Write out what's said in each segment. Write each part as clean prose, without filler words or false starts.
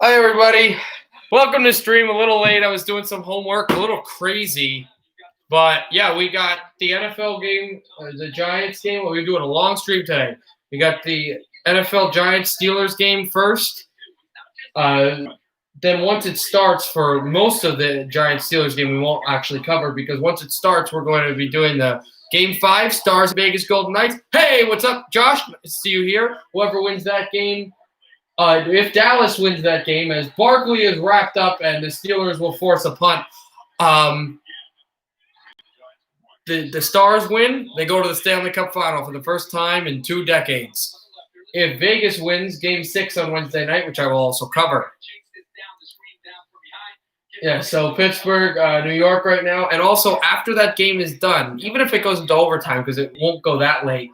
Hi, everybody. Welcome to stream. A little late. I was doing some homework, a little crazy. But, yeah, we got the NFL game, the Giants game. We're doing a long stream today. We got the NFL Giants-Steelers game first. Then once it starts, for most of the Giants-Steelers game, we won't actually cover because once it starts, we're going to be doing the Game 5, Stars Vegas Golden Knights. Hey, what's up, Josh? Nice to see you here. Whoever wins that game. If Dallas wins that game, as Barkley is wrapped up and the Steelers will force a punt, the Stars win, they go to the Stanley Cup Final for the first time in 2 decades. If Vegas wins Game 6 on Wednesday night, which I will also cover. Yeah, so Pittsburgh, New York right now. And also after that game is done, even if it goes into overtime because it won't go that late,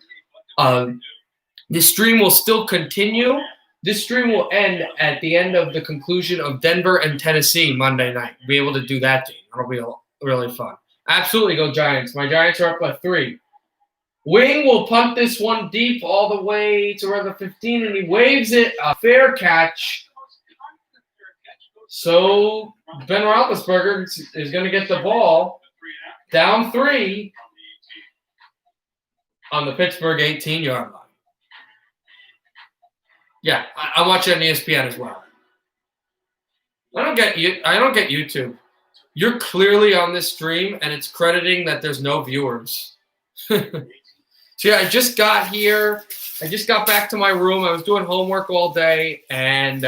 the stream will still continue. This stream will end at the end of the conclusion of Denver and Tennessee Monday night. We'll be able to do that game. That'll be really fun. Absolutely go Giants. My Giants are up by 3. Wing will punt this one deep all the way to around the 15, and he waves it. A fair catch. So Ben Roethlisberger is going to get the ball down 3 on the Pittsburgh 18-yard line. Yeah, I'm watching on ESPN as well. I don't get YouTube. You're clearly on this stream, and it's crediting that there's no viewers. So yeah, I just got here. I just got back to my room. I was doing homework all day and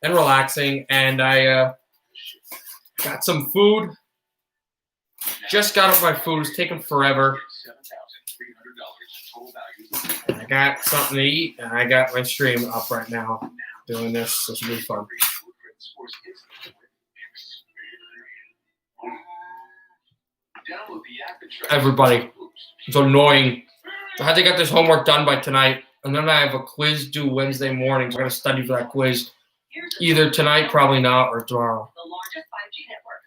relaxing, and I got some food. Just got up my food. It's taking forever. And I got something to eat, and I got my stream up right now doing this. This will be fun. Everybody, it's annoying. I had to get this homework done by tonight, and then I have a quiz due Wednesday morning, so I got to study for that quiz either tonight, probably not, or tomorrow. The largest 5G network.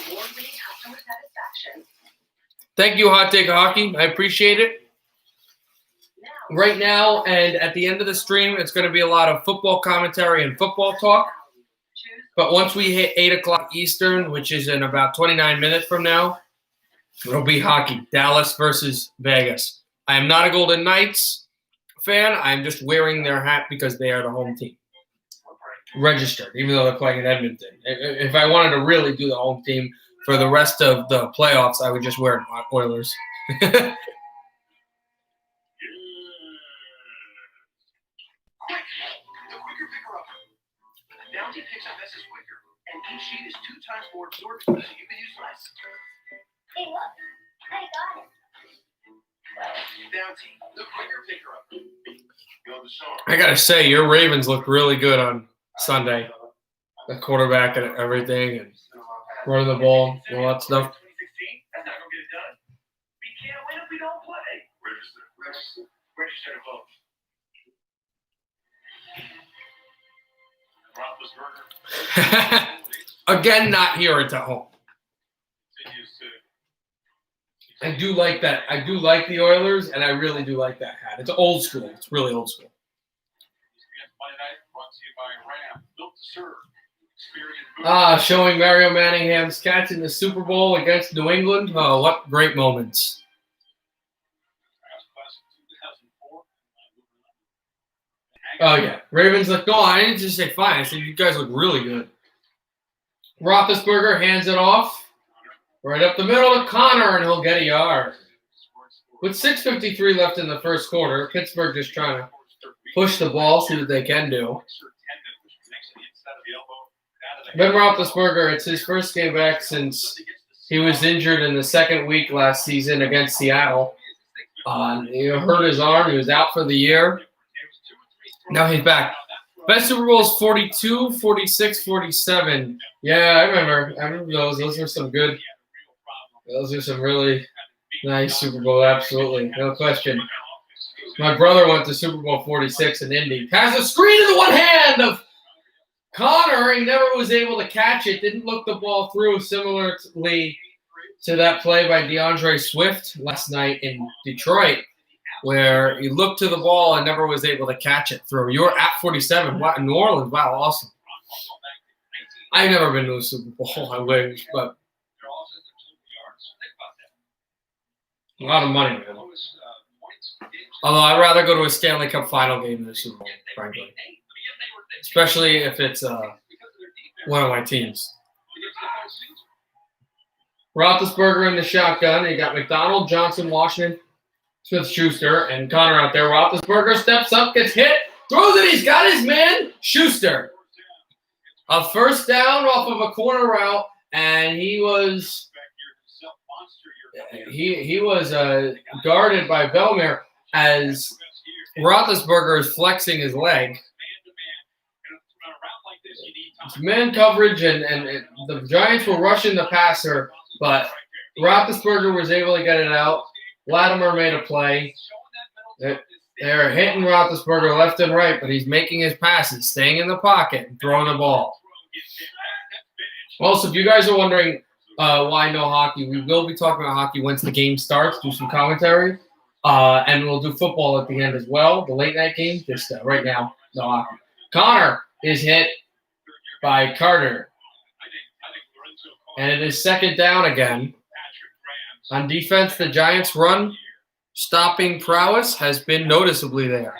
Award-winning customer satisfaction. Thank you, Hot Take Hockey. I appreciate it. Right now, and at the end of the stream, it's going to be a lot of football commentary and football talk. But once we hit 8 o'clock Eastern, which is in about 29 minutes from now, it'll be hockey. Dallas versus Vegas. I am not a Golden Knights fan. I'm just wearing their hat because they are the home team. Registered, even though they're playing in Edmonton. If I wanted to really do the home team for the rest of the playoffs, I would just wear Oilers. Bounty picks up S's quicker, and each sheet is 2 times more absorbent, so you can use less. Hey, look, I got it. Bounty, the quicker picker-up. I gotta say, your Ravens looked really good on Sunday. The quarterback and everything, and running the ball, and all that stuff. That's not gonna get it done. We can't win if we don't play. Register to vote. Again, not here. It's at home. I do like that. I do like the Oilers, and I really do like that hat. It's old school. It's really old school. Showing Mario Manningham's catch in the Super Bowl against New England. Oh, what great moments. Oh, yeah. Ravens look, no, I didn't just say fine. I said you guys look really good. Roethlisberger hands it off. Right up the middle to Connor, and he'll get a yard. With 6:53 left in the first quarter, Pittsburgh just trying to push the ball, see what they can do. Ben Roethlisberger, it's his first game back since he was injured in the second week last season against Seattle. He hurt his arm. He was out for the year. Now he's back. Best Super Bowls 42, 46, 47. Yeah, I remember those. Those were some good. Those are some really nice Super Bowl. Absolutely. No question. My brother went to Super Bowl 46 in Indy. Has a screen in the one hand of Connor. He never was able to catch it. Didn't look the ball through, similarly to that play by DeAndre Swift last night in Detroit. where he looked to the ball and never was able to catch it through. You were at 47. Wow, New Orleans. Wow, awesome. I've never been to a Super Bowl. I wish, but a lot of money, man. Although I'd rather go to a Stanley Cup final game than a Super Bowl, frankly. Especially if it's one of my teams. Roethlisberger in the shotgun. You got McDonald, Johnson, Washington, Smith-Schuster, and Connor out there. Roethlisberger steps up, gets hit, throws it. He's got his man, Schuster. A first down off of a corner route, and he was guarded by Bellemare as Roethlisberger is flexing his leg. It's man coverage, and the Giants were rushing the passer, but Roethlisberger was able to get it out. Latimer made a play. They're hitting Roethlisberger left and right, but he's making his passes, staying in the pocket, and throwing the ball. Also, if you guys are wondering why no hockey, we will be talking about hockey once the game starts, do some commentary, and we'll do football at the end as well, the late-night game. Just right now, no hockey. Connor is hit by Carter. And it is second down again. On defense, the Giants' run stopping prowess has been noticeably there.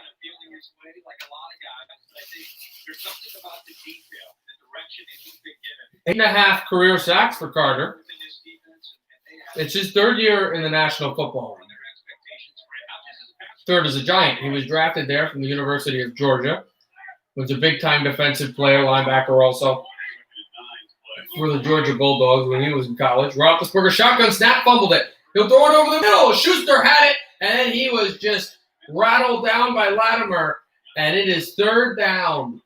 8.5 career sacks for Carter. It's his third year in the National Football League. Third as a Giant. He was drafted there from the University of Georgia. Was a big-time defensive player, linebacker also for the Georgia Bulldogs when he was in college. Roethlisberger shotgun snap, fumbled it. He'll throw it over the middle. Schuster had it, and then he was just rattled down by Latimer, and it is third down.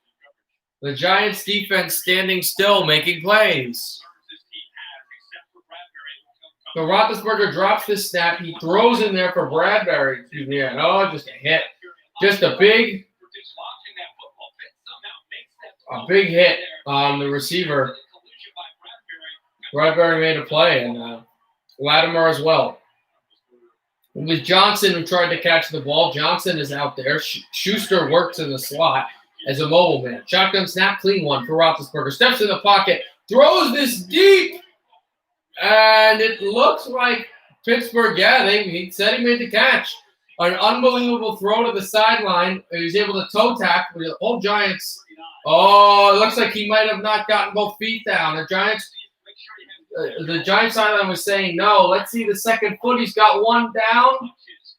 The Giants defense standing still, making plays. So Roethlisberger drops this snap. He throws in there for Bradbury. Excuse me. Oh, just a hit. Just a big hit on the receiver. Bradbury made a play, and Latimer as well. It was Johnson who tried to catch the ball. Johnson is out there. Schuster works in the slot as a mobile man. Shotgun snap, clean one for Roethlisberger. Steps in the pocket, throws this deep, and it looks like Pittsburgh, he said he made the catch. An unbelievable throw to the sideline. He was able to toe tap with the whole Giants. Oh, it looks like he might have not gotten both feet down. The Giants sideline was saying, no, let's see the second foot. He's got one down.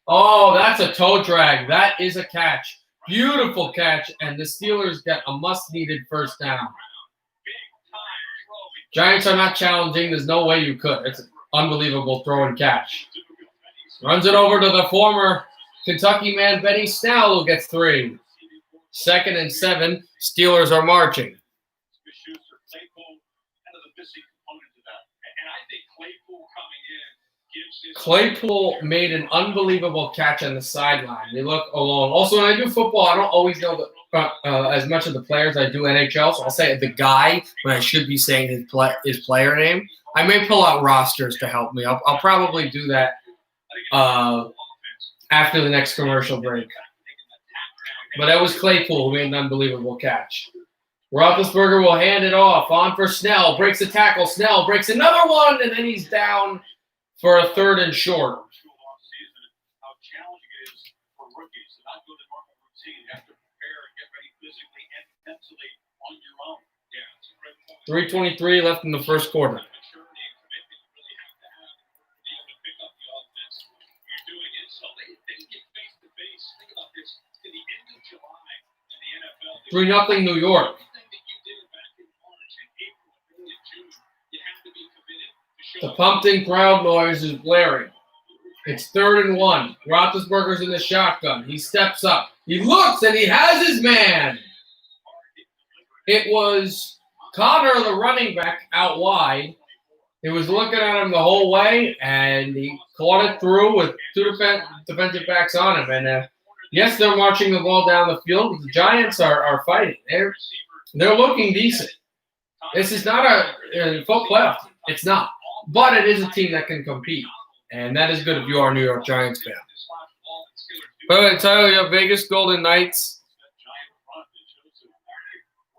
Oh, that's a toe drag. That is a catch. Beautiful catch, and the Steelers get a must-needed first down. Giants are not challenging. There's no way you could. It's an unbelievable throw and catch. Runs it over to the former Kentucky man, Benny Snell, who gets 3. 2nd and 7. Steelers are marching. Claypool made an unbelievable catch on the sideline. They look alone. Also, when I do football, I don't always know as much of the players I do NHL, so I'll say the guy when I should be saying his player name. I may pull out rosters to help me. I'll probably do that after the next commercial break. But that was Claypool who made an unbelievable catch. Roethlisberger will hand it off. On for Snell. Breaks a tackle. Snell breaks another one, and then he's down for a 3rd and short. 3:23 left in the first quarter. Three nothing New York. The pumped-in crowd noise is blaring. It's 3rd and 1. Roethlisberger's in the shotgun. He steps up. He looks, and he has his man. It was Connor, the running back, out wide. He was looking at him the whole way, and he caught it through with 2 defensive backs on him. And yes, they're marching the ball down the field, but the Giants are fighting. They're looking decent. This is not a full playoff team. It's not. But it is a team that can compete. And that is good if you are a New York Giants fan. By the way, title, you have Vegas Golden Knights.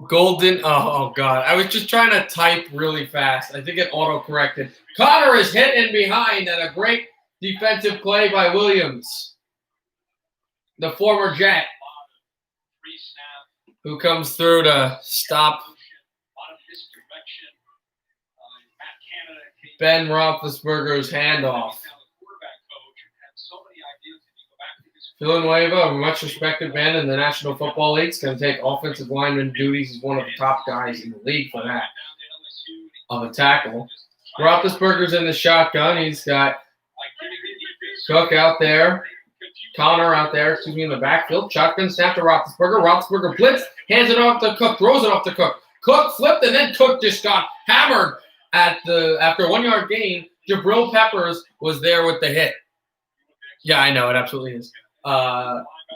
Golden. Oh, God. I was just trying to type really fast. I think it auto-corrected. Connor is hit in behind and a great defensive play by Williams, the former Jet, who comes through to stop Ben Roethlisberger's handoff. Villanueva, a much-respected man in the National Football League, is going to take offensive lineman duties. He's one of the top guys in the league for that, of a tackle. Roethlisberger's in the shotgun. He's got Cook out there, Connor out there, in the backfield. Shotgun snap to Roethlisberger. Roethlisberger blitz, hands it off to Cook, throws it off to Cook. Cook flipped, and then Cook just got hammered after a 1 yard gain. Jabril Peppers was there with the hit. Yeah, I know, it absolutely is.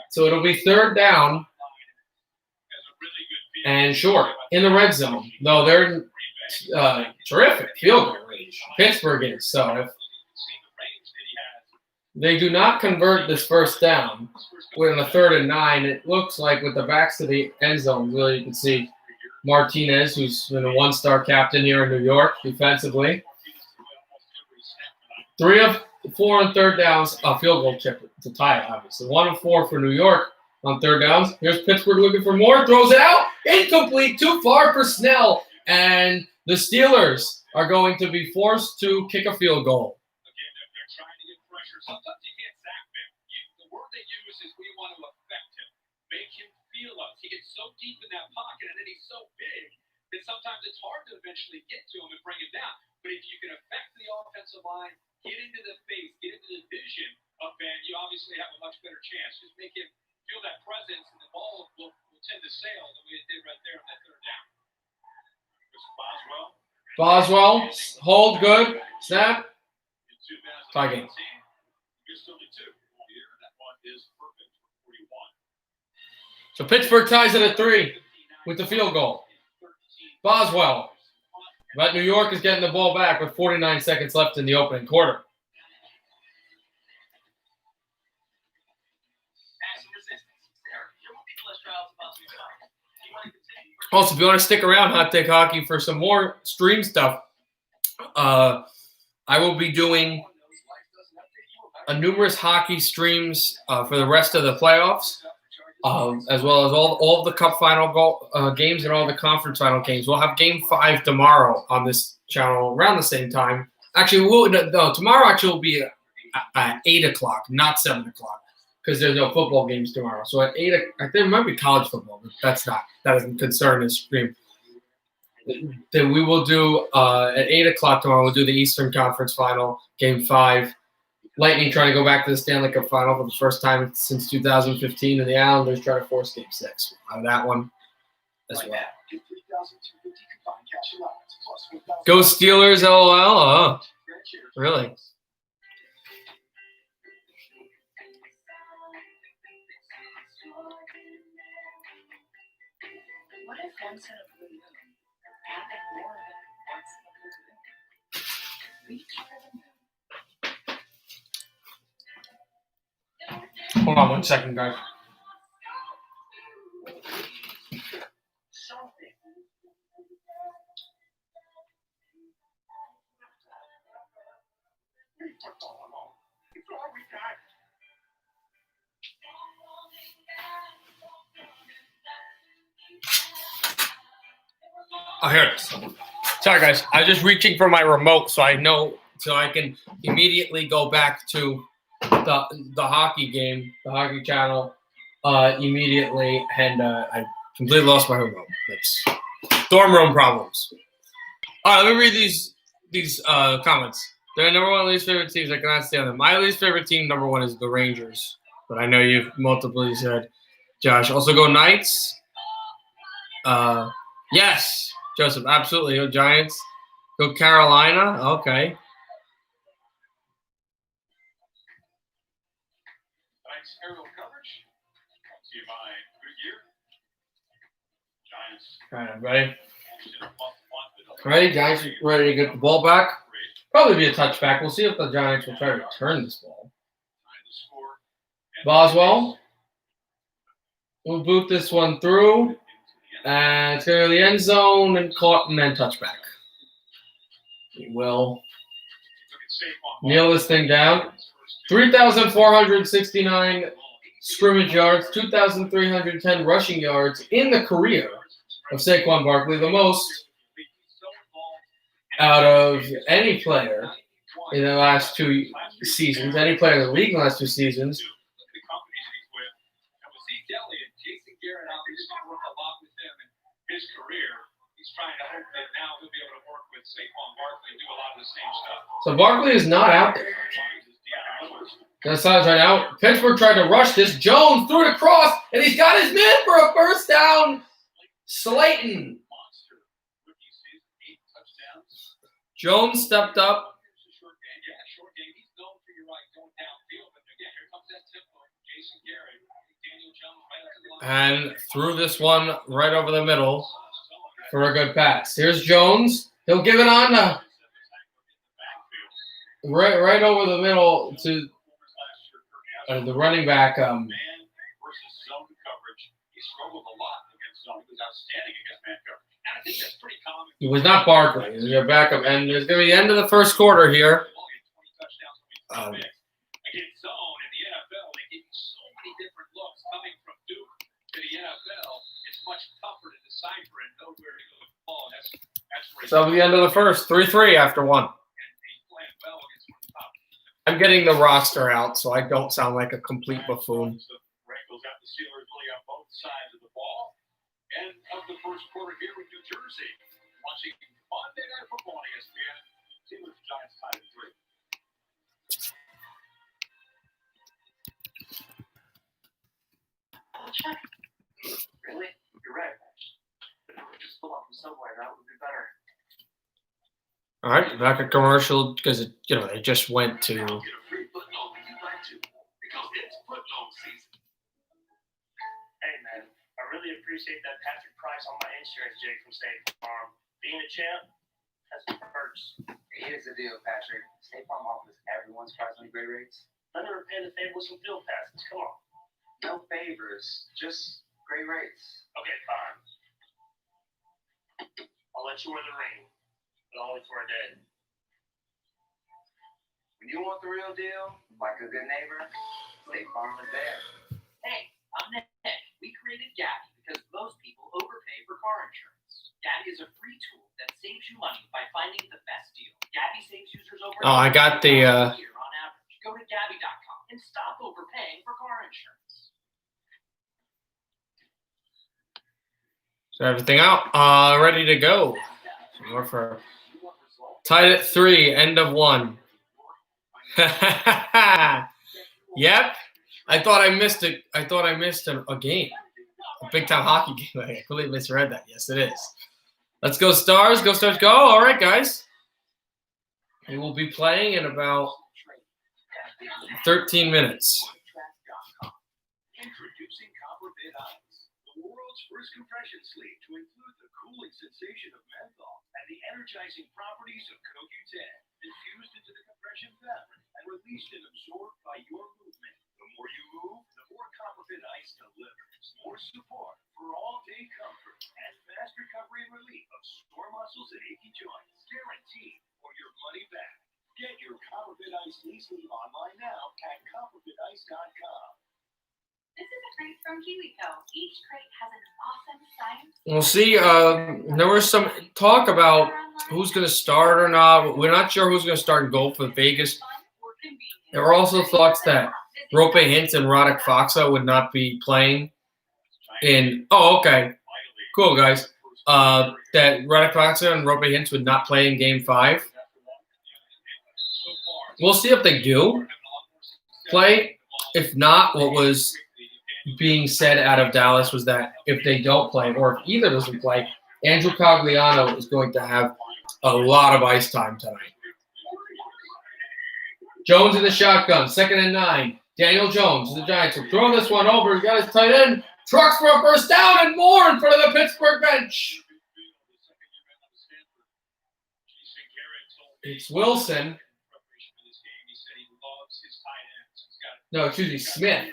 So it'll be third down and short in the red zone. Though they're in terrific field goal range. Pittsburgh is. So if they do not convert this first down with a 3rd and 9, it looks like with the backs to the end zone, really you can see Martinez, who's been a 1-star captain here in New York defensively. 3 of 4 on 3rd downs, a field goal chip to tie it, obviously. 1 of 4 for New York on 3rd downs. Here's Pittsburgh looking for more, throws it out, incomplete, too far for Snell, and the Steelers are going to be forced to kick a field goal. Again, they're trying to get pressure. Sometimes you can't sack him. The word they use is we want to affect him, make him feel us. He gets so deep in that pocket, and then he's so big that sometimes it's hard to eventually get to him and bring him down. But if you can affect the offensive line, get into the face, get into the vision of Ben, you obviously have a much better chance. Just make him feel that presence, and the ball will tend to sail the way it did right there on that 3rd down. Boswell, hold good, snap, tie game. So Pittsburgh ties it at 3 with the field goal. Boswell. But New York is getting the ball back with 49 seconds left in the opening quarter. Also, if you want to stick around, Hot Take Hockey, for some more stream stuff, I will be doing numerous hockey streams for the rest of the playoffs, as well as all of the Cup final games and all the conference final games. We'll have Game 5 tomorrow on this channel around the same time. Actually, tomorrow actually will be at 8 o'clock, not 7 o'clock, because there's no football games tomorrow. So at 8 o'clock, there might be college football, but that doesn't concern this stream. Then we will do, at 8 o'clock tomorrow, we'll do the Eastern Conference Final, Game 5. Lightning trying to go back to the Stanley Cup Final for the first time since 2015, and the Islanders trying to force Game 6. We'll have that one as well. Go Steelers, LOL. Oh, really? What if once in a blue moon, added more than once in a blue moon? Retire the moon. Hold on 1 second, guys. Oh, here it is. Sorry, guys. I was just reaching for my remote so I can immediately go back to the hockey game, the hockey channel, immediately, and I completely lost my remote. That's dorm room problems. All right, let me read these comments. They're number one least favorite teams. I cannot stand them. My least favorite team, number 1, is the Rangers, but I know you've multiply said, Josh. Also go Knights. Yes, Joseph, absolutely. Go Giants. Go Carolina. Okay. Aerial coverage comes to you by Goodyear. Giants. All right, ready? Ready? Giants ready to get the ball back. Probably be a touchback. We'll see if the Giants will try to return this ball. Boswell will boot this one through. And it's going to go to the end zone and caught and then touchback. He will kneel this thing down. 3,469 scrimmage yards, 2,310 rushing yards in the career of Saquon Barkley, the most out of any player in the last 2 seasons, any player in the league in the last 2 seasons. His career, he's trying to hope that now he'll be able to work with Saquon Barkley and do a lot of the same stuff. So Barkley is not out there. That sounds right now. Pittsburgh tried to rush this. Jones threw it across, and he's got his man for a first down. Slayton. Jones stepped up. And threw this one right over the middle for a good pass. Here's Jones. He'll give it on right over the middle to the running back. It was not Barkley. It was your backup. And it's going to be the end of the first quarter here. So the end of the first, 3-3 after one. I'm getting the roster out, so I don't sound like a complete buffoon. Really? You're right. Just pull up from somewhere. That would be better. All right, back at commercial because they just went to. Hey man, I really appreciate that Patrick price on my insurance, Jake from State Farm. Being a champ has perks. Here's the deal, Patrick. State Farm offers everyone's surprisingly great rates. Let me repay the favor with some field passes. Come on. No favors, just great rates. Okay, fine. I'll let you wear the ring, but only for a day. When you want the real deal, like a good neighbor, State Farm is there. Hey, I'm Nick. We created Gabby because most people overpay for car insurance. Gabby is a free tool that saves you money by finding the best deal. Gabby saves users over Oh, I got the. a year on average. Go to Gabby.com and stop overpaying for car insurance. So everything out, ready to go. So we're for tied at 3, end of 1. Yep, I thought I missed it. I thought I missed a game, a big time hockey game. I completely misread that. Yes, it is. Let's go Stars. Go Stars. Go. All right, guys. We will be playing in about 13 minutes. Introducing Copper Bid Ice, the world's first compression sleeve to include the cooling sensation of menthol and the energizing properties of CoQ10, infused into the compression fabric and released and absorbed by your movement. The more you move, the more Copper Bid Ice delivers. More support for all-day comfort and fast recovery and relief of sore muscles and achy joints. Guaranteed for your money back. Get your Copper Bid Ice easily online now at copperbidice.com. This is a crate from KiwiCo. Each crate has an awesome science. We'll see. There was some talk about who's going to start or not. We're not sure who's going to start in goal for Vegas. There were also thoughts that Rope Hintz and Roddick Foxa would not be playing in. Oh, okay. Cool, guys. That Roddick Foxa and Rope Hintz would not play in Game 5. We'll see if they do play. If not, what was being said out of Dallas was that if they don't play, or if either doesn't play, Andrew Cogliano is going to have a lot of ice time tonight. Jones in the shotgun, 2nd and 9. Daniel Jones, the Giants will throw this one over. He got his tight end. Trucks for a first down and more in front of the Pittsburgh bench. It's Wilson. No, excuse me, Smith.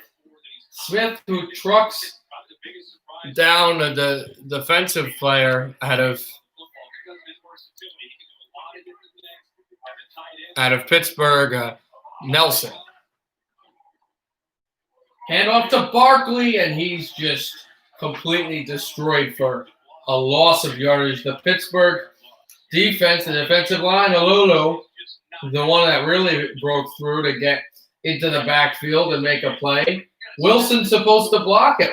Smith, who trucks Probably the biggest surprise down the defensive player football because of his versatility. He can do a lot of different things as a tight end. out of Pittsburgh, Nelson. Hand off to Barkley, and he's just completely destroyed for a loss of yardage. The Pittsburgh defense, the defensive line, Alulu, the one that really broke through to get into the backfield and make a play. Wilson's supposed to block him.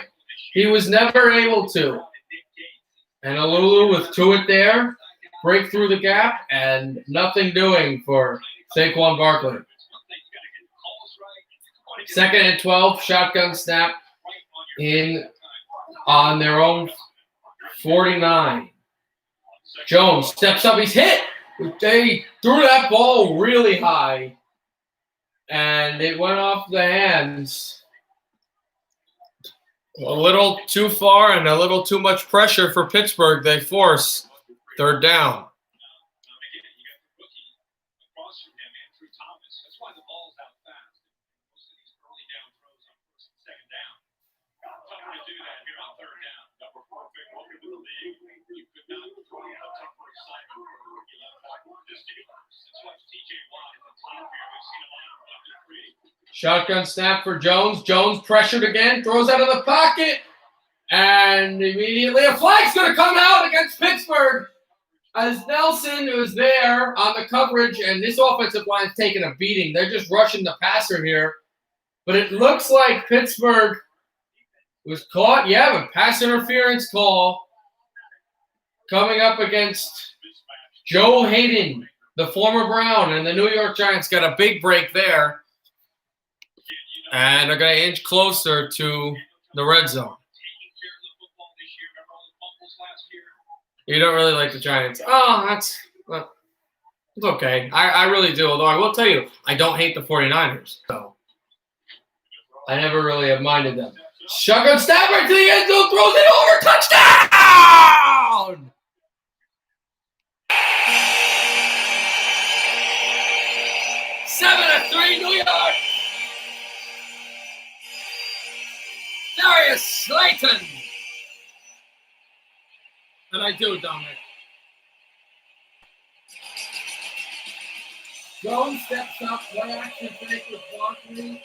He was never able to. And Alulu with Tuitt there, break through the gap, and nothing doing for Saquon Barkley. Second and 12, shotgun snap in on their own 49. Jones steps up. He's hit. They threw that ball really high, and it went off the hands. A little too far and a little too much pressure for Pittsburgh. They force third down. Shotgun snap for Jones. Jones pressured again, throws out of the pocket, and immediately a flag's going to come out against Pittsburgh as Nelson was there on the coverage, and this offensive line's taking a beating. They're just rushing the passer here. But it looks like Pittsburgh was caught. Yeah, a pass interference call coming up against Joe Hayden, the former Brown, and the New York Giants got a big break there. And they're going to inch closer to the red zone. You don't really like the Giants. Oh, it's okay. I really do. Although I will tell you, I don't hate the 49ers. So I never really have minded them. Shotgun snap right to the end zone, throws it over, touchdown! Seven to 3, New York. Darius Slayton. And I do, Dominic. Jones steps up, play action fake with Barkley,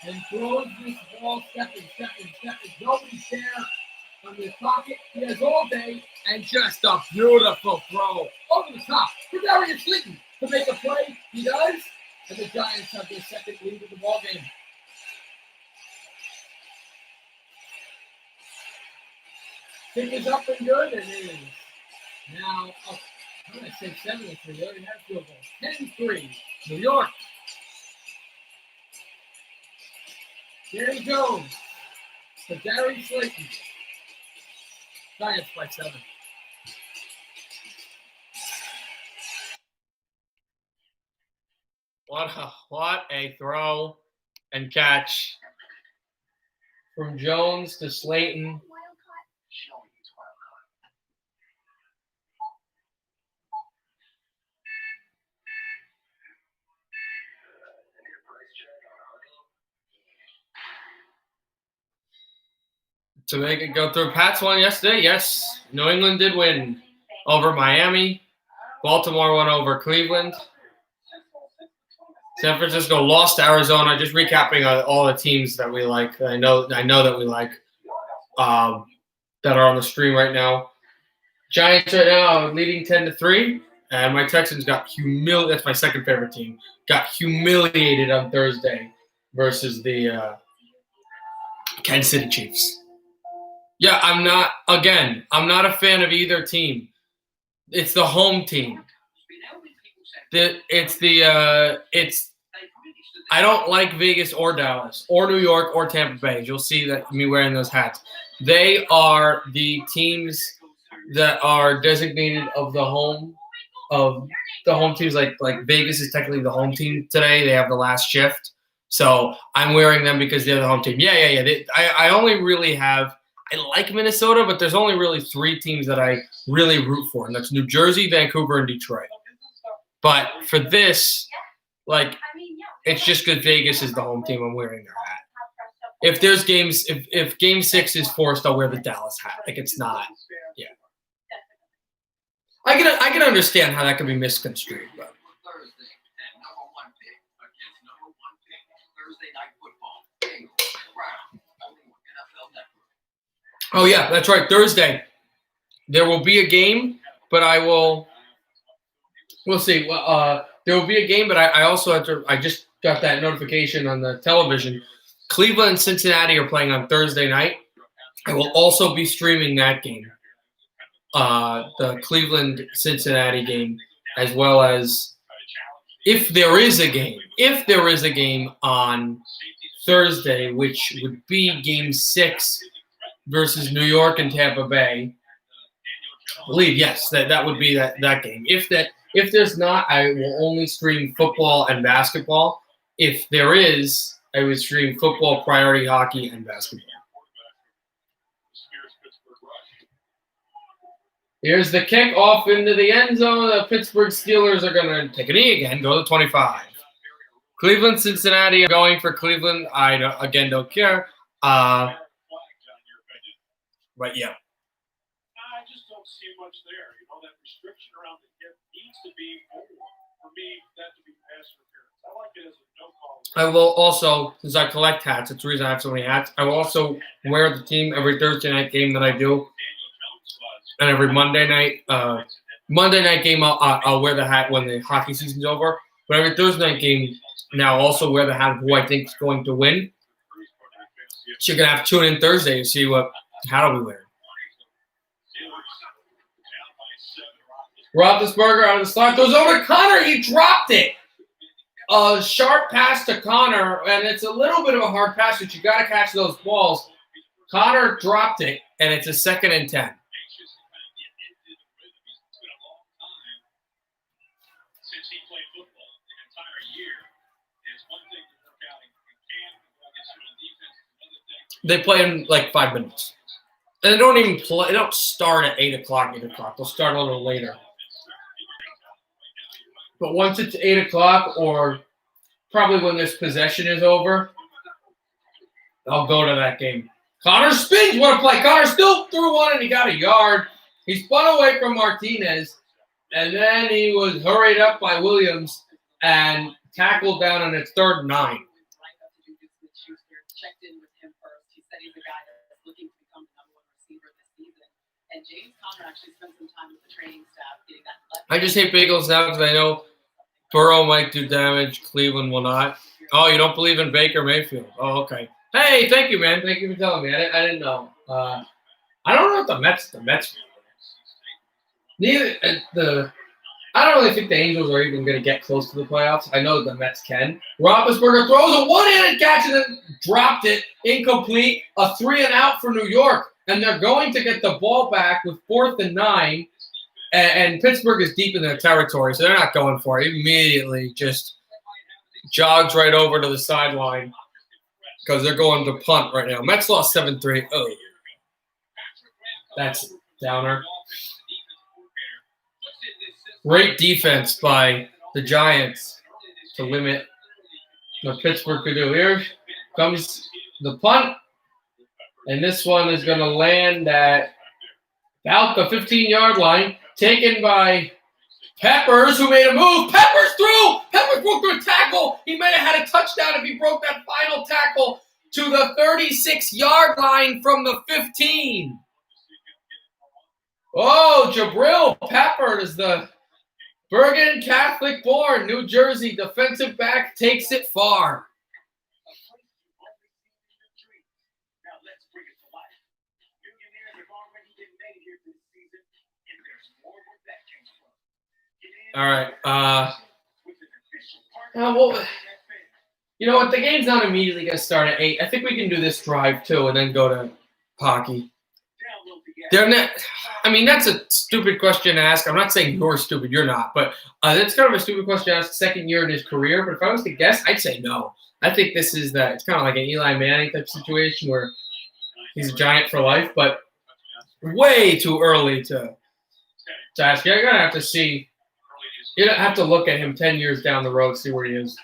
and throws this ball, stepping. Nobody's there on the pocket. He has all day, and just a beautiful throw over the top for Darius Slayton to make a play. He does, and the Giants have their second lead of the ball game. Kick is up and good, and it is now up. I'm going to say 7-3. They already have field goal. 10-3. New York. Jerry Jones to Darius Slayton. Giants by 7. What a throw and catch from Jones to Slayton. To make it go through. Pats won yesterday. Yes, New England did win over Miami. Baltimore won over Cleveland. San Francisco lost to Arizona. Just recapping all the teams that we like. I know that we like that are on the stream right now. Giants right now leading 10-3, and my Texans got humiliated. That's my second favorite team. Got humiliated on Thursday versus the Kansas City Chiefs. Yeah, I'm not a fan of either team. It's the home team. I don't like Vegas or Dallas or New York or Tampa Bay. You'll see that me wearing those hats. They are the teams that are designated of the home teams. Like Vegas is technically the home team today. They have the last shift. So I'm wearing them because they're the home team. Yeah. I only really have – I like Minnesota, but there's only really 3 teams that I really root for, and that's New Jersey, Vancouver, and Detroit. But for this, it's just because Vegas is the home team. I'm wearing their hat. if there's games, if Game 6 is forced, I'll wear the Dallas hat. Like it's not. Yeah. I can understand how that could be misconstrued, but. Thursday, and number one pick against number one pick. Thursday night football. Bengals, Browns, only on NFL Network. Oh yeah, that's right. Thursday, there will be a game, but I will. We'll see. There will be a game, but I also have to. I just got that notification on the television. Cleveland and Cincinnati are playing on Thursday night. I will also be streaming that game, the Cleveland-Cincinnati game, as well as if there is a game on Thursday, which would be Game 6 versus New York and Tampa Bay. I believe, yes, that would be that game. If there's not, I will only stream football and basketball. If there is, I would stream football, priority hockey, and basketball. Here's the kick off into the end zone. The Pittsburgh Steelers are going to take a knee again, go to 25. Cleveland, Cincinnati are going for Cleveland. I don't care. But yeah. I just don't see much there. You know, that restriction around the hip needs to be more. For me, that to be pass interference. I like it as a no call. I will also, since I collect hats, it's the reason I have so many hats, I will also wear the team every Thursday night game that I do. And every Monday night game, I'll wear the hat when the hockey season's over. But every Thursday night game, now I'll also wear the hat of who I think is going to win. So you're going to have to tune in Thursday to see what hat I'll be wearing. Roethlisberger on the slot goes over to Connor. He dropped it. A sharp pass to Connor, and it's a little bit of a hard pass, but you got to catch those balls. Connor dropped it, and it's a 2nd and 10. They play in like 5 minutes. And they don't even play. They don't start at 8 o'clock, 8 o'clock. They'll start a little later. But once it's 8 o'clock, or probably when this possession is over, I'll go to that game. Connor spins. What a play. Connor still threw one, and he got a yard. He spun away from Martinez, and then he was hurried up by Williams and tackled down, and it's 3rd and 9. Checked in with him first. He said he's a guy that's looking to become the #1 receiver this season. And James Conner actually spent some time with the training staff getting that left. I just hate Bengals now because I know Burrow might do damage. Cleveland will not. Oh, you don't believe in Baker Mayfield? Oh, okay. Hey, thank you, man. Thank you for telling me. I didn't know. I don't know what the Mets. I don't really think the Angels are even going to get close to the playoffs. I know the Mets can. Roethlisberger throws a one-handed catch and then dropped it. Incomplete. A 3-and-out for New York. And they're going to get the ball back with 4th and 9. And Pittsburgh is deep in their territory, so they're not going for it. Immediately just jogs right over to the sideline because they're going to punt right now. Mets lost 7-3. Oh, that's downer. Great defense by the Giants to limit what Pittsburgh could do. Here comes the punt, and this one is going to land at about the 15-yard line, taken by Peppers, who made a move. Peppers threw! Peppers broke through a tackle. He might have had a touchdown if he broke that final tackle to the 36-yard line from the 15. Oh, Jabril Peppers, the Bergen Catholic-born New Jersey defensive back, takes it far. Now let's bring it to life. Millionaires have already been made here this season, and there's more where that came from. All right. Well, you know what? The game's not immediately going to start at 8. I think we can do this drive, too, and then go to hockey. They're not. I mean, that's a stupid question to ask. I'm not saying you're stupid. You're not. But that's kind of a stupid question to ask second year in his career. But if I was to guess, I'd say no. I think this is that. It's kind of like an Eli Manning type situation where he's a Giant for life, but way too early to ask. You're going to have to see. You don't have to look at him 10 years down the road, see where he is.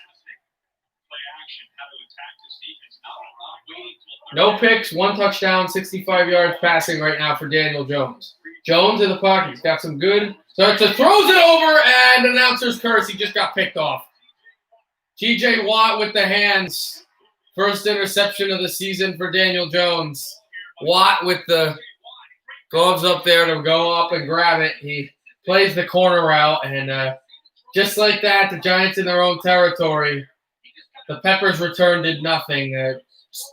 No picks, 1 touchdown, 65 yards passing right now for Daniel Jones. Jones in the pocket. He's got some good. Starts to throws it over, and announcer's curse. He just got picked off. TJ Watt with the hands. First interception of the season for Daniel Jones. Watt with the gloves up there to go up and grab it. He plays the corner route, and just like that, the Giants in their own territory. The Peppers return did nothing.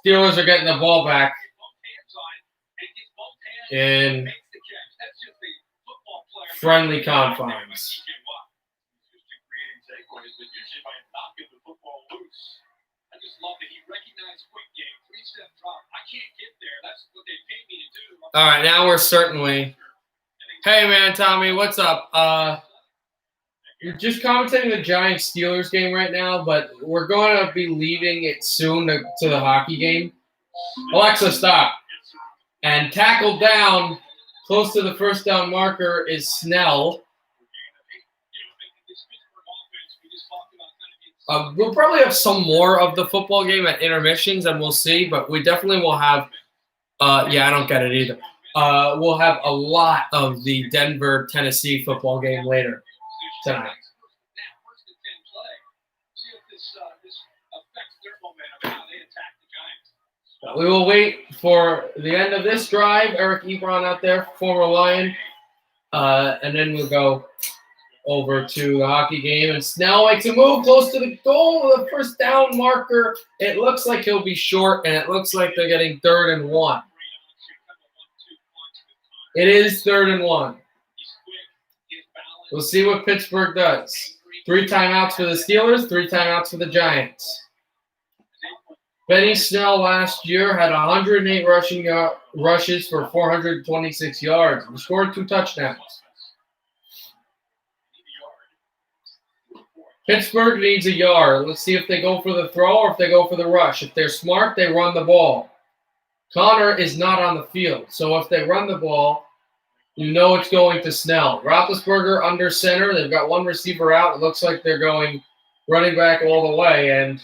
Steelers are getting the ball back in friendly confines. All right, now we're certainly. Hey, man, Tommy, what's up? We're just commentating the Giants-Steelers game right now, but we're going to be leaving it soon to the hockey game. Alexa, stop. And tackled down close to the first down marker is Snell. We'll probably have some more of the football game at intermissions, and we'll see, but we definitely will have I don't get it either. We'll have a lot of the Denver-Tennessee football game later tonight. We will wait for the end of this drive. Eric Ebron out there, former Lion. And then we'll go over to the hockey game. And Snell makes a move close to the goal. The first down marker. It looks like he'll be short, and it looks like they're getting 3rd and 1. It is 3rd and 1. We'll see what Pittsburgh does. 3 timeouts for the Steelers, 3 timeouts for the Giants. Benny Snell last year had 108 rushes for 426 yards. He scored 2 touchdowns. Pittsburgh needs a yard. Let's see if they go for the throw or if they go for the rush. If they're smart, they run the ball. Connor is not on the field, so if they run the ball, you know it's going to Snell. Roethlisberger under center. They've got 1 receiver out. It looks like they're going running back all the way. And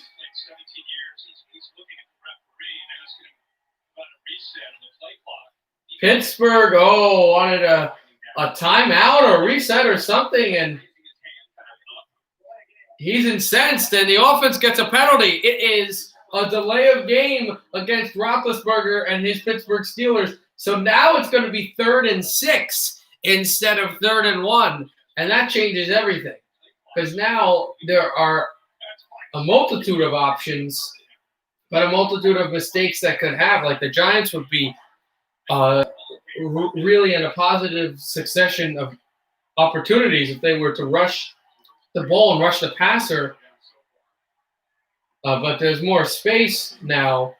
Pittsburgh, wanted a timeout or a reset or something, and he's incensed, and the offense gets a penalty. It is a delay of game against Roethlisberger and his Pittsburgh Steelers. So now it's going to be 3rd and 6 instead of 3rd and 1, and that changes everything because now there are a multitude of options, but a multitude of mistakes that could have. Like the Giants would be really in a positive succession of opportunities if they were to rush the ball and rush the passer. But there's more space now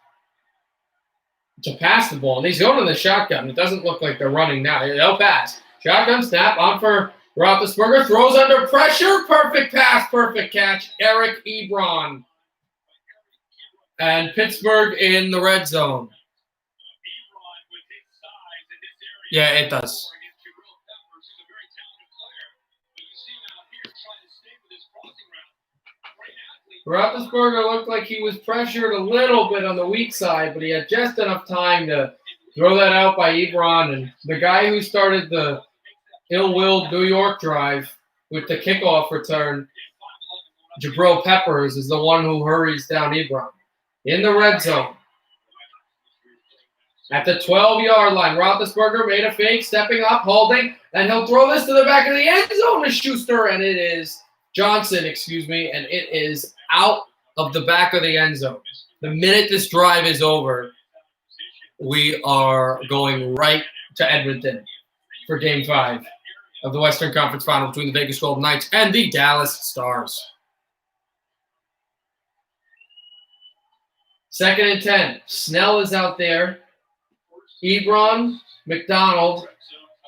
to pass the ball. And he's going to the shotgun. It doesn't look like they're running now. No pass. Shotgun snap on for Roethlisberger. Throws under pressure. Perfect pass. Perfect catch. Eric Ebron. And Pittsburgh in the red zone. Yeah, it does. Roethlisberger looked like he was pressured a little bit on the weak side, but he had just enough time to throw that out by Ebron. And the guy who started the ill-willed New York drive with the kickoff return, Jabril Peppers, is the one who hurries down Ebron. In the red zone. At the 12-yard line, Roethlisberger made a fake, stepping up, holding, and he'll throw this to the back of the end zone to Schuster, and it is Johnson, and it is out of the back of the end zone. The minute this drive is over, we are going right to Edmonton for Game 5 of the Western Conference Final between the Vegas Golden Knights and the Dallas Stars. 2nd and 10. Snell is out there. Ebron, McDonald,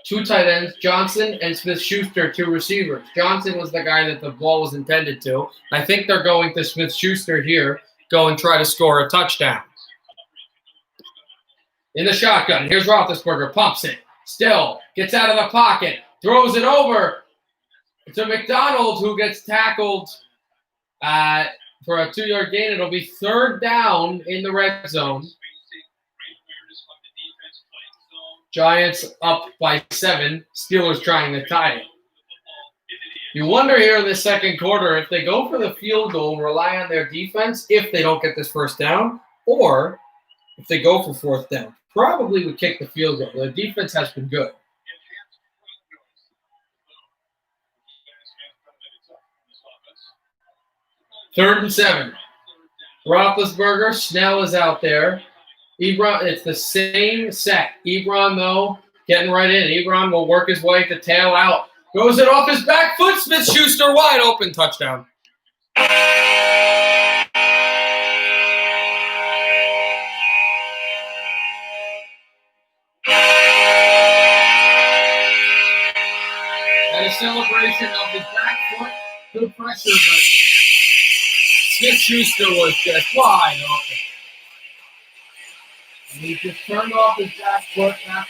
2 tight ends, Johnson and Smith-Schuster, 2 receivers. Johnson was the guy that the ball was intended to. I think they're going to Smith-Schuster here, go and try to score a touchdown. In the shotgun, here's Roethlisberger, pumps it, still, gets out of the pocket, throws it over to McDonald, who gets tackled for a 2-yard gain. It'll be 3rd down in the red zone. Giants up by 7. Steelers trying to tie it. You wonder here in the second quarter if they go for the field goal and rely on their defense if they don't get this first down, or if they go for fourth down. Probably would kick the field goal. The defense has been good. 3rd and 7. Roethlisberger, Snell is out there. Ebron, it's the same set. Ebron, though, getting right in. Ebron will work his way to tail out. Goes it off his back foot. Smith-Schuster wide open. Touchdown. And a celebration of his back foot. Good pressure, but Smith-Schuster was just wide open. And he just turned off his back foot, back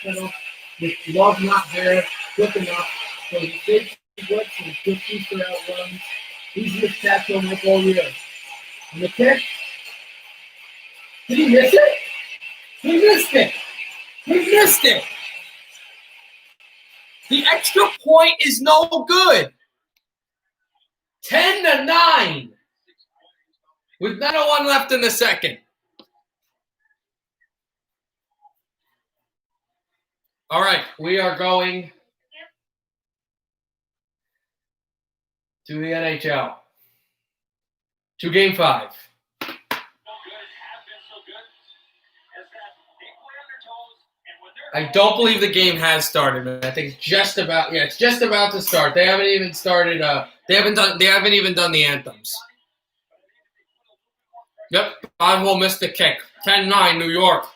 pedal, with glove not there, quick enough. So he takes the blitz and Smith-Schuster outruns. He's missed tackle like all year. And the kick, did he miss it? He missed it. He missed it. The extra point is no good. 10-9. With 9:01 left in the second. All right, we are going to the NHL. To Game 5. I don't believe the game has started, man. I think it's just about to start. They haven't even started they haven't even done the anthems. Yep, Oddwell missed the kick. 10-9 New York.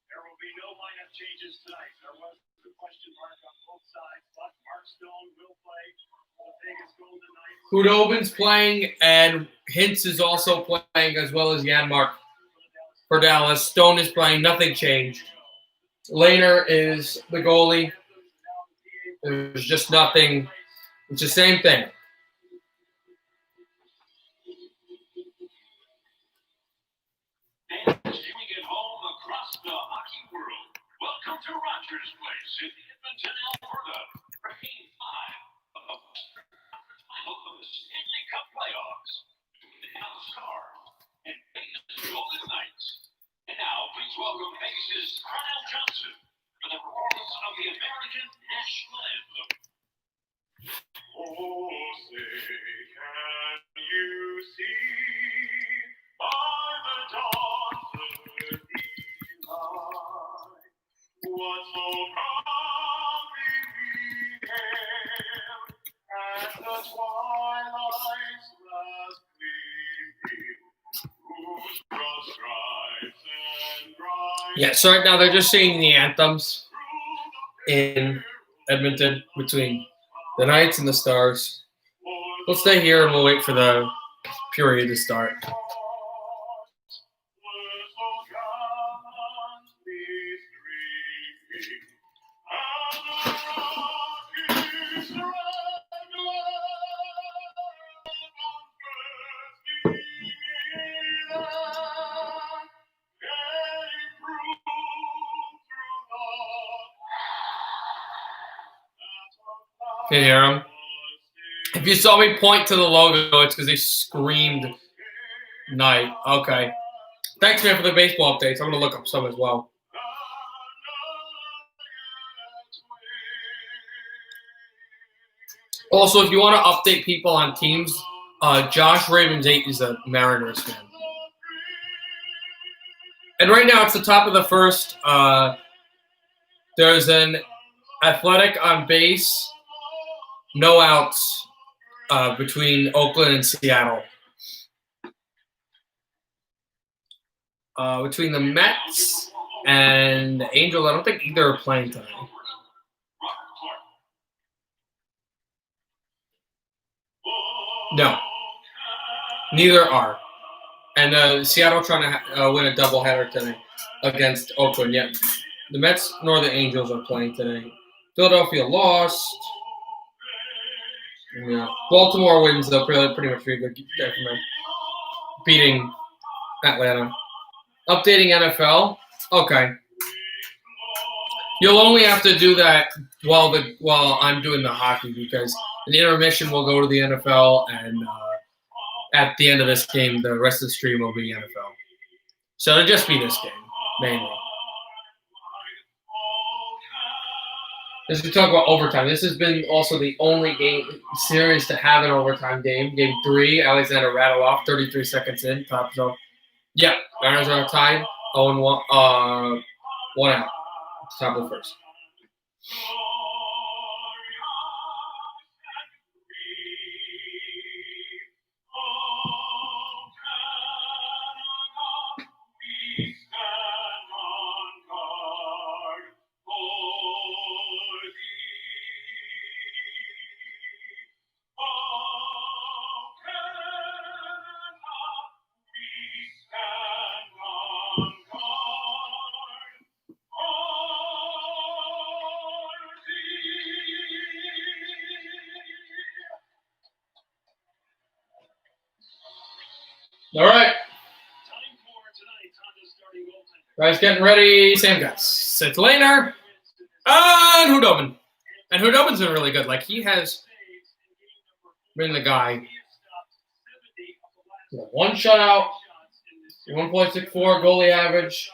There will be no lineup changes tonight. There was a question mark on both sides, but Mark Stone will play for the Vegas Golden Knights. Hudobin's playing, and Hintz is also playing, as well as Janmark for Dallas. Stone is playing. Nothing changed. Lehner is the goalie. There's just nothing. It's the same thing. Streaming at home across the hockey world. Welcome to Rogers Place in Edmonton, Alberta. Game 5 of the Stanley Cup playoffs between the Dallas Stars and Vegas Golden Knights. And now, please welcome Vegas' Kyle Johnson for the performance of the American National Anthem. Oh, say, can you see by the dawn's early light what so proudly we hailed at the twilight's last gleaming, whose broad stripes and bright Yeah, so right now they're just singing the anthems in Edmonton between the Knights and the Stars. We'll stay here and we'll wait for the period to start. Can you hear them? If you saw me point to the logo, it's because they screamed Night. Okay. Thanks, man, for the baseball updates. I'm going to look up some as well. Also, if you want to update people on teams, Josh Ravens 8 is a Mariners fan. And right now, it's the top of the first. There's an Athletic on base. No outs between Oakland and Seattle. Between the Mets and the Angels, I don't think either are playing tonight. No, neither are. And Seattle trying to win a doubleheader tonight against Oakland. Yet the Mets nor the Angels are playing today. Philadelphia lost. Yeah. Baltimore wins, though, pretty much pretty good day for them. Beating Atlanta. Updating NFL. Okay. You'll only have to do that while I'm doing the hockey because in the intermission we'll go to the NFL and at the end of this game the rest of the stream will be NFL. So it'll just be this game mainly. As we talk about overtime, this has been also the only series to have an overtime game. Game 3, Alexander rattled off 33 seconds in, tops off. Yeah, Mariners are tied. 0-1, 1 out. Top of the first. All right. Guys, getting ready. Same guys. Seth Laner and Hudobin. And Hudobin's been really good. Like, he has been the guy. One shutout, 1.64 goalie average,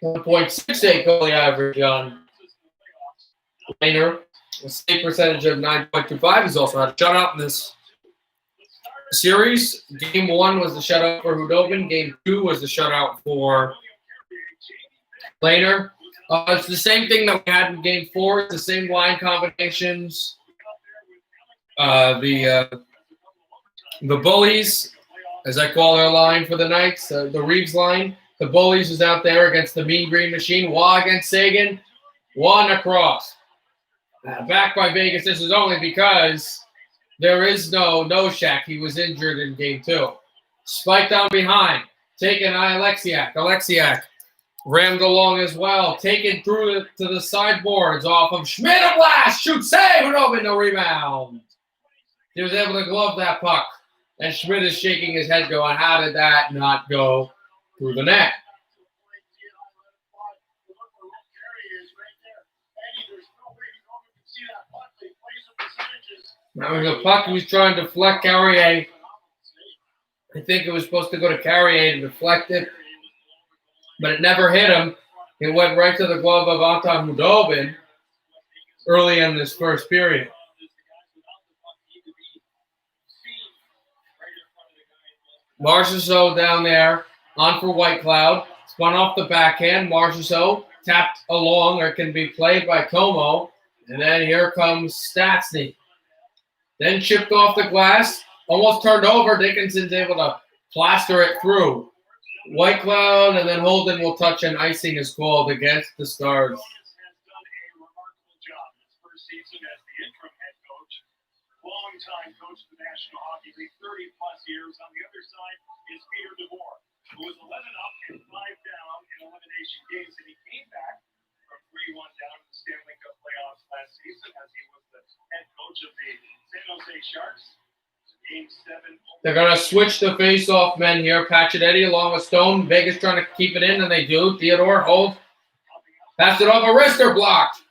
1.68 goalie average on Laner. A save percentage of 9.25. He's also had a shutout in this series. Game 1 was the shutout for Hudobin. Game 2 was the shutout for Laner. It's the same thing that we had in Game 4. It's the same line combinations. The bullies, as I call their line for the Knights, the Reeves line. The bullies is out there against the Mean Green Machine. Wah against Sagan. One across. Back by Vegas. This is only because there is no Shack. He was injured in Game 2. Spiked down behind. Taken Alexiak. Alexiak rammed along as well. Taken through to the sideboards off of Schmidt. A blast. Shoot. Save. No rebound. He was able to glove that puck. And Schmidt is shaking his head going, how did that not go through the net? Now the puck was trying to deflect Carrier. I think it was supposed to go to Carrier to deflect it, but it never hit him. It went right to the glove of Anton Hudobin early in this first period. Marchessault down there on for White Cloud. Spun off the backhand. Marchessault tapped along, or can be played by Como. And then here comes Stastny. Then chipped off the glass. Almost turned over. Dickinson's able to plaster it through. White Cloud and then Holden will touch, and icing is called against the Stars. Long-time coach of the National Hockey League, 30-plus years. On the other side is Peter DeBoer, who was 11 up and 5 down in elimination games, and he came back from 3-1 down in the Stanley Cup playoffs last season as he was the head coach of the San Jose Sharks. Game 7. They're going to switch the face-off men here. Pacioretty along with Stone. Vegas trying to keep it in, and they do. Theodore holds. Pass it off. A wrister blocked.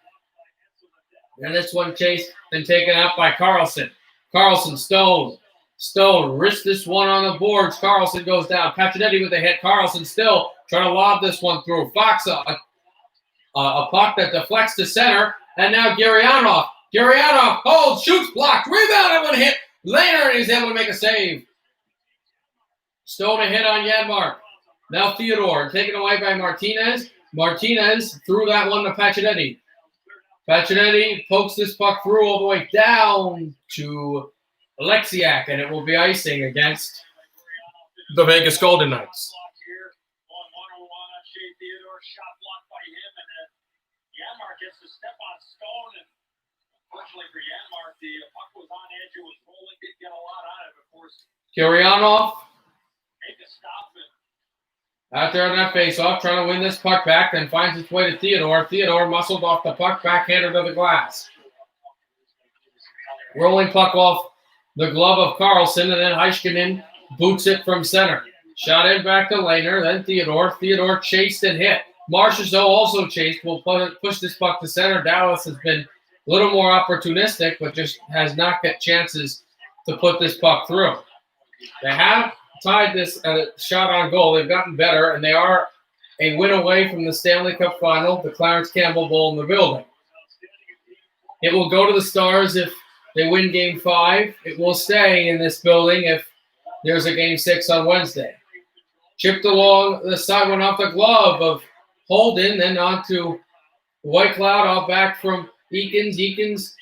And this one chased and taken out by Carlson. Carlson, Stone. Stone wrists this one on the boards. Carlson goes down. Pacioretty with a hit. Carlson still trying to lob this one through. Fox, a puck that deflects to center. And now Gurianov. Gurianov holds, shoots, blocked. Rebound, and one hit. Laner, and he's able to make a save. Stone a hit on Janmark. Now Theodore, taken away by Martinez. Martinez threw that one to Pacioretty. Pacioretty pokes this puck through all the way down to Alexiak, and it will be icing against the Vegas Golden Knights. Janmark gets to step on Stone, and fortunately for Janmark, the puck was on edge. It was rolling, didn't get a lot out of it, of course. Gurianov Make a stop and out there on that face-off, trying to win this puck back, then finds its way to Theodore. Theodore muscled off the puck, backhander to the glass. Rolling puck off the glove of Carlson, and then Heiskanen boots it from center. Shot in back to Laner, then Theodore. Theodore chased and hit. Marchessault also chased. Will push this puck to center. Dallas has been a little more opportunistic, but just has not got chances to put this puck through. They have tied this shot on goal. They've gotten better, and they are a win away from the Stanley Cup Final, the Clarence Campbell Bowl in the building. It will go to the Stars if they win Game 5. It will stay in this building if there's a Game 6 on Wednesday. Chipped along the side, went off the glove of Holden, then on to White Cloud, off back from Eakins. Eakins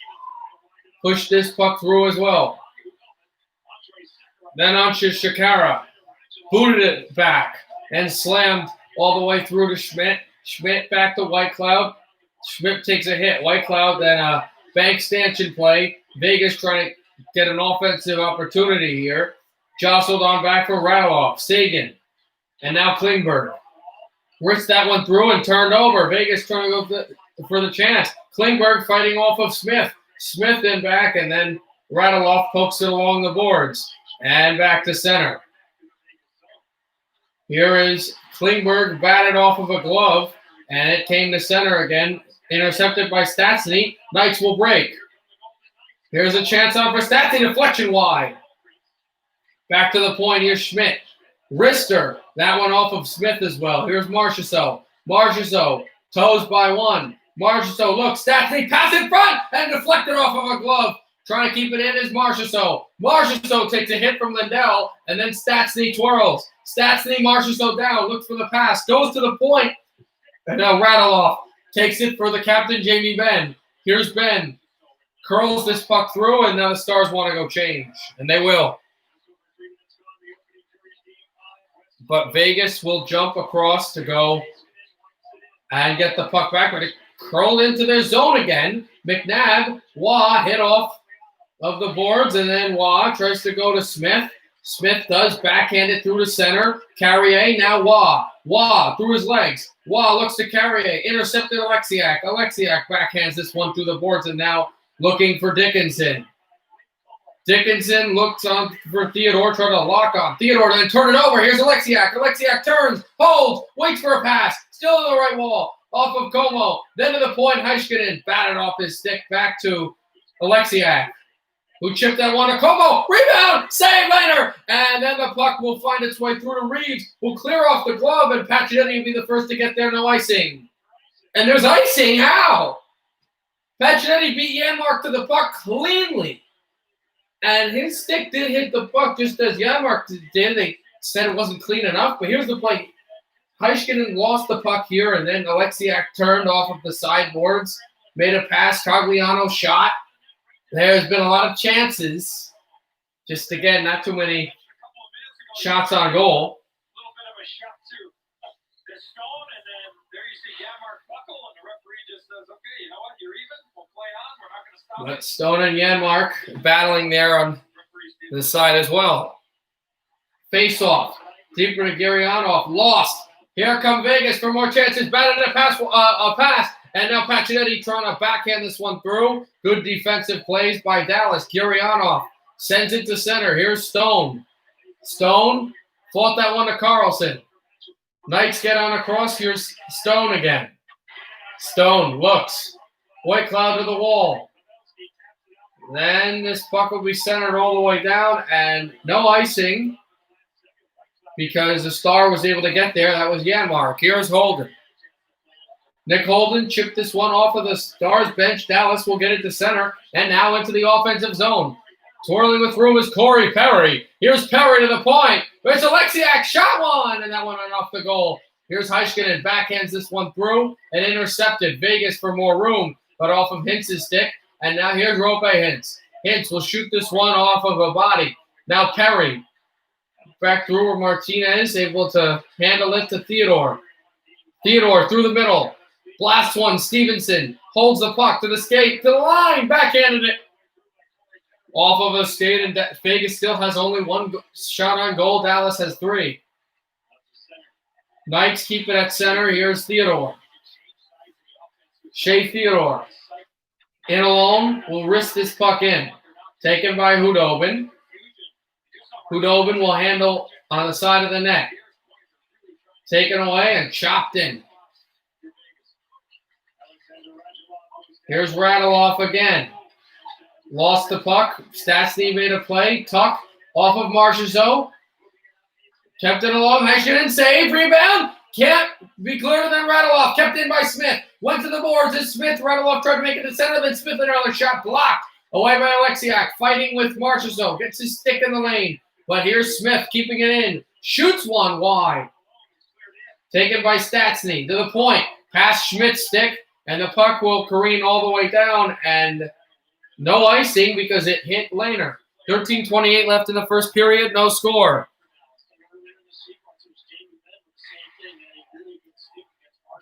pushed this puck through as well. Then on to Shakara. Booted it back and slammed all the way through to Schmidt. Schmidt back to White Cloud. Schmidt takes a hit. White Cloud, then a bank stanchion play. Vegas trying to get an offensive opportunity here. Jostled on back for Radulov. Sagan. And now Klingberg. Risked that one through and turned over. Vegas trying to go for the chance. Klingberg fighting off of Smith. Smith in back, and then Radulov pokes it along the boards. And back to center. Here is Klingberg batted off of a glove, and it came to center again. Intercepted by Stastny. Knights will break. Here's a chance on for Stastny. Deflection wide. Back to the point. Here's Schmidt. Rister. That one off of Smith as well. Here's Marchessault. Marchessault. Toes by one. Marchessault looks. Stastny pass in front and deflected off of a glove. Trying to keep it in is Marchessault. Marchessault takes a hit from Lindell, and then Stastny twirls. Stastny, Marchessault down. Looks for the pass. Goes to the point. And now Radulov takes it for the captain, Jamie Benn. Here's Benn. Curls this puck through, and now the Stars want to go change. And they will. But Vegas will jump across to go and get the puck back. But it curled into their zone again. McNabb, Waugh hit off of the boards, and then Waugh tries to go to Smith. Smith does backhand it through to center. Carrier, now Waugh. Waugh through his legs. Waugh looks to Carrier. Intercepted Alexiak. Alexiak backhands this one through the boards, and now looking for Dickinson. Dickinson looks on for Theodore, trying to lock on. Theodore then turn it over. Here's Alexiak. Alexiak turns, holds, waits for a pass. Still on the right wall. Off of Como. Then to the point, Heiskanen batted off his stick back to Alexiak, who chipped that one to Como. Rebound! Save later! And then the puck will find its way through to Reeves, who'll clear off the glove, and Pacioretty will be the first to get there. No icing. And there's icing. How? Pacioretty beat Janmark to the puck cleanly. And his stick did hit the puck just as Janmark did. They said it wasn't clean enough, but here's the play. Heiskanen lost the puck here, and then Alexiak turned off of the sideboards, made a pass. Cogliano shot. There's been a lot of chances. Just, again, not too many shots on goal. A little bit of a shot to the stone, and then there you see Janmark buckle, and the referee just says, okay, you know what, you're even. We'll play on. We're not going to stop But Stone and Janmark battling there on the side as well. Face-off. Deeper to Gurianov. Lost. Here come Vegas for more chances. Batted a pass. And now Pacioretty trying to backhand this one through. Good defensive plays by Dallas. Gurianov sends it to center. Here's Stone. Stone fought that one to Carlson. Knights get on across. Here's Stone again. Stone looks. White Cloud to the wall. Then this puck will be centered all the way down, and no icing because the Star was able to get there. That was Janmark. Here's Holden. Nick Holden chipped this one off of the Stars bench. Dallas will get it to center, and now into the offensive zone. Twirling with room is Corey Perry. Here's Perry to the point. There's Alexiak. Shot one, and that one went off the goal. Here's Heiskanen. Backhands this one through and intercepted. Vegas for more room, but off of Hintz's stick. And now here's Rope Hintz. Hintz will shoot this one off of a body. Now Perry. Back through where Martinez able to handle it to Theodore. Theodore through the middle. Blast one. Stevenson holds the puck to the skate. To the line. Backhanded it. Off of a skate. And Vegas still has only one shot on goal. Dallas has 3. Knights keep it at center. Here's Theodore. Shea Theodore. In alone. Will risk this puck in. Taken by Hudobin. Hudobin will handle on the side of the net. Taken away and chopped in. Here's Raduloff again. Lost the puck. Stastny made a play. Tuck off of Marchessault. Kept it along. Heiskanen save. Rebound. Can't be clearer than Raduloff. Kept in by Smith. Went to the boards. It's Smith. Raduloff tried to make it to center. Then Smith another shot blocked. Away by Alexiak. Fighting with Marchessault. Gets his stick in the lane. But here's Smith keeping it in. Shoots one wide. Taken by Stastny to the point. Past Schmidt's stick. And the puck will careen all the way down. And no icing because it hit Lehner. 13:28 left in the first period. No score.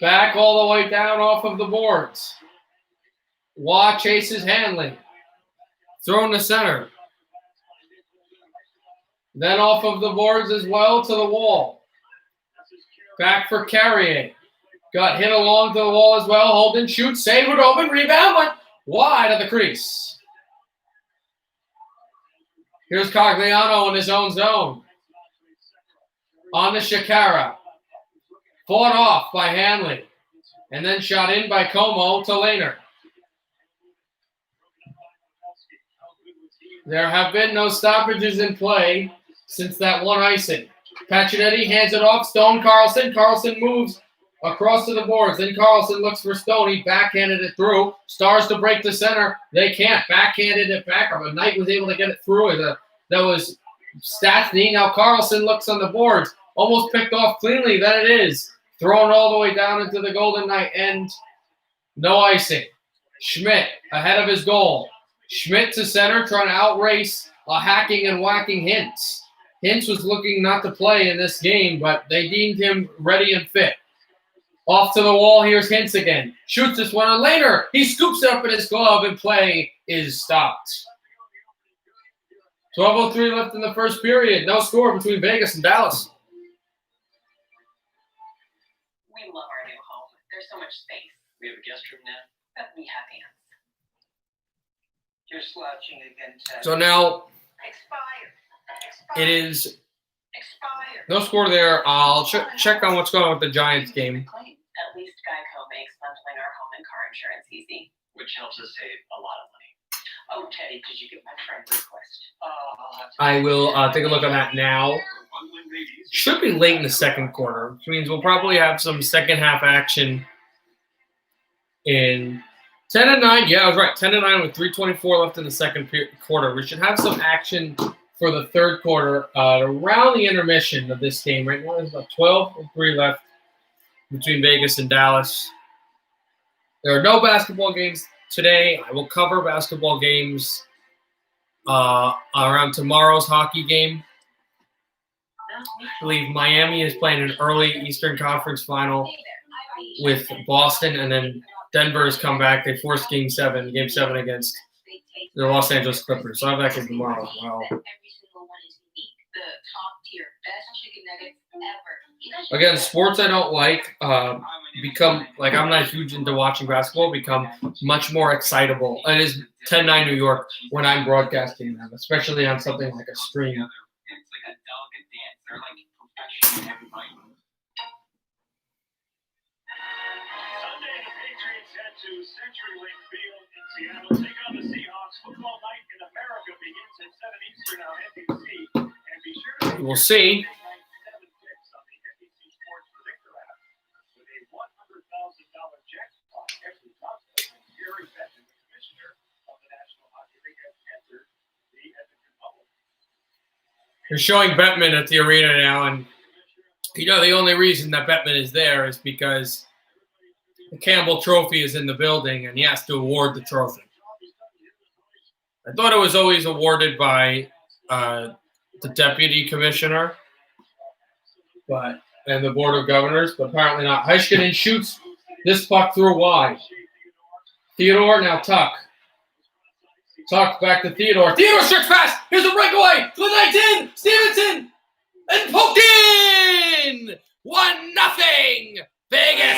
Back all the way down off of the boards. Waugh chases Hanley. Thrown to center. Then off of the boards as well to the wall. Back for Carrier. Got hit along to the wall as well. Holden shoots. Save it open. Rebound. Went wide of the crease. Here's Cogliano in his own zone. On the Shakara. Fought off by Hanley. And then shot in by Como to Lehner. There have been no stoppages in play since that one icing. Pacioretty hands it off. Stone Carlson. Carlson moves across to the boards. Then Carlson looks for Stone. He backhanded it through. Stars to break the center. They can't. Backhanded it back. But Knight was able to get it through. That was Stastny. Now Carlson looks on the boards. Almost picked off cleanly. Then it is. Thrown all the way down into the Golden Knight end. No icing. Schmidt ahead of his goal. Schmidt to center trying to outrace a hacking and whacking Hintz. Hintz was looking not to play in this game, but they deemed him ready and fit. Off to the wall, here's Hintz again. Shoots this one on Lehner. He scoops it up in his glove and play is stopped. 12:03 left in the first period. No score between Vegas and Dallas. We love our new home. There's so much space. We have a guest room now. But we have hands. You're slouching against So now expired. it is Expired. no score there. I'll check on what's going on with the Giants game. At least Geico makes bundling our home and car insurance easy. Which helps us save a lot of money. Oh, Teddy, could you get my friend request? I'll have to. I will take a look on that now. Should be late in the second quarter, which means we'll probably have some second half action in 10-9. Yeah, I was right. 10-9 with 3:24 left in the second quarter. We should have some action for the third quarter around the intermission of this game. Right now, there's about 12:03 left between Vegas and Dallas. There are no basketball games today. I will cover basketball games around tomorrow's hockey game. I believe Miami is playing an early Eastern Conference final with Boston, and then Denver has come back. They forced Game 7 against the Los Angeles Clippers. So I have that game tomorrow as well. Again, sports I don't like become, like, I'm not huge into watching basketball, become much more excitable. It is 10-9 New York when I'm broadcasting them, especially on something like a stream. It's like a delicate dance. They're like perfection in every bite. Sunday, the Patriots head to CenturyLink Field in Seattle. Take on the Seahawks. Football night in America begins at 7 Eastern on NBC. And be sure to We'll see. 7 picks on the NBC Sports Predictor app with a $100,000 jackpot every contest. And Gary Bettman, the commissioner of the National Hockey League, has entered the Edmonton Public. They're showing Bettman at the arena now, and you know the only reason that Bettman is there is because the Campbell Trophy is in the building, and he has to award the trophy. I thought it was always awarded by the deputy commissioner, and the board of governors, but apparently not. Heiskanen shoots this puck through wide. Theodore, now Tuck. Tuck back to Theodore. Theodore stretch pass. Here's a breakaway. To the 19. Stevenson. And poked in. 1-0. Vegas.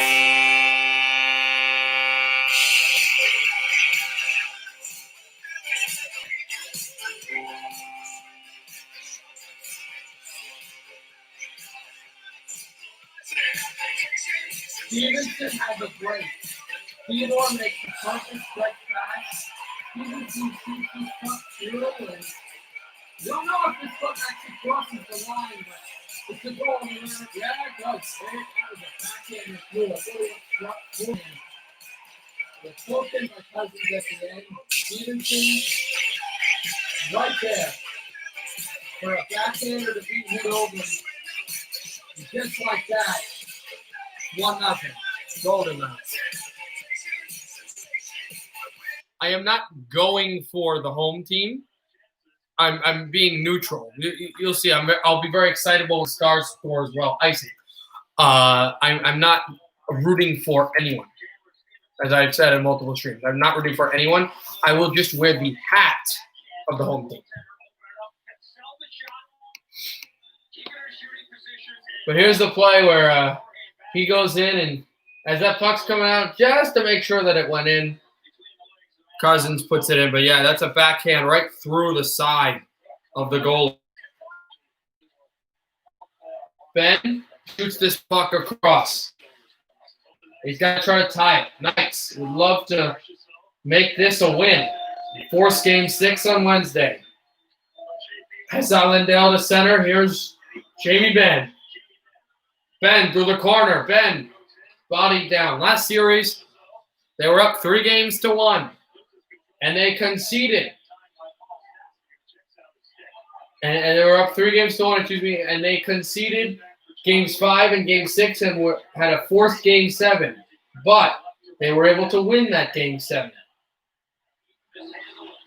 Stevenson has a break. Theodore makes the perfect stretch pass. Stevenson shoots this puck through, and you don't know if this puck actually crosses the line, but it's a goal. Yeah, it does. There it is. A backhand through. A really struck through him. The spoken by Cousins at the end. Stevenson right there for a backhander to be hit over. Just like that. 1-0. Goldne. I am not going for the home team. I'm being neutral. You'll see. I'll be very excitable when Stars score as well. Icing. I'm not rooting for anyone, as I've said in multiple streams. I'm not rooting for anyone. I will just wear the hat of the home team. But here's the play where he goes in, and as that puck's coming out, just to make sure that it went in, Cousins puts it in. But yeah, that's a backhand right through the side of the goal. Ben shoots this puck across. He's got to try to tie it. Nice. Would love to make this a win. Force game 6 on Wednesday. Hessa Lindell to center. Here's Jamie Benn. Ben through the corner. Ben bodied down. Last series, they were up 3-1, and they conceded. And they were up 3-1, and they conceded games 5 and game 6 and had a fourth game 7. But they were able to win that game 7.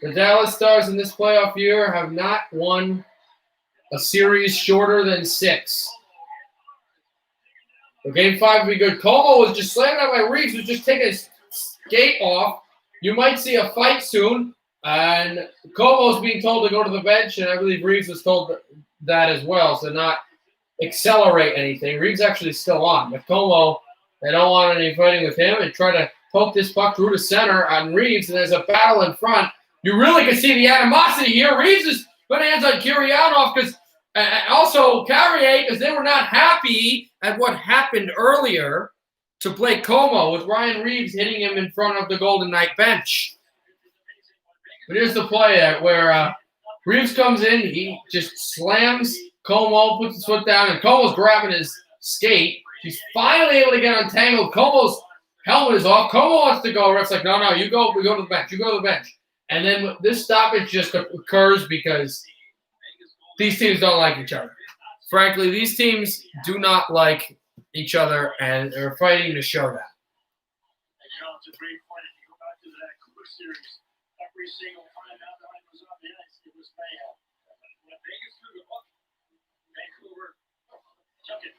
The Dallas Stars in this playoff year have not won a series shorter than 6. So game 5 will be good. Como was just slammed out by Reeves, was just taking his skate off. You might see a fight soon. And Como's being told to go to the bench, and I believe Reeves was told that as well, so not accelerate anything. Reeves actually still on. But Como, they don't want any fighting with him, and try to poke this puck through to center on Reeves, and there's a battle in front. You really can see the animosity here. Reeves is putting hands on Kiryanov because also Carrier, because they were not happy at what happened earlier to Blake Como with Ryan Reeves hitting him in front of the Golden Knight bench. But here's the play where Reeves comes in. He just slams Como, puts his foot down, and Como's grabbing his skate. He's finally able to get untangled. Como's helmet is off. Como wants to go. Ref's like, no, you go. We go to the bench. You go to the bench. And then this stoppage just occurs because these teams don't like each other. Frankly, these teams do not like each other, and they're fighting to show that. It's a great point. If you go back to that Cooper series, every single time that was on the ice, it was mayhem. When Vegas threw the puck, Vancouver took it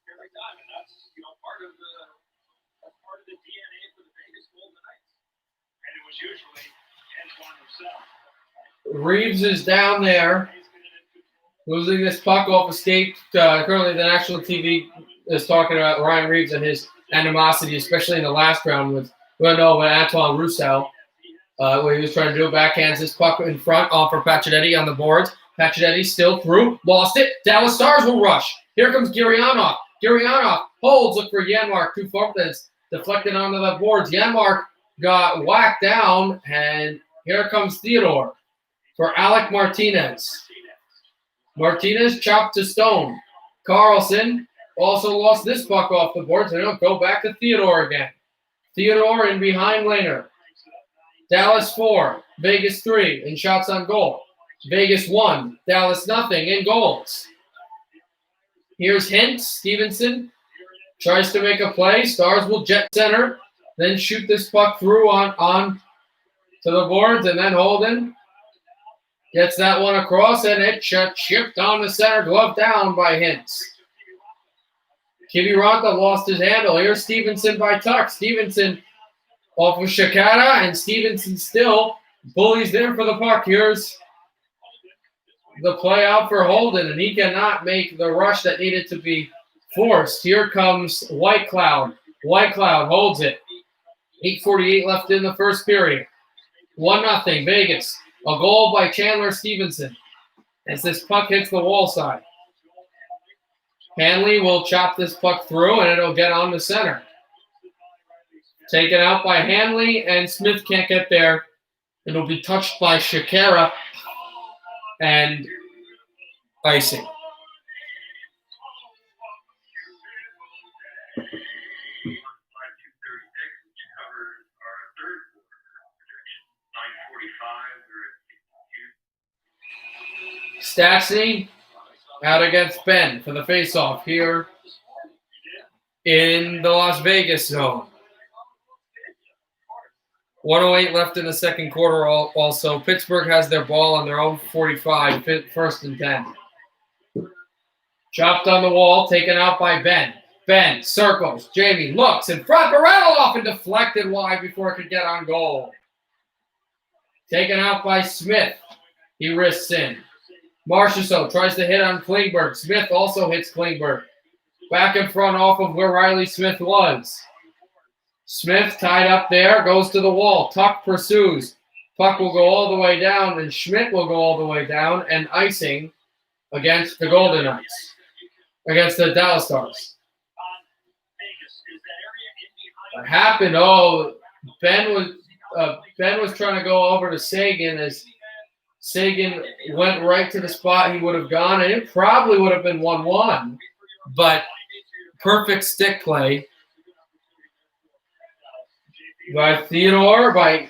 every time, and that's part of the DNA for the Vegas Golden Knights. And it was usually Antoine himself. Reeves is down there, losing this puck off a skate. Currently, the national TV is talking about Ryan Reeves and his animosity, especially in the last round with Antoine Roussel, where he was trying to do a backhands this puck in front off for Pacioretty on the boards. Pacioretty still through, lost it. Dallas Stars will rush. Here comes Gurianov. Gurianov holds, look for Janmark, 2 forward that's deflected onto the boards. Janmark got whacked down, and here comes Theodore for Alec Martinez. Martinez chopped to stone. Carlson also lost this puck off the board, so he'll go back to Theodore again. Theodore in behind laner. Dallas 4, Vegas 3 in shots on goal. Vegas 1, Dallas nothing in goals. Here's Hintz. Stevenson tries to make a play. Stars will jet center, then shoot this puck through on to the boards, and then Holden gets that one across, and it chipped on the center, glove down by Hintz. Kiviranta lost his handle. Here's Stevenson by Tuck. Stevenson off of Shikata, and Stevenson still bullies there for the puck. Here's the play out for Holden, and he cannot make the rush that needed to be forced. Here comes White Cloud. White Cloud holds it. 8:48 left in the first period. 1-0 Vegas. A goal by Chandler Stevenson as this puck hits the wall side. Hanley will chop this puck through, and it'll get on the center. Taken out by Hanley, and Smith can't get there. It'll be touched by Shakira and icing. Stastny out against Ben for the faceoff here in the Las Vegas zone. 1:08 left in the second quarter also. Pittsburgh has their ball on their own 45, first and 10. Chopped on the wall, taken out by Ben. Ben circles. Jamie looks in front, but rattled off and deflected wide before it could get on goal. Taken out by Smith. He wrists in. Marchessault tries to hit on Klingberg. Smith also hits Klingberg. Back in front off of where Riley Smith was. Smith tied up there, goes to the wall. Tuck pursues. Puck will go all the way down, and Schmidt will go all the way down, and icing against the Golden Knights. Against the Dallas Stars. What happened? Oh, Ben was trying to go over to Sagan as Sagan went right to the spot he would have gone, and it probably would have been 1-1. But perfect stick play by Theodore, by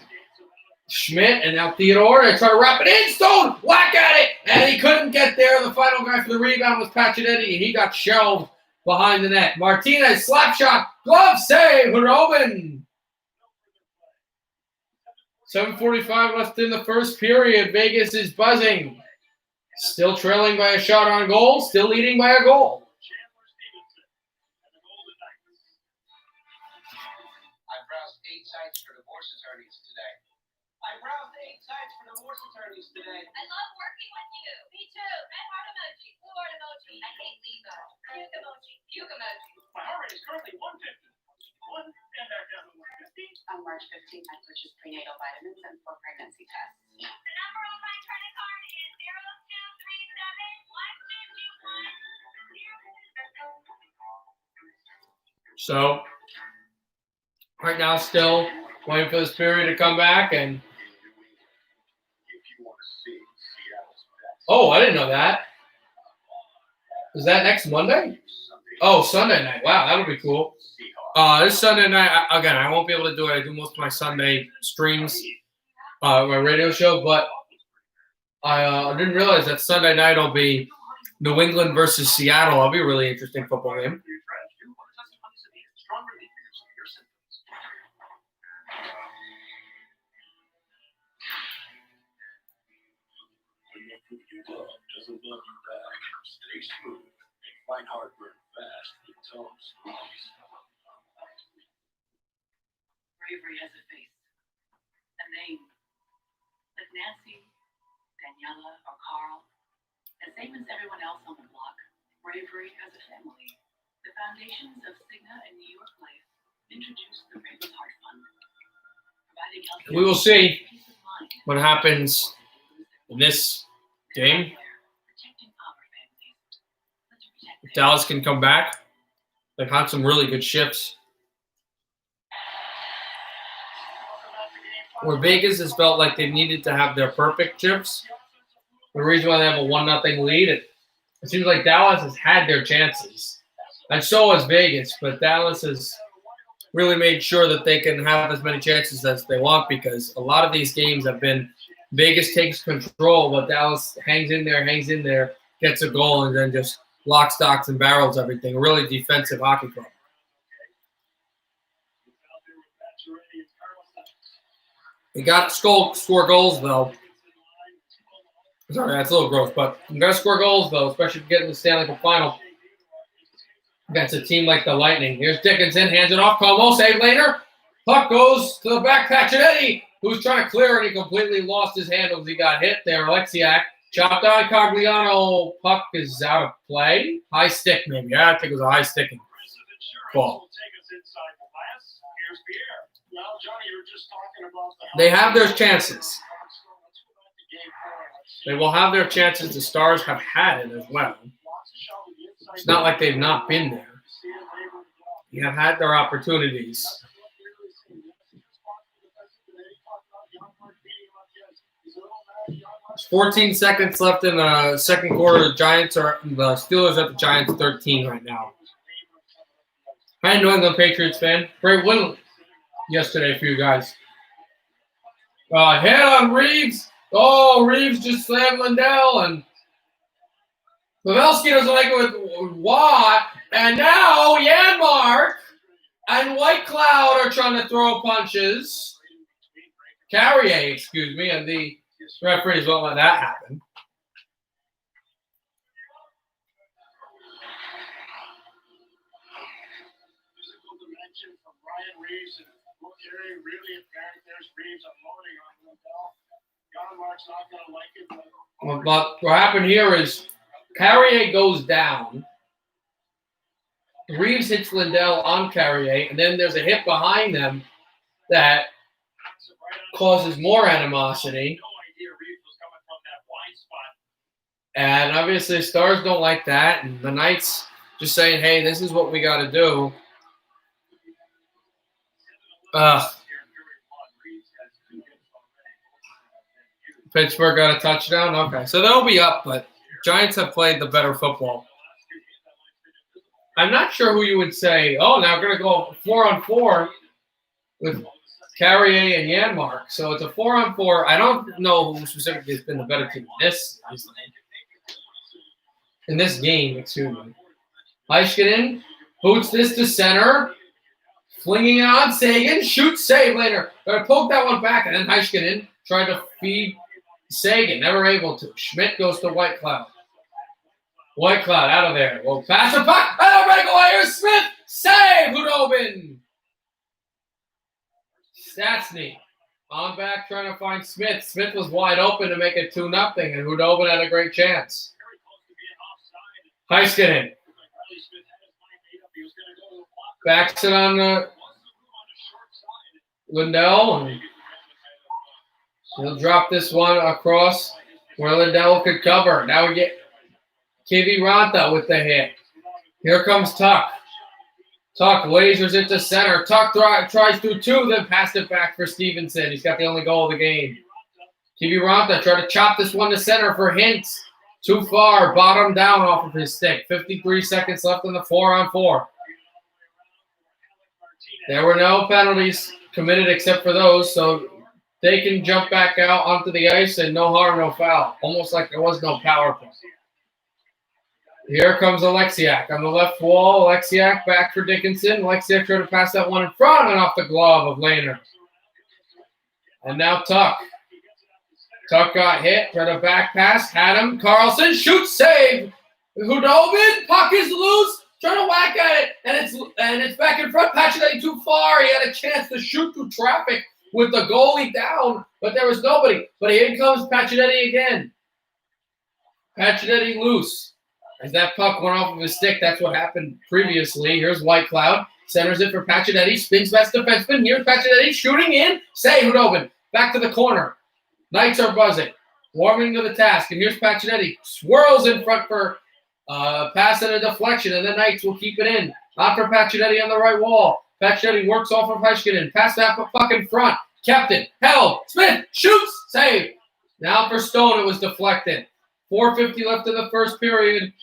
Schmidt, and now Theodore. They try to wrap it in. Stone, whack at it, and he couldn't get there. The final guy for the rebound was Pacioretty, and he got shelved behind the net. Martinez, slap shot, glove save, Robin. 7:45 left in the first period. Vegas is buzzing. Still trailing by a shot on goal, still leading by a goal. I browsed 8 sites for divorce attorneys today. I love working with you. Me too. Red heart emoji, blue heart emoji. I hate Lebo. Puke emoji, puke emoji. My heart rate is currently 150. And that doesn't 150. On March 15th, I purchased prenatal vitamins and 4 pregnancy tests. The number on my credit card is 0237 So, right now, still waiting for this period to come back. And oh, I didn't know that. Is that next Monday? Oh, Sunday night. Wow, that would be cool. This Sunday night, again, I won't be able to do it. I do most of my Sunday streams, my radio show, but I didn't realize that Sunday night will be New England versus Seattle. That'll be a really interesting football game. Doesn't love you back. Stay smooth and fight heartburn fast with Tom's Squeeze. Bravery has a face, a name. Like Nancy, Daniela, or Carl, the same as everyone else on the block, Bravery has a family. The foundations of Cigna and New York Life introduce the Raven's Heart Fund. Providing health We will see peace of mind. what happens in this game. Protecting our families. Let's protect If Dallas can come back, they've had some really good shifts. Where Vegas has felt like they needed to have their perfect shifts. The reason why they have a 1-0 lead, it seems like Dallas has had their chances. And so has Vegas, but Dallas has really made sure that they can have as many chances as they want, because a lot of these games have been Vegas takes control, but Dallas hangs in there, gets a goal, and then just lock, stocks, and barrels everything. A really defensive hockey club. You got to score goals, though. Sorry, that's a little gross, but you got to score goals, though, especially if you get in the Stanley Cup final against a team like the Lightning. Here's Dickinson, hands it off. Como, save later. Puck goes to the back. Pacioretty, who's trying to clear, and he completely lost his handle as he got hit there. Alexiak chopped on Cogliano. Puck is out of play. High stick, maybe. Yeah, I think it was a high sticking ball. They have their chances. They will have their chances. The Stars have had it as well. It's not like they've not been there. They have had their opportunities. 14 seconds left in the second quarter. The Steelers at the Giants 13 right now. Hi, New England Patriots fan. Great win yesterday for you guys. Hit on Reeves. Oh, Reeves just slammed Lindell, and Pavelski doesn't like it with Watt. And now Yanmark and White Cloud are trying to throw punches. Carrier, excuse me, and the referees won't let that happen. Physical dimension from Ryan Reeves and Carey really apparent. There's Reeves unloading on Lindell. Yanmark's not going to like it. But what happened here is Carrier goes down. Reeves hits Lindell on Carrier, and then there's a hit behind them that causes more animosity. And obviously, Stars don't like that. And the Knights just saying, hey, this is what we got to do. Pittsburgh got a touchdown? Okay. So they'll be up, but Giants have played the better football. I'm not sure who you would say, oh, now we're going to go 4-on-4 with Carrier and Yanmark. So it's a 4-on-4. I don't know who specifically has been the better team in this game, excuse me. Heiskanen boots this to center. Flinging it on Sagan. Shoots, save later. Going to poke that one back, and then Heiskanen tried to feed Sagan. Never able to. Schmidt goes to White Cloud. White Cloud out of there. Well, pass a puck. Oh, breakaway. Here's Smith. Save. Hudobin. Stastny on back trying to find Smith. Smith was wide open to make it 2-0, and Hudobin had a great chance. Heiskanen backs it on Lindell, and he'll drop this one across where Lindell could cover. Now we get Kiviranta with the hit. Here comes Tuck. Tuck lasers it to center. Tuck tries through two, then passed it back for Stevenson. He's got the only goal of the game. Kiviranta tried to chop this one to center for Hintz. Too far, bottom down off of his stick. 53 seconds left in the 4-on-4. There were no penalties committed except for those, so they can jump back out onto the ice and no harm, no foul. Almost like there was no power play. Here comes Alexiak on the left wall. Alexiak back for Dickinson. Alexiak tried to pass that one in front and off the glove of Lehner. And now Tuck. Tuck got hit. Tried a back pass. Had him. Carlson shoots, save. Hudobin. Puck is loose. Trying to whack at it. And it's back in front. Pacioretty too far. He had a chance to shoot through traffic with the goalie down, but there was nobody. But here comes Pacioretty again. Pacioretty loose. As that puck went off of his stick, that's what happened previously. Here's White Cloud. Centers it for Pacioretty. Spins best defenseman. Here's Pacioretty shooting in. Save Hudobin. Back to the corner. Knights are buzzing. Warming to the task. And here's Pacioretty. Swirls in front for pass and a deflection. And the Knights will keep it in. Not for Pacioretty on the right wall. Pacioretty works off of Heiskanen. Pass that puck in front. Kept it. Held. Smith shoots. Save. Now for Stone, it was deflected. 4:50 left in the first period.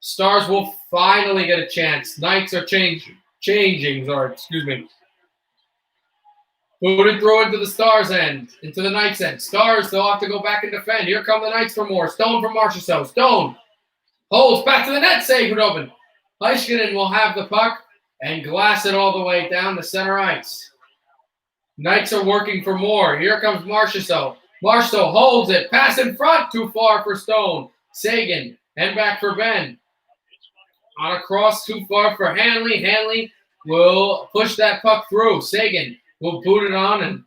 Stars will finally get a chance. Knights are changing. Booted throw into the Stars' end, into the Knights' end. Stars, they'll have to go back and defend. Here come the Knights for more. Stone from Marchessault. Stone holds back to the net. Save Hudobin. Heiskanen will have the puck and glass it all the way down the center ice. Knights are working for more. Here comes Marchessault. Marchessault holds it. Pass in front. Too far for Stone. Sagan. Head back for Ben. On a cross too far for Hanley. Hanley will push that puck through. Sagan will boot it on, and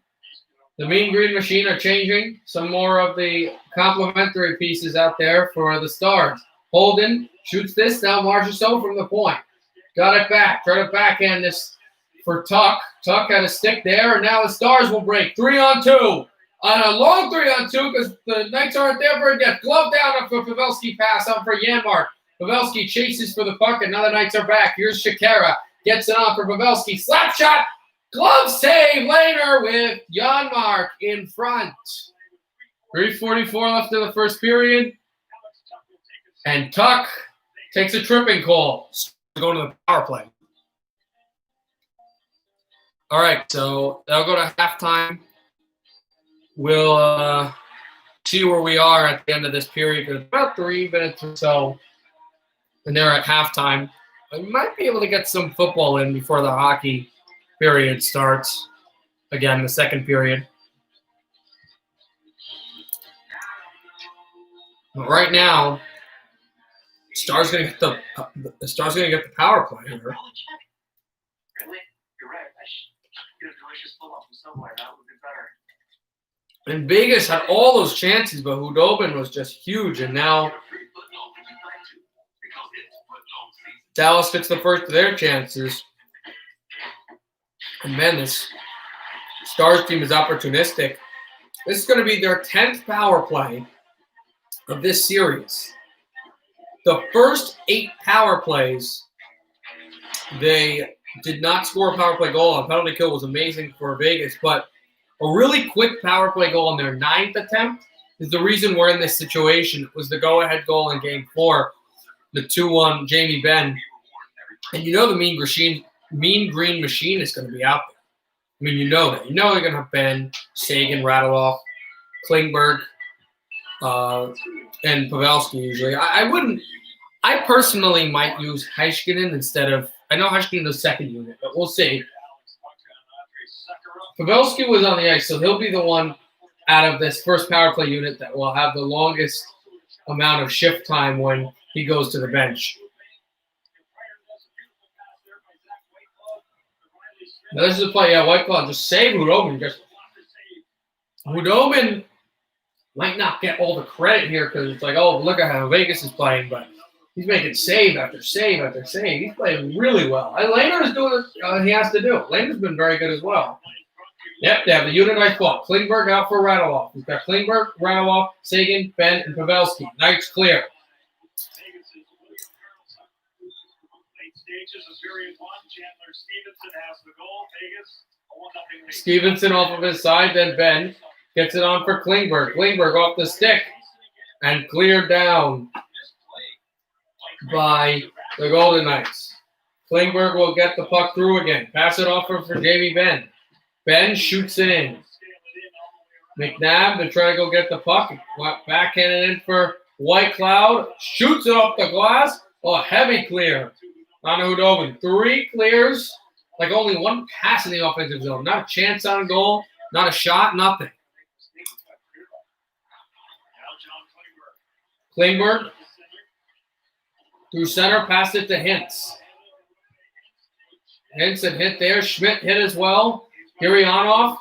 the Mean Green Machine are changing some more of the complementary pieces out there for the Stars. Holden shoots this. Now Marchessault from the point. Got it back. Try to backhand this for Tuck. Tuck had a stick there, and now the Stars will break. 3-on-2. On a long 3-on-2 because the Knights aren't there for it yet. Glove down for Pavelski pass out for Yanmark. Pavelski chases for the puck, and now the Knights are back. Here's Shakira. Gets it on for Pavelski. Slap shot. Glove save. Lehner with Janmark in front. 3:44 left in the first period. And Tuck takes a tripping call. Going to the power play. All right, so they'll go to halftime. We'll see where we are at the end of this period. There's about 3 minutes or so, and they're at halftime. We might be able to get some football in before the hockey period starts. Again, the second period. But right now, Star's gonna get the power play here. You're right. I should get a delicious football from somewhere. That would be better. And Vegas had all those chances, but Hudobin was just huge. And now Dallas gets the first of their chances. And then this Stars team is opportunistic. This is going to be their 10th power play of this series. The first 8 power plays, they did not score a power play goal. A penalty kill was amazing for Vegas, but a really quick power play goal on their 9th attempt is the reason we're in this situation. It was the go-ahead goal in Game 4, the 2-1 Jamie Benn. And you know the Mean Green Machine is going to be out there. I mean, you know that. You know they're going to have Benn, Sagan, Radulov, Klingberg, and Pavelski usually. I personally might use Heiskanen instead of, I know Heiskanen is the second unit, but we'll see. Pavelski was on the ice, so he'll be the one out of this first power play unit that will have the longest amount of shift time when he goes to the bench. Now this is a play, Whiteclaw just saved Hudobin. Hudobin might not get all the credit here because it's like, oh, look at how Vegas is playing, but he's making save after save after save. He's playing really well. And Lehner is doing what he has to do. Lehner's been very good as well. Yep, they have the unit night ball. Klingberg out for Radulov. We've got Klingberg, Radulov, Sagan, Benn, and Pavelski. Knights clear. Stevenson off of his side, then Benn gets it on for Klingberg. Klingberg off the stick and cleared down by the Golden Knights. Klingberg will get the puck through again. Pass it off for Jamie Benn. Benn shoots it in. McNabb to try to go get the puck. Backhanded in for Whitecloud. Shoots it off the glass. Oh, heavy clear on Hudobin. 3 clears. Like only 1 pass in the offensive zone. Not a chance on goal. Not a shot. Nothing. Klingberg. Through center. Passed it to Hintz. Hintz had hit there. Schmidt hit as well. Kiryanov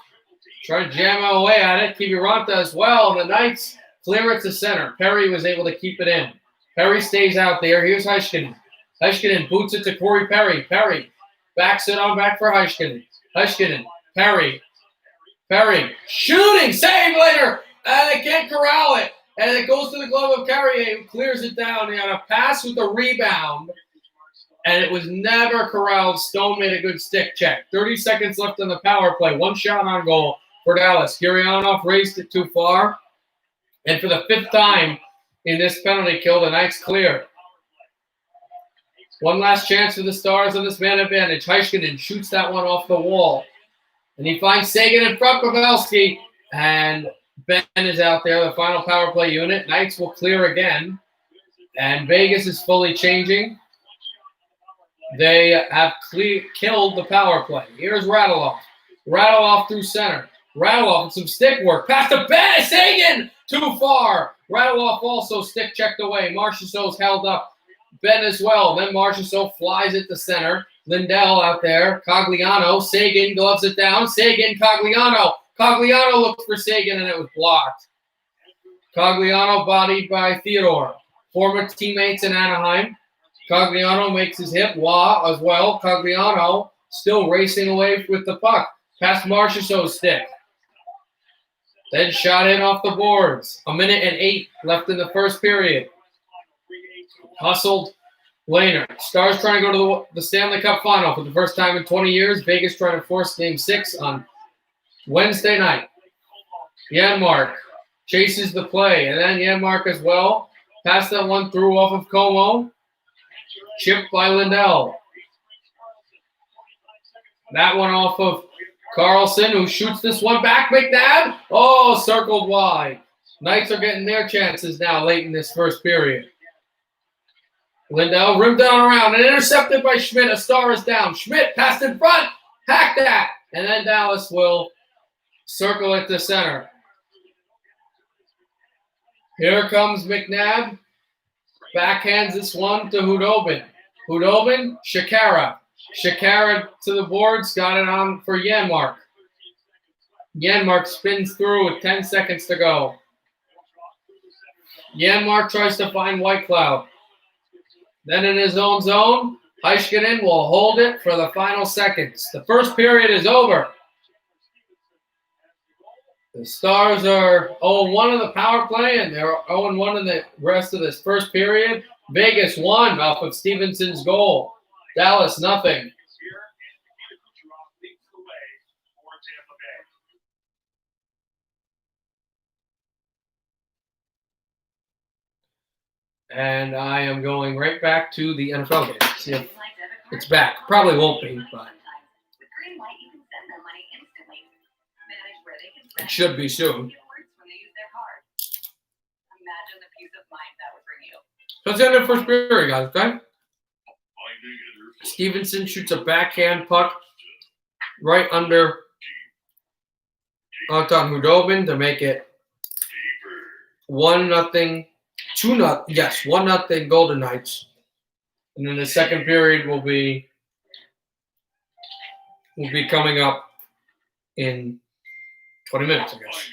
trying to jam away at it. Kiviranta as well. The Knights clear it to center. Perry was able to keep it in. Perry stays out there. Here's Heiskanen. Heiskanen boots it to Corey Perry. Perry backs it on back for Heiskanen. Heiskanen. Perry. Perry. Shooting. Save later. And they can't corral it. And it goes to the glove of Carrier, who clears it down. He had a pass with a rebound. And it was never corralled. Stone made a good stick check. 30 seconds left on the power play. 1 shot on goal for Dallas. Kiryanov raced it too far. And for the 5th time in this penalty kill, the Knights clear. 1 last chance for the Stars on this man advantage. Heiskanen shoots that one off the wall. And he finds Sagan in front of Pavelski. And Ben is out there, the final power play unit. Knights will clear again. And Vegas is fully changing. They have killed the power play. Here's Radulov. Radulov through center. Radulov with some stick work. Pass to Ben. Sagan too far. Radulov also stick checked away. Marchessault's held up. Ben as well. Then Marchessault flies it to center. Lindell out there. Cogliano. Sagan gloves it down. Sagan, Cogliano. Cogliano looked for Sagan and it was blocked. Cogliano bodied by Theodore. Former teammates in Anaheim. Cogliano makes his hit. Waugh as well. Cogliano still racing away with the puck. Past Marchessault's stick. Then shot in off the boards. 1:08 left in the first period. hustled Laner. Stars trying to go to the Stanley Cup final for the first time in 20 years. Vegas trying to force Game 6 on Wednesday night. Janmark chases the play, and then Janmark as well. Pass that one through off of Como. Chipped by Lindell. That one off of Carlson, who shoots this one back. McNabb. Oh, circled wide. Knights are getting their chances now late in this first period. Lindell rimmed down around and intercepted by Schmidt. A Star is down. Schmidt passed in front. Hack that. And then Dallas will circle it to center. Here comes McNabb. Backhands this one to Hudobin. Hudobin, Shakara. Shakara to the boards. Got it on for Janmark. Janmark spins through with 10 seconds to go. Janmark tries to find Whitecloud. Then in his own zone, Heiskanen will hold it for the final seconds. The first period is over. The Stars are 0-1 in the power play, and they're 0-1 in the rest of this first period. Vegas won off of Stevenson's goal. Dallas, nothing. And I am going right back to the NFL game. See if it's back. Probably won't be, but it should be soon. So it's the end of the first period, guys, okay? Stevenson shoots a backhand puck right under Anton Hudobin to make it 1-0. 2-0. Yes, 1-0 Golden Knights. And then the second period will be coming up in 20 minutes, I guess.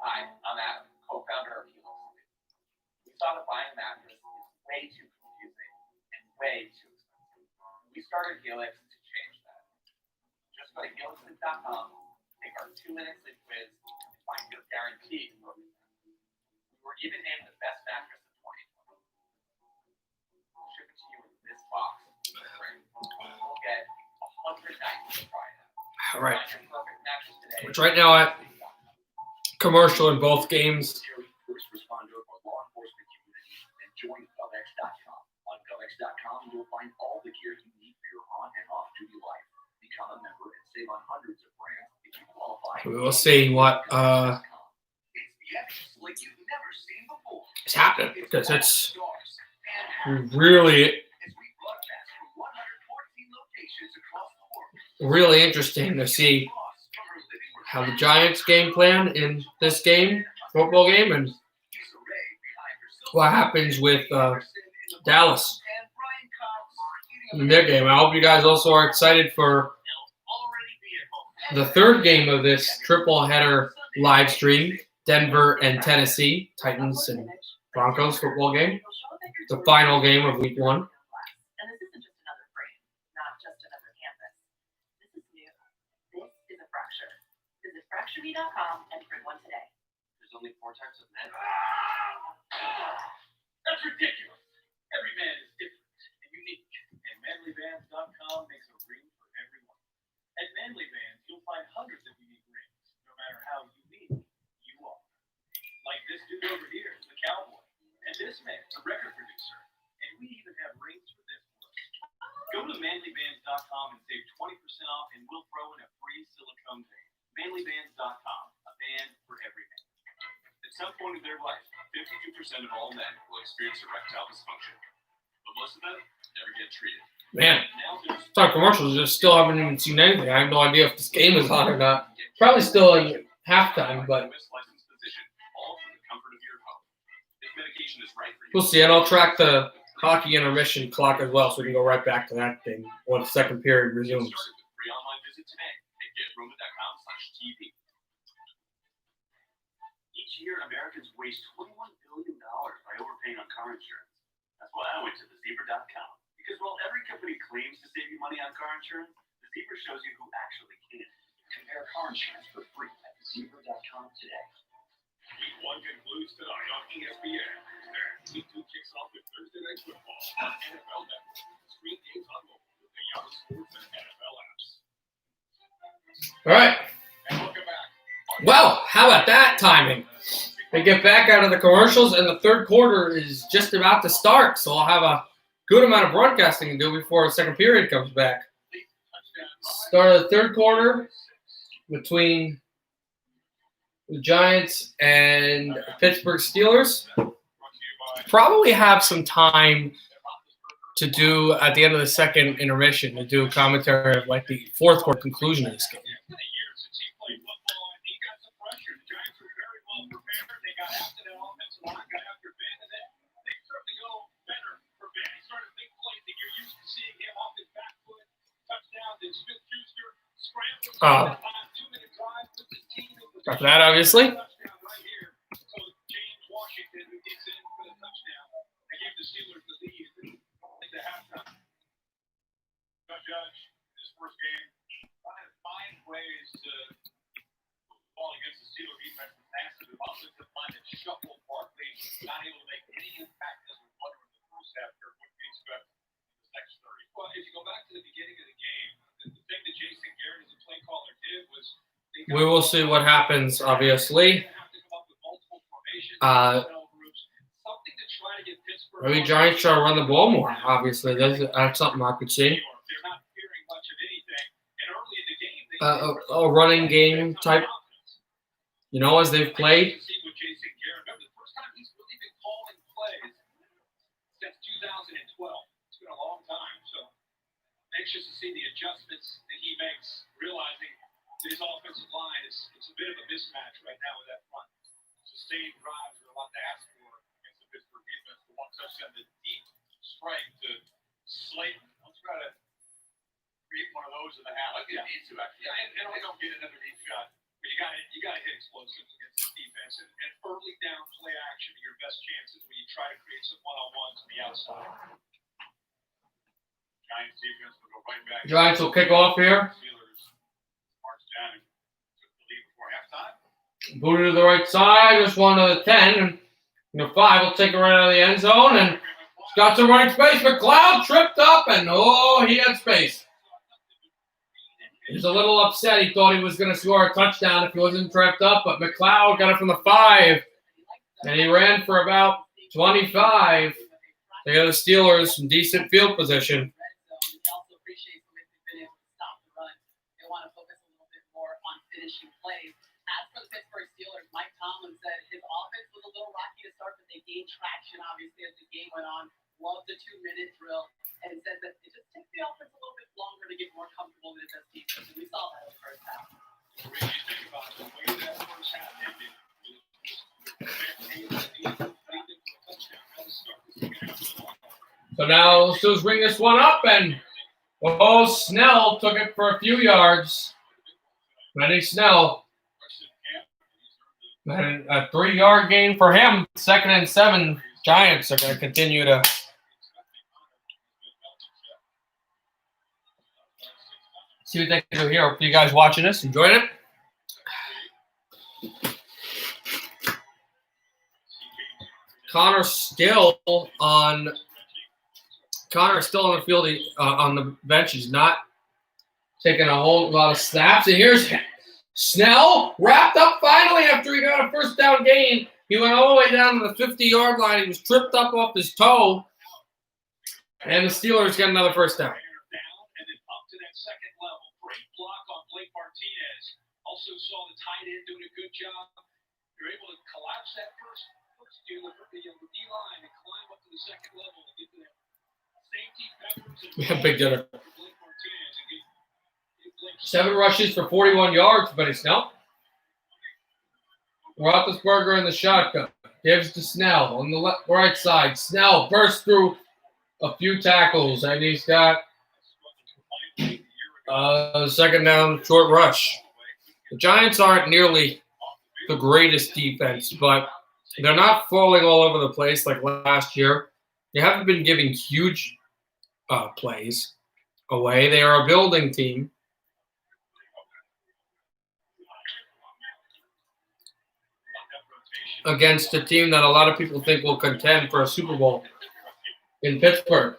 Hi, I'm Adam, co-founder of Helix. We saw that buying a mattress is way too confusing and way too expensive. We started Helix to change that. Just go to helixsleep.com, take our 2-minute sleep quiz, and find your guaranteed perfect mattress. We were even named the best mattress of 2020. We'll ship it to you in this box for free. We'll get 100 nights to try it out. All right. Find your perfect mattress today. Which right now at commercial in both games. First responder or law enforcement community, then join GovX.com. On GovX.com, you'll find all the gear you need for your on and off duty life. Become a member and save on hundreds of brands if you qualify. We'll see what It's the extras like you've never seen before. is happening, because it's really, As we broadcast from 114 locations across the world. really interesting to see how the Giants game plan in this game, football game, and what happens with Dallas in their game. I hope you guys also are excited for the third game of this triple header live stream, Denver and Tennessee, Titans and Broncos football game, the final game of week 1. And this isn't just another frame, not just another canvas. This is new. This is a fracture. Visit fractureme.com and print one today. There's only 4 types of men. That's ridiculous. Every man is different and unique, and manlybands.com makes a ring for everyone. At Manly Bands, you'll find hundreds of unique rings, no matter how unique you are. Like this dude over here, the cowboy, and this man, the record producer. And we even have rings for this one. Go to manlybands.com and save 20% off, and we'll throw in a free silicone band. Manlybands.com, a band for every man. At some point in their life, 52% of all men will experience erectile dysfunction, but most of them never get treated. Man, Now there's it's on commercials. I still haven't even seen anything. I have no idea if this game is on or not. Probably still in halftime, but licensed physician, all from the comfort of your home. This medication is right for you. we'll see. And I'll track the hockey intermission clock as well, so we can go right back to that thing once the second period resumes. Get started with a free online visit today at getroman.com/TV. Each year, Americans waste $21 billion by overpaying on car insurance. That's why I went to thezebra.com. Because while every company claims to save you money on car insurance, the Zebra shows you who actually can. Compare car insurance for free at Zebra.com today. Week 1 concludes tonight on ESPN. And Week 2 kicks off with Thursday Night Football on NFL Network. Stream games on mobile with the Yahoo Sports and NFL apps. All right. And welcome back. Well, how about that timing? They get back out of the commercials, and the third quarter is just about to start. So I'll have a good amount of broadcasting to do before the second period comes back. Start of the third quarter between the Giants and Pittsburgh Steelers. Probably have some time to do at the end of the second intermission to do a commentary of like the fourth quarter conclusion of this game. It's been a year since he played football, and he got some pressure. The Giants were very well prepared. They got after that offensive line, got after Ben, and then they started to go better for Ben. He started big plays that you're used to seeing him off his back foot, touchdowns, and Smith-Schuster scrambles on that 2-minute drive with his team. Got that, obviously. Touchdown right here. So James Washington, who gets in for the touchdown, and gave the Steelers the lead into halftime. Judge, his first game, trying to find ways to ball against the Steelers defense. Massive offensive line that shuffled Barkley, not able to make any impact as we wonder in the first half here. What do we expect in the next 30? Well, if you go back to the beginning of the game, the thing that Jason Garrett as a play caller did was We will see what happens, obviously. Maybe Giants try to run the ball more, obviously. That's something I could see. A running game type, as they've played. Anxious to see the adjustments that he makes, realizing his offensive line it's a bit of a mismatch right now with that front. Sustained drives are a lot to ask for against the Pittsburgh defense. The one touchdown, the deep strike to Slayton. Let's try to create one of those in the half. I think it needs to actually. Yeah, and they don't get another deep shot. But you got to hit explosives against this defense. And early down play action are your best chances when you try to create some one-on-ones on the outside. Giants defense will go right back. Giants will kick off here. Down and took the lead before halftime. Booted to the right side, just one to the 10. And the 5 will take it right out of the end zone. And he's got some running space. McLeod tripped up, and he had space. He's a little upset. He thought he was going to score a touchdown if he wasn't tripped up. But McLeod got it from the 5. And he ran for about 25. They got the Steelers some decent field position. Finishing plays. As for the Pittsburgh Steelers, Mike Tomlin said his offense was a little rocky to start, but they gained traction, obviously, as the game went on. Loved the 2-minute drill, and said that it just takes the offense a little bit longer to get more comfortable with its defense, and we saw that in the first half. When you think about the way that first half ended, so now let's just bring this one up, and Snell took it for a few yards. Benny Snell, and a 3-yard gain for him. 2nd and 7. Giants are going to continue to see what they can do here. Hope you guys watching this, enjoyed it. Connor's still on the field, on the bench. He's not taking a whole lot of snaps. And here's Snell, wrapped up finally after he got a first down gain. He went all the way down to the 50-yard line. He was tripped up off his toe. And the Steelers get another first down. And then up to that second level. Great block on Blake Martinez. Also saw the tight end doing a good job. You're able to collapse that first the D-line and climb up to the second level to get to that safety peppers. Big dinner. 7 rushes for 41 yards, Benny Snell. Roethlisberger in the shotgun. Gives to Snell on the right side. Snell bursts through a few tackles, and he's got second down short rush. The Giants aren't nearly the greatest defense, but they're not falling all over the place like last year. They haven't been giving huge plays away. They are a building team. against a team that a lot of people think will contend for a Super Bowl in Pittsburgh.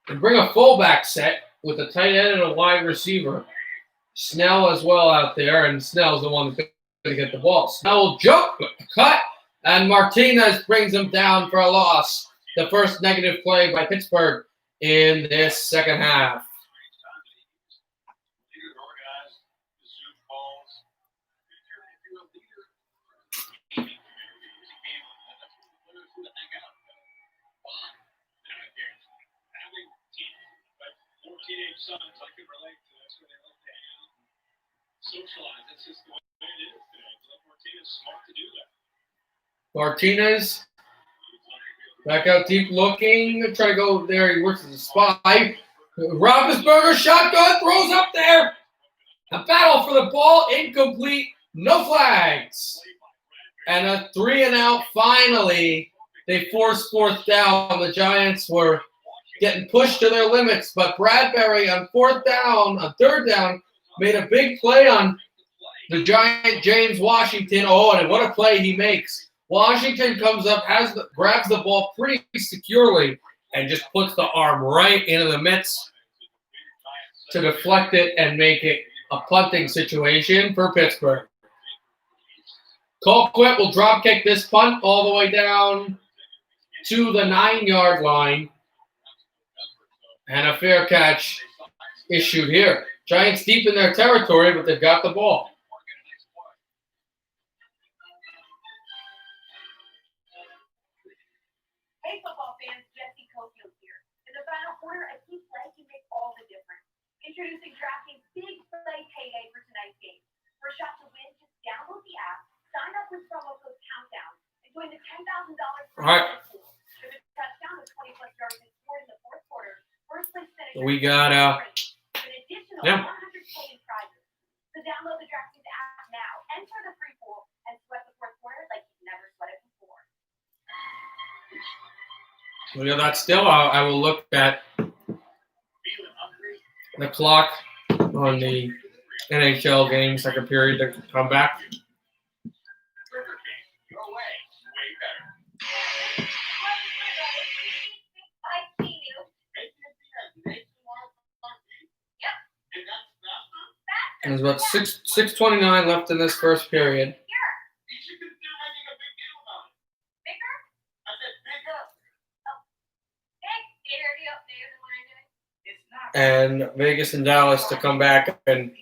They bring a fullback set with a tight end and a wide receiver. Snell as well out there, and Snell's the one that's going to get the ball. Snell will jump, cut, and Martinez brings him down for a loss. The first negative play by Pittsburgh in this second half. Teenage sons, I can relate to. That's where they like to hang out and socialize. That's just the way it is today. Martinez smart to do that. Martinez back out deep looking. Try to go there. He works as a spy. Roethlisberger shotgun throws up there. A battle for the ball. Incomplete. No flags. And a 3-and-out finally. They forced fourth down. The Giants were getting pushed to their limits, but Bradbury on third down, made a big play on the giant James Washington. Oh, and what a play he makes. Washington comes up, grabs the ball pretty securely, and just puts the arm right into the midst to deflect it and make it a punting situation for Pittsburgh. Colquitt will drop kick this punt all the way down to the 9-yard line. And a fair catch issued here. Giants deep in their territory, but they've got the ball. Hey, football fans, Jesse Cofield here. In the final quarter, a key play can make all the difference. Introducing DraftKings Big Play Payday for tonight's game. For a shot to win, just download the app, sign up with promo code Countdown, and join the $10,000 All right. pool. With a touchdown with 20-plus yards and scored in the fourth quarter, first place finisher. We got an additional yeah. $100K in prizes. So download the DraftKings app now, enter the free pool, and sweat the fourth quarter like you've never sweated before. We got that still. I will look at the clock on the NHL game, second period to come back. There's about 6:29 left in this first period. And Vegas and Dallas to come back and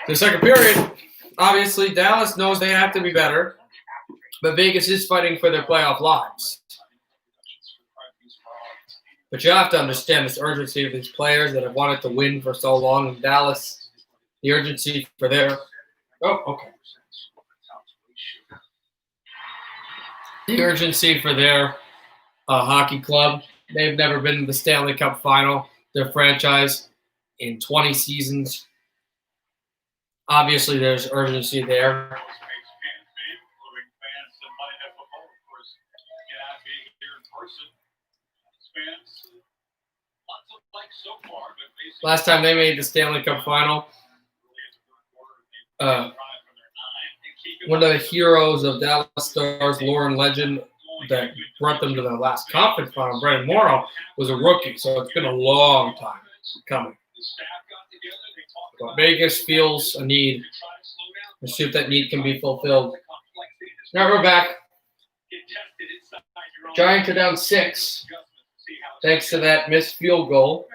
the second period. Obviously, Dallas knows they have to be better, but Vegas is fighting for their playoff lives. But you have to understand this urgency of these players that have wanted to win for so long in Dallas. The urgency for their The urgency for their hockey club. They've never been to the Stanley Cup final, their franchise, in 20 seasons. Obviously, there's urgency there. Last time they made the Stanley Cup final, one of the heroes of Dallas Stars, Lauren Legend, that brought them to the last conference final, Brandon Morrow, was a rookie. So it's been a long time coming. But Vegas feels a need. Let's see if that need can be fulfilled. Now we're back. Giants are down 6, thanks to that missed field goal.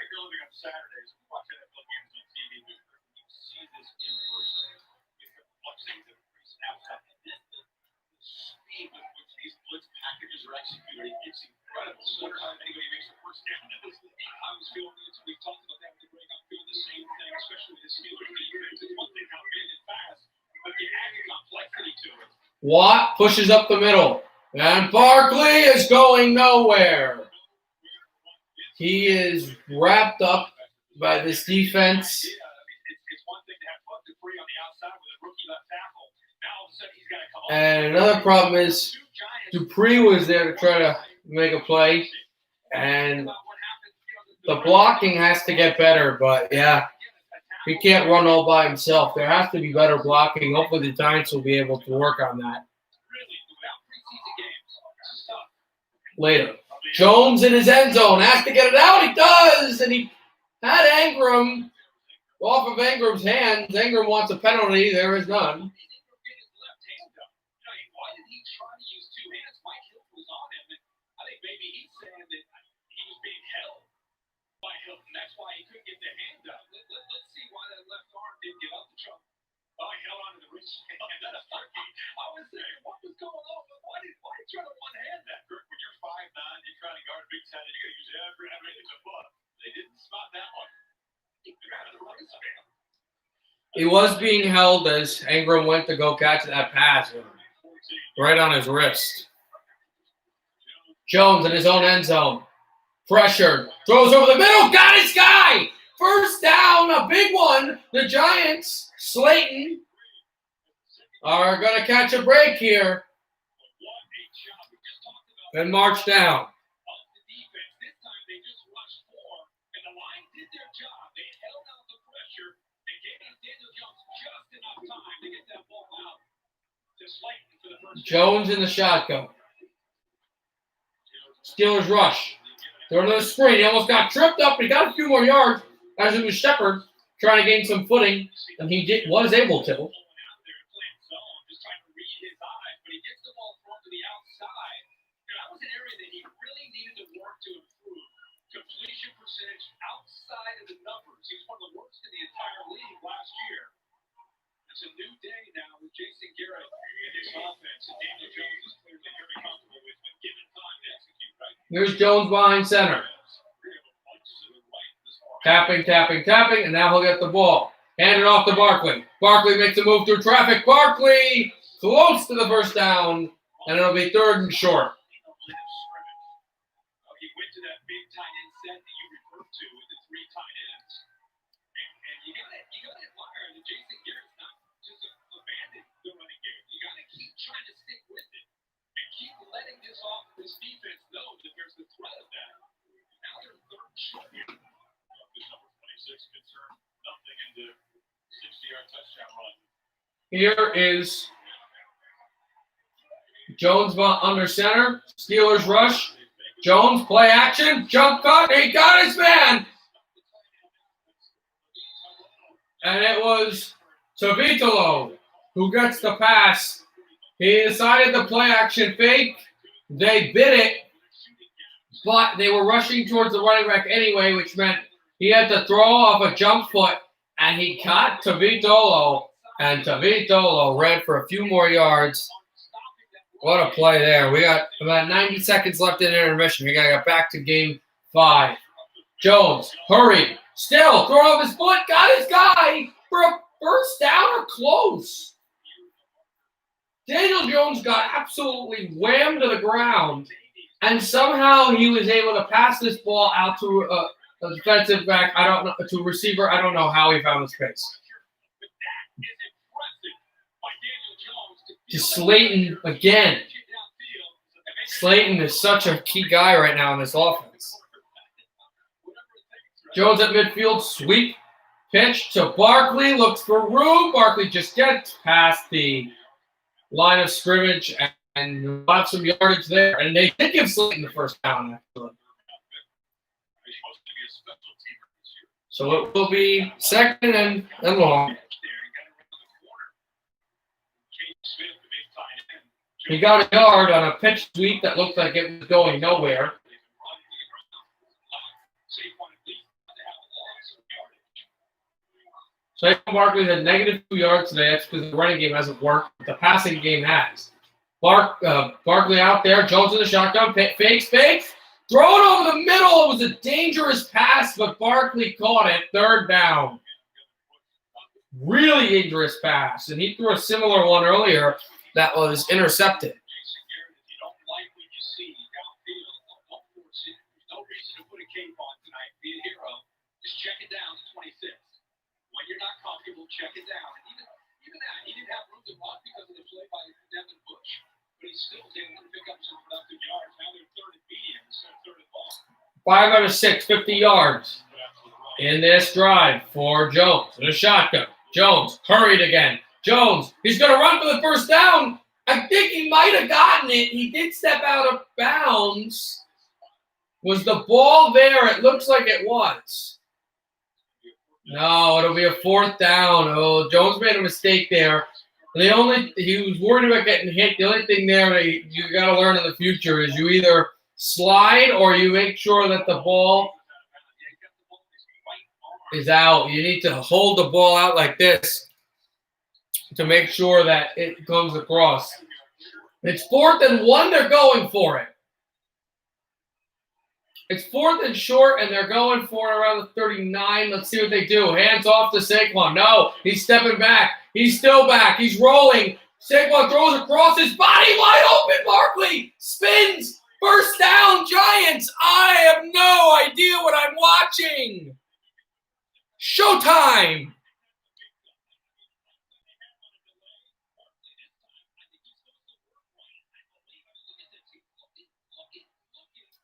Watt pushes up the middle, and Barkley is going nowhere. He is wrapped up by this defense. And another problem is Dupree was there to try to make a play, and the blocking has to get better. But yeah, He can't run all by himself. There has to be better blocking. Hopefully the Giants will be able to work on that later. Jones in his end zone. Has to get it out. He does. And he had Ingram off of Ingram's hands. Ingram wants a penalty. There is none. Why did he try to use two hands? Mike Hilton was on him, and I think maybe he's saying that he was being held by Hilton. That's why he couldn't get the hand up. Let's see why that left arm didn't get up the trunk. Oh, he held onto the wrist. And that's tricky. I was saying, what was going on? Why did you try to one-hand that? When you're 5'9", you're trying to guard a big tight end, you got to use everything above. They didn't spot that one. He was being held as Ingram went to go catch that pass right on his wrist. Jones in his own end zone. Pressure. Throws over the middle. Got his guy. First down. A big one. The Giants, Slayton, are going to catch a break here and march down. Jones in the shotgun. Steelers rush. Throw to the screen. He almost got tripped up, but he got a few more yards as it was Shepard trying to gain some footing, and he was able to. Completion percentage outside of the numbers. He was one of the worst in the entire league last year. It's a new day now with Jason Garrett and his offense. And Daniel Jones is clearly very comfortable with when given time to execute right. Here's Jones behind center. Tapping, and now he'll get the ball. Hand it off to Barkley. Barkley makes a move through traffic. Barkley close to the first down, and it'll be 3rd and short. He went to that big tight end set that you referred to with the 3 tight ends. And you got to admire that Jason Garrett's not just abandoning the running game. You got to keep trying to stick with it and keep letting this defense know that there's the threat of that. Now they're 3rd and short. This number 26 could turn nothing into 60-yard touchdown run. Here is Jones under center. Steelers rush. Jones, play action, jump cut, he got his man. And it was Tavitolo who gets the pass. He decided to play action fake. They bit it, but they were rushing towards the running back anyway, which meant he had to throw off a jump foot, and he caught Tavitolo, and Tavitolo ran for a few more yards. What a play there. We got about 90 seconds left in intermission. We got to get back to game 5. Jones, hurry. Still, throw off his foot. Got his guy for a first down or close. Daniel Jones got absolutely whammed to the ground, and somehow he was able to pass this ball out to a defensive back. I don't know, to a receiver. I don't know how he found the space. To Slayton again. Slayton is such a key guy right now in this offense. Jones at midfield, sweep, pitch to Barkley, looks for room. Barkley just gets past the line of scrimmage and got some yardage there. And they did give Slayton the first down, actually. So it will be 2nd and long. He got a yard on a pitch sweep that looked like it was going nowhere. So Barkley had -2 yards today. That's because the running game hasn't worked. The passing game has. Barkley out there. Jones in the shotgun. Fakes. Throw it over the middle. It was a dangerous pass, but Barkley caught it. 3rd down. Really dangerous pass. And he threw a similar one earlier that was intercepted. Check it down to 26. When you're not comfortable, check it down. And even that, he didn't have room to run because of the play by Devin Bush, but he still was able to pick up some productive yards. Now they're 3rd and medium instead of 3rd and long. 5 out of 6, 50 yards. in this drive for Jones. In a shotgun. Jones hurried again. Jones, he's going to run for the first down. I think he might have gotten it. He did step out of bounds. Was the ball there? It looks like it was. No, it'll be a fourth down. Oh, Jones made a mistake there. He was worried about getting hit. The only thing there that you got to learn in the future is you either slide or you make sure that the ball is out. You need to hold the ball out like this to make sure that it comes across. It's 4th and 1. They're going for it. It's 4th and short, and they're going for it around the 39. Let's see what they do. Hands off to Saquon. No, he's stepping back. He's still back. He's rolling. Saquon throws across his body. Wide open. Barkley spins. First down, Giants. I have no idea what I'm watching. Showtime.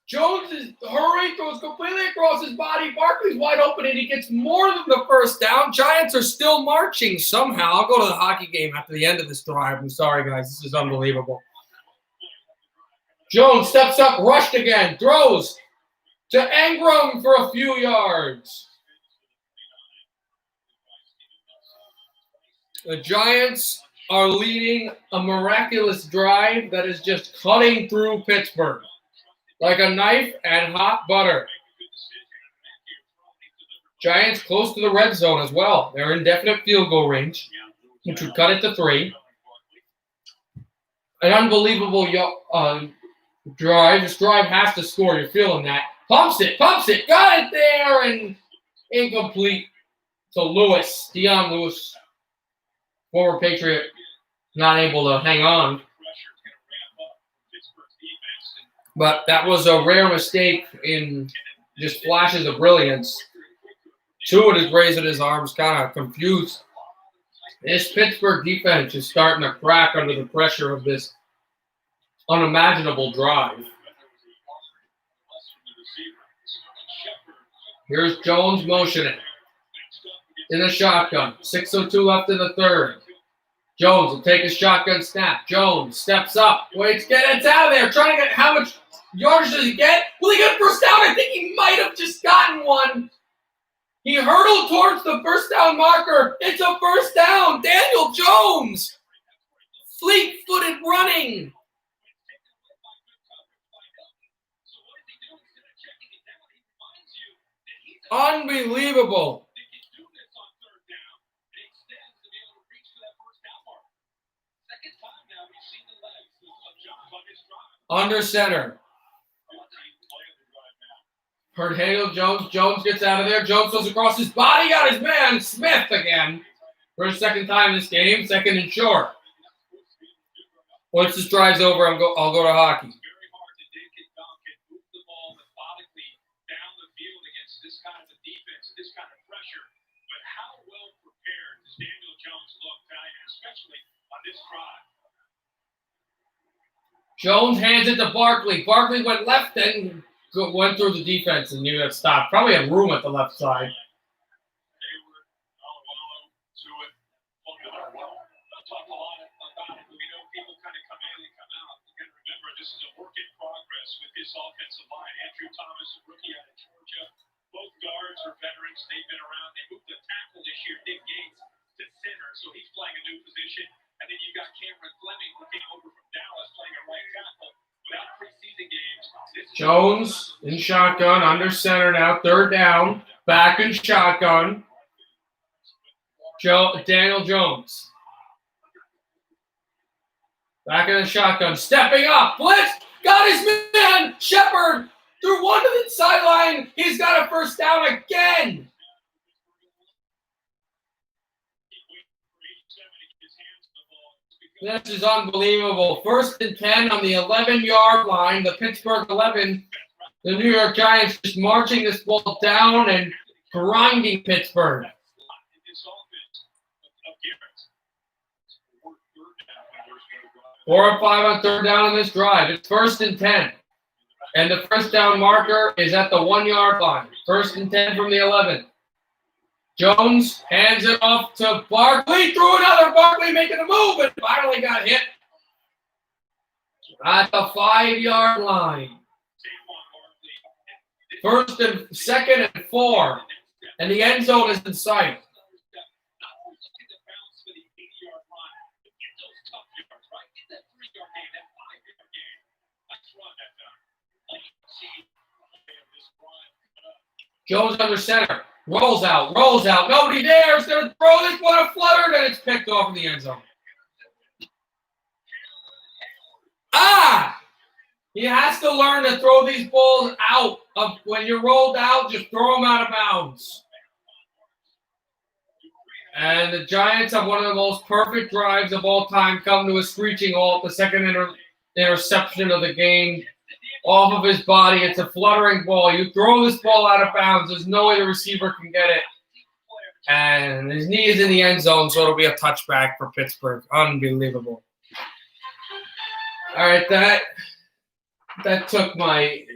Jones is hurrying, throws completely across his body. Barkley's wide open, and he gets more than the first down. Giants are still marching somehow. I'll go to the hockey game after the end of this drive. I'm sorry, guys. This is unbelievable. Jones steps up, rushed again, throws to Engram for a few yards. The Giants are leading a miraculous drive that is just cutting through Pittsburgh like a knife and hot butter. Giants close to the red zone as well. They're in definite field goal range, which would cut it to 3. An unbelievable drive. This drive has to score. You're feeling that. Pumps it. Got it there, and incomplete to Lewis. Dion Lewis, former Patriot, not able to hang on. But that was a rare mistake in just flashes of brilliance. Tua is raising his arms, kind of confused. This Pittsburgh defense is starting to crack under the pressure of this unimaginable drive. Here's Jones motioning in the shotgun. 6:02 left in the third. Jones will take a shotgun snap. Jones steps up. Waits, it's out of there. Trying to get, how much yardage does he get? Will he get first down? I think he might have just gotten one. He hurtled towards the first down marker. It's a first down. Daniel Jones. Fleet-footed running. Unbelievable. Under center. Heard Daniel Jones. Jones gets out of there. Jones goes across his body. Got his man, Smith, again. For a second time this game. 2nd and short. Once this drive's over, I'll go to hockey. Jones hands it to Barkley. Barkley went left and went through the defense and knew that stopped. Probably had room at the left side. This is a work in progress with this offensive line. Andrew Thomas, a rookie out of Georgia. Both guards are veterans. They've been around. They moved the tackle this year, Nick Gates, to center, so he's playing a new position. And then you got Cameron Fleming, who came over from Dallas, playing a right tackle. Without preseason games, Jones in shotgun, under center now, 3rd down. Back in shotgun. Daniel Jones. Back in the shotgun, stepping up, blitz, got his man, Shepard, threw one to the sideline. He's got a first down again. This is unbelievable. 1st and 10 on the 11-yard line, the Pittsburgh 11. The New York Giants just marching this ball down and grinding Pittsburgh. 4 or 5 on 3rd down on this drive. It's 1st and 10. And the first down marker is at the 1-yard line. 1st and 10 from the 11. Jones hands it off to Barkley. Threw another. Barkley making a move and finally got hit at the 5-yard line. First and second and 4. And the end zone is in sight. Jones under center. Rolls out. Nobody there is going to throw this one a flutter, and it's picked off in the end zone. He has to learn to throw these balls out. When you're rolled out, just throw them out of bounds. And the Giants have one of the most perfect drives of all time come to a screeching halt. The second interception of the game off of his body. It's a fluttering ball. You throw this ball out of bounds. There's no way the receiver can get it. And his knee is in the end zone, so it'll be a touchback for Pittsburgh. Unbelievable. All right, that took my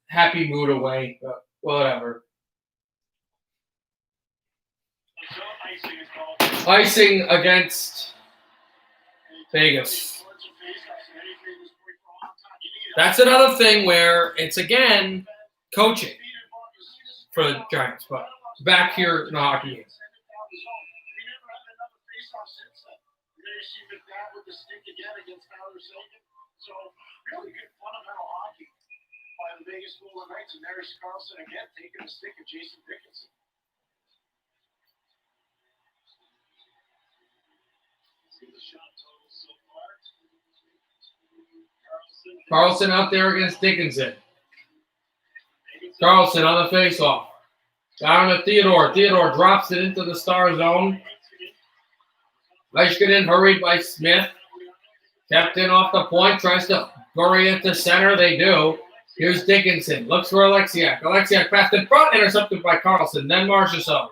happy mood away, but whatever. Icing against Vegas. That's another thing where it's, again, coaching for the Giants, but back here in the hockey game. So really good fundamental hockey by the Vegas Golden Knights, and there's Carlson again taking a stick at Jason Dickinson. See the shot total so far. Carlson out there against Dickinson. Carlson on the faceoff. Down to Theodore. Theodore drops it into the star zone. Leishkonen hurried by Smith. Kept in off the point. Tries to bury it to center. They do. Here's Dickinson. Looks for Alexiak. Alexiak passed in front. Intercepted by Carlson. Then Marchessault.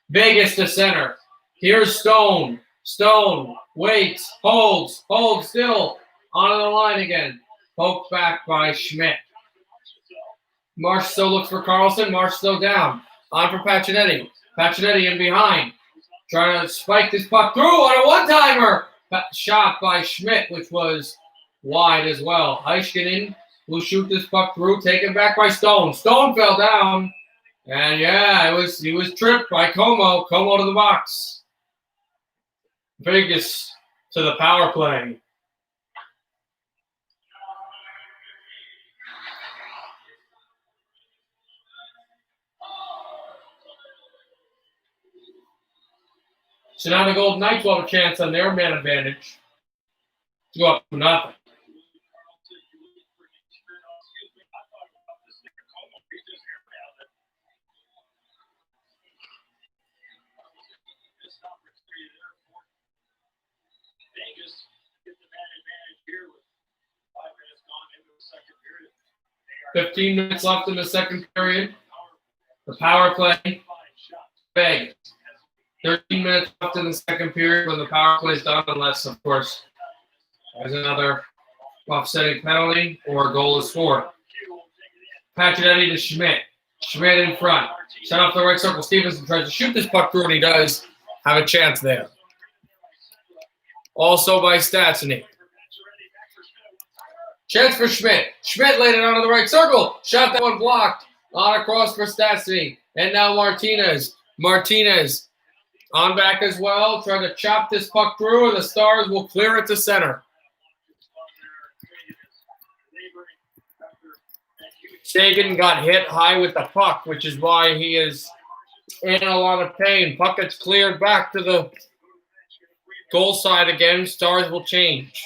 Vegas to center. Here's Stone. Stone waits. Holds still. On the line again. Poked back by Schmidt. Marchessault looks for Carlson. Marchessault down. On for Pacioretty. Pacioretty in behind. Trying to spike this puck through on a one-timer. Shot by Schmidt, which was wide as well. Heiskanen will shoot this puck through. Taken back by Stone. Stone fell down. And yeah, he was tripped by Como. Como to the box. Vegas to the power play. So now the Golden Knights will have a chance on their man advantage to go up to nothing. Vegas gets the man advantage here with 5 minutes gone into the second period. 15 minutes left in the second period. The power play. Vegas. 13 minutes left in the second period when the power play is done, unless, of course, there's another offsetting penalty or a goal is scored. Pacioretty to Schmidt. Schmidt in front. Set off the right circle. Stevenson tries to shoot this puck through, and he does have a chance there. Also by Stastny. Chance for Schmidt. Schmidt laid it onto the right circle. Shot that one blocked. On across for Stastny. And now Martinez. Martinez on back as well. Trying to chop this puck through, and the Stars will clear it to center. Sagan got hit high with the puck, which is why he is in a lot of pain. Puck gets cleared back to the goal side again. Stars will change.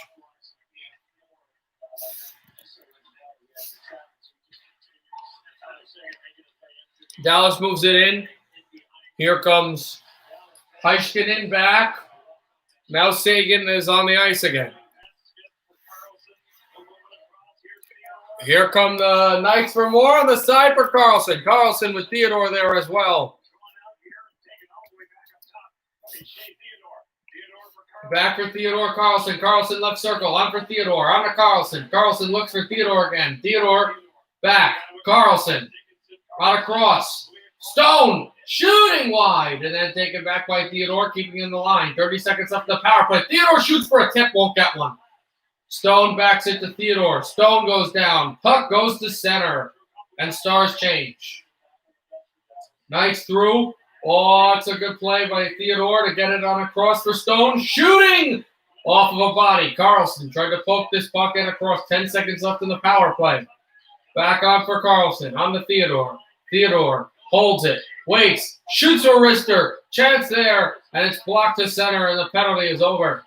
Dallas moves it in. Here comes Heiskanen back. Now Sagan is on the ice again. Here come the Knights for more on the side for Carlson. Carlson with Theodore there as well. Back for Theodore Carlson. Carlson left circle. On for Theodore. On to Carlson. Carlson looks for Theodore again. Theodore back. Carlson. Out across. Stone. Shooting wide, and then taken back by Theodore, keeping in the line. 30 seconds left in the power play. Theodore shoots for a tip, won't get one. Stone backs it to Theodore. Stone goes down. Puck goes to center, and Stars change. Knights through. Oh, it's a good play by Theodore to get it on a cross for Stone. Shooting off of a body. Carlson tried to poke this puck in across. 10 seconds left in the power play. Back on for Carlson. On to Theodore. Theodore holds it. Waits. Shoots a wrister. Chance there. And it's blocked to center, and the penalty is over.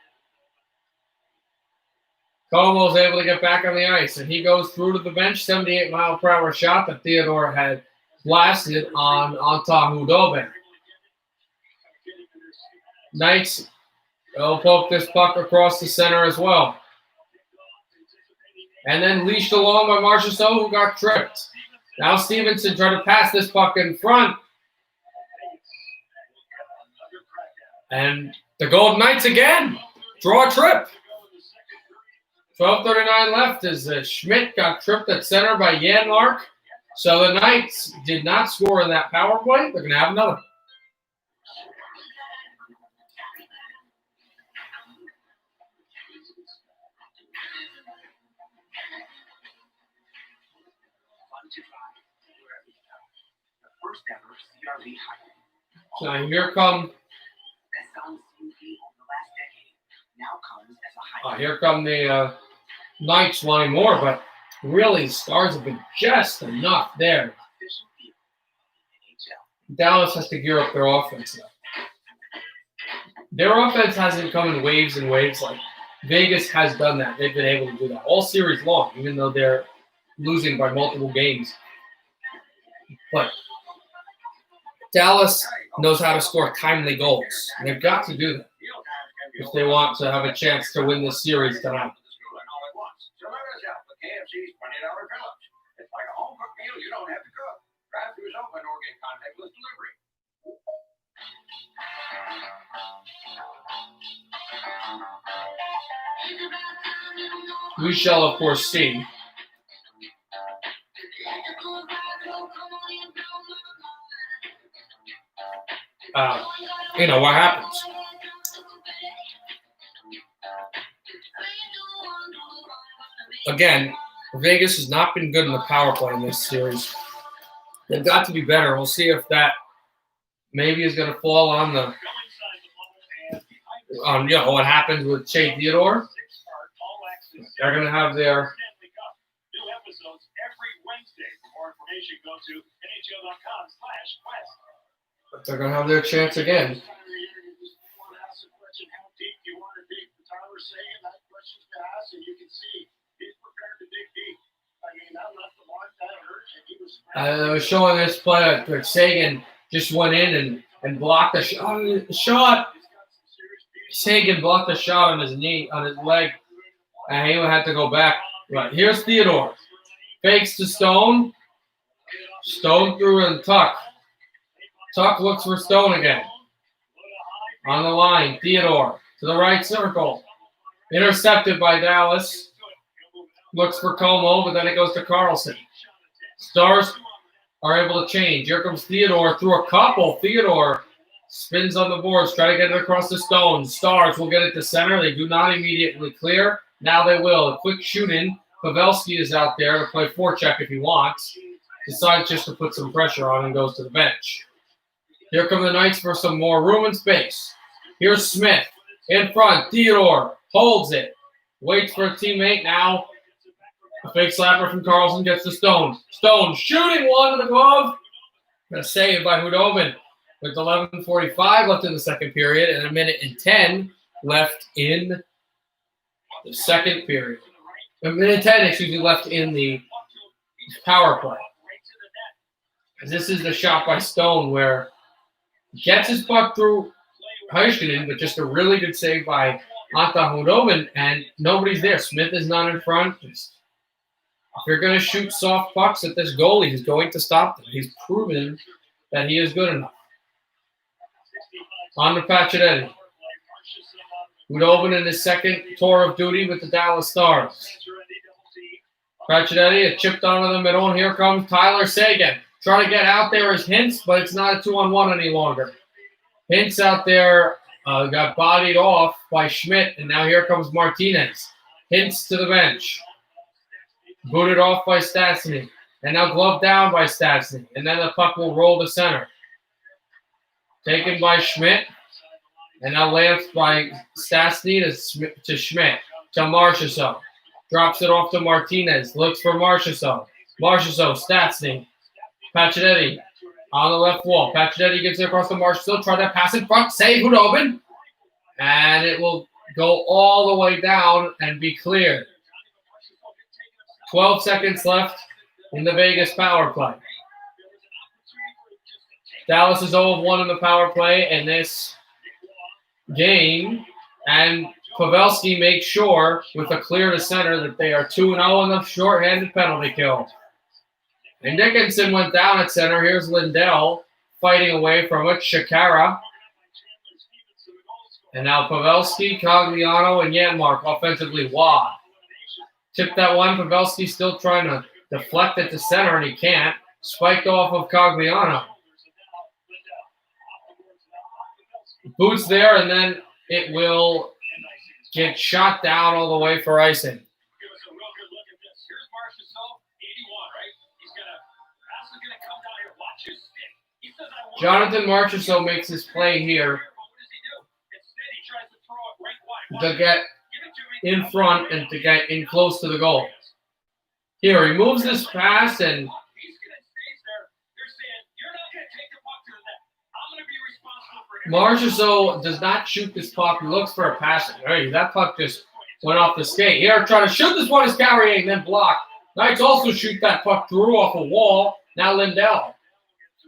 Como's able to get back on the ice, and he goes through to the bench. 78-mile-per-hour shot that Theodore had blasted on Hudobin. Knights will poke this puck across the center as well. And then leashed along by Marchessault, who got tripped. Now Stevenson tried to pass this puck in front. And the Golden Knights again draw a trip. 12:39 left as Schmidt got tripped at center by Janmark. So the Knights did not score in that power play. They're going to have another. So here come the Knights wanting more, but really Stars have been just enough there. Dallas has to gear up their offense now. Their offense hasn't come in waves and waves like Vegas has done that. They've been able to do that all series long, even though they're losing by multiple games. But Dallas knows how to score timely goals. And they've got to do that if they want to have a chance to win this series tonight. It's like a home cooked meal you don't have to cook. Drive-thru is open or get contactless delivery. We shall, of course, see. What happens. Again, Vegas has not been good in the power play in this series. They've got to be better. We'll see if that maybe is going to fall on what happens with Shea Theodore. They're going to have their new episodes every Wednesday. For more information, go to NHL.com/quest. But they're going to have their chance again. I was showing this play where Sagan just went in and blocked a shot. Sagan blocked a shot on his knee, on his leg, and he had to go back. Right, here's Theodore. Fakes to Stone. Stone through and Tuck. Tuck looks for Stone again. On the line, Theodore to the right circle. Intercepted by Dallas. Looks for Como, but then it goes to Carlson. Stars are able to change. Here comes Theodore through a couple. Theodore spins on the boards, try to get it across the Stone. Stars will get it to center. They do not immediately clear. Now they will. A quick shoot-in. Pavelski is out there to play forecheck if he wants. Decides just to put some pressure on and goes to the bench. Here come the Knights for some more room and space. Here's Smith in front. Theodore holds it. Waits for a teammate. Now a fake slapper from Carlson gets to Stone. Stone shooting one to the glove. A save by Hudobin with 11:45 left in the second period and 1:10 left in the second period. 1:10, left in the power play. This is the shot by Stone where he gets his puck through Heiskanen, but just a really good save by Anton Hudobin, and nobody's there. Smith is not in front. If you're going to shoot soft pucks at this goalie, he's going to stop them. He's proven that he is good enough. On to Pacioretty. Hudobin in his second tour of duty with the Dallas Stars. Pacioretty, it chipped onto the middle, and here comes Tyler Seguin. Trying to get out there is Hintz, but it's not a 2-on-1 any longer. Hintz out there got bodied off by Schmidt, and now here comes Martinez. Hintz to the bench. Booted off by Stastny. And now gloved down by Stastny. And then the puck will roll to center. Taken by Schmidt. And now lanced by Stastny to Schmidt. To Marchessault. Drops it off to Martinez. Looks for Marchessault. Marchessault, Stastny. Pacioretty on the left wall. Pacioretty gets it across to Marchessault. Try that pass in front. Save Hudobin. And it will go all the way down and be cleared. 12 seconds left in the Vegas power play. Dallas is 0-1 in the power play in this game. And Pavelski makes sure, with a clear to center, that they are 2-0 in the shorthanded penalty kill. And Dickinson went down at center. Here's Lindell fighting away from it. Shakara. And now Pavelski, Cogliano, and Janmark offensively wide. Tip that one. Pavelski still trying to deflect it to center, and he can't. Spiked off of Cogliano. Boots there, and then it will get shot down all the way for icing. Give us a real good look at this. Here's Marchessault, 81, right? He's gonna pass is gonna come down here. Watch his stick. He says, I want Jonathan Marchessault makes his play here but what does he do? Instead, he tries to throw it right wide. to get Give it to me. in front and to get in close to the goal. Here, he moves this pass, and He's gonna stay there. They're saying, you're not gonna take the puck to the net. I'm gonna be responsible for everything. Marchessault does not shoot this puck. He looks for a pass. Hey, that puck just went off the skate. Here, trying to shoot this one is carrying, then blocked. Knights also shoot that puck through off a wall. Now Lindell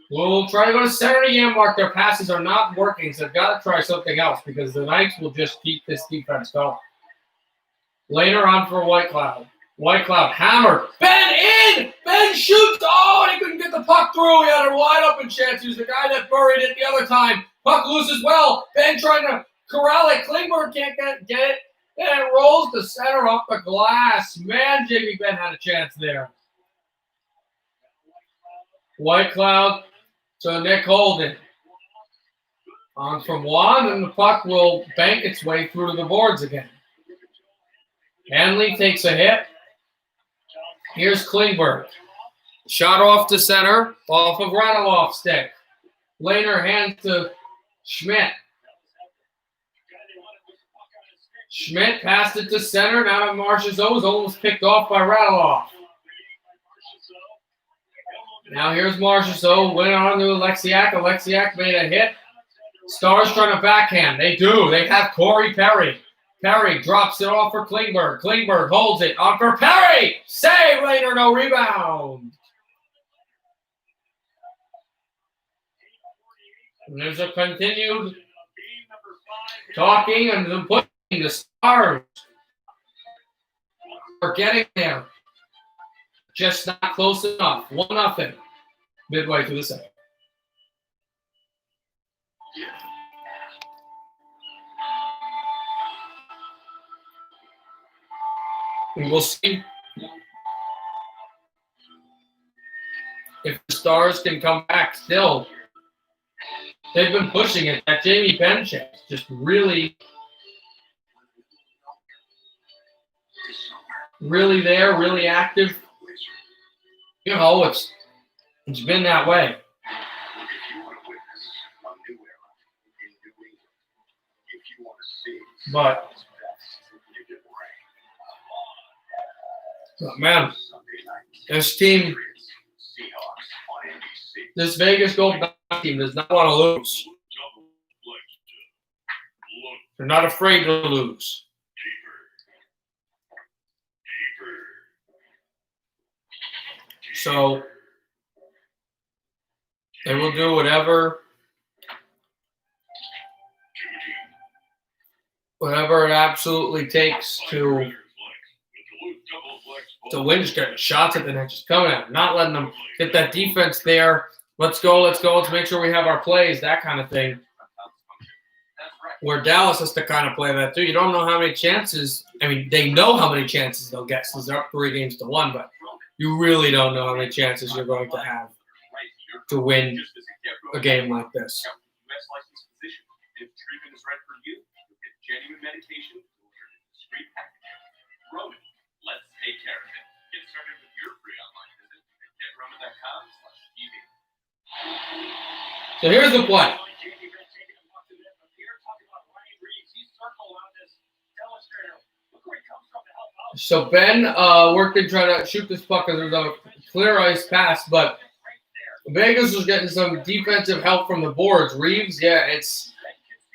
will try to go to center to Janmark. Their passes are not working, so they've got to try something else because the Knights will just keep this defense going. Later on for Whitecloud. Whitecloud hammered. Ben in! Ben shoots! Oh, and he couldn't get the puck through. He had a wide open chance. He was the guy that buried it the other time. Puck loose as well. Ben trying to corral it. Klingberg can't get it. And it rolls to center off the glass. Man, Jamie Benn had a chance there. Whitecloud to Nick Holden. On from Juan, and the puck will bank its way through to the boards again. Hanley takes a hit. Here's Klingberg. Shot off to center, off of Radilov's stick. Lehner hands to Schmidt. Schmidt passed it to center. Now to Marchessault, is almost picked off by Radulov. Now here's Marchessault. Went on to Alexiak. Alexiak made a hit. Stars trying to backhand. They do. They have Corey Perry. Perry drops it off for Klingberg. Klingberg holds it on for Perry. Save later, no rebound. And there's a continued talking and then putting the Stars are getting there. Just not close enough. 1-0 midway through the second. And we'll see if the Stars can come back still. They've been pushing it. That Jamie Benn chance just really there, really active. You know, it's been that way. But man, this team, this Vegas Goldne team does not want to lose. They're not afraid to lose. So they will do whatever it absolutely takes to win. Just getting shots at the net, just coming at them, not letting them get that defense there. Let's go. Let's make sure we have our plays, that kind of thing. Where Dallas has to kind of play that too. You don't know how many chances. I mean, they know how many chances they'll get since they're up 3-1, but you really don't know how many chances you're going to have. to win Just visit a game like this. U.S. licensed physician. If treatment is right for you, you'll get genuine medication delivered in a discreet package. Roman, let's take care of it. Get started with your free online visit at getroman.com/TV. So here's the play. So Ben worked in trying to shoot this puck because there was a clear ice pass, but Vegas was getting some defensive help from the boards. Reeves, it's,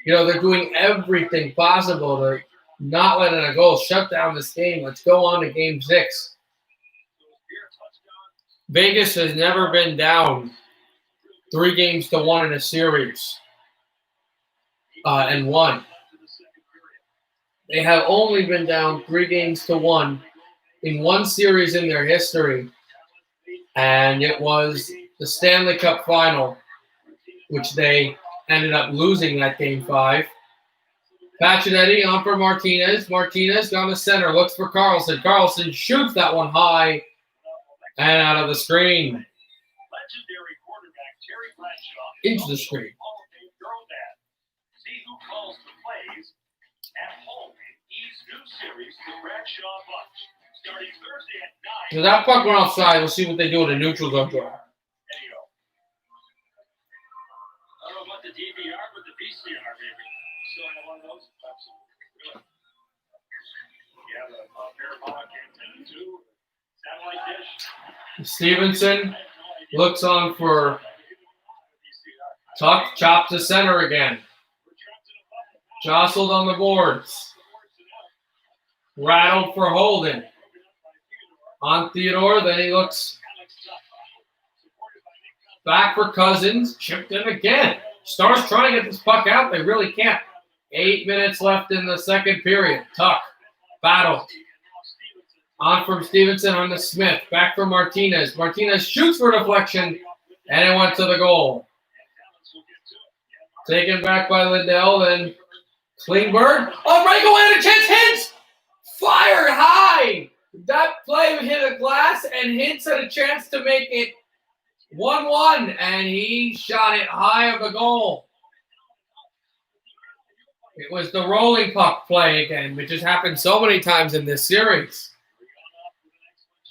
they're doing everything possible to not letting a goal shut down this game. Let's go on to game 6. Vegas has never been down 3-1 in a series and won. They have only been down 3-1 in one series in their history, and it was the Stanley Cup final, which they ended up losing that game 5. Pacioretty on for Martinez. Martinez down the center, looks for Carlson. Carlson shoots that one high and out of the screen. Into the screen. See who calls the plays at home in E's new series, the Bradshaw Bunch. Starting Thursday at 9. So that puck went offside. We'll see what they do in the neutral zone draw. I don't know about the DVR, but the VCR, maybe. Still have one of those? Absolutely. Really? Yeah, the parabolic antenna too. Satellite dish. Stevenson looks on for Tuck, chop to center again. Jostled on the boards. Rattled for Holden. On Theodore, then he looks back for Cousins. Chipped in again. Stars trying to get this puck out. They really can't. 8 minutes left in the second period. Tuck. Battle. On from Stevenson on to Smith. Back for Martinez. Martinez shoots for deflection, and it went to the goal. Taken back by Lindell, then Klingberg. Oh, breakaway and a chance. Hintz fired high. That play hit a glass, and Hintz had a chance to make it 1-1, and he shot it high of the goal. It was the rolling puck play again, which has happened so many times in this series.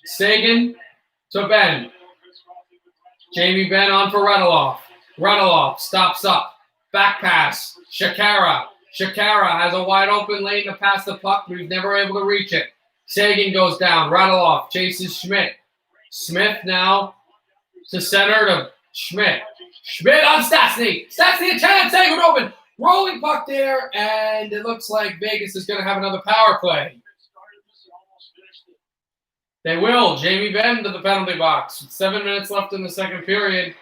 Sagan to Ben. Jamie Benn on for Radulov. Radulov stops up. Back pass. Shakara. Shakara has a wide open lane to pass the puck, but he's never able to reach it. Sagan goes down. Radulov chases Schmidt. Smith now to center to Schmidt. Schmidt on Stastny. Stastny a chance. Sagan open. Rolling puck there, and it looks like Vegas is going to have another power play. They will. Jamie Benn to the penalty box. 7 minutes left in the second period.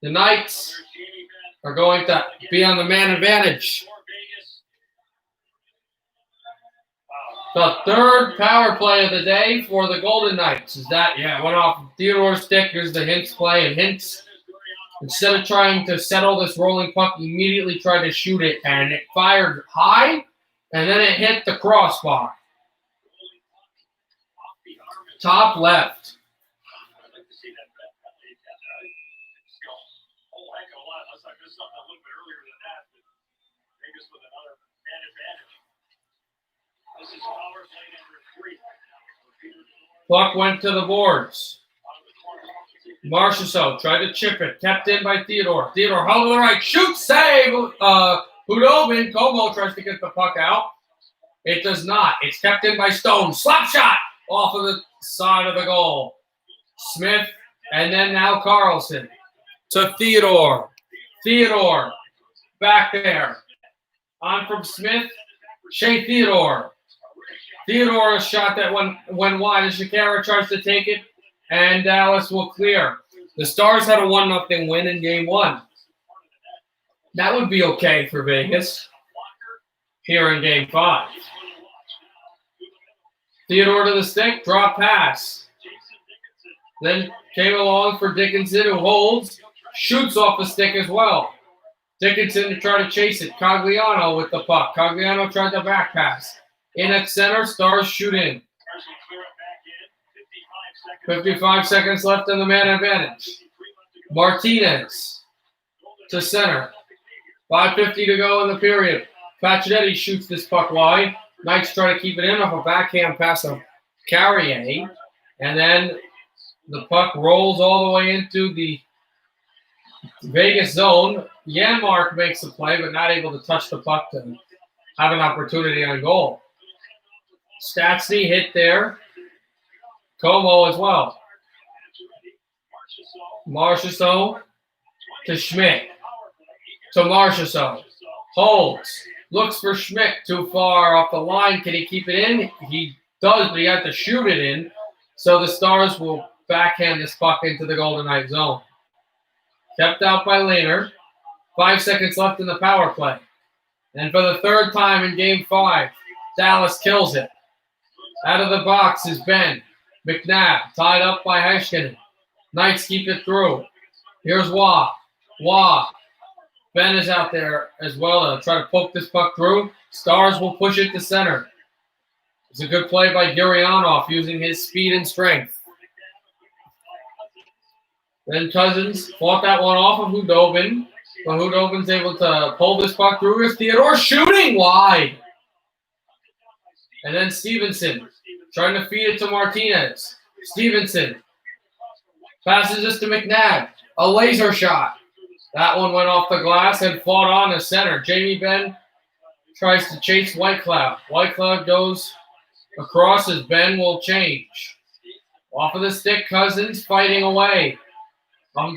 The Knights are going to be on the man advantage. The third power play of the day for the Golden Knights. Is that, it went off Theodore's stick. Here's the Hintz play, and Hintz, instead of trying to settle this rolling puck, immediately tried to shoot it, and it fired high, and then it hit the crossbar. Top left. I'd like to see that. It's a whole heck of a lot. Unless I missed something a little bit earlier than that. But Vegas with another man advantage. This is power play number 3. Puck went to the boards. Marchessault tried to chip it. Kept in by Theodore. Theodore held to the right. Shoot, save. Hudobin. Como tries to get the puck out. It does not. It's kept in by Stone. Slap shot off of the side of the goal. Smith, and then now Carlson to Theodore. Theodore back there. On from Smith. Shea Theodore. Theodore, a shot that went wide as Shakara tries to take it, and Dallas will clear. The Stars had a 1-0 win in Game 1. That would be okay for Vegas here in Game 5. Theodore to the stick, drop pass. Then came along for Dickinson, who holds, shoots off the stick as well. Dickinson to try to chase it. Cogliano with the puck. Cogliano tried the back pass. In at center, Stars shoot in. 55 seconds left in the man advantage. Martinez to center. 5:50 to go in the period. Pacioretty shoots this puck wide. Knights try to keep it in off a backhand pass of Carrier. And then the puck rolls all the way into the Vegas zone. Janmark makes the play, but not able to touch the puck to have an opportunity on goal. Stastny hit there. Como as well. Marchessault to Schmidt. To Marchessault. Holds. Looks for Schmidt. Too far off the line. Can he keep it in? He does, but he had to shoot it in. So the Stars will backhand this puck into the Golden Knight zone. Kept out by Lehner. 5 seconds left in the power play. And for the third time in Game 5, Dallas kills it. Out of the box is Ben. McNabb tied up by Heiskanen. Knights keep it through. Here's Waugh. Ben is out there as well to try to poke this puck through. Stars will push it to center. It's a good play by Gurianov using his speed and strength. Then Cousins fought that one off of Hudobin. But Hudobin's able to pull this puck through. Here's Theodore shooting wide. And then Stevenson trying to feed it to Martinez. Stevenson passes this to McNabb. A laser shot. That one went off the glass and fought on the center. Jamie Benn tries to chase Whitecloud. Whitecloud goes across as Ben will change. Off of the stick, Cousins fighting away.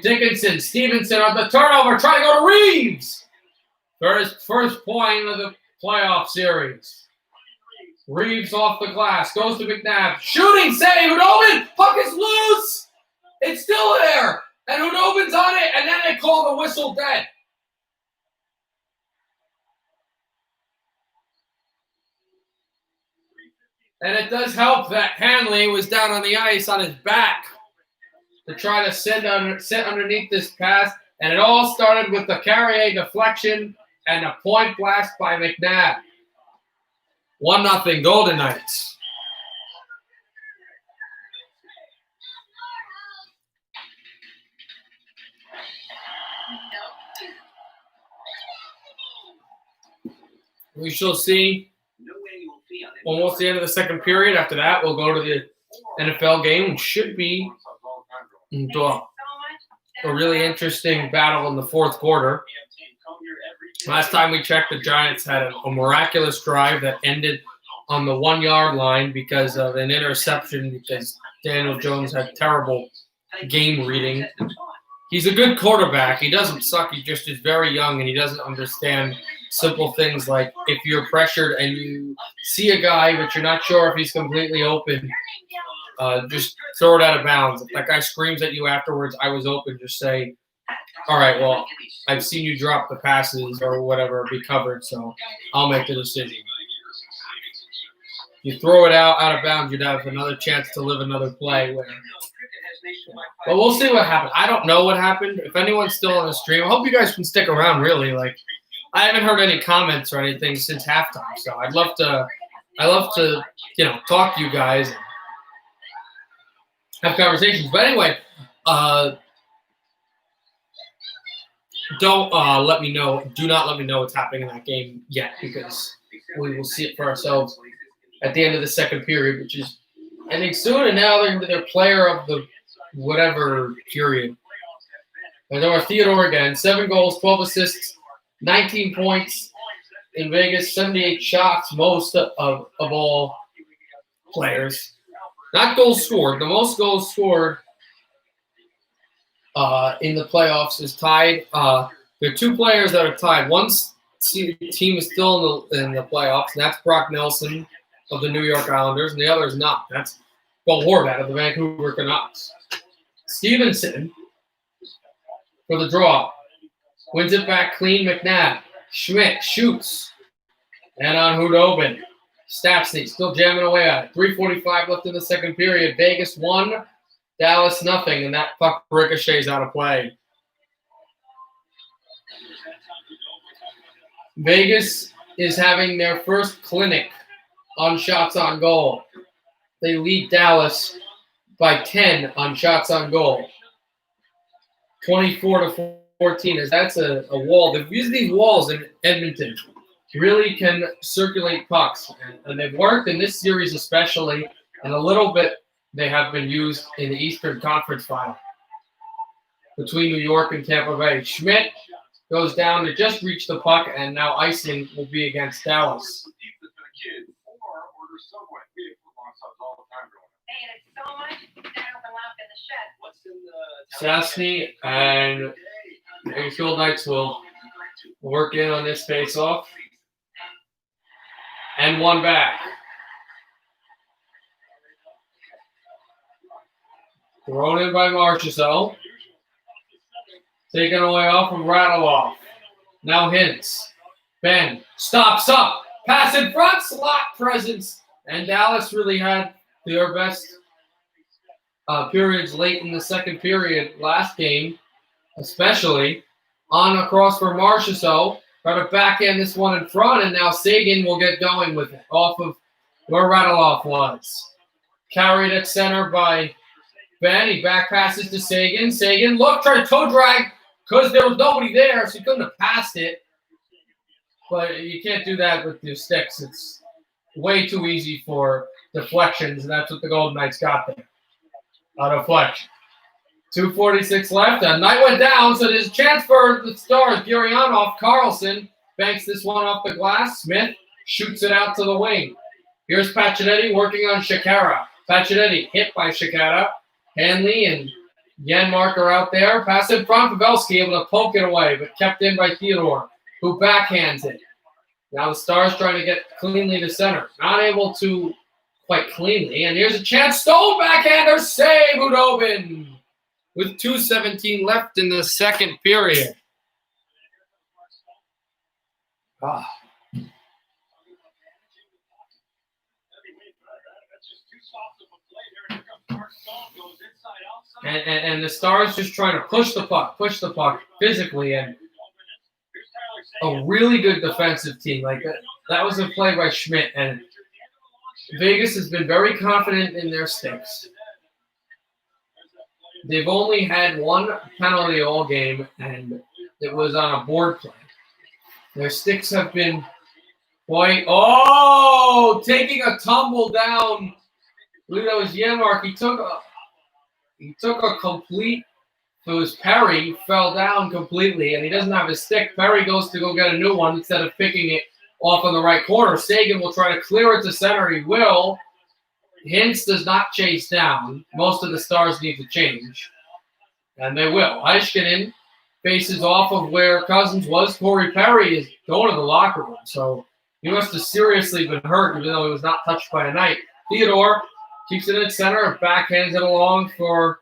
Dickinson, Stevenson on the turnover, trying to go to Reeves for his first point of the playoff series. Reeves off the glass, goes to McNabb, shooting save, Hudobin, puck is loose. It's still there, and Hudobin's on it, and then they call the whistle dead. And it does help that Hanley was down on the ice on his back to try to sit underneath this pass. And it all started with the Carrier deflection and a point blast by McNabb. 1-0 Golden Knights. We shall see almost the end of the second period. After that, we'll go to the NFL game, which should be a really interesting battle in the fourth quarter. Last time we checked, the Giants had a miraculous drive that ended on the 1 yard line because of an interception because Daniel Jones had terrible game reading. He's a good quarterback. He doesn't suck. He just is very young, and he doesn't understand simple things like if you're pressured and you see a guy but you're not sure if he's completely open, just throw it out of bounds. If that guy screams at you afterwards, I was open, just say, all right, well, I've seen you drop the passes or whatever, be covered, so I'll make the decision. You throw it out of bounds, you'd have another chance to live another play. But we'll see what happened. I don't know what happened. If anyone's still on the stream, I hope you guys can stick around, really. Like, I haven't heard any comments or anything since halftime, so I'd love to talk to you guys and have conversations. But anyway, do not let me know what's happening in that game yet, because we will see it for ourselves at the end of the second period, which is ending soon. And now they're into their player of the whatever period. And there are Theodore again, 7 goals, 12 assists, 19 points in Vegas, 78 shots, most of all players. Not goals scored. The most goals scored in the playoffs is tied. There are 2 players that are tied. One team is still in the playoffs, and that's Brock Nelson of the New York Islanders, and the other is not. That's Bo Horvat of the Vancouver Canucks. Stevenson for the draw. Wins it back clean, McNabb. Schmidt shoots. And on Hudobin. Stastny still jamming away at it. 3:45 left in the second period. Vegas 1, Dallas nothing, and that puck ricochets out of play. Vegas is having their first clinic on shots on goal. They lead Dallas by 10 on shots on goal. 24-14, as that's a wall. They've used these walls in Edmonton. Really can circulate pucks, and they've worked in this series especially, and a little bit they have been used in the Eastern Conference Final between New York and Tampa Bay. Schmidt goes down to just reach the puck, and now icing will be against Dallas. Sassney and the Gold Knights will work in on this face-off. And one back. Thrown in by Marchessault. Taken away off from Radulov. Now Hintz. Ben stops up. Pass in front. Slot presence. And Dallas really had their best periods late in the second period last game, especially. On across for Marchessault. Try to backhand this one in front, and now Seguin will get going with it off of where Radulov was. Carried at center by Ben. He back passes to Seguin. Seguin, look, try to toe drag because there was nobody there, so he couldn't have passed it. But you can't do that with your sticks. It's way too easy for deflections, and that's what the Golden Knights got there. A deflection. 2:46 left. A Knight went down, so there's a chance for the Stars. Gurianov, Carlson banks this one off the glass. Smith shoots it out to the wing. Here's Pacioretty working on Shakara. Pacioretty hit by Shakara. Hanley and Janmark are out there. Pass in front. Pavelski able to poke it away, but kept in by Theodore, who backhands it. Now the Stars trying to get cleanly to center. Not able to quite cleanly. And here's a chance. Stone backhander save, Hudobin. With 2:17 left in the second period. And the Stars just trying to push the puck physically, and a really good defensive team. Like that was a play by Schmidt, and Vegas has been very confident in their sticks. They've only had one penalty all game, and it was on a board play. Their sticks have been quite... Oh! Taking a tumble down. I believe that was Janmark. He took a complete... It was Perry, fell down completely, and he doesn't have his stick. Perry goes to go get a new one instead of picking it off on the right corner. Seguin will try to clear it to center. He will. Hintz does not chase down. Most of the Stars need to change. And they will. Heiskanen faces off of where Cousins was. Corey Perry is going to the locker room. So he must have seriously been hurt, even though he was not touched by a Knight. Theodore keeps it in center and backhands it along for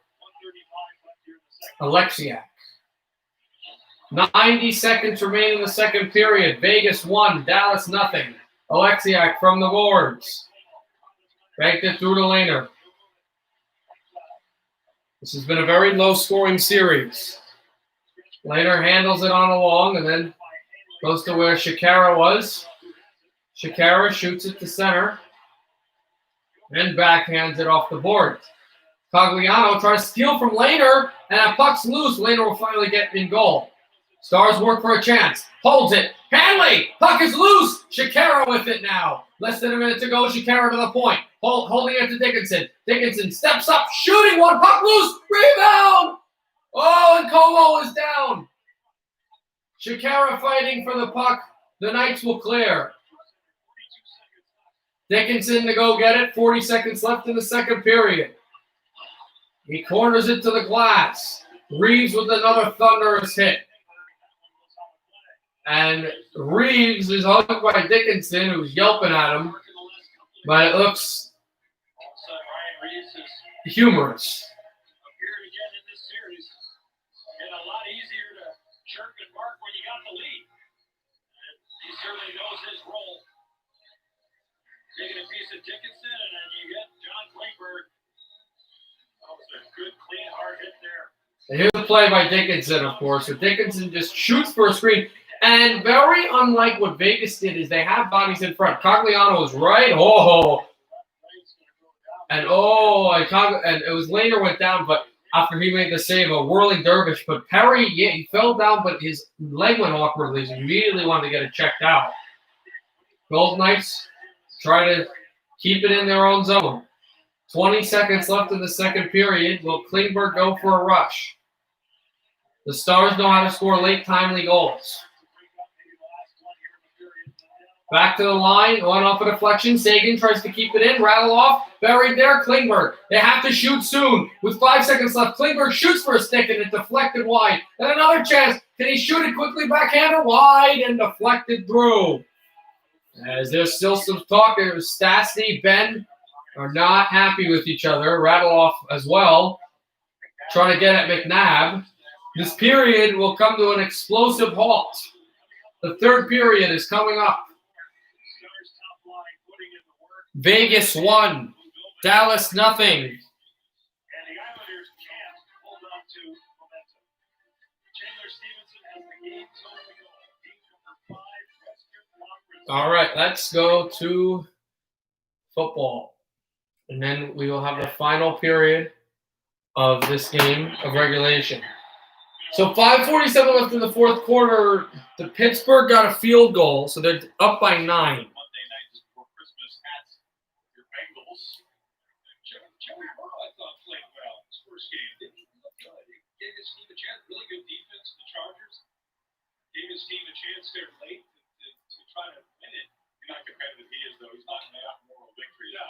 Alexiak. 90 seconds remain in the second period. Vegas 1, Dallas nothing. Alexiak from the boards. Banked it through to Lehner. This has been a very low-scoring series. Lehner handles it on along and then goes to where Shakara was. Shakara shoots it to center and backhands it off the board. Cogliano tries to steal from Lehner, and that puck's loose. Lehner will finally get in goal. Stars work for a chance. Holds it. Hanley! Puck is loose! Shakara with it now. Less than a minute to go. Shakara to the point. Holding it to Dickinson. Dickinson steps up, shooting one. Puck loose. Rebound! Oh, and Como is down. Shakara fighting for the puck. The Knights will clear. Dickinson to go get it. 40 seconds left in the second period. He corners it to the glass. Reeves with another thunderous hit. And Reeves is hugged by Dickinson, who's yelping at him. But it looks humorous. Appeared again in this series. It's a lot easier to chirp and bark when you got the lead. And he certainly knows his role. Taking a piece of Dickinson, and then you get John Klingberg. That was a good, clean, hard hit there. And here's the play by Dickinson, of course. So Dickinson just shoots for a screen. And very unlike what Vegas did is they have bodies in front. Cogliano is right. And it was Lehner went down, but after he made the save, a whirling dervish. But Perry, yeah, he fell down, but his leg went awkwardly. So he immediately wanted to get it checked out. Golden Knights try to keep it in their own zone. 20 seconds left in the second period. Will Klingberg go for a rush? The Stars know how to score late, timely goals. Back to the line, going off a deflection. Sagan tries to keep it in, rattle off, buried there. Klingberg, they have to shoot soon. With 5 seconds left, Klingberg shoots for a stick and it deflected wide. And another chance. Can he shoot it quickly? Backhander wide and deflected through. As there's still some talk, Stastny, Ben are not happy with each other. Rattle off as well. Trying to get at McNabb. This period will come to an explosive halt. The third period is coming up. Vegas 1, Dallas nothing. And the Islanders can't hold on to momentum. Chandler Stevenson has the game total goal. Game number 5, Western Conference. All right, let's go to football. And then we will have the final period of this game of regulation. So 5:47 left in the fourth quarter. The Pittsburgh got a field goal, so they're up by 9. Monday night just before Christmas at your Bengals. Joey Burrow, I thought, played well his first game. Didn't he look good? He gave his team a chance. Really good defense, the Chargers. Gave his team a chance there late to try to win it. You're not competitive he is, though. He's not going to have moral victory. No.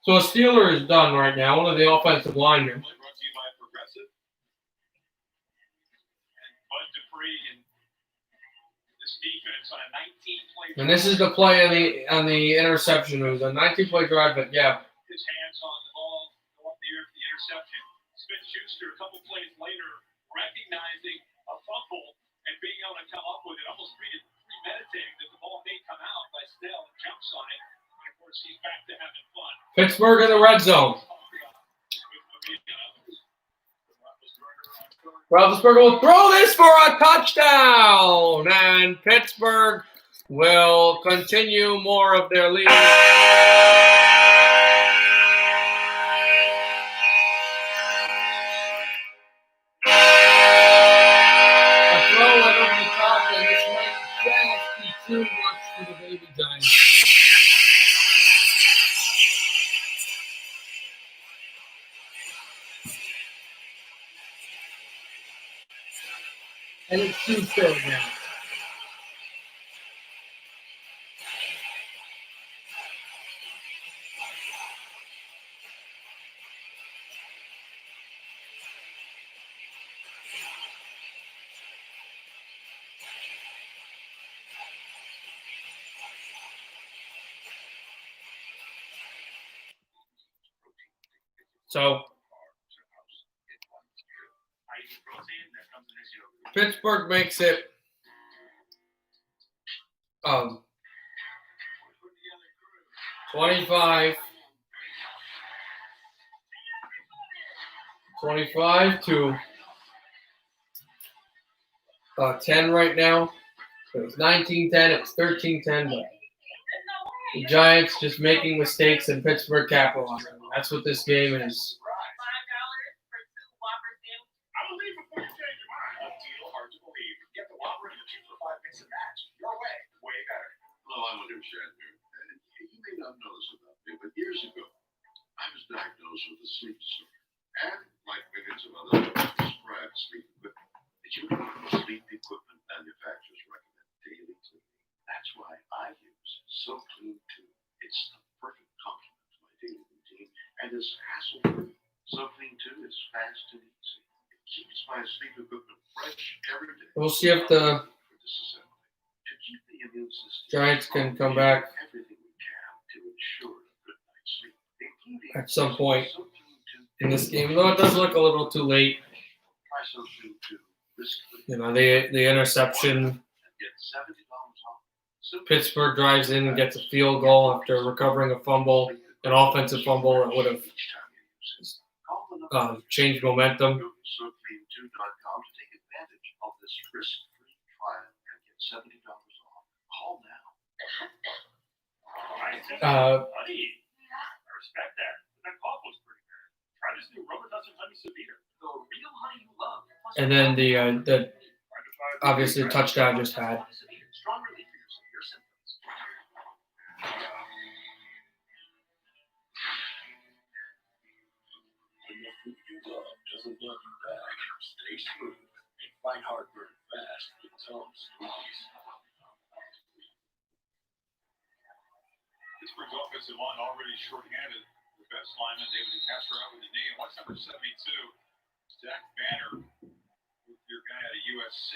So a Steeler is done right now, one of the offensive linemen. Brought to you by Progressive. And Bud Dupree and this defense on a 19-play. And this is the play on the interception. It was a 19-play drive, but yeah. His hands on the ball, go up the air for the interception. Smith-Schuster, a couple plays later, recognizing a fumble and being able to come up with it, almost premeditating that the ball may come out by Snell and jumps on it. And of course, he's back to having fun. Pittsburgh in the red zone. Roethlisberger will throw this for a touchdown, and Pittsburgh will continue more of their lead. A throw went over the top, and this might just be too much for the baby Giants. And it's Tuesday now. So Pittsburgh makes it 25 to 10 right now. So it's 19-10, it's 13-10, but the Giants just making mistakes and Pittsburgh capitalizing. That's what this game is. I believe before you change your mind. A deal hard to believe. Get the Whopper and the 2 for $5 mix and match. Your way. Way better. Hello, I'm William Shatner. And you may not know this about me, but years ago, I was diagnosed with a sleep disorder. And like millions of other prescribed sleep equipment, that you know sleep equipment manufacturers recommend daily cleaning. That's why I use So Clean 2. It's the perfect complement to my daily routine and is hassle-free. So Clean 2 is fast and easy. It keeps my sleep equipment fresh every day. We'll see if the Giants can come back at some point in this game, though it does look a little too late. You know, the interception. Pittsburgh drives in and gets a field goal after recovering a fumble, an offensive fumble that would have changed momentum. And then the obviously touchdown just had. Strong relief for your symptoms. When the food you love doesn't love you back, stay smooth and fight heartburn fast with Tums Squeeze. Pittsburgh's offensive line already shorthanded. The best lineman, David DeCastro, out with the knee. And what's number 72? Zach Banner, your guy out of USC.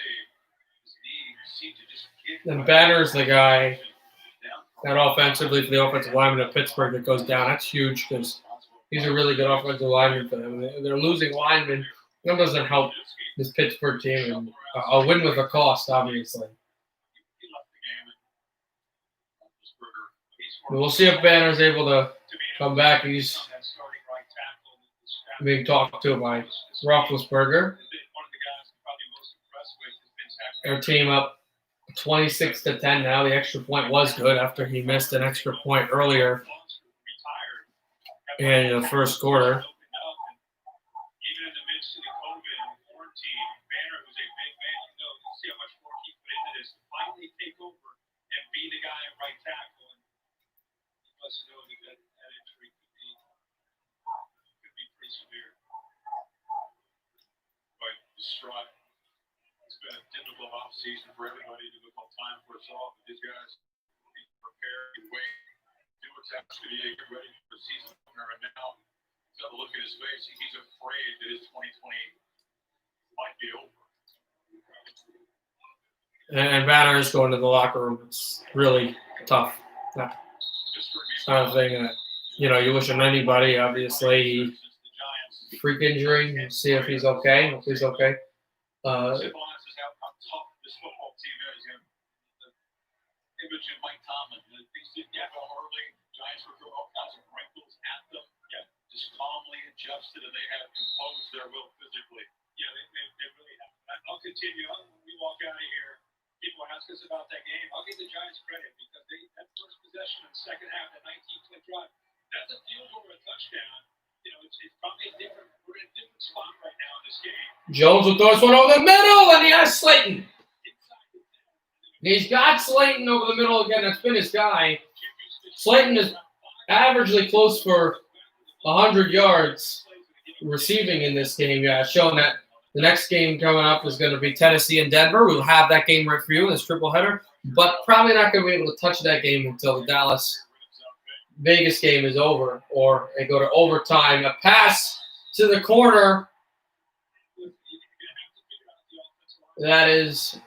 His knee seemed to just get. And Banner's the guy that offensively for the offensive lineman of Pittsburgh that goes down. That's huge because he's a really good offensive lineman for them. They're losing linemen. That doesn't help this Pittsburgh team. And a win with a cost, obviously. We'll see if Banner's able to come back. He's being talked to by Roethlisberger. Their team up 26-10 now. The extra point was good after he missed an extra point earlier in the first quarter. Even in the midst of the COVID quarantine, Banner, who's a big man, see how much work he put into this to finally take over and be the guy at right tackle. And he must know that injury could be pretty severe. But distraught. It's been a difficult offseason for everybody, difficult time for us all. But these guys need to prepare and wait, do what's happening to get ready for the season opener. And now, have a look at his face. He's afraid that his 2020 might be over. And Banner is going to the locker room. It's really tough. It's not a thing that, you wish on anybody. Obviously, freak injury. See if he's okay. If he's okay. Symbolizes how tough this football team is. The image of Mike Tomlin. Things didn't get home early. Giants were throwing all kinds of wrinkles at them. Yeah, just calmly adjusted, and they have composed their will physically. Yeah, they really have. I'll continue. When we walk out of here, people ask us about that game. I'll give the Giants credit because that first possession in the second half, that 19-play drive, that's a field goal or a touchdown. It's probably different. We're in a different spot right now in this game. Jones will throw this one over the middle, and he has Slayton. He's got Slayton over the middle again. That's been his guy. Slayton is averagely close for 100 yards receiving in this game. Yeah, showing that the next game coming up is going to be Tennessee and Denver. We'll have that game right for you in this triple header, but probably not going to be able to touch that game until the Dallas-Vegas game is over, or they go to overtime. A pass to the corner that is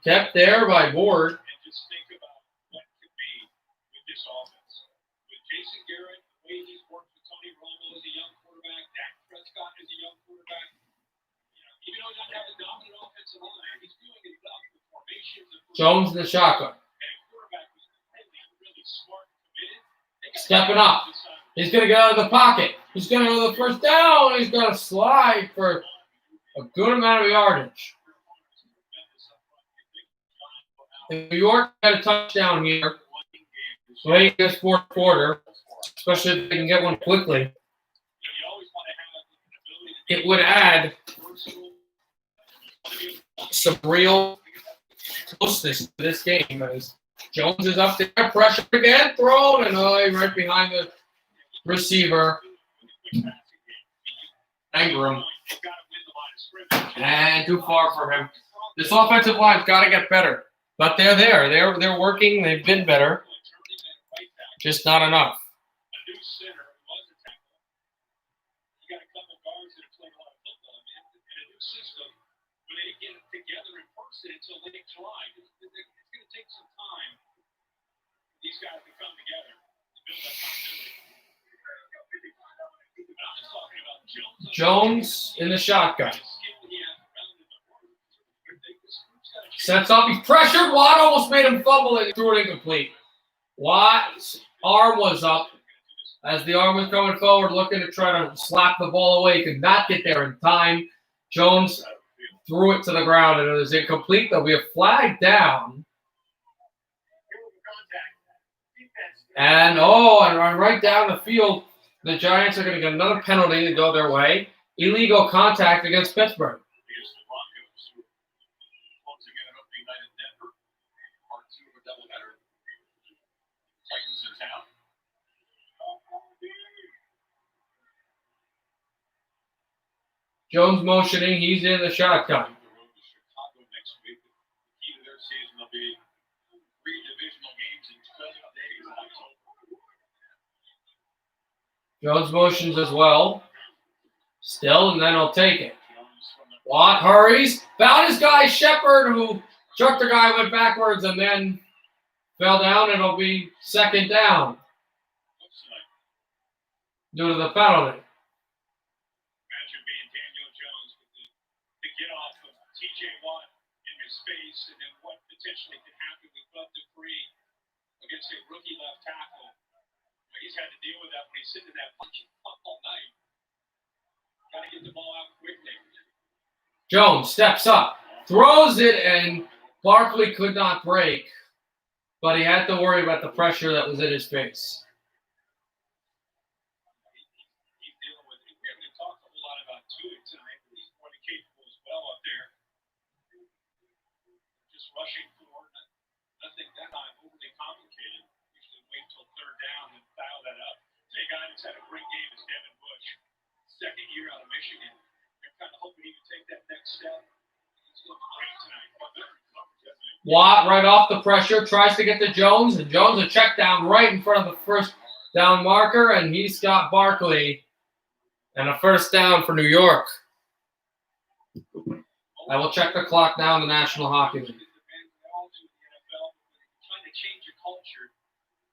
kept there by Ward. And just think about what could be with this offense. With Jason Garrett, the way he's worked with Tony Romo as a young quarterback, Dak Prescott as a young quarterback, even though he doesn't have a dominant offensive line, he's doing enough with formations. Jones in the shotgun. And a quarterback who's really smart and committed. Stepping up. He's going to get out of the pocket. He's going to go to the first down. He's going to slide for a good amount of yardage. New York got a touchdown here late in this fourth quarter, especially if they can get one quickly. It would add some real closeness to this game as Jones is up there, pressure again, thrown, and right behind the receiver. Ingram. And too far for him. This offensive line's got to get better. But they're there. They're working. They've been better. Just not enough. A new center who was a tackle. You got a couple guards that have played a lot of football. In a new system, when they get together in person until late July, it's going to take some time for these guys to come together to build that continuity. I'm just talking about Jones in the shotgun. Sets up. He's pressured. Watt almost made him fumble and threw it incomplete. Watt's arm was up as the arm was going forward, looking to try to slap the ball away. He could not get there in time. Jones threw it to the ground, and it was incomplete. There'll be a flag down. And right down the field, the Giants are going to get another penalty to go their way. Illegal contact against Pittsburgh. Jones motioning. He's in the shotgun. The road to Chicago next week. The key to their season will be 3 divisional games in 12 days in October. Jones motions as well. Still, and then he'll take it. Jones from the Watt hurries. Found his guy, Shepard, who struck the guy, went backwards, and then fell down. It'll be second down looks like. due to the penalty. Imagine being Daniel Jones with the get off of TJ Watt in his face, and then what potentially could happen with Bud Dupree against a rookie left tackle. He's had to deal with that when he's sitting in that punching pump all night. Got to get the ball out quickly. Jones steps up, throws it, and Barkley could not break, but he had to worry about the pressure that was in his face. He's dealing with it. We haven't talked a whole lot about Tua tonight, but he's more than capable as well up there. Just rushing forward, nothing that overly complicated. Usually wait till third down and dial that up. The guy that's had a great game is Devin Bush, second year out of Michigan. They're kind of hoping he can take that next step. He's looking great tonight. Watt right off the pressure, tries to get to Jones, and Jones a check down right in front of the first down marker, and he's got Barkley and a first down for New York. I will check the clock now in the National Hockey League. Trying to change your culture.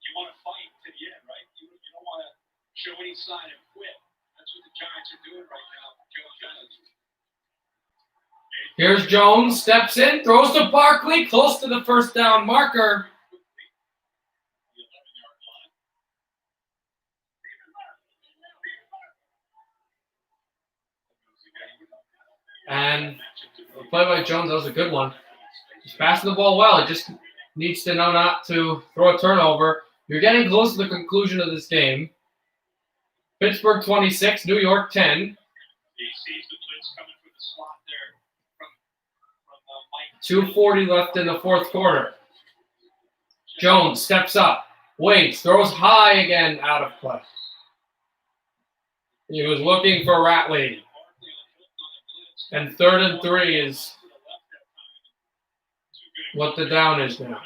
You want to fight to the end, right? You don't want to show any sign of quit. That's what the Giants are doing right now. Joe Jones. Here's Jones, steps in, throws to Barkley, close to the first down marker. The 11-yard line. And the play by Jones, that was a good one. He's passing the ball well. He just needs to know not to throw a turnover. You're getting close to the conclusion of this game. Pittsburgh 26, New York 10. He sees the blitz coming for the slot there from Mike. 2:40 left in the fourth quarter. Jones steps up, waits, throws high again, out of play. He was looking for Ratley. And 3rd and 3 is what the down is now.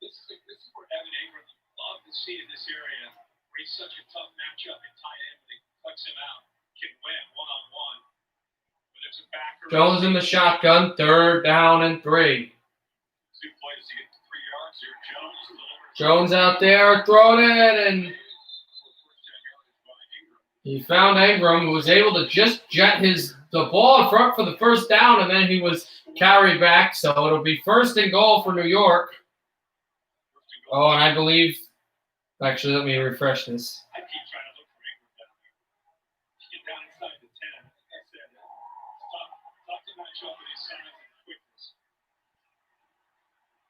This is where Evan Ingram love to see in this area, where he's such a tough matchup and tight end when he flex him out, can win one-on-one. But it's a backer. Jones in the shotgun, 3rd down and 3. 2 plays to get to 3 yards here. Jones out there, throwing it, and he found Ingram, who was able to just jet the ball in front for the first down, and then he was carried back. So it'll be 1st and goal for New York. Oh, and I believe, actually, let me refresh this. I keep trying to look for Ingram down there. Get down inside the 10. Like I said, it's tough to match up with his size and quickness.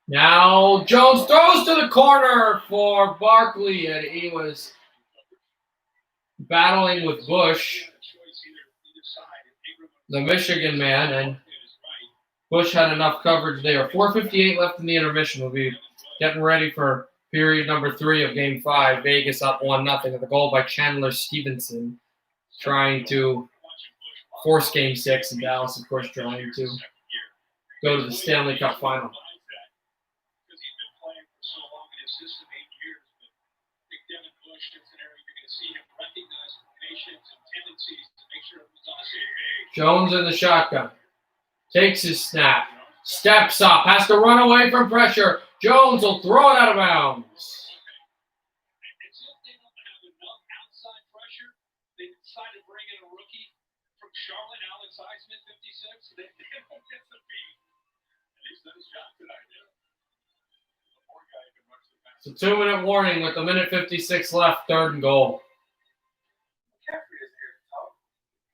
Now Jones throws to the corner for Barkley, and he was battling with Bush, the Michigan man, and Bush had enough coverage there. 4:58 left in the intermission. We'll be getting ready for period number 3 of Game 5. Vegas up 1-0 with a goal by Chandler Stevenson, trying to force Game 6, and Dallas, of course, trying to go to the Stanley Cup final. Because he's been playing for so long in his system, 8 years. But I think Devin Bush, it's an area you're going to see him recognize formations and tendencies to make sure everyone's on the same page. Jones in the shotgun. Takes his snap. Steps up. Has to run away from pressure. Jones will throw it out of bounds. And since they don't have enough outside pressure, they decided to bring in a rookie from Charlotte, Alex Highsmith, 56. They don't get the beat. At least that is shot tonight. The poor guy can rush the pass. It's a 2-minute warning with a minute 56 left, 3rd and goal. McCaffrey is here to talk.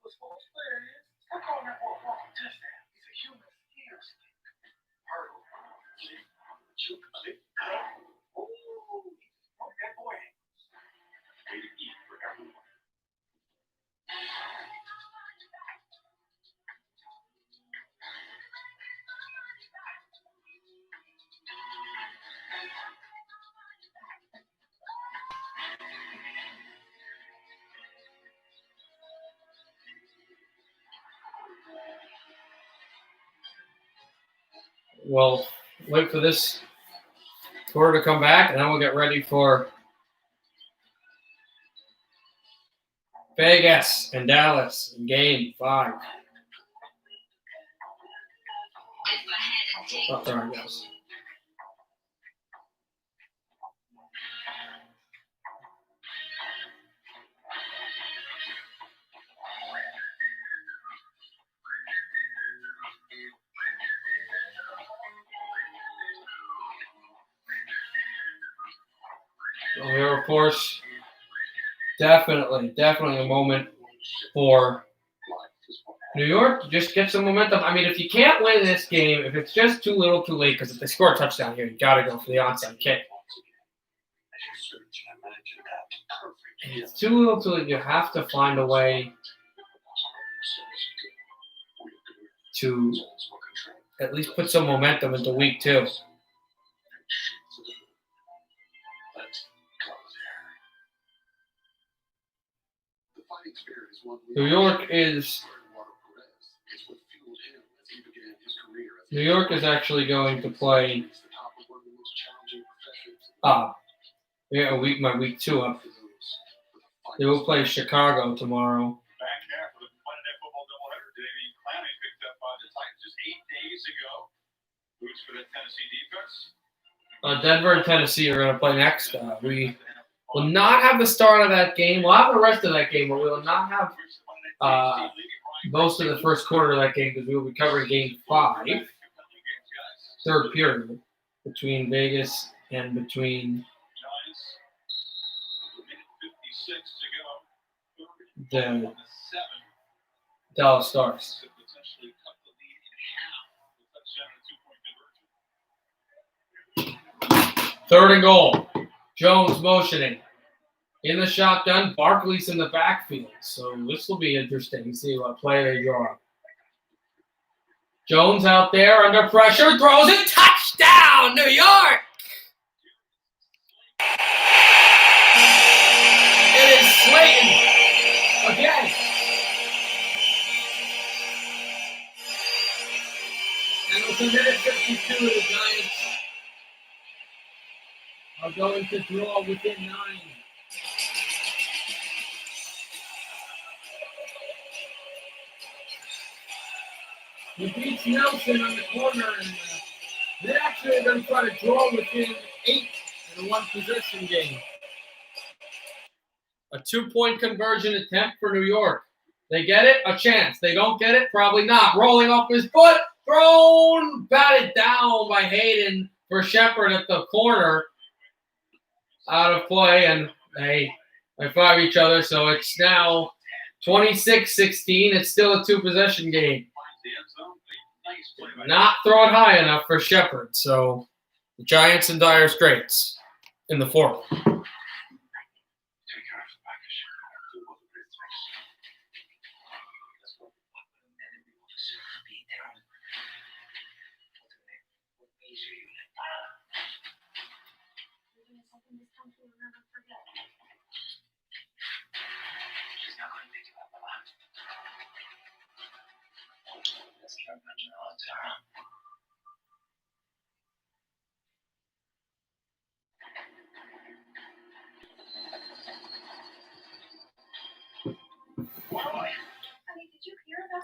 What's most player is? Stop calling that ball a walking touchdown. He's a human skill stick. Hurdle. Click. Shoot. Click. Ooh. He just broke that boy. Way to eat for everyone. we'll wait for this quarter to come back, and then we'll get ready for Vegas and Dallas in Game 5. Oh, there it goes. So here, of course, definitely a moment for New York to just get some momentum. I mean, if you can't win this game, if it's just too little too late, because if they score a touchdown here, you got to go for the onside kick. If it's too little too late, you have to find a way to at least put some momentum into week 2. New York is actually going to play week 2 up. They will play Chicago tomorrow. Back half of the Monday Night Football doubleheader today. The Clowney picked up by the Titans just 8 days ago. Boots for the Tennessee defense. Denver and Tennessee are going to play next. We will not have the start of that game. We'll have the rest of that game, but we will not have most of the first quarter of that game because we will be covering Game 5, third period, between Vegas and between the Dallas Stars. Third and goal. Jones motioning. In the shotgun, Barkley's in the backfield. So this will be interesting. See what play they draw. Jones out there under pressure. Throws it. Touchdown, New York! It is Slayton again. And with a minute 52, the Giants are going to draw within 9. He beats Nelson on the corner, and they're actually going to try to draw within 8 in a one-possession game. A 2-point conversion attempt for New York. They get it, a chance. They don't get it, probably not. Rolling off his foot, thrown, batted down by Hayden for Shepard at the corner. Out of play, and they five each other, so it's now 26-16. It's still a 2-possession game. Not throwing high enough for Shepard, so the Giants in dire straits in the 4th.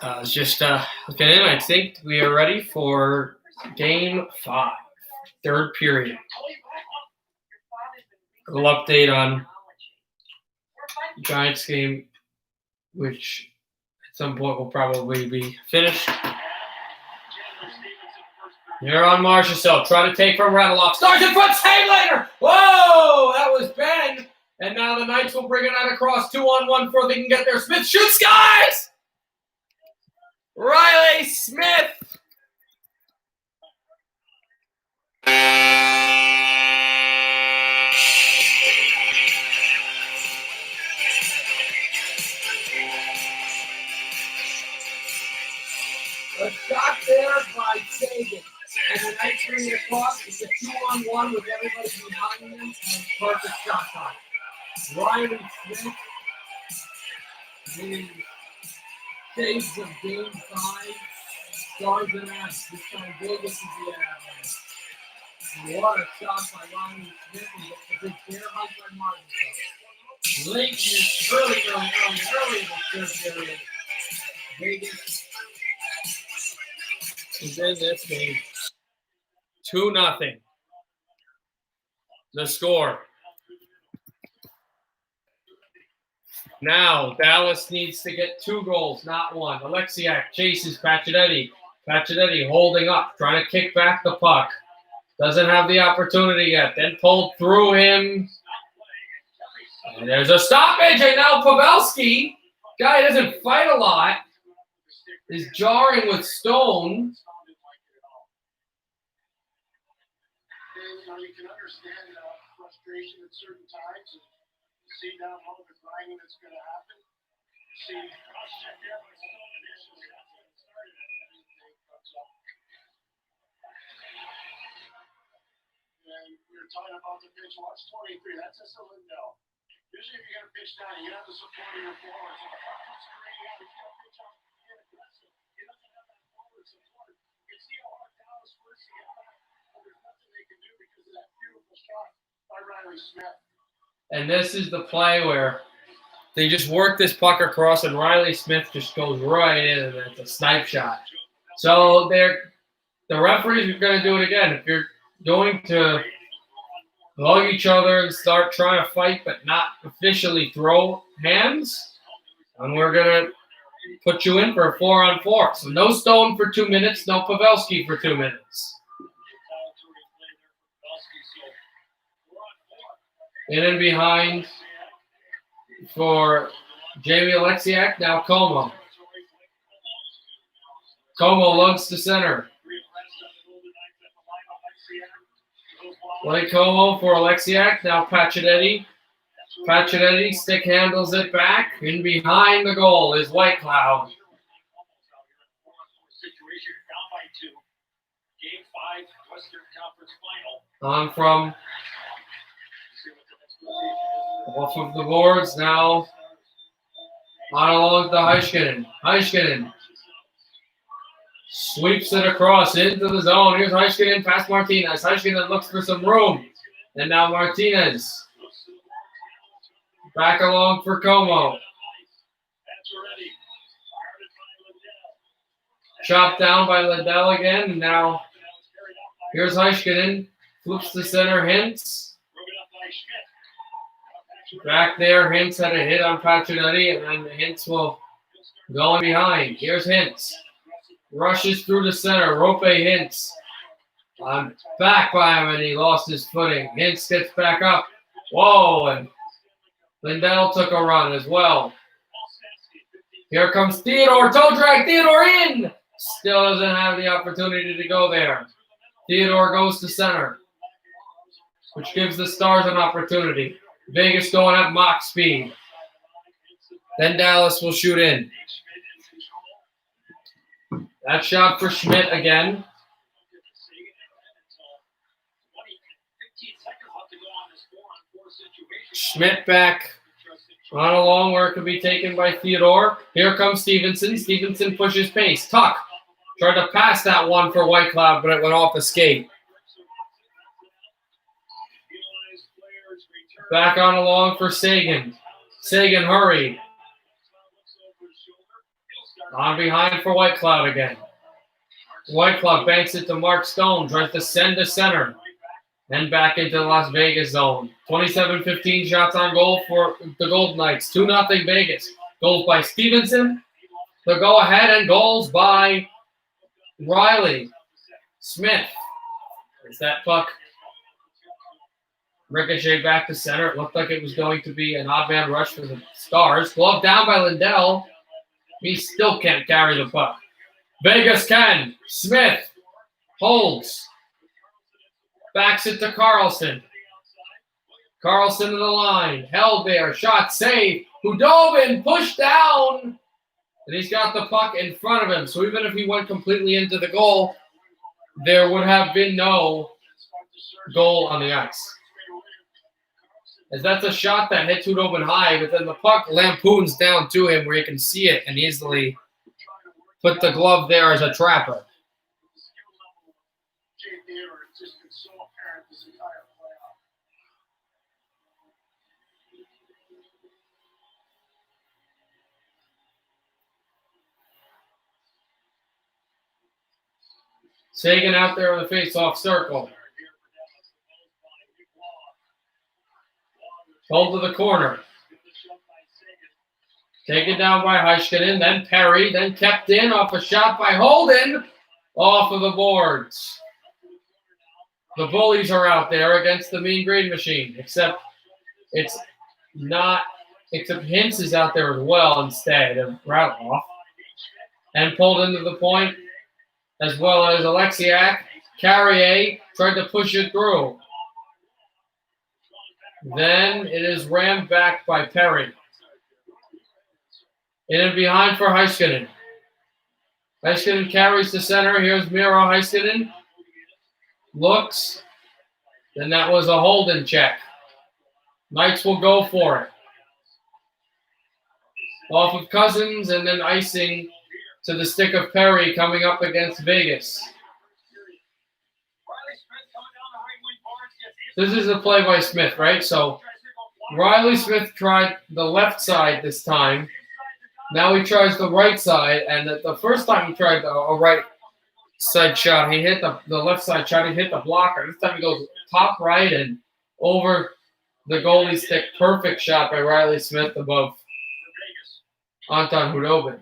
I was just looking in. I think we are ready for Game 5, third period. A little update on the Giants game, which at some point will probably be finished. Here on Marshall, try to take from Rattleoff. Starts in front, save later. Whoa, that was Ben. And now the Knights will bring it out across 2-on-1 before they can get there. Smith shoots, guys! Riley Smith. A shot there by Sagan. And the Knights bring it across. It's a 2-on-1 with everybody behind them. And perfect shot time. Riley Smith. The saves of Game 5. Stars and ass. This time Vegas is the ass. What a shot by Ronnie Smith. He gets a big fair hug by Martin. Late in this early in the third period. Vegas is in this game. 2-0. The score. Now, Dallas needs to get 2 goals, not 1. Alexiak chases Pacioretty. Pacioretty holding up, trying to kick back the puck. Doesn't have the opportunity yet. Then pulled through him. And there's a stoppage, and now Pavelski, guy doesn't fight a lot, is jarring with Stone. You can understand frustration at certain times. And you see down how the grinding that's going to happen. You see, check there by Stone initially. That's when it started. And everything comes up. And we were talking about the pitch. Watch 23. That's just a Lindell. Usually, if you're going to pitch down, you have the support of your forwards. If the puck comes straight out, you can't pitch out and get aggressive. He doesn't have that forward support. You can see how hard Dallas works to get back. But there's nothing they can do because of that beautiful shot by Riley Smith. And this is the play where they just work this puck across, and Riley Smith just goes right in, and it's a snipe shot. So the referees are going to do it again. If you're going to hug each other and start trying to fight but not officially throw hands, and we're going to put you in for a 4-on-4. So no Stone for 2 minutes, no Pavelski for 2 minutes. In and behind for Jamie Alexiak, now Como. Como lugs to center. Play Como for Alexiak, now Pacioretty. Pacioretty stick handles it back. In behind the goal is White Cloud. On from off of the boards now. On along to Heiskanen. Heiskanen sweeps it across into the zone. Here's Heiskanen past Martinez. Heiskanen looks for some room. And now Martinez. Back along for Como. Chopped down by Lindell again. And now here's Heiskanen. Flips to center. Hintz. Back there, Hintz had a hit on Pacioretty, and then Hintz will go in behind. Here's Hintz. Rushes through the center. Rope Hintz. Back by him, and he lost his footing. Hintz gets back up. Whoa, and Lindell took a run as well. Here comes Theodore. Toe drag. Theodore in. Still doesn't have the opportunity to go there. Theodore goes to center, which gives the Stars an opportunity. Vegas going at mock speed. Then Dallas will shoot in. That shot for Schmidt again. Schmidt back on a long where it could be taken by Theodore. Here comes Stevenson. Stevenson pushes pace. Tuck tried to pass that one for White Cloud, but it went off a skate. Back on along for Sagan. Sagan hurried. On behind for White Cloud again. White Cloud banks it to Mark Stone. Tries to send to center. Then back into the Las Vegas zone. 27-15 shots on goal for the Golden Knights. 2-0 Vegas. Goals by Stevenson. The go-ahead and goals by Riley Smith. Is that puck? Ricochet back to center. It looked like it was going to be an odd man rush for the Stars. Glove down by Lindell. He still can't carry the puck. Vegas can. Smith holds. Backs it to Carlson. Carlson to the line. Held there. Shot saved. Hudobin pushed down. And he's got the puck in front of him. So even if he went completely into the goal, there would have been no goal on the ice. As that's a shot that hits Hudobin high, but then the puck lampoons down to him where he can see it and easily put the glove there as a trapper. Sagan out there in the face-off circle. Hold to the corner. Taken down by Heiskanen, then Perry, then kept in off a shot by Holden. Off of the boards. The bullies are out there against the Mean Green Machine, except it's not, except Hintz is out there as well instead of Ratloff. And pulled into the point, as well as Alexiak. Carrier tried to push it through. Then it is rammed back by Perry. In and behind for Heiskanen. Heiskanen carries to center. Here's Miro Heiskanen. Looks. Then that was a Holden check. Knights will go for it. Off of Cousins and then icing to the stick of Perry coming up against Vegas. This is a play by Smith, right? So Riley Smith tried the left side this time. Now he tries the right side, and the first time he tried a right side shot, he hit the left side shot, he hit the blocker. This time he goes top right and over the goalie stick. Perfect shot by Riley Smith above Anton Hudobin.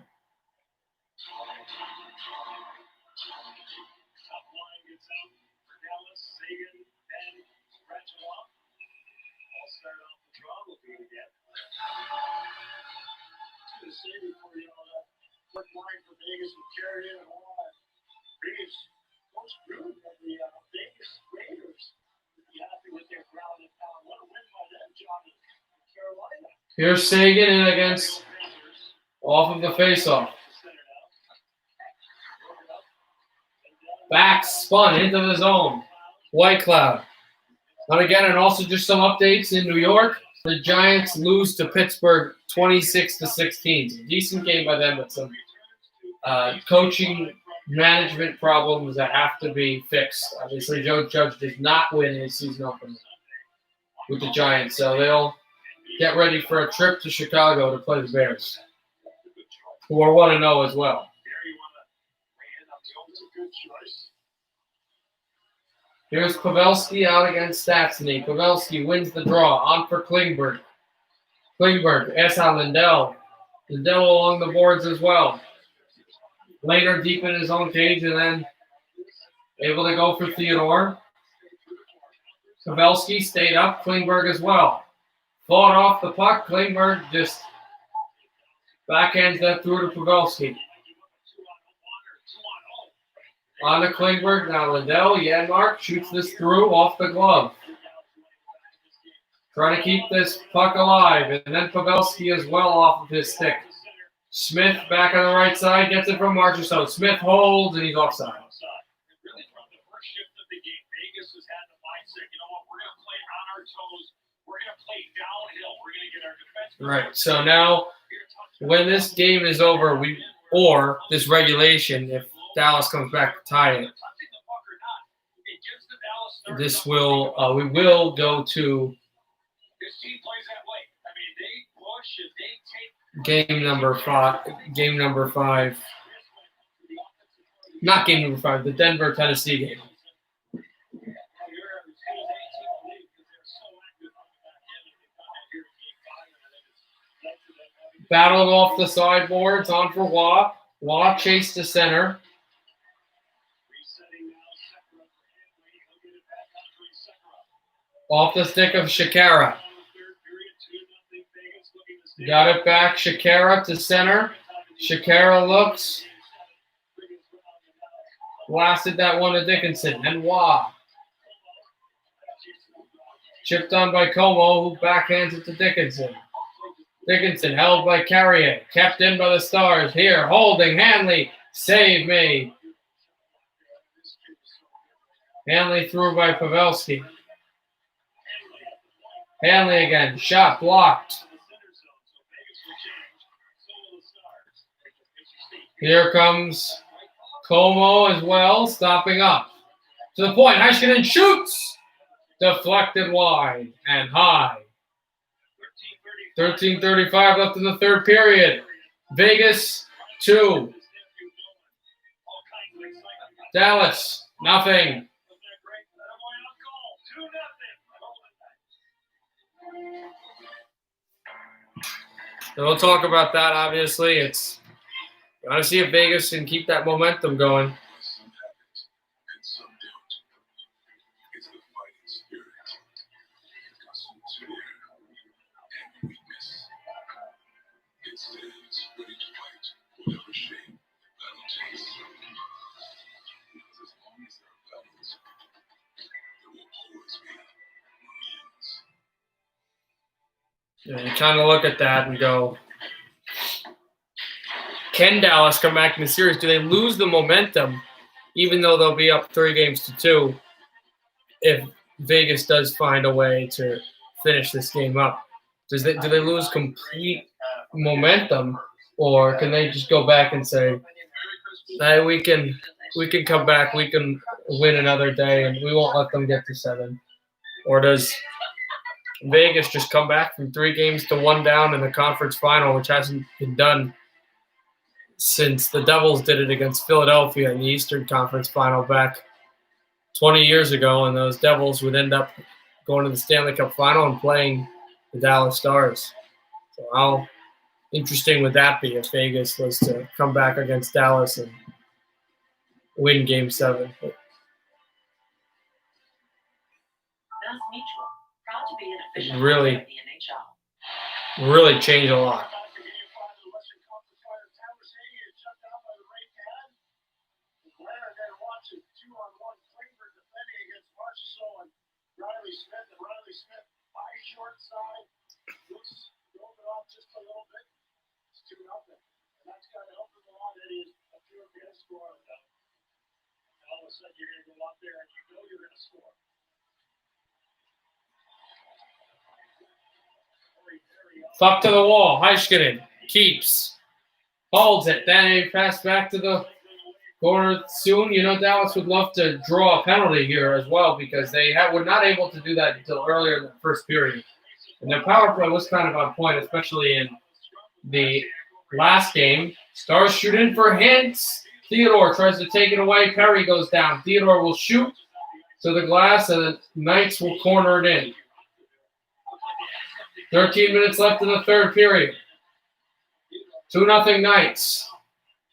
Quick line for Vegas with Carrier and all that. Vegas most good of the Vegas Raiders. Be happy with their ground and pound. What a win by them, Johnny. Carolina. Here's Sagan in against off of the faceoff. Back spun into the zone. White Cloud. And again, and also just some updates in New York. The Giants lose to Pittsburgh 26-16. It's a decent game by them, but some coaching management problems that have to be fixed. Obviously, Joe Judge did not win his season opener with the Giants, so they'll get ready for a trip to Chicago to play the Bears, who are 1-0 as well. Here's Pavelski out against Stastny. Pavelski wins the draw. On for Klingberg. Klingberg, Esa Lindell. Lindell along the boards as well. Later deep in his own cage and then able to go for Theodore. Pavelski stayed up. Klingberg as well. Fought off the puck. Klingberg just backhands that through to Pavelski. On to Klingberg, now Lindell, Janmark shoots this through off the glove. Trying to keep this puck alive, and then Pavelski as well off of his stick. Smith back on the right side, gets it from Marchessault. Smith holds, and he's offside. Really from the first shift of the game, Vegas has had the mindset, you know what, we're going to play on our toes. We're going to play downhill. We're going to get our defense. Right, so now when this game is over, or this regulation, if Dallas comes back to tie it, this will we will go to game number five. Not game number 5, the Denver Tennessee game. Battled off the sideboards, on for Waugh. Waugh chased to center. Off the stick of Shakara. Got it back. Shakara to center. Shakara looks. Blasted that one to Dickinson. And Waugh. Chipped on by Como, who backhands it to Dickinson. Dickinson held by Carrier. Kept in by the Stars. Here, holding. Hanley. Save me. Hanley through by Pavelski. Hanley again. Shot blocked. Here comes Como as well, stopping up. To the point. Heiskanen shoots. Deflected wide and high. 13:35 left in the third period. Vegas 2. Dallas Nothing. Wasn't that great? That boy on goal. 2-0. So we'll talk about that, obviously. It's got to see if Vegas can keep that momentum going. Some have it, and some don't. It's the fighting spirit, accustomed to fear and weakness. It stands ready to fight whatever shape the battle takes. Because as long as there are battles, there will always be Marines. You kind of look at that and go, can Dallas come back in the series? Do they lose the momentum, even though they'll be up 3-2, if Vegas does find a way to finish this game up? Do they lose complete momentum, or can they just go back and say, hey, we can come back, we can win another day, and we won't let them get to 7? Or does Vegas just come back from 3 games to 1 down in the conference final, which hasn't been done since the Devils did it against Philadelphia in the Eastern Conference final back 20 years ago, and those Devils would end up going to the Stanley Cup final and playing the Dallas Stars. So how interesting would that be if Vegas was to come back against Dallas and win Game 7? But Mass Mutual, proud to be an official Really- partner of the NHL. really changed a lot. Riley Smith, and Riley Smith by short side, looks rolled it off just a little bit. It's 2-0. And that's got to help them a lot. It is a pure get score. And all of a sudden you're going to go out there and you know you're going to score. Fuck to the wall. Heiskanen keeps. Holds it. Then a pass back to the corner soon. You know, Dallas would love to draw a penalty here as well because they were not able to do that until earlier in the first period. And their power play was kind of on point, especially in the last game. Stars shoot in for Hintz. Theodore tries to take it away. Perry goes down. Theodore will shoot to the glass, and the Knights will corner it in. 13 minutes left in the third period. 2-0 Knights.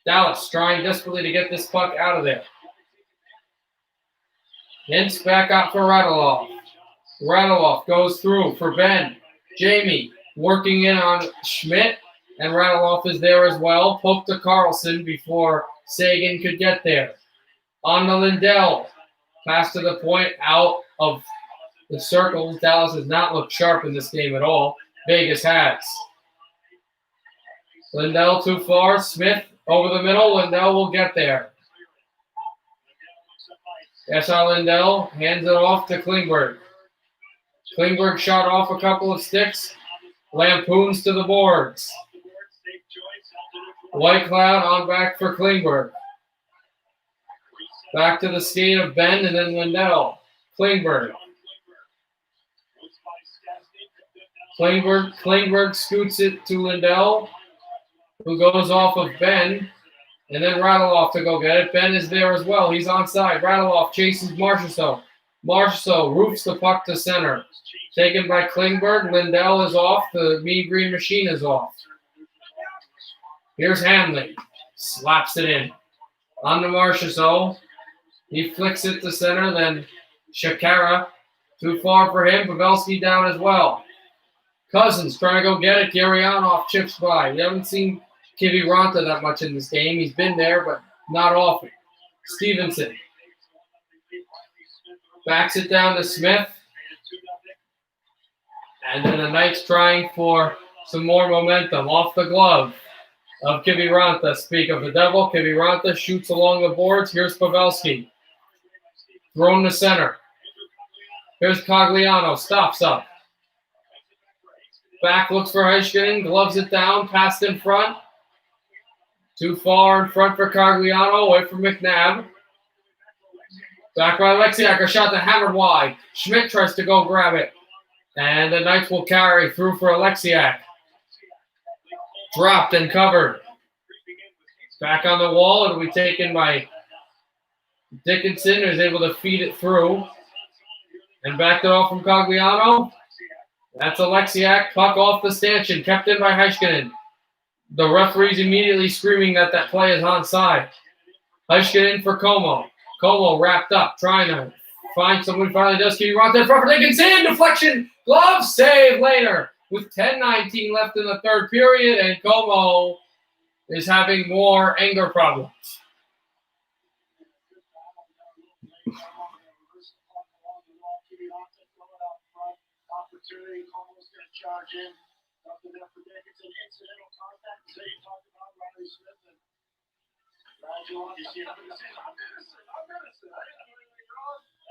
Dallas trying desperately to get this puck out of there. Hintz back out for Radulov. Radulov goes through for Ben. Jamie working in on Schmidt, and Radulov is there as well. Poke to Carlson before Sagan could get there. On to Lindell. Pass to the point out of the circles. Dallas has not looked sharp in this game at all. Vegas has. Lindell too far. Smith over the middle. Lindell will get there. S.R. Lindell hands it off to Klingberg. Klingberg shot off a couple of sticks. Lampoons to the boards. Whitecloud on back for Klingberg. Back to the skate of Ben and then Lindell. Klingberg. Klingberg scoots it to Lindell, who goes off of Ben, and then Radulov to go get it. Ben is there as well. He's onside. Radulov chases Marchessault. Marchessault roofs the puck to center. Taken by Klingberg. Lindell is off. The Mean Green Machine is off. Here's Hanley. Slaps it in. On to Marchessault. He flicks it to center. Then Shakara. Too far for him. Pavelski down as well. Cousins trying to go get it. Gurianov chips by. We haven't seen Kiviranta that much in this game. He's been there, but not often. Stevenson backs it down to Smith. And then the Knights trying for some more momentum off the glove of Kiviranta. Speak of the devil. Kiviranta shoots along the boards. Here's Pavelski. Thrown to center. Here's Cogliano. Stops up. Back looks for Heiskanen. Gloves it down. Passed in front. Too far in front for Cogliano. Away from McNabb. Back by Alexiak. A shot that hammered wide. Schmidt tries to go grab it. And the Knights will carry through for Alexiak. Dropped and covered. Back on the wall. It'll be taken by Dickinson is able to feed it through. And backed it off from Cogliano. That's Alexiak. Puck off the stanchion. Kept in by Heiskanen. The referee's immediately screaming that that play is onside. Heiskanen for Como. Como wrapped up, trying to find someone. Finally does. He runs in front for Dickinson. Deflection. Glove save later. With 10:19 left in the third period. And Como is having more anger problems. Opportunity, Cole's going to charge in. Nothing there for Dickinson. Incidental contact. So you talked about Riley Smith and Nigel. You see him in the season. I'm innocent.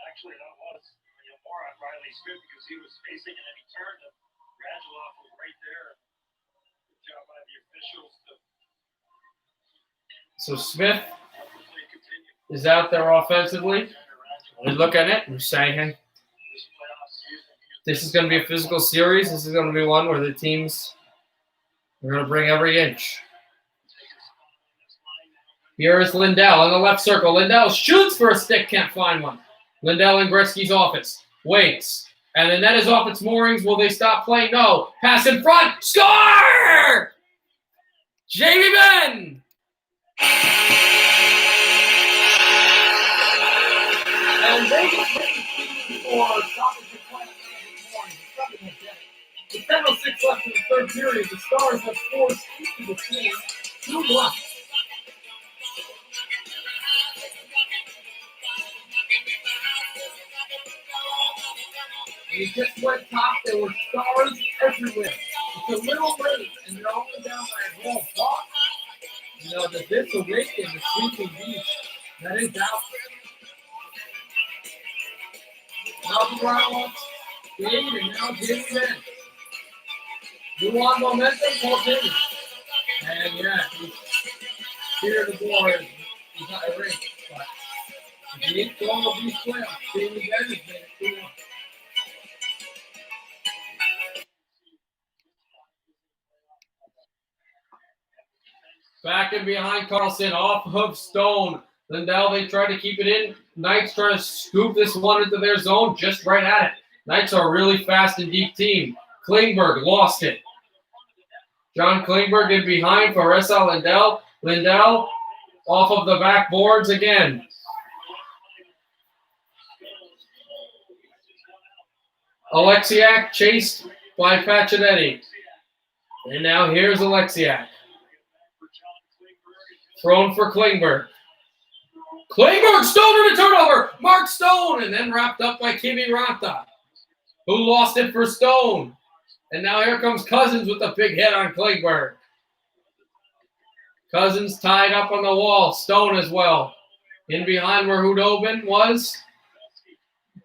Actually, that was more on Riley Smith because he was facing and then he turned and Radulov was right there. Good job by the officials. So Smith is out there offensively. We look at it and saying, this is going to be a physical series. This is going to be one where the teams are going to bring every inch. Here is Lindell in the left circle. Lindell shoots for a stick, can't find one. Lindell in Gretzky's office. Waits. And the net is off its moorings. Will they stop playing? No. Pass in front. Score! Jamie Benn! And Vegas for stoppage of play. With 10:06 left in the third period, the Stars have forced into the team 2 blocks. And he just went top. There were Stars everywhere. It's a little late, and they're only down by a whole block. You know, that this awakened the sleeping beast. That is out. Now the Brown, Dave, and now Jamie Benn. You want momentum? Paul Jamie. And yeah, he's here to the board. He's not a ring. But if you need to all of these playoffs, Jamie Benn is there. Back and behind Carlson, off of Stone. Lindell, they try to keep it in. Knights trying to scoop this one into their zone, just right at it. Knights are a really fast and deep team. Klingberg lost it. John Klingberg in behind for Ressa Lindell. Lindell off of the backboards again. Alexiak chased by Pacioretty. And now here's Alexiak. Thrown for Klingberg. Klingberg, Stone to turnover. Mark Stone, and then wrapped up by Kimi Ranta, who lost it for Stone. And now here comes Cousins with a big hit on Klingberg. Cousins tied up on the wall. Stone as well. In behind where Hudobin was.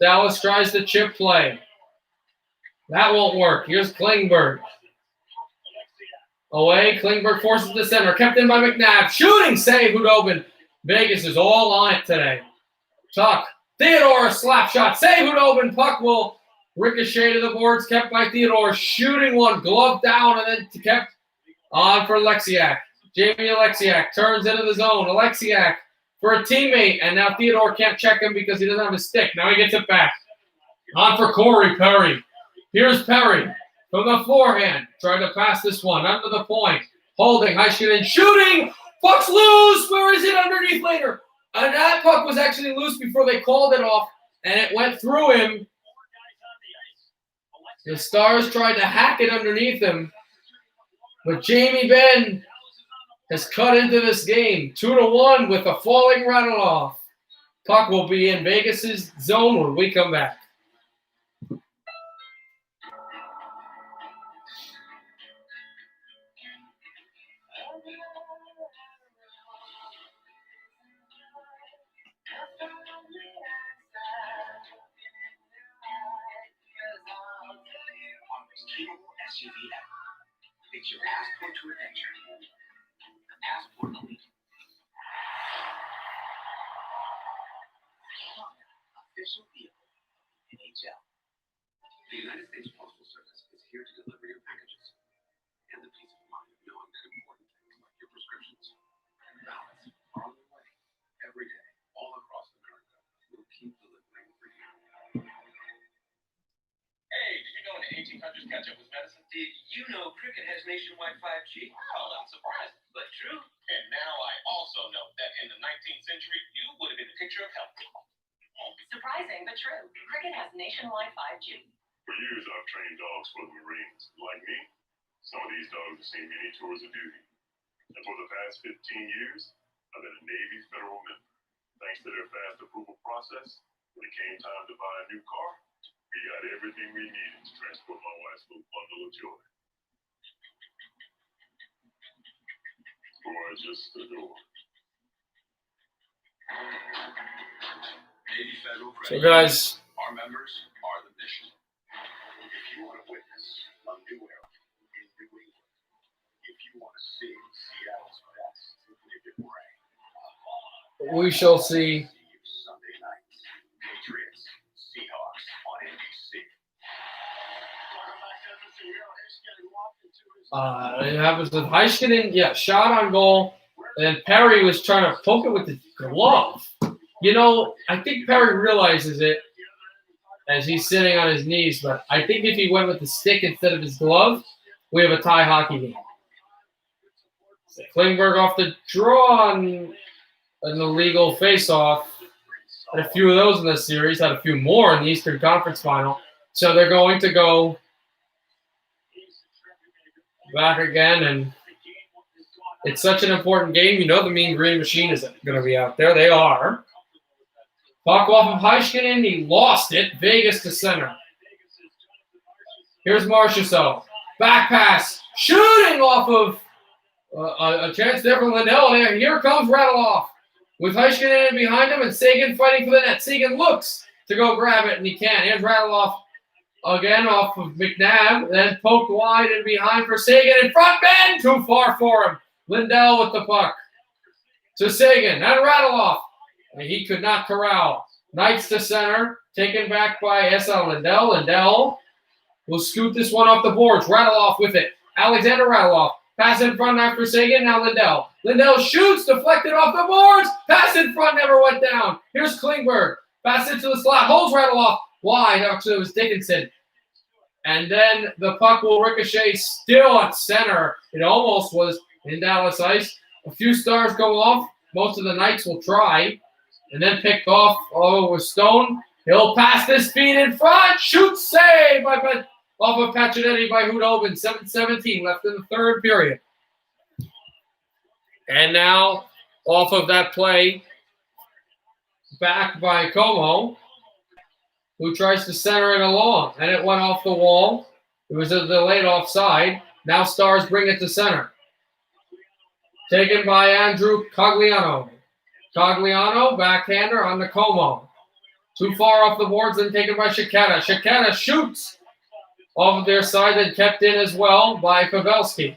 Dallas tries to chip play. That won't work. Here's Klingberg. Away, Klingberg forces the center. Kept in by McNabb. Shooting save, Hudobin. Vegas is all on it today. Tuck. Theodore, slap shot. Save, Hudobin. Puck will ricochet to the boards. Kept by Theodore. Shooting one. Glove down and then kept on for Alexiak. Jamie Alexiak turns into the zone. Alexiak for a teammate. And now Theodore can't check him because he doesn't have a stick. Now he gets it back. On for Corey Perry. Here's Perry. From the forehand, trying to pass this one under the point. Holding, Heiskanen shooting. Puck's loose. Where is it underneath later? And that puck was actually loose before they called it off, and it went through him. The Stars tried to hack it underneath him, but Jamie Benn has cut into this game 2-1 with a falling Radulov. Puck will be in Vegas's zone when we come back. SUV ever. It's your passport to adventure. The Passport Elite. Official vehicle of NHL. The United States Postal Service is here to deliver your packages and the peace of mind of knowing that important things like your prescriptions and ballots are on the way every day all across America. Ketchup was medicine. Did you know cricket has nationwide 5G? Oh, that's surprising. But true. And now I also know that in the 19th century, you would have been the picture of health. Surprising, but true. Cricket has nationwide 5G. For years, I've trained dogs for the Marines. Like me, some of these dogs have seen many tours of duty. And for the past 15 years, I've been a Navy federal member. Thanks to their fast approval process, when it came time to buy a new car, we got everything we needed to transport my wife's little bundle of joy. Or I just adore. Navy Federal So, Credit. guys, Our members are the mission. If you want to witness a new era in New England, if you want to see Seattle's best, if it rain, we shall see. see you Sunday night. Patriots, Seahawks on NBC. It happens with Heiskanen, yeah, shot on goal. And Perry was trying to poke it with the glove. You know, I think Perry realizes it as he's sitting on his knees, but I think if he went with the stick instead of his glove, we have a tie hockey game. So Klingberg off the draw on an illegal face-off. Had a few of those in this series, had a few more in the Eastern Conference Final. So they're going to go back again, and it's such an important game. You know the Mean Green Machine is going to be out there. They are. Puck off of Heiskanen. He lost it. Vegas to center. Here's Marchessault. Back pass. Shooting off of a chance there for Lindell. And here comes Radulov with Heiskanen behind him and Sagan fighting for the net. Sagan looks to go grab it, and he can't. Here's Radulov again off of McNabb. Then poked wide and behind for Sagan. In front, man! Too far for him. Lindell with the puck. To Sagan. And Radulov. He could not corral. Knights to center. Taken back by S.L. Lindell. Lindell will scoot this one off the boards. Radulov with it. Alexander Radulov. Pass in front after Sagan. Now Lindell. Lindell shoots. Deflected off the boards. Pass in front. Never went down. Here's Klingberg. Pass into the slot. Holds Radulov. Wide. Actually, it was Dickinson. And then the puck will ricochet still at center. It almost was in Dallas ice. A few stars go off. Most of the Knights will try. And then picked off with Stone. He'll pass this feed in front. Shoot save off of Pacioretty by Hudobin. 7:17 left in the third period. And now off of that play, back by Como, who tries to center it along. And it went off the wall. It was a delayed offside. Now Stars bring it to center. Taken by Andrew Cogliano. Cogliano, backhander on the Como. Too far off the boards, then taken by Shiketa. Shiketa shoots off of their side, then kept in as well by Pavelski.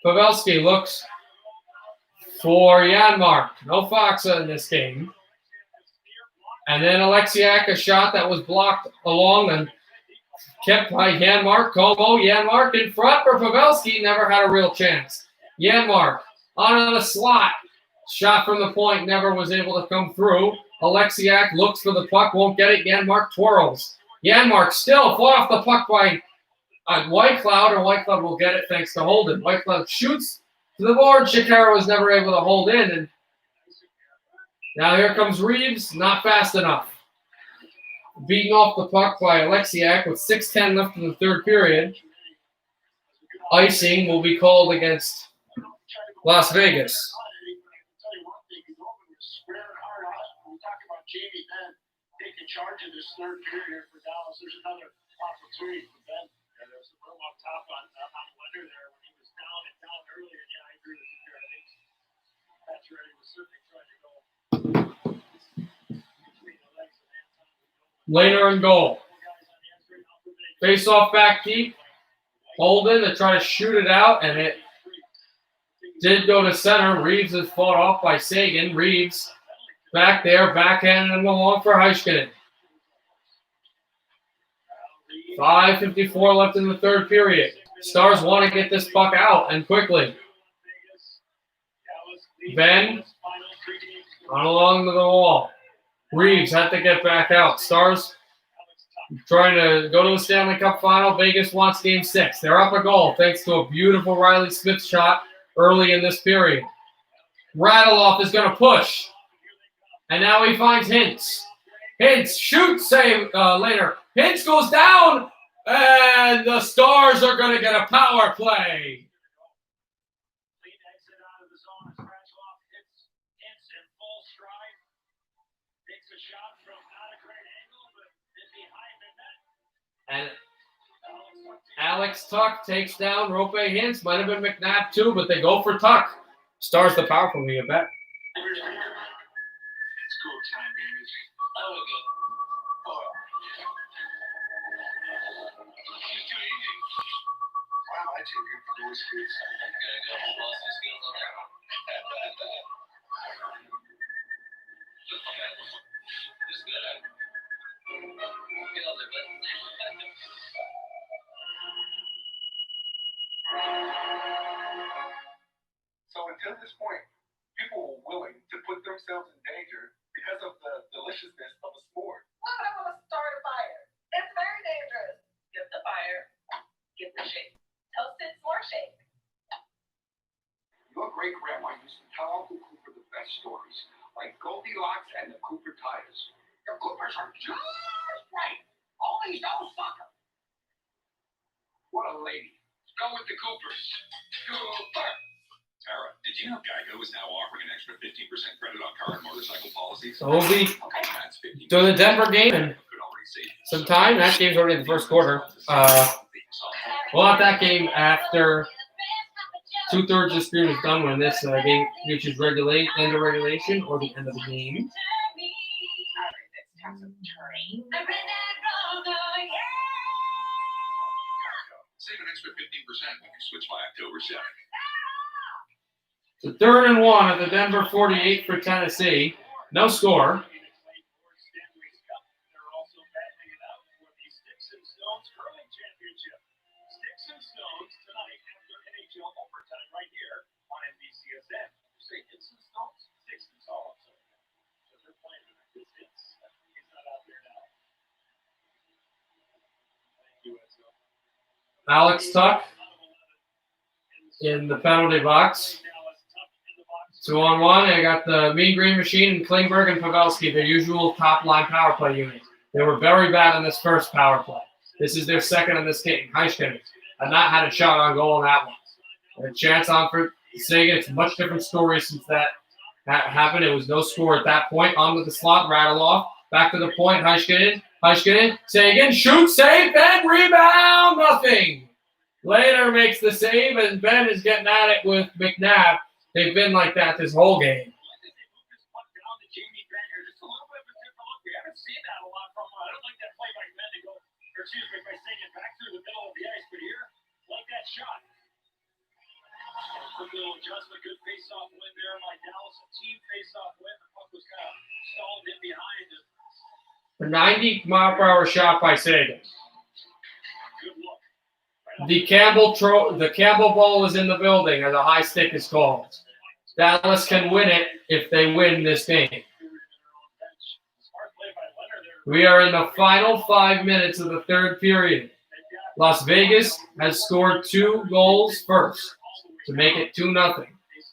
Pavelski looks for Janmark. No Foxa in this game. And then Alexiak, a shot that was blocked along and kept by Janmark. Como, Janmark in front for Pavelski. Never had a real chance. Janmark on the slot. Shot from the point, never was able to come through. Alexiak looks for the puck, won't get it. Janmark twirls. Janmark still fought off the puck by Whitecloud, and Whitecloud will get it thanks to Holden. Whitecloud shoots to the board. Shakara was never able to hold in. And now here comes Reeves, not fast enough. Beaten off the puck by Alexiak with 6:10 left in the third period. Icing will be called against Las Vegas. Jamie Benn taking charge of this third period for Dallas. There's another opportunity for Ben. There's a room up top on Leonard there when he was down earlier. Yeah, I agree with you there. I think Pacioretty was certainly trying to go between the legs of Anton. Later in goal. Face off back deep. Holden to try to shoot it out, and it did go to center. Reeves is fought off by Sagan. Reeves back there, backhanding him along for Heiskanen. 5:54 left in the third period. Stars want to get this puck out and quickly. Ben on along to the wall. Reeves had to get back out. Stars trying to go to the Stanley Cup final. Vegas wants game 6. They're up a goal thanks to a beautiful Riley Smith shot early in this period. Rattleoff is going to push. And now he finds Hintz. Hintz shoots, save later. Hintz goes down, and the Stars are going to get a power play. Clean exit out of the zone. Scratch off. Hits in full stride. Takes a shot from not a great angle, but in behind the net. And Alex Tuck takes down Rope Hintz. Might have been McNabb too, but they go for Tuck. Stars the power play, you bet. It's go time, baby. Oh, good. Oh. She's too easy. Wow, I take you for those kids. I'm gonna go plus the skills on that one. Just good. Kills it, but So until this point, people were willing to put themselves in danger because of the deliciousness of a sport. Why would I want to start a fire? It's very dangerous. Give the fire. Give the shake. Toasted s'more shake. Your great grandma used to tell Uncle Cooper the best stories, like Goldilocks and the Cooper tires. Your Coopers are just right. Only don't suck 'em. What a lady. go with the Coopers. Cooper. Tara, did you know Geico is now offering an extra 15% credit on car and motorcycle policies? So we'll be That's 15%. doing the Denver game in Could already save you some time. That game's already in the first quarter. We'll have that game after 2/3 of the screen is done when this game reaches end of regulation or the end of the game. Save an extra 15% when you switch by October 7th. So 3rd and 1 at the Denver 48 for Tennessee. No score. They're also battling it out for the Sticks and Stones Curling Championship. Sticks and Stones tonight after NHL overtime right here on NBCSN. Say Hits and Stones? Sticks and Stones. So they're playing tonight. This Hits. He's not out there now. Thank you, Enzo. Alex Tuck in the penalty box. 2-on-1. I got the Mean Green Machine and Klingberg and Pavelski, their usual top-line power play unit. They were very bad in this first power play. This is their second in this game. Heiskanen had not had a shot on goal in that one. A chance on for Sagan. It's a much different story since that happened. It was no score at that point. Onto the slot, Rattleoff. Back to the point, Heiskanen, Sagan, shoot, save, Ben, rebound, nothing. Later makes the save, and Ben is getting at it with McNabb. They've been like that this whole game. By singing back through the middle of the ice, but here, like that shot. Quick little adjustment, good face-off win there by Dallas. A team face-off win. The puck was kind of stalled in behind. A 90-mile-per-hour shot by Sagan. Good look. The Campbell ball is in the building, as a high stick is called. Dallas can win it if they win this game. We are in the final 5 minutes of the third period. Las Vegas has scored 2 goals first to make it 2-0.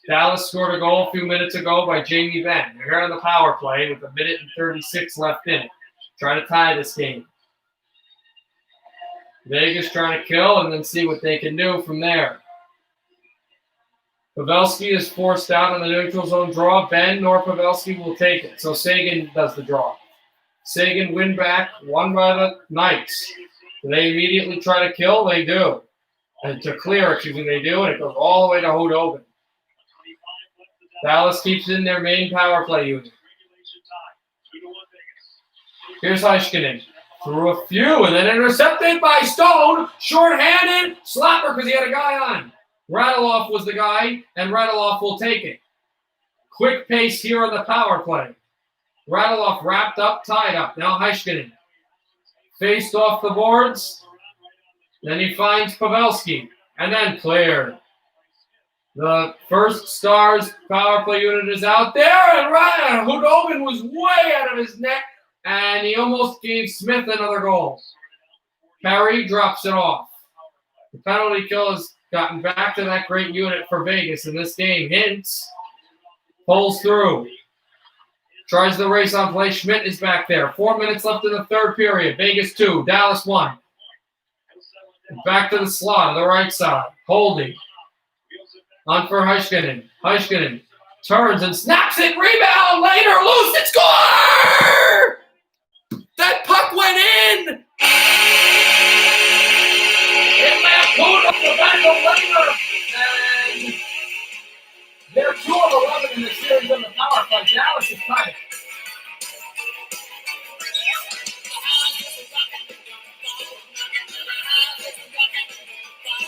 Dallas scored a goal a few minutes ago by Jamie Benn. They're here on the power play with 1:36 left in it. Try to tie this game. Vegas trying to kill and then see what they can do from there. Pavelski is forced out on the neutral zone draw. Ben nor Pavelski will take it. So Sagan does the draw. Sagan win back, won by the Knights. They immediately try to kill. They do. And to clear, they do. And it goes all the way to Hudobin. Dallas keeps in their main power play unit. Here's Heiskanen. Through a few and then intercepted by Stone. Short-handed. Slapper because he had a guy on. Rattleoff was the guy, and Rattleoff will take it. Quick pace here on the power play. Rattleoff wrapped up, tied up. Now Heiskanen. Faced off the boards. Then he finds Pavelski. And then cleared. The first Stars power play unit is out there. And Hudobin was way out of his net. And he almost gave Smith another goal. Perry drops it off. The penalty kill has gotten back to that great unit for Vegas in this game. Hintz pulls through. Tries the race on play. Schmidt is back there. 4 minutes left in the third period. Vegas 2, Dallas 1. Back to the slot on the right side. Holding. On for Heiskanen. Heiskanen turns and snaps it. Rebound. Later loose. It's score! That puck went in. It lampooned up the back of Later. And they're 2 of 11 in the series on the power play. Dallas is tied.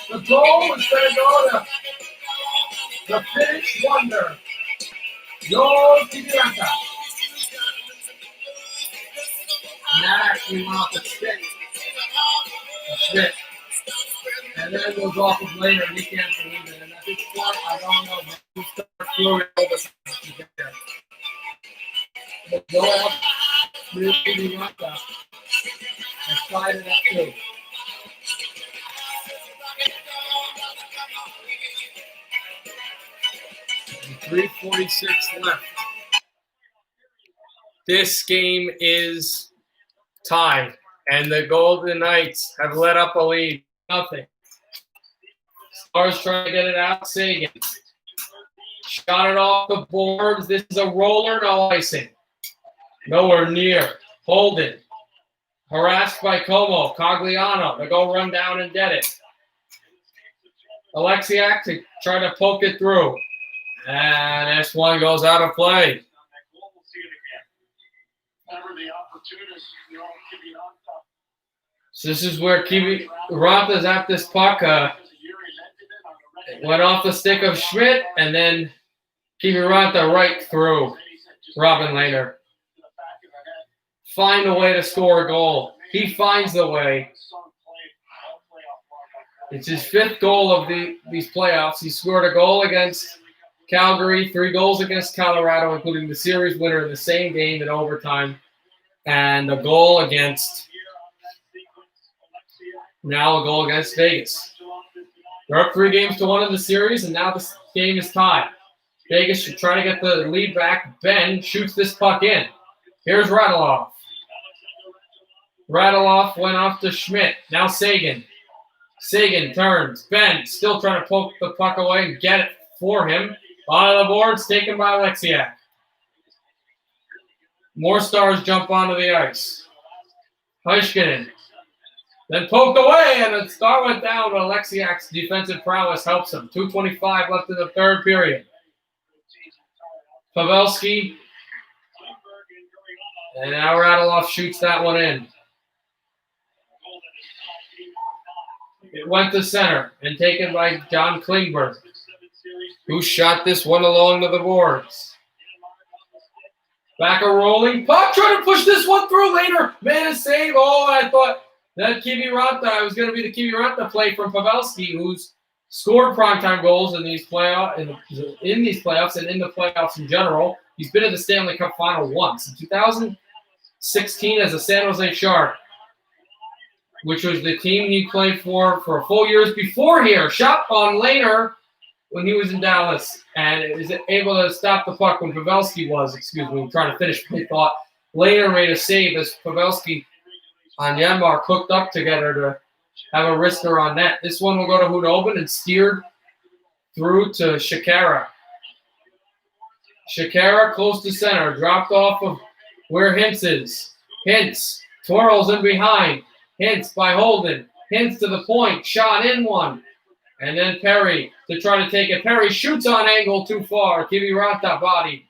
The goal is going to go to the Finnish wonder, Joel Kiviranta. And that actually went off the stick. And then it goes off of Later, and he can't believe it. And at this point, I don't know, but he starts throwing over to get there. But Joel Kiviranta has tied it up too. 3:46 left. This game is tied, and the Golden Knights have let up a lead. Nothing. Stars trying to get it out. Sagan shot it off the boards. This is a roller, no icing. Nowhere near. Holden harassed by Como. Cogliano to go run down and get it. Alexiak to try to poke it through. And this one goes out of play. So this is where Kiviranta's at this puck. Went off the stick of Schmidt, and then Kiviranta right through Robin Lehner. Find a way to score a goal. He finds the way. It's his 5th goal of these playoffs. He scored a goal against Calgary, 3 goals against Colorado, including the series winner in the same game in overtime, and a goal against Vegas. They're up 3-1 in the series, and now this game is tied. Vegas should try to get the lead back. Ben shoots this puck in. Here's Radulov. Radulov went off to Schmidt. Now Sagan. Sagan turns. Ben still trying to poke the puck away and get it for him. On the boards, taken by Alexiak. More Stars jump onto the ice. Heiskanen. Then poked away, and the Star went down, but Alexiak's defensive prowess helps him. 2:25 left in the third period. Pavelski. And now Radulov shoots that one in. It went to center and taken by John Klingberg, who shot this one along to the boards. Back a rolling puck, trying to push this one through later. Man, a save. Oh, I thought that Kiviranta was going to be the Kiviranta play from Pavelski, who's scored primetime goals in these playoffs and in the playoffs in general. He's been in the Stanley Cup final once in 2016 as a San Jose Shark, which was the team he played for a full years before here. Shot on Lehner when he was in Dallas, and is able to stop the puck when Pavelski was, trying to finish my thought. Lehner made a save as Pavelski on Janmark hooked up together to have a wrister on net. This one will go to Hudobin and steered through to Shakara. Shakara close to center, dropped off of where Hintz is. Hintz twirls in behind. Hintz by Holden. Hintz to the point, shot in one. And then Perry to try to take it. Perry shoots on angle too far. Kiviranta body.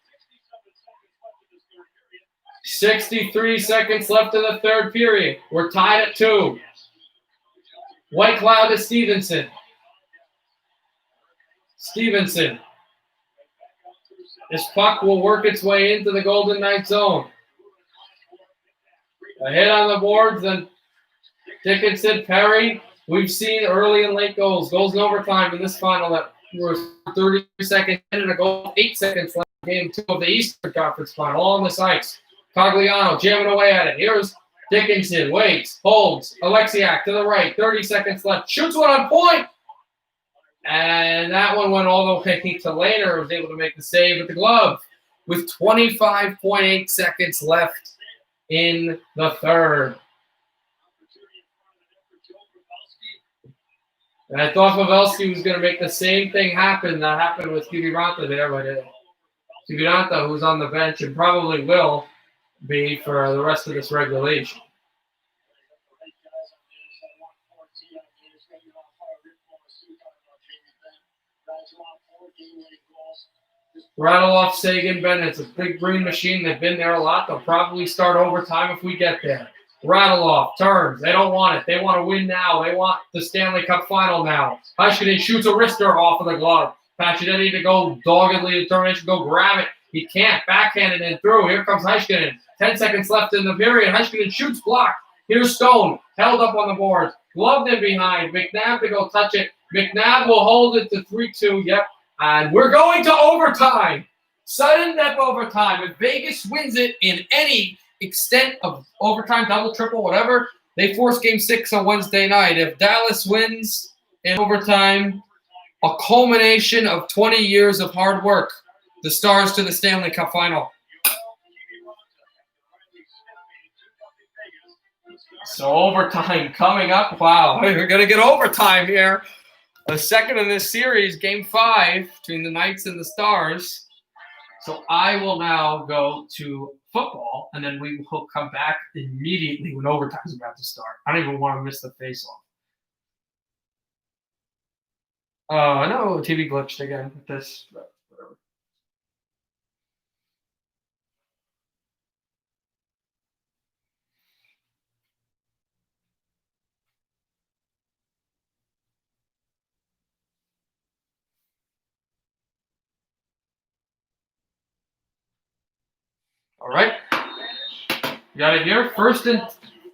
63 seconds left in the third period. We're tied at 2. White Cloud to Stevenson. Stevenson. This puck will work its way into the Golden Knights zone. A hit on the boards, then Dickinson, Perry. We've seen early and late goals in overtime in this final that were 30 seconds in and a goal, 8 seconds left in game 2 of the Eastern Conference final, all on this ice. Cogliano jamming away at it. Here's Dickinson. Waits. Holds. Alexiak to the right. 30 seconds left. Shoots one on point. And that one went all the way to Lehner. Was able to make the save with the glove with 25.8 seconds left in the third. And I thought Pavelski was going to make the same thing happen that happened with Kiviranta there, but Kiviranta, who's on the bench and probably will be for the rest of this regulation. Radulov, Sagan, Bennett. It's a big green machine. They've been there a lot. They'll probably start overtime if we get there. Radulov turns. They don't want it. They want to win now. They want the Stanley Cup final now. Heiskanen shoots a wrister off of the glove. Pacioretty to go doggedly determination, go grab it. He can't. Backhanded and through. Here comes Heiskanen. 10 seconds left in the period. Heiskanen shoots blocked. Here's Stone. Held up on the boards. Gloved in behind. McNabb to go touch it. McNabb will hold it to 3-2. Yep. And we're going to overtime. Sudden death overtime. If Vegas wins it in any extent of overtime, double, triple, whatever, they force game 6 on Wednesday night. If Dallas wins in overtime, a culmination of 20 years of hard work, the Stars to the Stanley Cup final. So overtime coming up. Wow, we're going to get overtime here. The second in this series, game 5 between the Knights and the Stars. So I will now go to football, and then we will come back immediately when overtime is about to start. I don't even want to miss the face-off. No, TV glitched again with this, but whatever. All right. You got it here. 1st and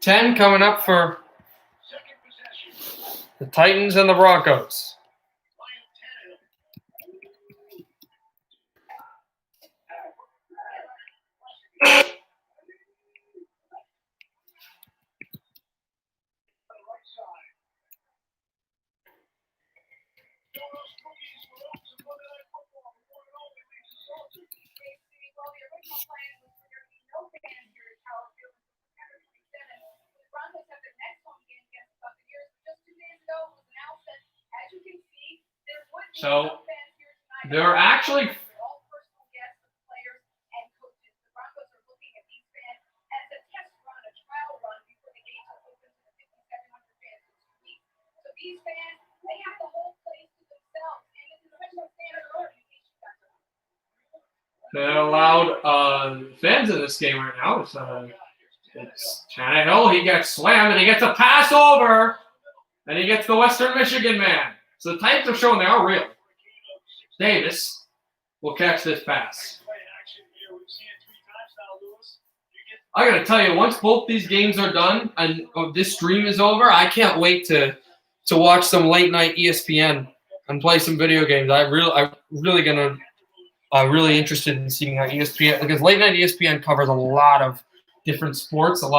10 coming up for the Titans and the Broncos. So there are actually they allowed fans in this game right now. It's Tannehill. He gets slammed and he gets a pass over, and he gets the Western Michigan man. So the Titans are showing they are real. Davis will catch this pass. I got to tell you, once both these games are done and this stream is over, I can't wait to watch some late night ESPN and play some video games. I'm really interested in seeing how ESPN, because late night ESPN covers a lot of different sports, that's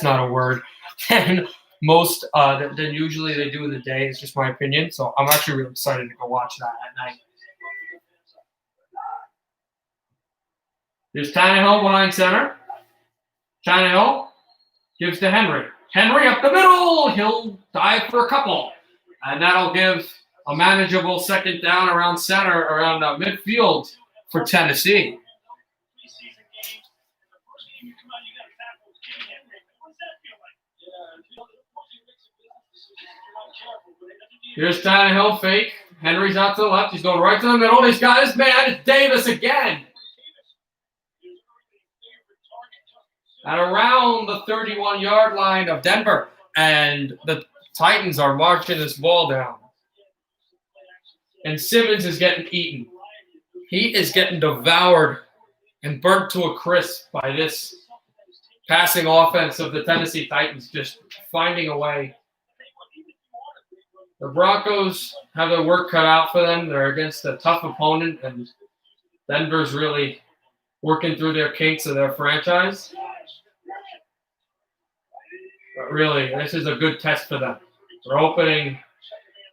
not a word, than most than usually they do in the day. It's just my opinion. So I'm actually really excited to go watch that at night. Here's Tannehill behind center. Tannehill gives to Henry. Henry up the middle. He'll dive for a couple. And that'll give a manageable second down around center, around midfield for Tennessee. Here's Tannehill fake. Henry's out to the left. He's going right to the middle. He's got his man. It's Davis again. At around the 31-yard line of Denver. And the Titans are marching this ball down. And Simmons is getting eaten. He is getting devoured and burnt to a crisp by this passing offense of the Tennessee Titans, just finding a way. The Broncos have their work cut out for them. They're against a tough opponent, and Denver's really working through their kinks of their franchise. But really, this is a good test for them. They're opening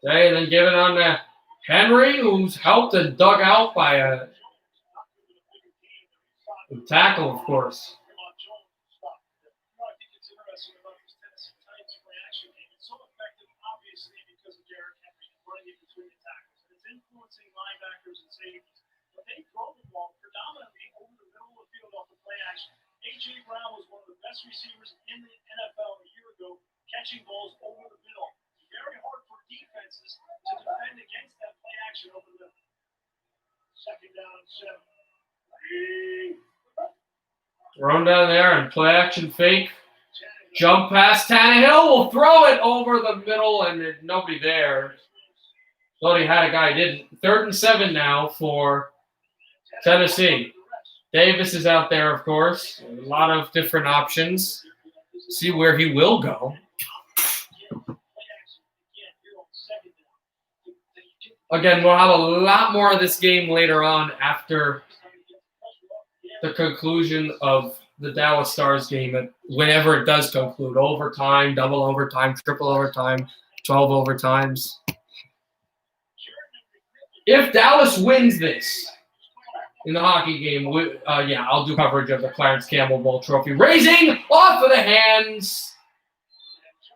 day and then giving on to Henry, who's helped and dug out by a tackle, of course. Linebackers and safeties, but they throw the ball predominantly over the middle of the field off the play action. A.J. Brown was one of the best receivers in the NFL a year ago, catching balls over the middle. It's very hard for defenses to defend against that play action over the middle. Second down and 7. Thrown down there and play action fake. Jump past Tannehill. Will throw it over the middle and there's nobody there. Thought he had a guy, didn't. 3rd and 7 now for Tennessee. Davis is out there, of course. A lot of different options. See where he will go. Again, we'll have a lot more of this game later on after the conclusion of the Dallas Stars game, whenever it does conclude. Overtime, double overtime, triple overtime, 12 overtimes. If Dallas wins this in the hockey game, I'll do coverage of the Clarence Campbell Bowl Trophy. Raising off of the hands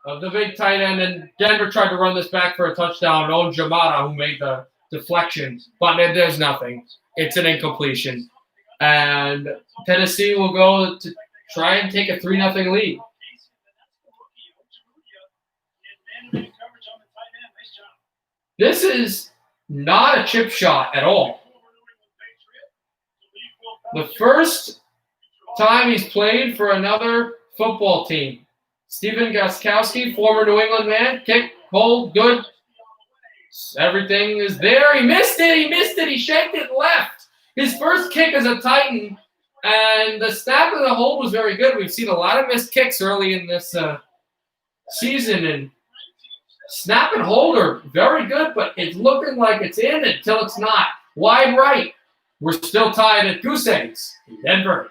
of the big tight end, and Denver tried to run this back for a touchdown. Jamada, who made the deflection, but there's nothing. It's an incompletion. And Tennessee will go to try and take a 3-0 lead. This is not a chip shot at all. The first time he's played for another football team. Stephen Gostkowski, former New England man, kick, hold, good. Everything is there. He missed it. He shanked it left. His first kick as a Titan, and the snap of the hold was very good. We've seen a lot of missed kicks early in this season, and snap and hold are very good, but it's looking like it's in until it's not. Wide right. We're still tied at goose eggs in Denver.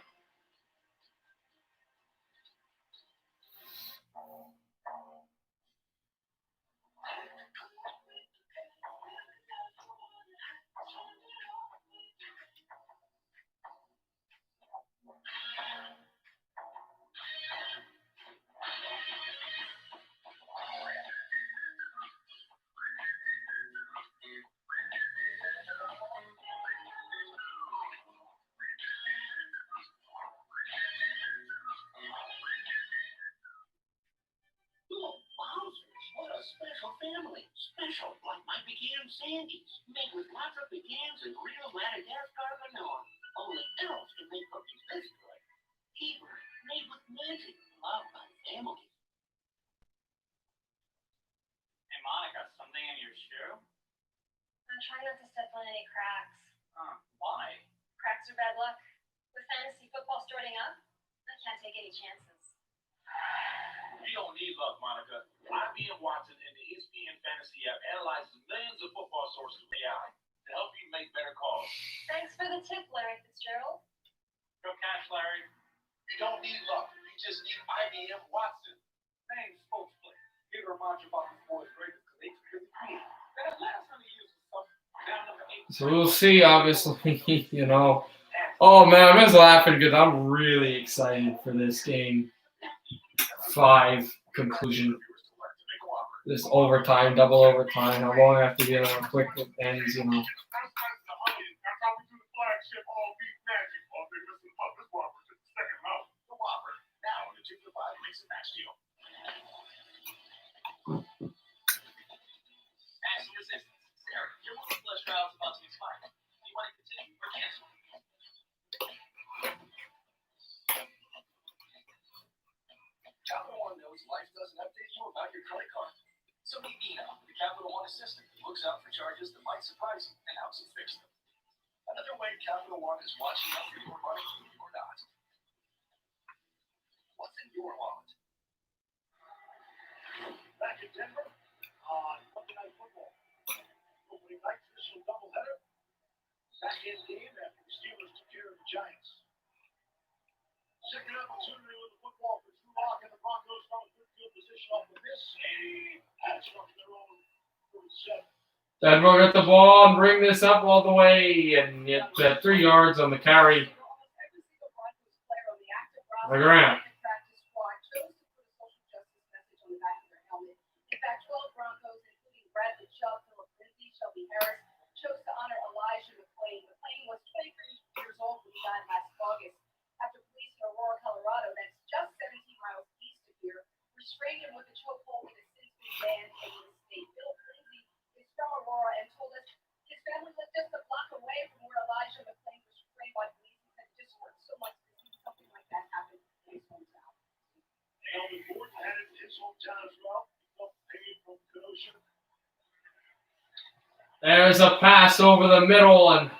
Special family. Special like my pecan sandies. Made with lots of pecans and real Madagascar vanilla. Only elves can make cookies this good. Keeper, made with magic. Loved by family. Hey, Monica, something in your shoe? I'm trying not to step on any cracks. Why? Cracks are bad luck. With fantasy football starting up, I can't take any chances. You don't need luck, Monica. IBM Watson and the ESPN Fantasy app analyzes millions of football sources with AI to help you make better calls. Thanks for the tip, Larry Fitzgerald. Go cash, Larry. You don't need luck. You just need IBM Watson. Name's folks play. Here to remind you about the boys' greatest because they took it. That last 100 years was something. Down number 8. So we'll see, obviously, Oh, man, I'm just laughing because I'm really excited for this game. 5 conclusion. This overtime, double overtime. How long I have to get on quick ends, That's how we do the flagship all beef magic. Oh, they listen to this Whopper just a second out. The Whopper. Now in the 2 for $5 mix and match deal. Action resistance. Sarah, your woman's blood trial is about to expire. Do you want to continue or cancel? Capital One knows life doesn't update you about your credit card. So meet Nina, the Capital One assistant who looks out for charges that might surprise you and helps you fix them. Another way Capital One is watching out for your money or not. What's in your wallet? Back in Denver, Monday Night Football. Opening night traditional doubleheader. Back in game after Denver get the ball and bring this up all the way, and it's 3 yards on the carry. The ground. Chose to honor Elijah McClain. McClain was 23 years old when he died last August after police in Aurora, Colorado, that's just 17 miles east of here, restrained him with a chokehold that has since been banned in the state. Bill Lindsay is from Aurora and told us his family lived just a block away from where Elijah McClain was restrained by police. He said it just hurt so much to see something like that happen in his hometown. Naomi Gordon had it in his hometown as well. He felt pain from Kenosha. There's a pass over the middle and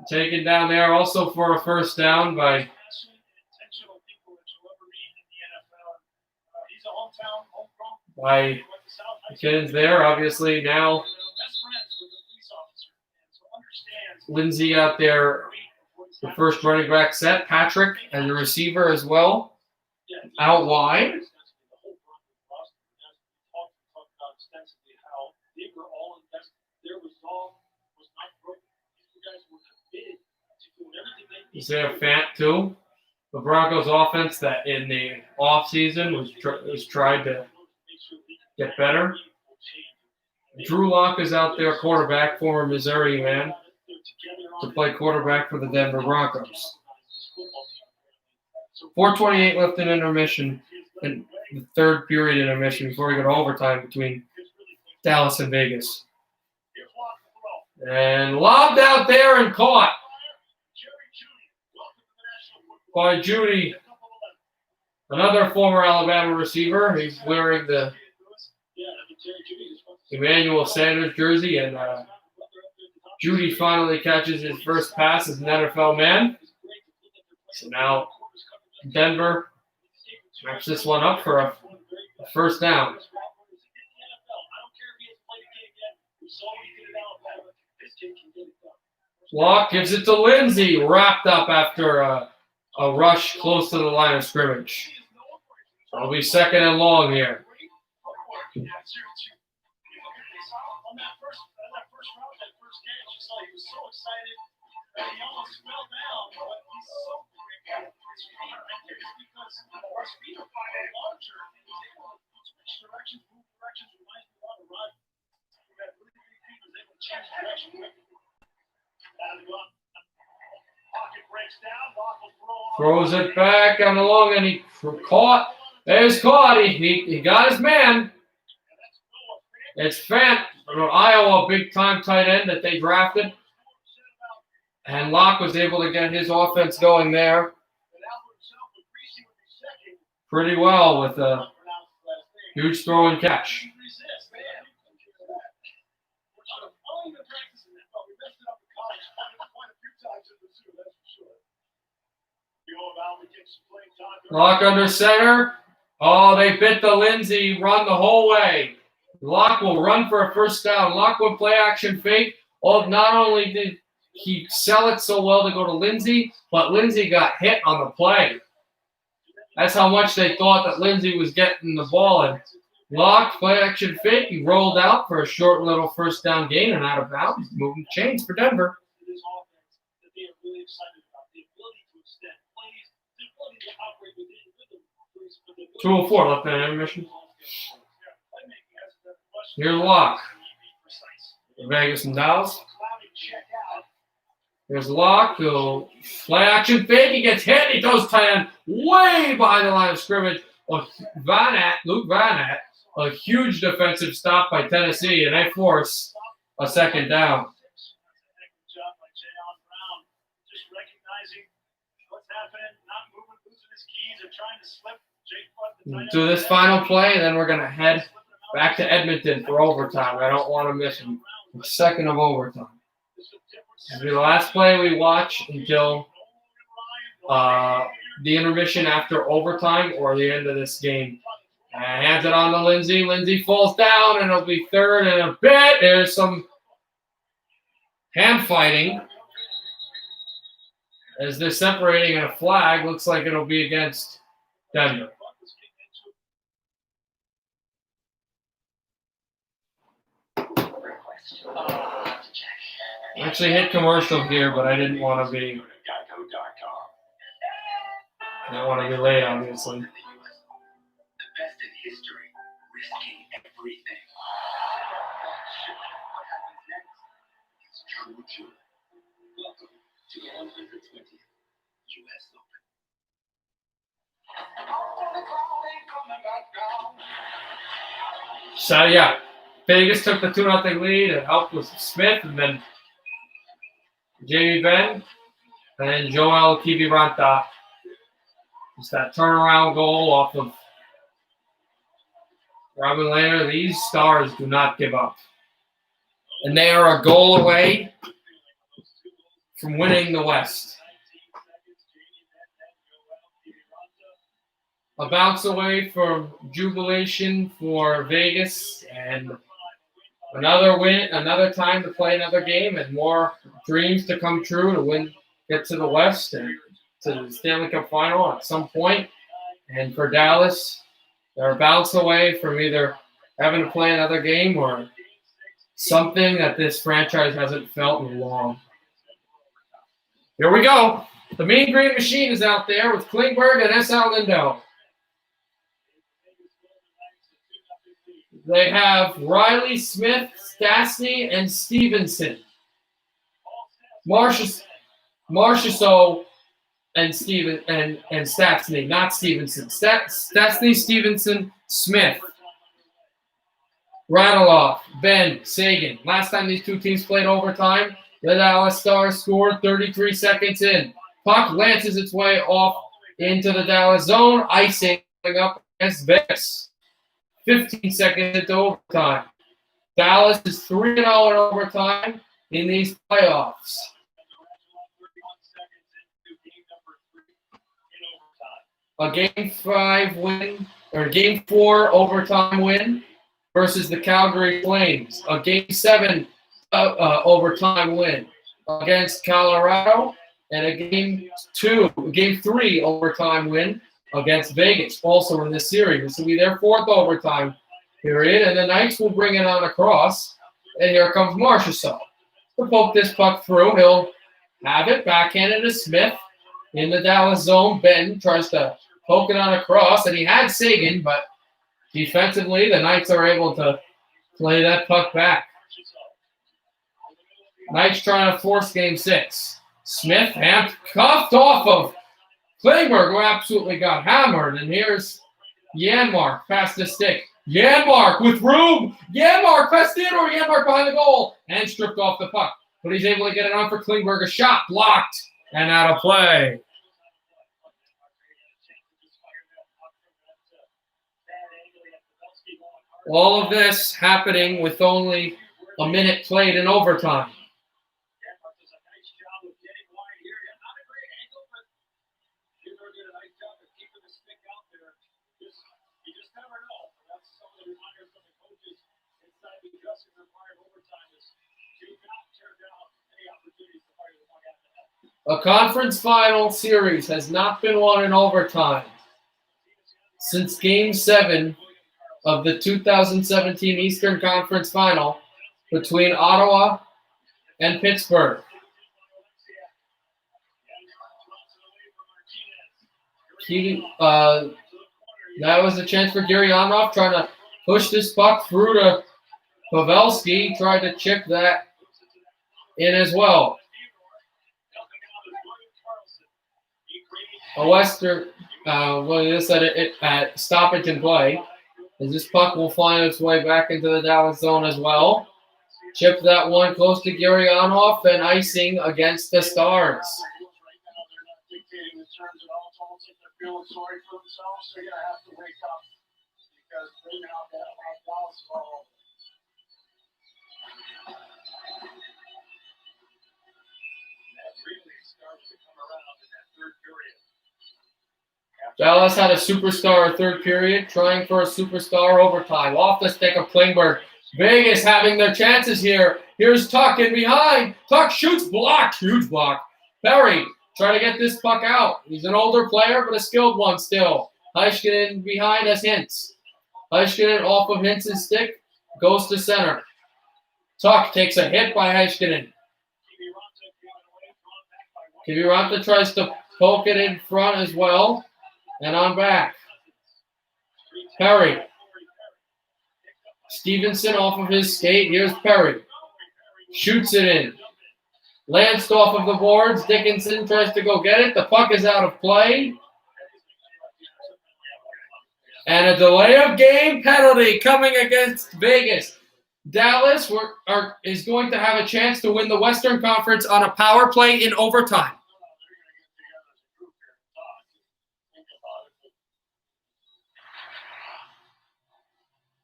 taken down there also for a first down by kids there. Obviously now Lindsay out there, the first running back set. Patrick and the receiver as well. Out wide. Is there Fant too? The Broncos offense that in the offseason was tried to get better. Drew Lock is out there, quarterback, former Missouri man, to play quarterback for the Denver Broncos. 4:28 left in intermission, in the third period intermission before we go to overtime between Dallas and Vegas. And lobbed out there and caught by Judy, another former Alabama receiver. He's wearing the Emmanuel Sanders jersey, and Judy finally catches his first pass as an NFL man. So now Denver wraps this one up for a first down. Locke gives it to Lindsay, wrapped up after a rush close to the line of scrimmage. It'll be second and long here. Throws it back on the long, and he caught. There's caught. He got his man. It's Fant from Iowa, big-time tight end that they drafted. And Locke was able to get his offense going there pretty well with a huge throw and catch. Locke under center. Oh, they bit the Lindsay run the whole way. Locke will run for a first down. Locke will play action fake. Oh, not only did he sell it so well to go to Lindsay, but Lindsay got hit on the play. That's how much they thought that Lindsay was getting the ball. And Locke, play action fake. He rolled out for a short little first down gain and out of bounds. Moving chains for Denver. 2:04 left in intermission. Here's Locke. Vegas and Dallas. Here's Locke. He'll play action fake. He gets hit. He throws tight end way behind the line of scrimmage. Luke Van Aert, a huge defensive stop by Tennessee, and they force a second down. Do this final play, and then we're going to head back to Edmonton for overtime. I don't want to miss a second of overtime. It'll be the last play we watch until the intermission after overtime or the end of this game. And hands it on to Lindsay. Lindsay falls down, and it'll be third and a bit. There's some hand fighting as they're separating, and a flag looks like it'll be against Denver. Actually hit commercial here, but I didn't want to be. I don't want to be late, obviously. The best in history, risking everything. What happens next? It's true joy. Welcome to the 120th U.S. Open. So yeah, Vegas took the 2-0 lead and helped with Smith, and then Jamie Benn, and then Joel Kiviranta. Just that turnaround goal off of Robin Lehner. These stars do not give up. And they are a goal away from winning the West. A bounce away from jubilation for Vegas, and another win, another time to play another game, and more dreams to come true to win, get to the West and to the Stanley Cup final at some point. And for Dallas, they're a bounce away from either having to play another game or something that this franchise hasn't felt in long. Here we go. The Mean Green Machine is out there with Klingberg and S.L. Lindo. They have Riley, Smith, Stastny, and Stevenson. Marchessault and Steven and Stastny, not Stevenson. Stastny, Stevenson, Smith. Radulov, Ben, Sagan. Last time these two teams played overtime, the Dallas Stars scored 33 seconds in. Puck lances its way off into the Dallas zone, icing up against Vegas. 15 seconds into overtime. Dallas is 3-0 in overtime in these playoffs. A Game 5 win, or Game 4 overtime win versus the Calgary Flames. A Game 7 overtime win against Colorado, and a Game 3 overtime win against Vegas, also in this series. This will be their fourth overtime period, and the Knights will bring it on across, and here comes Marchessault to poke this puck through. He'll have it backhanded to Smith in the Dallas zone. Ben tries to poke it on across, and he had Sagan, but defensively, the Knights are able to play that puck back. Knights trying to force Game 6. Smith cuffed off of Klingberg, who absolutely got hammered. And here's Janmark past the stick. Janmark with room. Janmark past Theodore. Janmark behind the goal and stripped off the puck. But he's able to get it on for Klingberg. A shot blocked and out of play. All of this happening with only a minute played in overtime. A conference final series has not been won in overtime since Game 7 of the 2017 Eastern Conference Final between Ottawa and Pittsburgh. That was a chance for Gurianov trying to push this puck through to Pavelski. Tried to chip that in as well. A Western, stoppage in play. As this puck will find its way back into the Dallas zone as well. Chip that one close to Gurianov and icing against the Stars. Feeling sorry for themselves, they're going to have to wake up because they now have Dallas all. That really started to come around in that third period. Dallas had a superstar third period, trying for a superstar overtime. Off the stick of Klingberg. Vegas having their chances here. Here's Tuck in behind. Tuck shoots, blocked. Huge block. Perry trying to get this puck out. He's an older player, but a skilled one still. Heiskanen behind as Hintz. Heiskanen off of Hintz's stick, goes to center. Tuck takes a hit by Heiskanen. Kiviranta tries to poke it in front as well. And on back. Perry. Stevenson off of his skate. Here's Perry. Shoots it in. Lanced off of the boards. Dickinson tries to go get it. The puck is out of play. And a delay of game penalty coming against Vegas. Dallas is going to have a chance to win the Western Conference on a power play in overtime.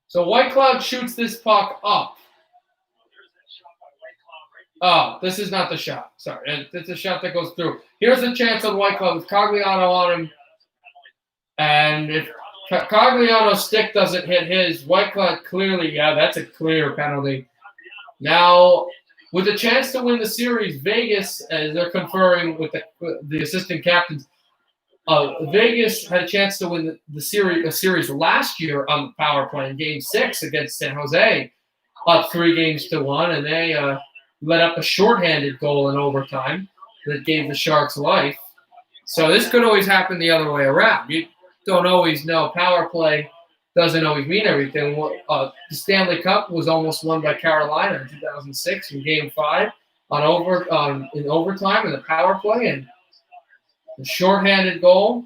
So White Cloud shoots this puck up. Oh, this is not the shot. Sorry, it's a shot that goes through. Here's a chance on White Cloud with Cogliano on him. And if Cogliano's stick doesn't hit his, White Cloud clearly, yeah, that's a clear penalty. Now, with a chance to win the series, Vegas, as they're conferring with the assistant captains, Vegas had a chance to win the series last year on the power play in Game 6 against San Jose, up 3-1, and they let up a shorthanded goal in overtime that gave the Sharks life. So this could always happen the other way around. You don't always know. Power play doesn't always mean everything. The Stanley Cup was almost won by Carolina in 2006 in Game 5 in overtime in the power play, and the shorthanded goal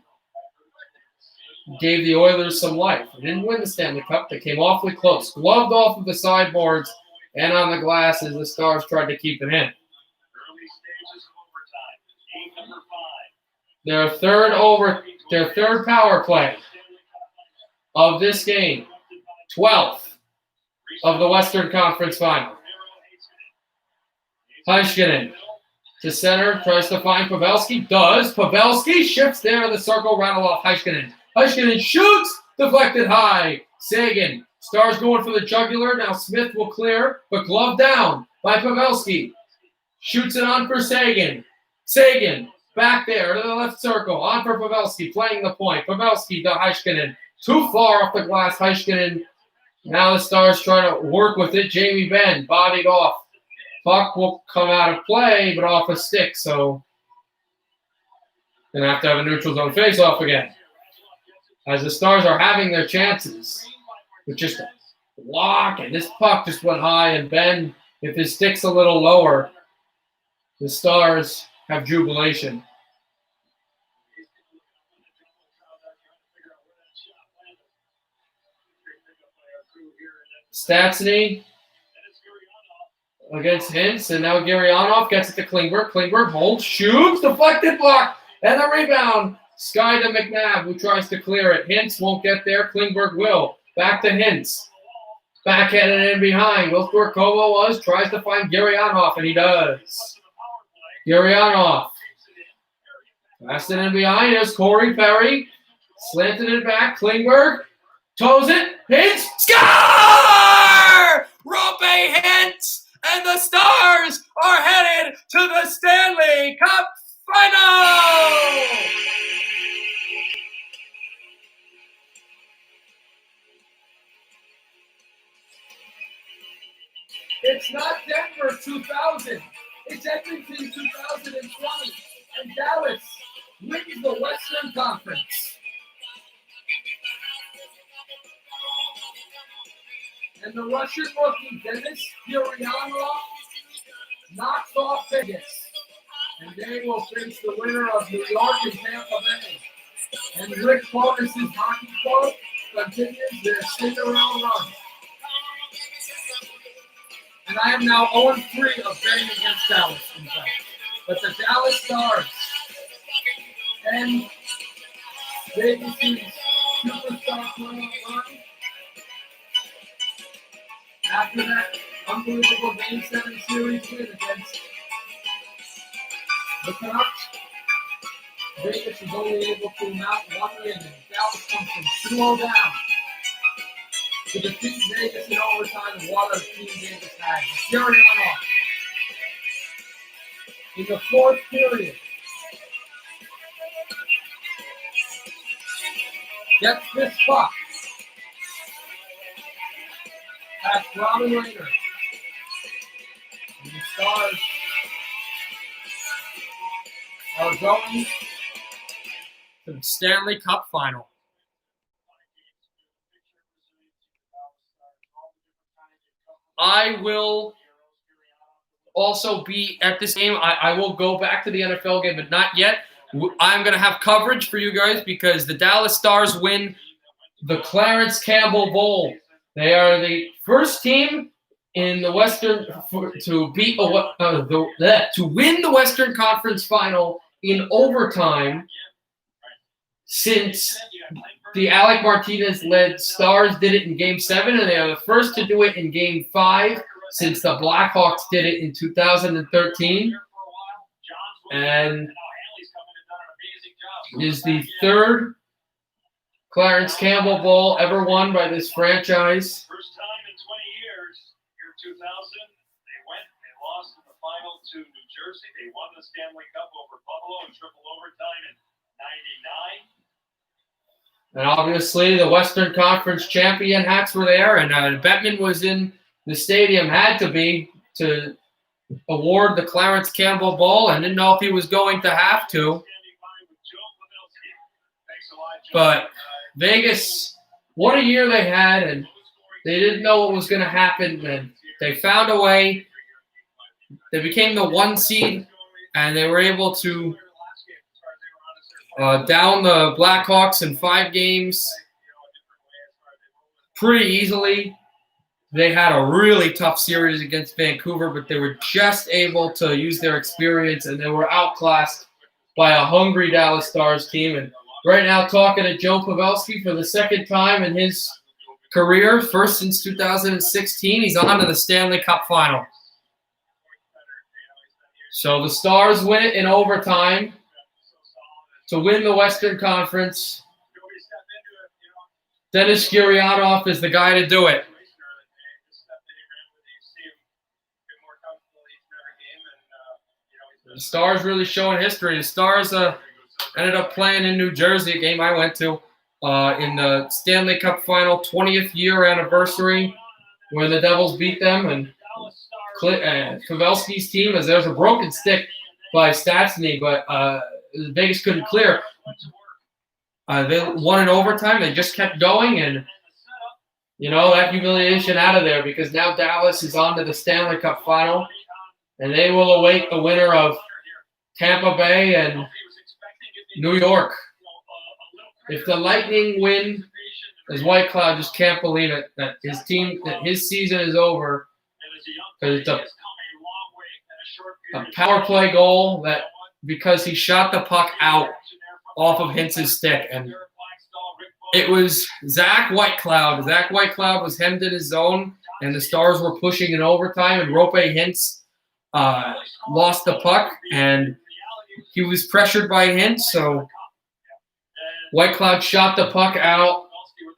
gave the Oilers some life. They didn't win the Stanley Cup. They came awfully close. Gloved off of the sideboards and on the glass as the Stars tried to keep it in. Their third power play of this game. 12th of the Western Conference Final. Heiskanen to center, tries to find Pavelski. Does. Pavelski shifts there in the circle, rattle off Heiskanen. Heiskanen shoots, deflected high. Sagan. Stars going for the jugular. Now Smith will clear, but glove down by Pavelski. Shoots it on for Sagan. Sagan back there to the left circle. On for Pavelski, playing the point. Pavelski to Heiskanen. Too far off the glass. Heiskanen. Now the Stars trying to work with it. Jamie Benn bodied off. Puck will come out of play, but off a stick, so gonna have to have a neutral zone face-off again. As the Stars are having their chances with just a block, and this puck just went high, and Ben, if his stick's a little lower, the Stars have jubilation. Stastny against Hintz, and now Gurianov gets it to Klingberg. Klingberg holds, shoots, deflected block, and the rebound. Sky to McNabb, who tries to clear it. Hintz won't get there. Klingberg will. Back to Hintz. Backhanded in behind. Goes where Kovo was. Tries to find Gurianov, and he does. Gurianov. Passed it in behind. There's Corey Perry. Slanted it back. Klingberg. Toes it. Hintz. Score! Rope Hintz! And the Stars are headed to the Stanley Cup Final! It's not Denver 2000. It's Edmonton 2020. And Dallas wins the Western Conference. And the Russian rookie, Denis Gurianov, knocks off Vegas. And they will face the winner of New York and Tampa Bay. And Rick Bonus' hockey club continues their Cinderella run. And I am now 0-3 of betting against Dallas, in fact. But the Dallas Stars and Vegas' superstar run. After that unbelievable Game 7 series win against the Canucks, Vegas is only able to mount one win, and Dallas comes from 2-0 down to defeat Vegas in overtime, and what a team Vegas had. Gurianov in the fourth period gets this puck. That's Robin Rainer. Stars are going to the Stanley Cup Final. I will also be at this game. I will go back to the NFL game, but not yet. I'm going to have coverage for you guys because the Dallas Stars win the Clarence Campbell Bowl. They are the first team in the Western to win the Western Conference Final in overtime since the Alec Martinez-led Stars did it in Game 7, and they are the first to do it in Game 5 since the Blackhawks did it in 2013. And it is the third Clarence Campbell Bowl ever won by this franchise. First time in 20 years, year 2000, they lost in the final to New Jersey. They won the Stanley Cup over Buffalo in triple overtime in 99. And obviously the Western Conference champion hats were there, and Bettman was in the stadium, had to be, to award the Clarence Campbell Bowl, and didn't know if he was going to have to. But Vegas, what a year they had, and they didn't know what was going to happen, and they found a way. They became the 1 seed, and they were able to down the Blackhawks in 5 games pretty easily. They had a really tough series against Vancouver, but they were just able to use their experience, and they were outclassed by a hungry Dallas Stars team. And right now, talking to Joe Pavelski for the second time in his career, first since 2016, he's on to the Stanley Cup Final. So the Stars win it in overtime to win the Western Conference. Dennis Gurianov is the guy to do it. The Stars really showing history. The Stars ended up playing in New Jersey, a game I went to, in the Stanley Cup Final 20th year anniversary where the Devils beat them. And Pavelski's team, as there's a broken stick by Stastny, but Vegas couldn't clear. They won in overtime. They just kept going, and that humiliation out of there, because now Dallas is on to the Stanley Cup Final, and they will await the winner of Tampa Bay and New York. If the Lightning win, as White Cloud just can't believe it, that his season is over, because it's a power play goal that, because he shot the puck out off of Hintz's stick, and it was Zach Whitecloud. Zach Whitecloud was hemmed in his zone, and the Stars were pushing in overtime, and Rope Hintz lost the puck, and he was pressured by Hintz, so Whitecloud shot the puck out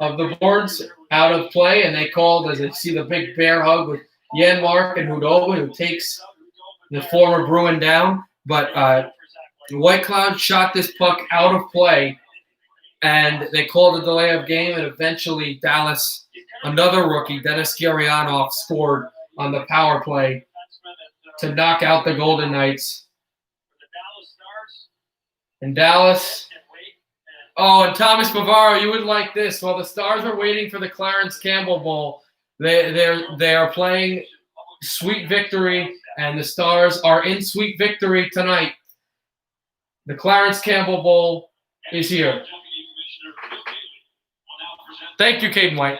of the boards, out of play, and they called, as I see the big bear hug with Janmark and Hudova, who takes the former Bruin down. But Whitecloud shot this puck out of play, and they called a delay of game, and eventually Dallas, another rookie, Dennis Gurianov, scored on the power play to knock out the Golden Knights. And Dallas, and Thomas Bavaro, you would like this. While the Stars are waiting for the Clarence Campbell Bowl, they are playing Sweet Victory, and the Stars are in Sweet Victory tonight. The Clarence Campbell Bowl is here. Thank you, Caden White.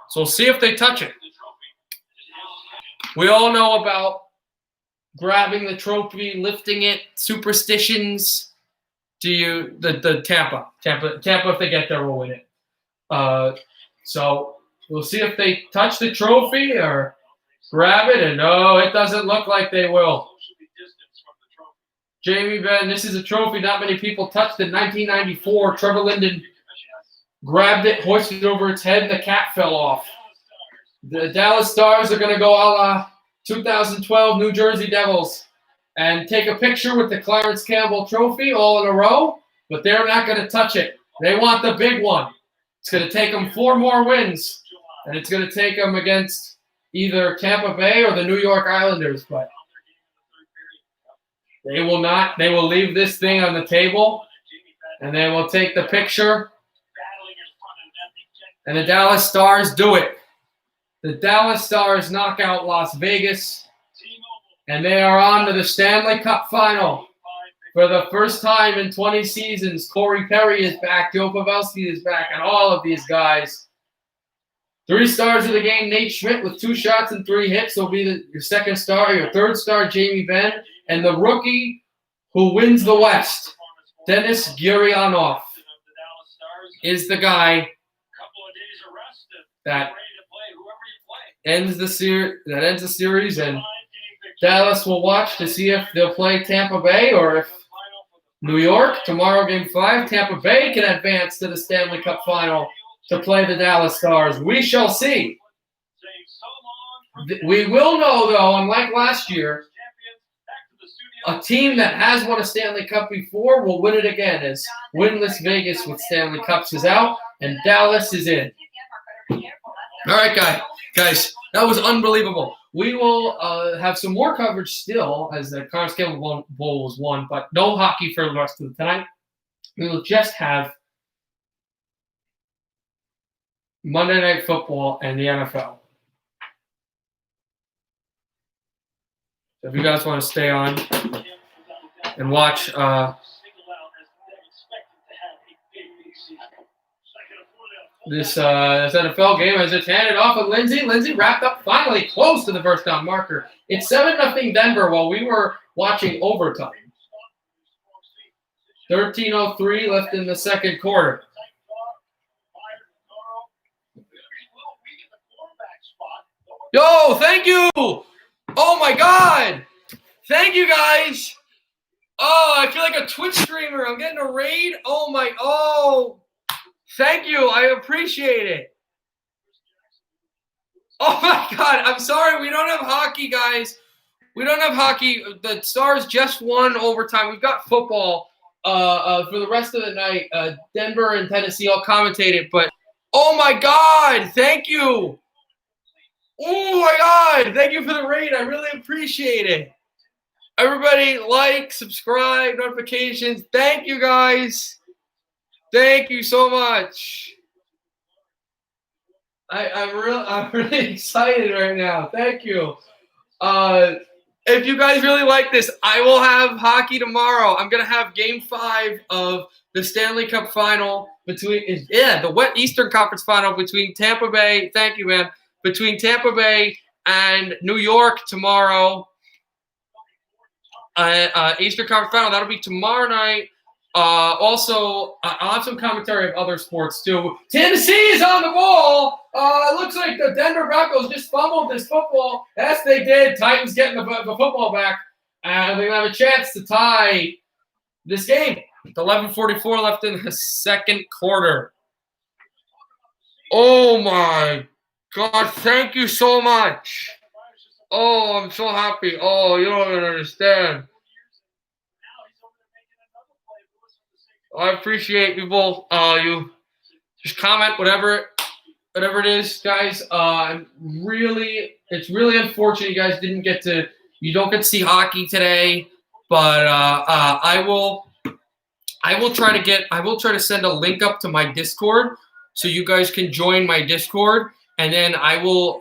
So we'll see if they touch it. We all know about grabbing the trophy, lifting it, superstitions. The Tampa, if they get there, will win it. So we'll see if they touch the trophy or grab it, and no, it doesn't look like they will. Jamie Ben, this is a trophy not many people touched. In 1994, Trevor Linden grabbed it, hoisted it over its head, and the cap fell off. The Dallas Stars are going to go a la 2012 New Jersey Devils and take a picture with the Clarence Campbell trophy all in a row, but they're not going to touch it. They want the big one. It's going to take them 4 more wins, and it's going to take them against either Tampa Bay or the New York Islanders, but they will not. They will leave this thing on the table, and they will take the picture. And the Dallas Stars do it. The Dallas Stars knock out Las Vegas, and they are on to the Stanley Cup Final. For the first time in 20 seasons, Corey Perry is back, Joe Pavelski is back, and all of these guys. 3 stars of the game, Nate Schmidt with 2 shots and 3 hits will be your second star. Your third star, Jamie Benn. And the rookie who wins the West, Dennis Gurianov, is the guy that ends the series, and Dallas will watch to see if they'll play Tampa Bay or if New York tomorrow, Game 5. Tampa Bay can advance to the Stanley Cup Final to play the Dallas Stars. We shall see. We will know, though, unlike last year, a team that has won a Stanley Cup before will win it again, as winless Vegas with Stanley Cups is out and Dallas is in. All right, guys, that was unbelievable. We will have some more coverage still as the Conference Cable Bowl was won, but no hockey for the rest of the tonight. We will just have Monday Night Football and the NFL. So if you guys want to stay on and watch this NFL game as it's handed off with Lindsay. Lindsay wrapped up finally close to the first down marker. It's 7-0 Denver while we were watching overtime. 13:03 left in the second quarter. Yo, thank you. Oh, my God. Thank you, guys. Oh, I feel like a Twitch streamer. I'm getting a raid. Oh, thank you. I appreciate it. Oh, my God. I'm sorry. We don't have hockey, guys. We don't have hockey. The Stars just won overtime. We've got football for the rest of the night. Denver and Tennessee all commentated. But, oh, my God. Thank you. Oh, my God. Thank you for the raid. I really appreciate it. Everybody, like, subscribe, notifications. Thank you, guys. Thank you so much. I'm really excited right now. Thank you. If you guys really like this, I will have hockey tomorrow. I'm gonna have Game 5 of the Stanley Cup Final the Eastern Conference Final between Tampa Bay. Thank you, man. Between Tampa Bay and New York tomorrow. Eastern Conference Final. That'll be tomorrow night. Also, I'll have some commentary of other sports, too. Tennessee is on the ball. It looks like the Denver Broncos just fumbled this football. Yes, they did. Titans getting the football back. And they're going to have a chance to tie this game. 11:44 left in the second quarter. Oh, my God. Thank you so much. Oh, I'm so happy. Oh, you don't even understand. I appreciate people. You just comment whatever it is, guys. It's really unfortunate you guys you don't get to see hockey today, but I will try to send a link up to my Discord so you guys can join my Discord, and then I will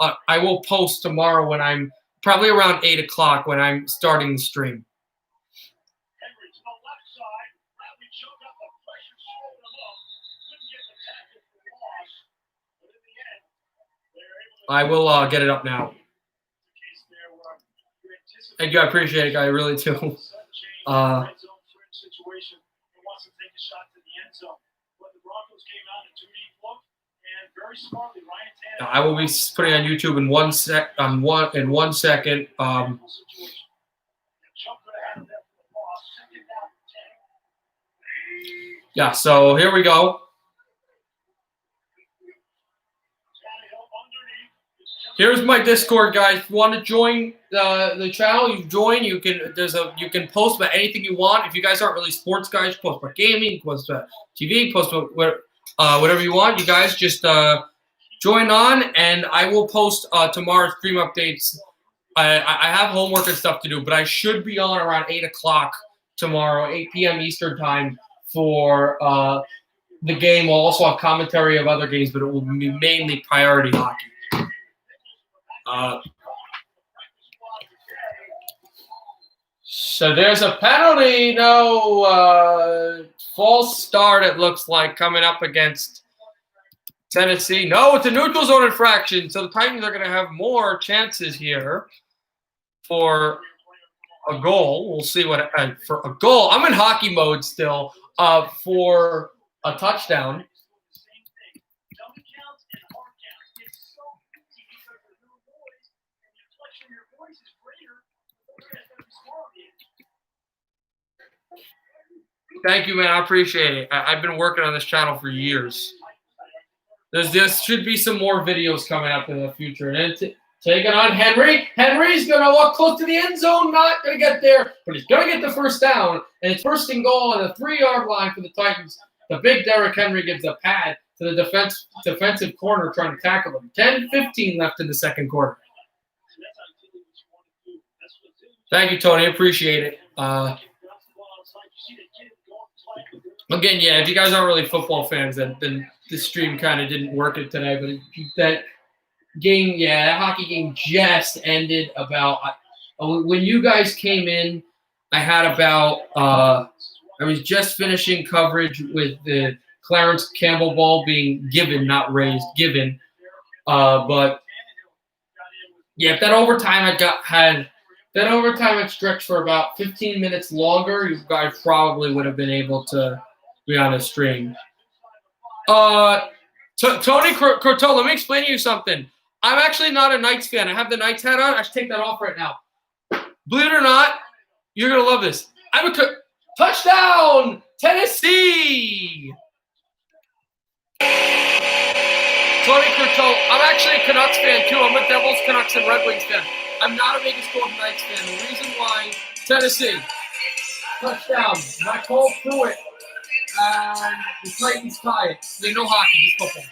post tomorrow when I'm probably around 8 o'clock when I'm starting the stream. I will get it up now. Thank you. I appreciate it, guys. I really do. I will be putting on YouTube in 1 second. Yeah. So here we go. Here's my Discord, guys. If you want to join the channel, you join. You can post about anything you want. If you guys aren't really sports guys, post about gaming, post about TV, post about whatever you want. You guys just join on, and I will post tomorrow's stream updates. I have homework and stuff to do, but I should be on around 8 o'clock tomorrow, 8 p.m. Eastern time for the game. We'll also have commentary of other games, but it will be mainly priority hockey. So there's a penalty. No false start, it looks like, coming up against Tennessee. No, it's a neutral zone infraction. So the Titans are going to have more chances here for a goal. We'll see what for a goal. I'm in hockey mode still. For a touchdown. Thank you, man. I appreciate it. I've been working on this channel for years. There should be some more videos coming up in the future. And then taking on Henry. Henry's going to walk close to the end zone. Not going to get there, but he's going to get the first down. And it's first and goal on the 3-yard line for the Titans. The big Derrick Henry gives a pad to the defensive corner trying to tackle him. 10-15 left in the second quarter. Thank you, Tony. Appreciate it. Again, yeah, if you guys aren't really football fans, then this stream kind of didn't work it today. But that game, yeah, that hockey game just ended about when you guys came in. I had about I was just finishing coverage with the Clarence Campbell ball being given, not raised, given. But yeah, if that overtime had stretched for about 15 minutes longer, you guys probably would have been able to be on a stream. Tony Corto, let me explain to you something. I'm actually not a Knights fan. I have the Knights hat on. I should take that off right now. Believe it or not, you're going to love this. I'm a touchdown, Tennessee. Tony Corto, I'm actually a Canucks fan too. I'm a Devils, Canucks, and Red Wings fan. I'm not a Vegas Golden Knights fan. The reason why, Tennessee, touchdown, not called through it. And the Titans tie it. They know hockey, it's football.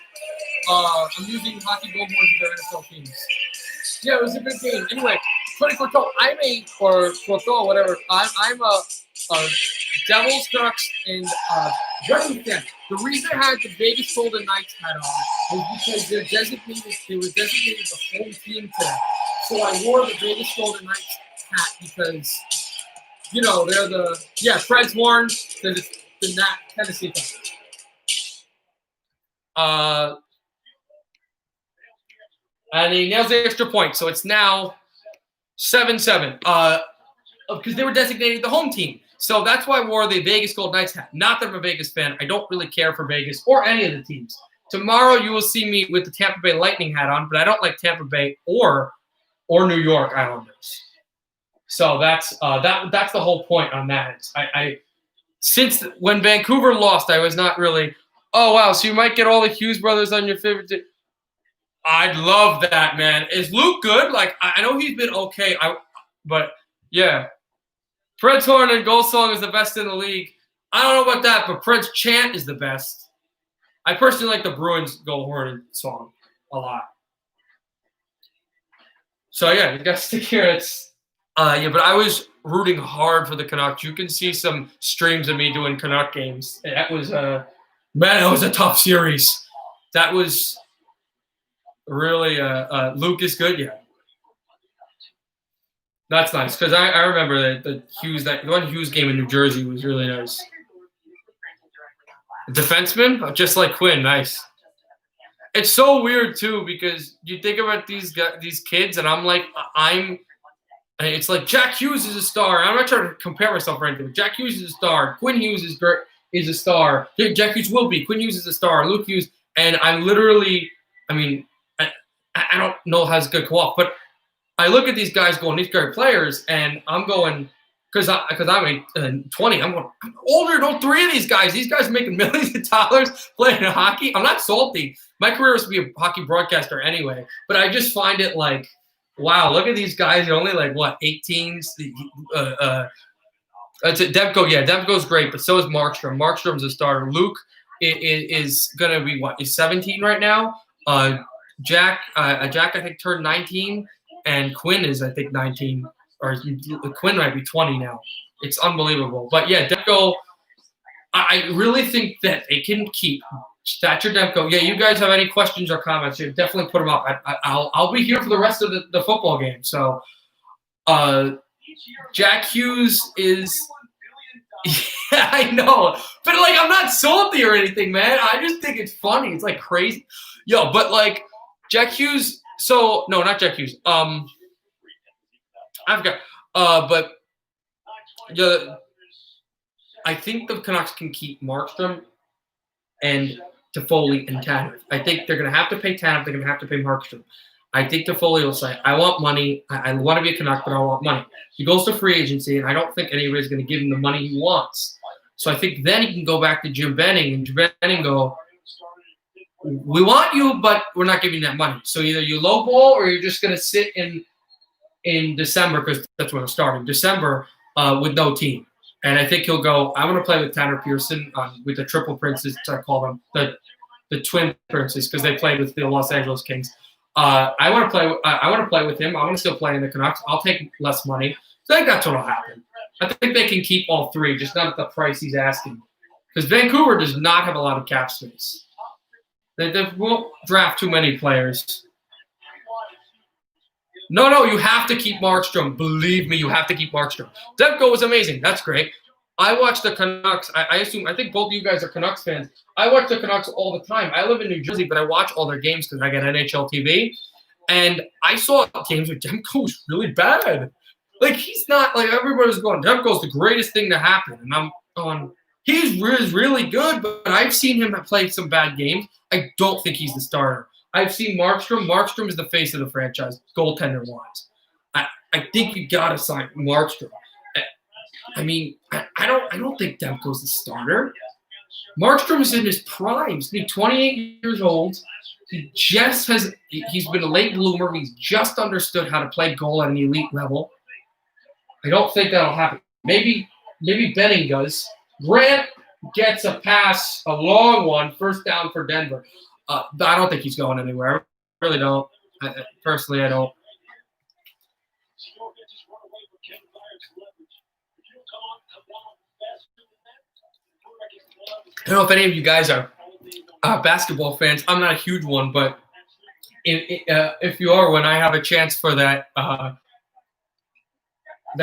I'm using hockey gold horns of their NFL teams. Yeah, it was a good game. Anyway, Tony Corto, Corto, whatever. I'm a Devils, Canucks, and Red Wings fan. The reason I had the Vegas Golden Knights hat on was because they were designated the home team today. So I wore the Vegas Golden Knights hat because, you know, they're Fred's worn, because it's the Tennessee fan. And he nails the extra point, so it's now 7-7. Because they were designated the home team. So that's why I wore the Vegas Golden Knights hat. Not that I'm a Vegas fan. I don't really care for Vegas or any of the teams. Tomorrow you will see me with the Tampa Bay Lightning hat on, but I don't like Tampa Bay or New York Islanders. So that's the whole point on that. Since when Vancouver lost, I was not really, oh wow, so you might get all the Hughes brothers on your favorite team. I'd love that, man. Is Luke good? Like, I know he's been okay, but yeah. Prince Horn and Gold Song is the best in the league. I don't know about that, but Prince Chant is the best. I personally like the Bruins Gold Horn song a lot. So yeah, you got to stick here. But I was rooting hard for the Canucks. You can see some streams of me doing Canuck games. That was that was a tough series. That was really Luke is good, yeah. That's nice because I remember the one Hughes game in New Jersey was really nice. Defenseman, just like Quinn, nice. It's so weird too because you think about these kids, and I'm like, it's like Jack Hughes is a star. I'm not trying to compare myself or anything. But Jack Hughes is a star. Quinn Hughes is a star. Jack Hughes will be. Quinn Hughes is a star. Luke Hughes, and I'm literally, I don't know how it's gonna come off, but I look at these guys going, these great players, and I'm going, because I'm 20, I'm older than all three of these guys. These guys are making millions of dollars playing hockey. I'm not salty. My career was to be a hockey broadcaster anyway, but I just find it like, wow, look at these guys. They're only like, what, 18s? Demko, yeah, Demko's great, but so is Markstrom. Markstrom's a starter. Luke is going to be, what, is 17 right now? Jack, I think, turned 19, and Quinn is, I think, 19, or Quinn might be 20 now. It's unbelievable. But yeah, Demko, I really think that they can keep Thatcher Demko. Yeah, you guys have any questions or comments? You definitely put them up. I'll be here for the rest of the football game. So, Jack Hughes is. Yeah, I know, but like I'm not salty or anything, man. I just think it's funny. It's like crazy, yo. But like Jack Hughes. So no, not Jack Hughes. I forgot. But I think the Canucks can keep Markstrom and Toffoli and Tanev. I think they're going to have to pay Tanev. They're going to have to pay Markstrom. I think Toffoli will say, I want money. I want to be a Canuck, but I want money. He goes to free agency, and I don't think anybody's going to give him the money he wants. So I think then he can go back to Jim Benning, and Jim Benning go, we want you, but we're not giving you that money. So either you lowball or you're just going to sit in December, because that's when it's starting, December, with no team. And I think he'll go, I want to play with Tanner Pearson, with the triple princes, I call them, the twin princes, because they played with the Los Angeles Kings. I want to play with him. I want to still play in the Canucks. I'll take less money. So I think that's what will happen. I think they can keep all three, just not at the price he's asking. Because Vancouver does not have a lot of cap space. They won't draft too many players. No, you have to keep Markstrom. Believe me, you have to keep Markstrom. Demko was amazing. That's great. I watch the Canucks. I think both of you guys are Canucks fans. I watch the Canucks all the time. I live in New Jersey, but I watch all their games because I get NHL TV. And I saw games where Demko was really bad. Like, he's not, like, everybody was going, Demko's the greatest thing to happen. And I'm going, he's really good, but I've seen him play some bad games. I don't think he's the starter. I've seen Markstrom. Markstrom is the face of the franchise, goaltender-wise. I think you got to sign Markstrom. I mean, I don't think Demko's the starter. Markstrom is in his prime. He's 28 years old. He's been a late bloomer. He's just understood how to play goal at an elite level. I don't think that'll happen. Maybe Benning does. Grant gets a pass, a long one, first down for Denver. But I don't think he's going anywhere. I really don't. Personally, I don't. I don't know if any of you guys are basketball fans. I'm not a huge one, but if you are, when I have a chance for that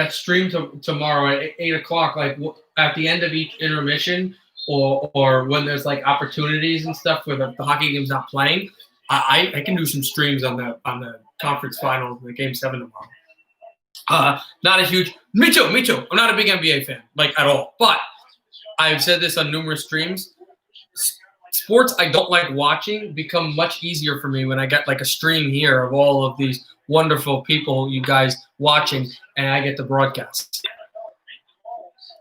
stream tomorrow at 8 o'clock, like at the end of each intermission, or when there's like opportunities and stuff where the hockey game's not playing, I can do some streams on the conference finals, the game 7 tomorrow. Not a huge me too. I'm not a big NBA fan, like, at all. But I've said this on numerous streams. Sports I don't like watching become much easier for me when I get like a stream here of all of these wonderful people, you guys watching, and I get the broadcast.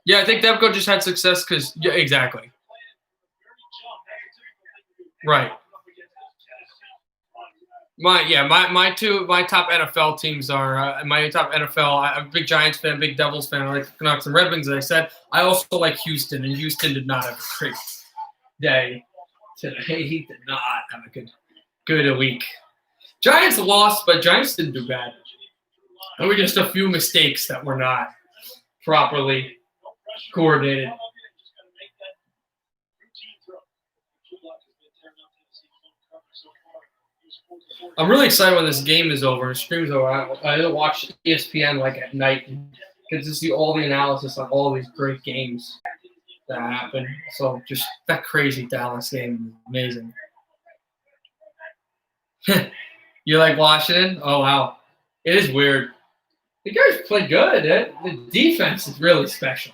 Yeah, I think Demko just had success because, yeah, exactly. Right. My top NFL teams are my top NFL. I'm a big Giants fan, big Devils fan. I like the Canucks and Red Wings, as I said. I also like Houston, and Houston did not have a great day today. He did not have a good week. Giants lost, but Giants didn't do bad. There were just a few mistakes that were not properly coordinated. I'm really excited when this game is over. The stream's over. I watch ESPN like at night and get to see all the analysis on all these great games that happen. So just that crazy Dallas game is amazing. You like Washington? Oh, wow. It is weird. The guys play good. The defense is really special.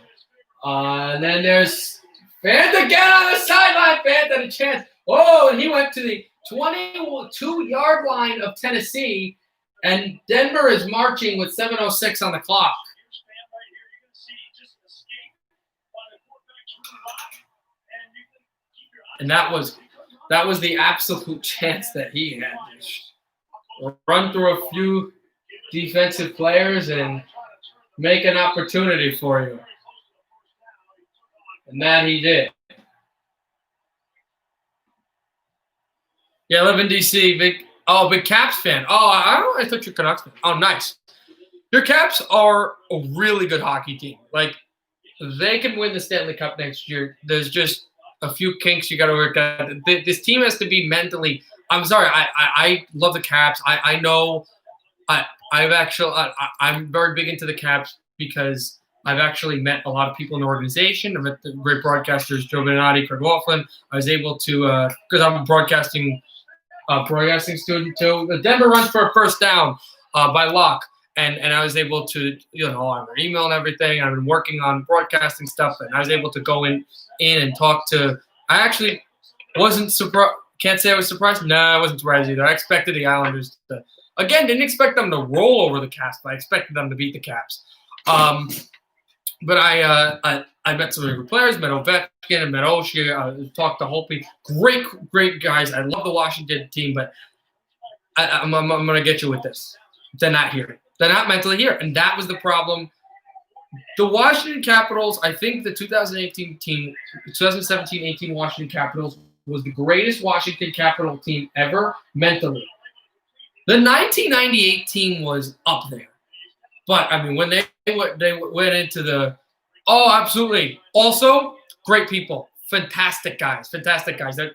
And then there's Fanta, get on the sideline. Fanta, a chance. Oh, and he went to the 22-yard line of Tennessee, and Denver is marching with 7:06 on the clock. And that was the absolute chance that he had. Run through a few defensive players and make an opportunity for you. And that he did. Yeah, I live in D.C. Oh, big Caps fan. Oh, I thought you're Canucks fan. Oh, nice. Your Caps are a really good hockey team. Like, they can win the Stanley Cup next year. There's just a few kinks you got to work out. This team has to be mentally. I'm sorry. I love the Caps. I know. I'm very big into the Caps because I've actually met a lot of people in the organization. I've met the great broadcasters, Joe Benatti, Craig Laughlin. I was able to, because I'm a broadcasting student too. The Denver runs for a first down by Locke. And I was able to, I have an email and everything. I've been working on broadcasting stuff, and I was able to go in and talk to. I actually wasn't surprised. Can't say I was surprised. No, I wasn't surprised either. I expected the Islanders to. Again, didn't expect them to roll over the Caps, but I expected them to beat the Caps. But I met some of the players, met Ovechkin, and met Oshie, talked to Holtby. Great guys. I love the Washington team, but I'm going to get you with this. They're not here. They're not mentally here, and that was the problem. The Washington Capitals, I think the 2017-18 Washington Capitals was the greatest Washington Capital team ever mentally. The 1998 team was up there. But, I mean, when they went into the – oh, absolutely. Also, great people. Fantastic guys. They're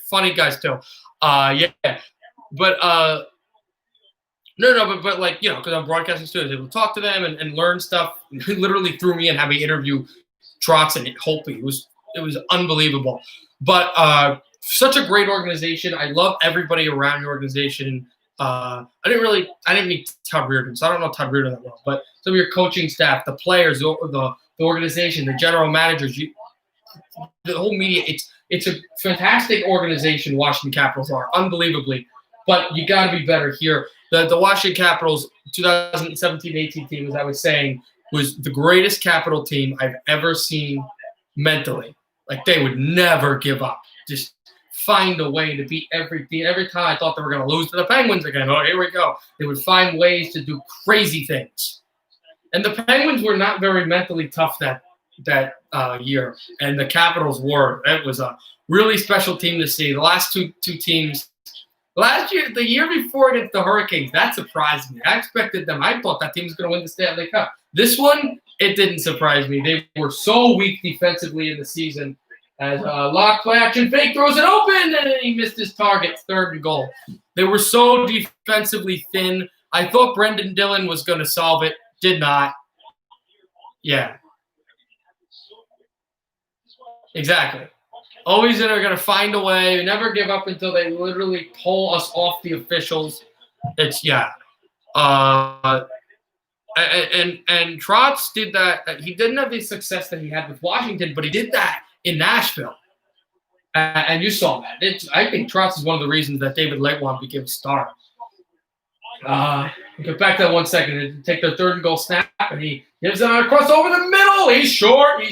funny guys, too. Yeah. But No, but like, because I'm broadcasting students, able to talk to them and learn stuff. He literally threw me and had me interview Trotz and Holtby. It was unbelievable. But such a great organization. I love everybody around the organization. I didn't meet Todd Reardon, so I don't know Todd Reardon that well. But some of your coaching staff, the players, the organization, the general managers, the whole media. It's a fantastic organization. Washington Capitals are unbelievably, but you got to be better here. The Washington Capitals 2017-18 team, as I was saying, was the greatest Capital team I've ever seen mentally. Like, they would never give up. Just find a way to beat every team. Every time I thought they were going to lose to the Penguins again, oh, here we go. They would find ways to do crazy things. And the Penguins were not very mentally tough that year, and the Capitals were. It was a really special team to see. The last two teams. Last year, the year before against the Hurricanes, that surprised me. I expected them. I thought that team was going to win the Stanley Cup. This one, it didn't surprise me. They were so weak defensively in the season. As Locke play action fake throws it open, and he missed his target, third goal. They were so defensively thin. I thought Brendan Dillon was going to solve it. Did not. Yeah. Exactly. Always they're going to find a way. Never give up until they literally pull us off the officials. It's, yeah. And Trotz did that. He didn't have the success that he had with Washington, but he did that in Nashville. And you saw that. I think Trotz is one of the reasons that David Legwand became a star. Get back to that 1 second. Take their third and goal snap, and he gives it across over the middle. He's short.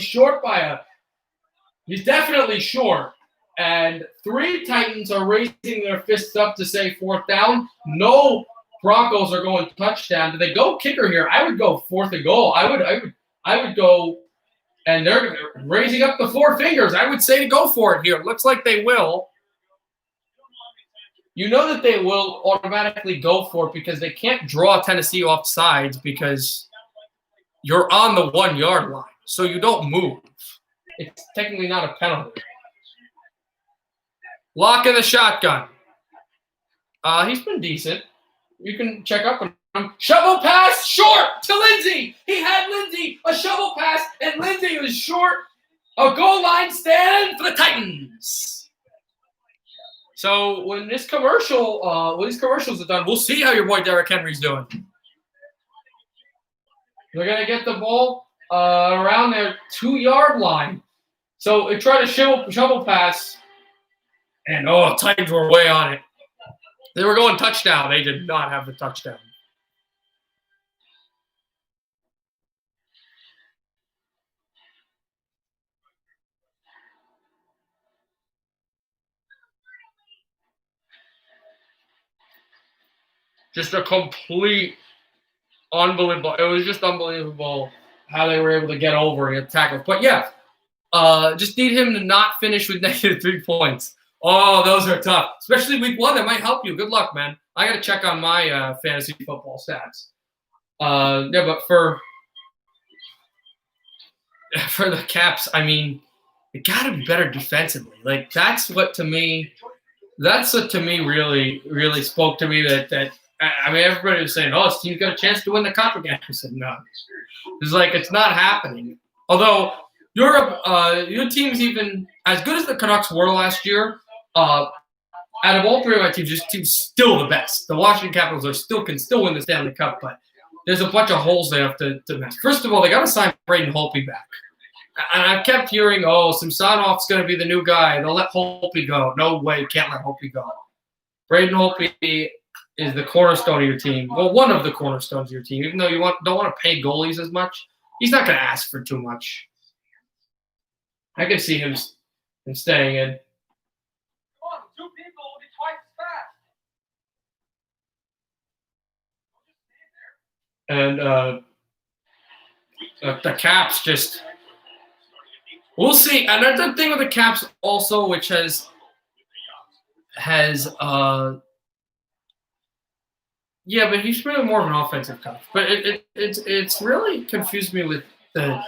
He's definitely short. And 3 Titans are raising their fists up to say fourth down. No Broncos are going touchdown. Do they go kicker here? I would go fourth and goal. I would go, and they're raising up the 4 fingers. I would say to go for it here. It looks like they will. You know that they will automatically go for it because they can't draw Tennessee off sides because you're on the 1 yard line. So you don't move. It's technically not a penalty. Lock in the shotgun. He's been decent. You can check up on him. Shovel pass, short to Lindsay. He had Lindsay, a shovel pass, and Lindsay was short. A goal line stand for the Titans. So when these commercials are done, we'll see how your boy Derrick Henry's doing. They're going to get the ball around their 2 yard line. So they tried to shovel pass, and Titans were way on it. They were going touchdown. They did not have the touchdown. Just a complete unbelievable. It was just unbelievable how they were able to get over and tackle. But yeah. Just need him to not finish with -3 points. Oh, those are tough, especially week 1. That might help you. Good luck, man. I got to check on my fantasy football stats. Yeah, but for the Caps, I mean, it got to be better defensively. Like that's what to me really, really spoke to me. That I mean, everybody was saying, "Oh, this team's got a chance to win the cup again." I said, "No, it's like it's not happening." Although your team's even as good as the Canucks were last year. Out of all 3 of my teams, this team's still the best. The Washington Capitals can still win the Stanley Cup, but there's a bunch of holes they have to match. First of all, they got to sign Braden Holtby back. And I kept hearing, Samsonov's going to be the new guy. They'll let Holtby go. No way, can't let Holtby go. Braden Holtby is the cornerstone of your team. Well, one of the cornerstones of your team. Even though you don't want to pay goalies as much, he's not going to ask for too much. I can see him staying in. Come on, 2 people will be twice as fast. And the Caps just – we'll see. Another thing with the Caps also, which has yeah, but he's really more of an offensive coach. But it's really confused me with the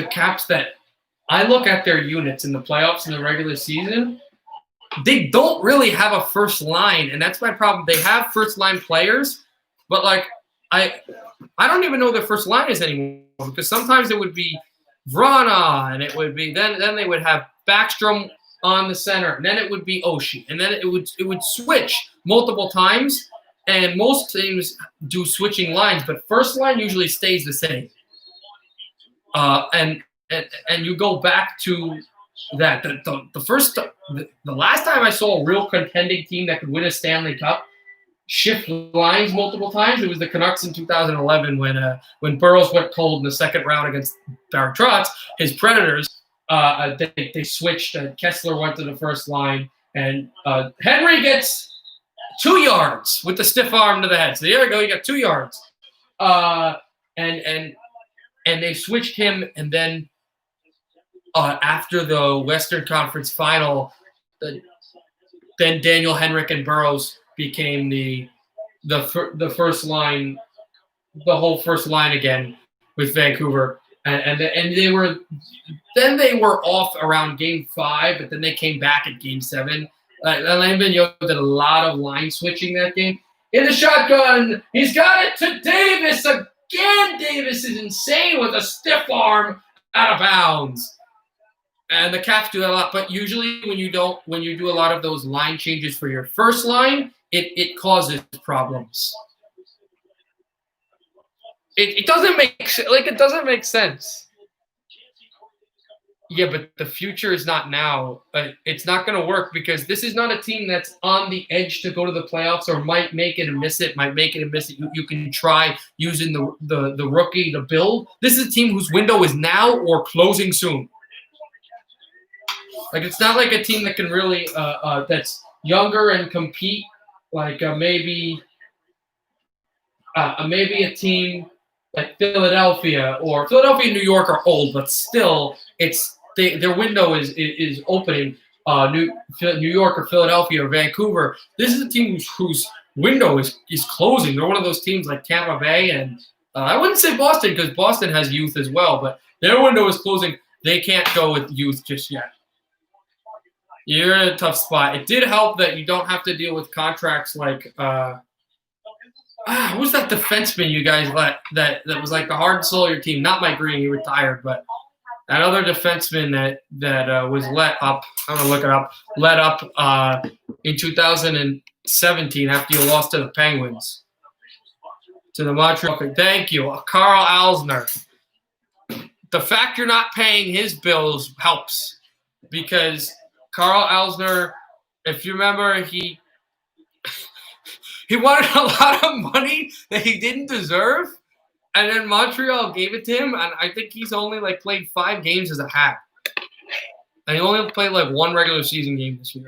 Caps that I look at their units in the playoffs in the regular season. They don't really have a first line, and that's my problem. They have first line players, but like I don't even know what their first line is anymore because sometimes it would be Vrana, and it would be then they would have Backstrom on the center, and then it would be Oshie, and then it would switch multiple times. And most teams do switching lines, but first line usually stays the same. And you go back to that. The last time I saw a real contending team that could win a Stanley Cup shift lines multiple times, it was the Canucks in 2011 when Burroughs went cold in the second round against Barry Trotz, his Predators. They switched. Kessler went to the first line, and Henry gets 2 yards with the stiff arm to the head. So there you go. You got 2 yards. And they switched him, and then after the Western Conference Final, then Daniel Henrik and Burroughs became the first line, the whole first line again with Vancouver, and they were off around Game 5, but then they came back at Game 7. Alain Vigneault did a lot of line switching that game. In the shotgun, he's got it to Davis again. Davis is insane with a stiff arm out of bounds. And the Caps do that a lot, but usually when you do a lot of those line changes for your first line, it causes problems. It doesn't make sense. Yeah, but the future is not now. It's not going to work because this is not a team that's on the edge to go to the playoffs or might make it and miss it. You can try using the rookie to build. This is a team whose window is now or closing soon. Like it's not like a team that can really that's younger and compete. Like maybe a team like Philadelphia and New York are old, but still their window is opening. New York or Philadelphia or Vancouver. This is a team whose window is closing. They're one of those teams like Tampa Bay and I wouldn't say Boston because Boston has youth as well, but their window is closing. They can't go with youth just yet. You're in a tough spot. It did help that you don't have to deal with contracts like who's that defenseman you guys let that was like the heart and soul of your team? Not Mike Green, he retired, but that other defenseman that was let up. I'm gonna look it up. Let up in 2017 after you lost to the Penguins, to the Montreal. Thank you, Carl Alsner. The fact you're not paying his bills helps because Carl Alsner, if you remember, he wanted a lot of money that he didn't deserve, and then Montreal gave it to him, and I think he's only played 5 games as a Hat. And he only played 1 regular season game this year.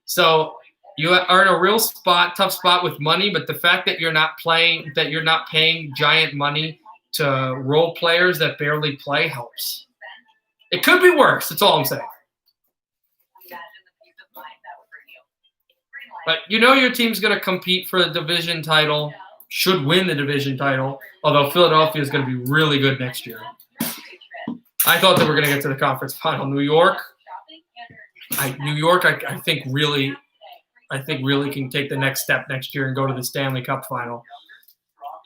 So you are in a real tough spot with money, but the fact that you're not paying giant money to role players that barely play helps. It could be worse. That's all I'm saying. But you know your team's going to compete for the division title, should win the division title, although Philadelphia is going to be really good next year. I thought they were going to get to the conference final. New York, I think really can take the next step next year and go to the Stanley Cup final.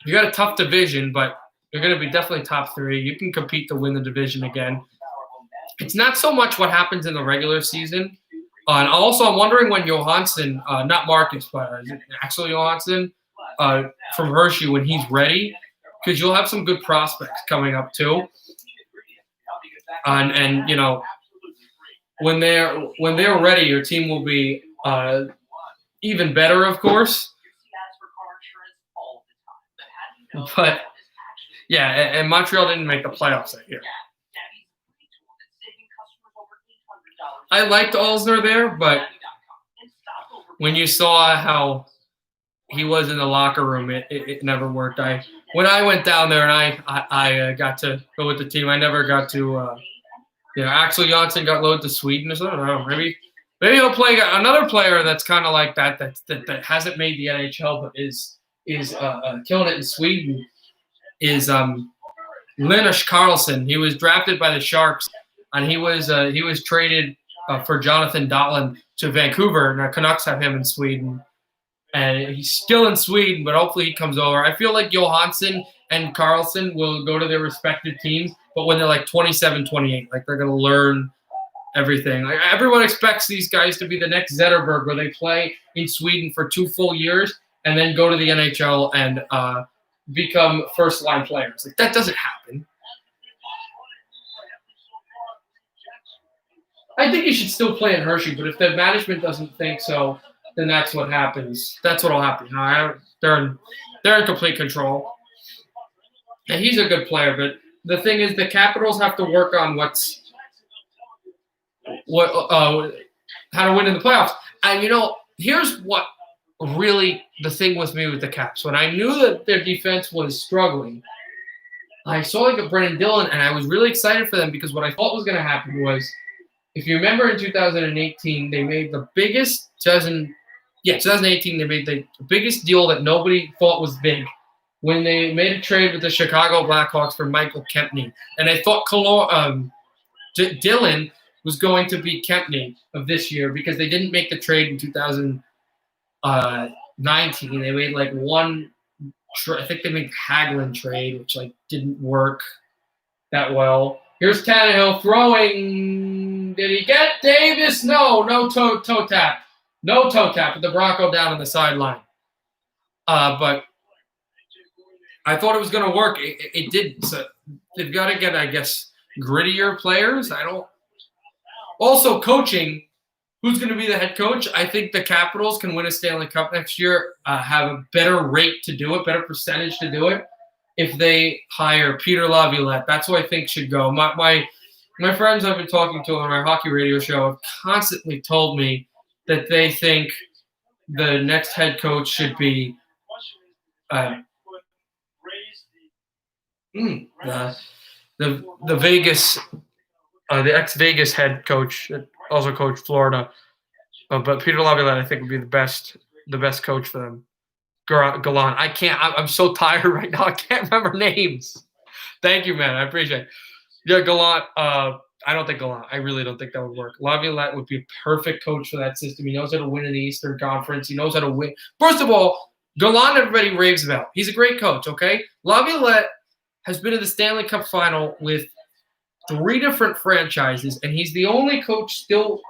You got a tough division, but you're going to be definitely top 3. You can compete to win the division again. It's not so much what happens in the regular season. And also, I'm wondering when Johansson, not Marcus, but Axel Johansson from Hershey, when he's ready, because you'll have some good prospects coming up too. And you know, when they're ready, your team will be even better, of course. But yeah, and Montreal didn't make the playoffs that year. I liked Alzner there, but when you saw how he was in the locker room, it never worked. When I went down there and I got to go with the team, I never got to. Axel Janssen got loaned to Sweden or something. I don't know. Maybe he'll play another player that's kind of like that hasn't made the NHL but is killing it in Sweden. Is Linus Karlsson. He was drafted by the Sharks, and he was traded for Jonathan Dahlen to Vancouver, and the Canucks have him in Sweden. And he's still in Sweden, but hopefully he comes over. I feel like Johansson and Karlsson will go to their respective teams, but when they're like 27, 28, like they're going to learn everything. Like everyone expects these guys to be the next Zetterberg, where they play in Sweden for 2 full years and then go to the NHL and become first-line players. Like that doesn't happen. I think he should still play in Hershey, but if the management doesn't think so, then that's what happens. That's what'll happen. They're in complete control, and he's a good player. But the thing is, the Capitals have to work on how to win in the playoffs. And here's what really the thing with me with the Caps. When I knew that their defense was struggling, I saw like a Brendan Dillon, and I was really excited for them because what I thought was going to happen was, if you remember in 2018, they made the biggest 2018 they made the biggest deal that nobody thought was big when they made a trade with the Chicago Blackhawks for Michael Kempny. And I thought Dillon was going to be Kempny of this year because they didn't make the trade in 2019. They made like one I think they made Hagelin trade, which like didn't work that well. Here's Tannehill throwing. Did he get Davis? No toe tap. No toe tap with the Bronco down on the sideline. But I thought it was going to work. It didn't. So they've got to get, I guess, grittier players. Also, coaching. Who's going to be the head coach? I think the Capitals can win a Stanley Cup next year, have a better rate to do it, better percentage to do it, if they hire Peter Laviolette. That's who I think should go. My friends I've been talking to on my hockey radio show have constantly told me that they think the next head coach should be the Vegas, the ex-Vegas head coach that also coached Florida. But Peter Laviolette, I think, would be the best coach for them. Gallant. I'm so tired right now. I can't remember names. Thank you, man. I appreciate it. Yeah, Gallant. I don't think Gallant. I really don't think that would work. Laviolette would be a perfect coach for that system. He knows how to win in the Eastern Conference. He knows how to win. First of all, Gallant, everybody raves about. He's a great coach, okay? Laviolette has been in the Stanley Cup final with 3 different franchises, and he's the only coach still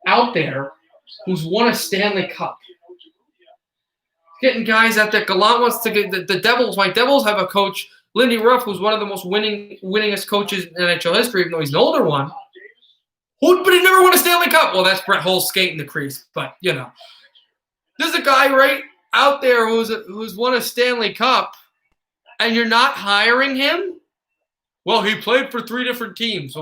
out there who's won a Stanley Cup. Getting guys out there. Gallant wants to get the Devils. My Devils have a coach, Lindy Ruff, who's one of the most winningest coaches in NHL history, even though he's an older one. But he never won a Stanley Cup. Well, that's Brett Hull's skating the crease. But, there's a guy right out there who's won a Stanley Cup, and you're not hiring him? Well, he played for 3 different teams.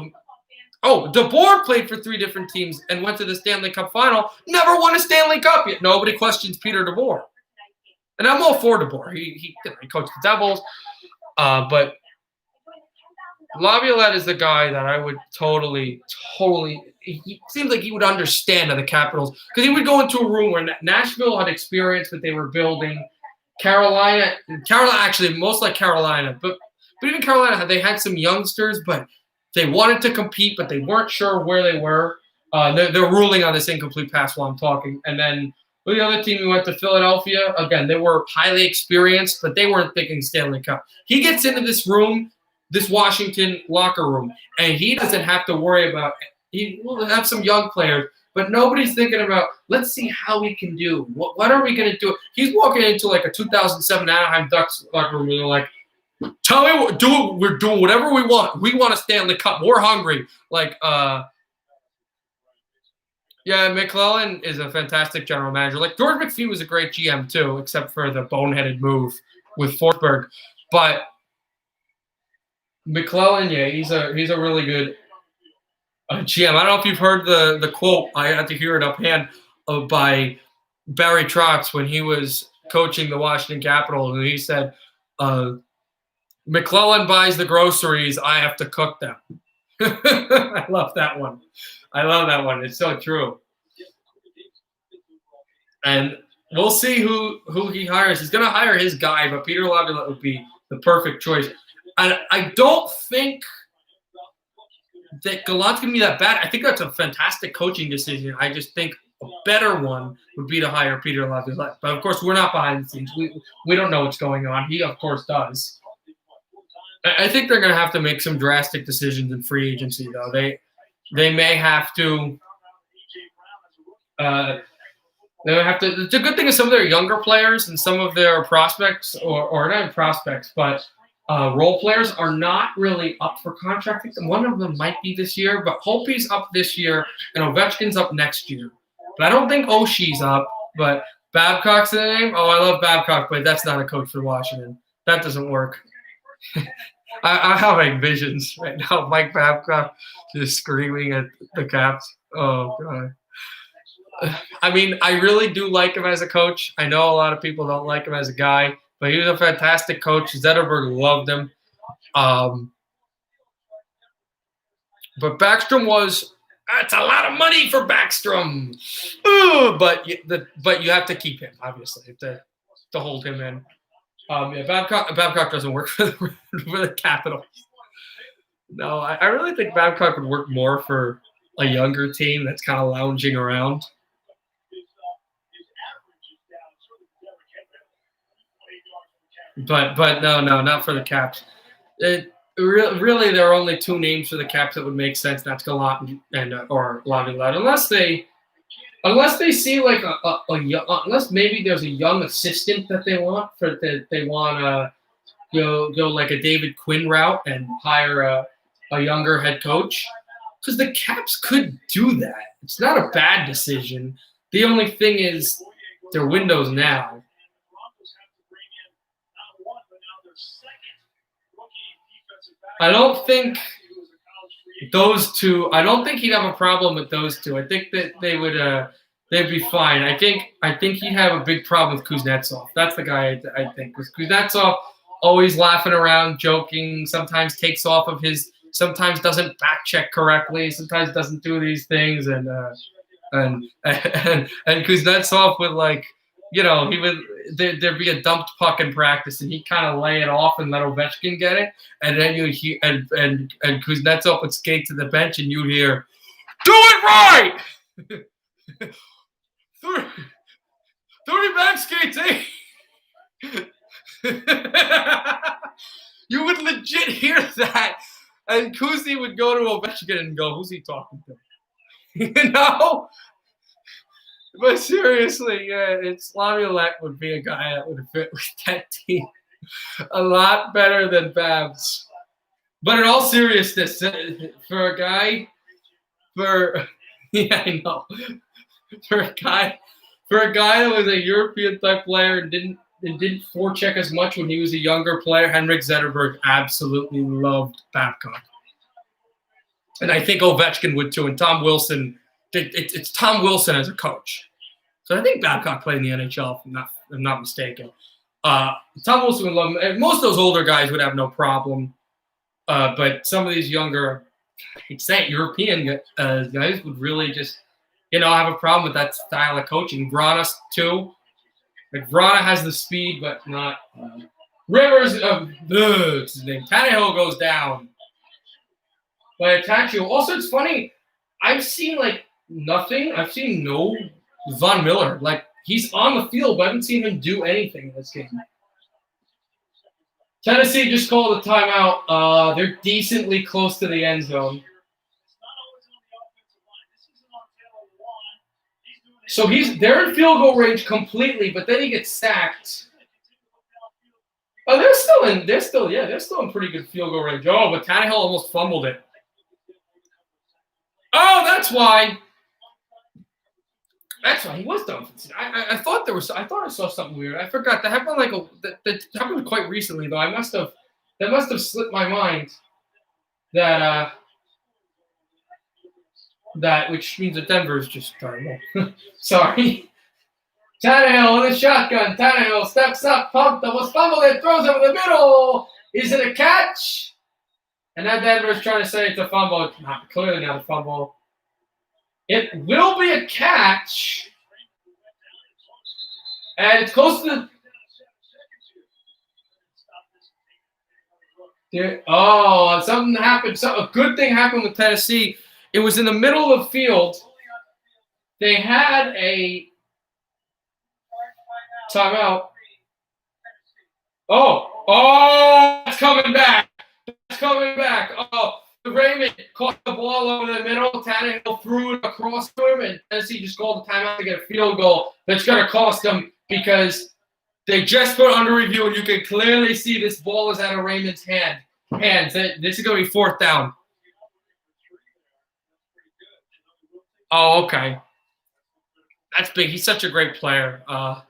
DeBoer played for 3 different teams and went to the Stanley Cup final. Never won a Stanley Cup yet. Nobody questions Peter DeBoer. And I'm all for DeBoer. He coached the Devils. But Laviolette is the guy that I would totally. He seems like he would understand the Capitals because he would go into a room where Nashville had experienced what they were building. Carolina actually most like Carolina, but even Carolina they had some youngsters, but they wanted to compete, but they weren't sure where they were. They're ruling on this incomplete pass while I'm talking, and then with the other team, we went to Philadelphia. Again, they were highly experienced, but they weren't thinking Stanley Cup. He gets into this room, this Washington locker room, and he doesn't have to worry about – he will have some young players, but nobody's thinking about, let's see how we can do. What are we going to do? He's walking into like a 2007 Anaheim Ducks locker room, and they're like, tell me, we're doing whatever we want. We want a Stanley Cup. We're hungry. Yeah, McClellan is a fantastic general manager. Like George McPhee was a great GM too, except for the boneheaded move with Forsberg. But McClellan, yeah, he's a really good GM. I don't know if you've heard the quote. I had to hear it offhand by Barry Trotz when he was coaching the Washington Capitals, and he said, "McClellan buys the groceries. I have to cook them." I love that one. It's so true. And we'll see who he hires. He's going to hire his guy, but Peter Laviolette would be the perfect choice. And I don't think that Gallant's going to be that bad. I think that's a fantastic coaching decision. I just think a better one would be to hire Peter Laviolette. But, of course, we're not behind the scenes. We don't know what's going on. He, of course, does. I think they're going to have to make some drastic decisions in free agency, though. They may have to the good thing is some of their younger players and some of their prospects, or not prospects, but role players are not really up for contract. One of them might be this year, but Holtby's up this year and Ovechkin's up next year. But I don't think Oshie's up, but Babcock's the name. Oh, I love Babcock, but that's not a coach for Washington. That doesn't work. I'm having visions right now. Mike Babcock just screaming at the Caps. Oh, God. I mean, I really do like him as a coach. I know a lot of people don't like him as a guy, but he was a fantastic coach. Zetterberg loved him. But Backstrom that's a lot of money for Backstrom. But you have to keep him, obviously, to hold him in. Babcock doesn't work for the Capitals. No, I really think Babcock would work more for a younger team that's kind of lounging around. But no, not for the Caps. Really, there are only two names for the Caps that would make sense. That's Gallant or Laviolette, unless they see like unless maybe there's a young assistant that they want go like a David Quinn route and hire a younger head coach, because the Caps could do that. It's not a bad decision. The only thing is their window's now. I don't think those two. I don't think he'd have a problem with those two. I think that they'd be fine. I think he'd have a big problem with Kuznetsov. That's the guy I think. Because Kuznetsov always laughing around, joking. Sometimes takes off of his. Sometimes doesn't back check correctly. Sometimes doesn't do these things. And Kuznetsov would he would. There'd be a dumped puck in practice, and he'd kind of lay it off and let Ovechkin get it, and then you'd hear and Kuznetsov would skate to the bench, and you'd hear, "Do it right, 30 back skates, eh?" You would legit hear that, and Kuzi would go to Ovechkin and go, "Who's he talking to?" You know. But seriously, yeah, Laviolette would be a guy that would fit with that team a lot better than Babs. But in all seriousness, for a guy that was a European type player and didn't forecheck as much when he was a younger player, Henrik Zetterberg absolutely loved Babcock. And I think Ovechkin would too, and Tom Wilson. It's Tom Wilson as a coach. So I think Babcock played in the NHL, if I'm not mistaken. Tom Wilson would love him. Most of those older guys would have no problem. But some of these younger, I'd say European guys would really just, have a problem with that style of coaching. Vrana too. Like Vrana has the speed, but not Rivers. It's his name. Tannehill goes down by Atachu. Also, it's funny. I've seen nothing. I've seen no Von Miller. Like he's on the field, but I haven't seen him do anything in this game. Tennessee just called a timeout. They're decently close to the end zone. So they're in field goal range completely, but then he gets sacked. Oh, they're still in pretty good field goal range. Oh, but Tannehill almost fumbled it. Oh, that's why. That's why he was done. I thought I saw something weird. I forgot that happened that happened quite recently though. That must have slipped my mind. That which means that Denver's just terrible. Sorry. Tannehill in the shotgun. Tannehill steps up, pumped, almost fumbled it, throws over the middle. Is it a catch? And now Denver's trying to say it's a fumble. It's clearly not a fumble. It will be a catch. And it's close to something happened. A good thing happened with Tennessee. It was in the middle of the field. They had a timeout. It's coming back. It's coming back. Raymond caught the ball over the middle. Tannehill threw it across to him, and Tennessee just called the timeout to get a field goal. That's going to cost them because they just put under review, and you can clearly see this ball is out of Raymond's hands. This is going to be 4th down. Oh, okay. That's big. He's such a great player. Of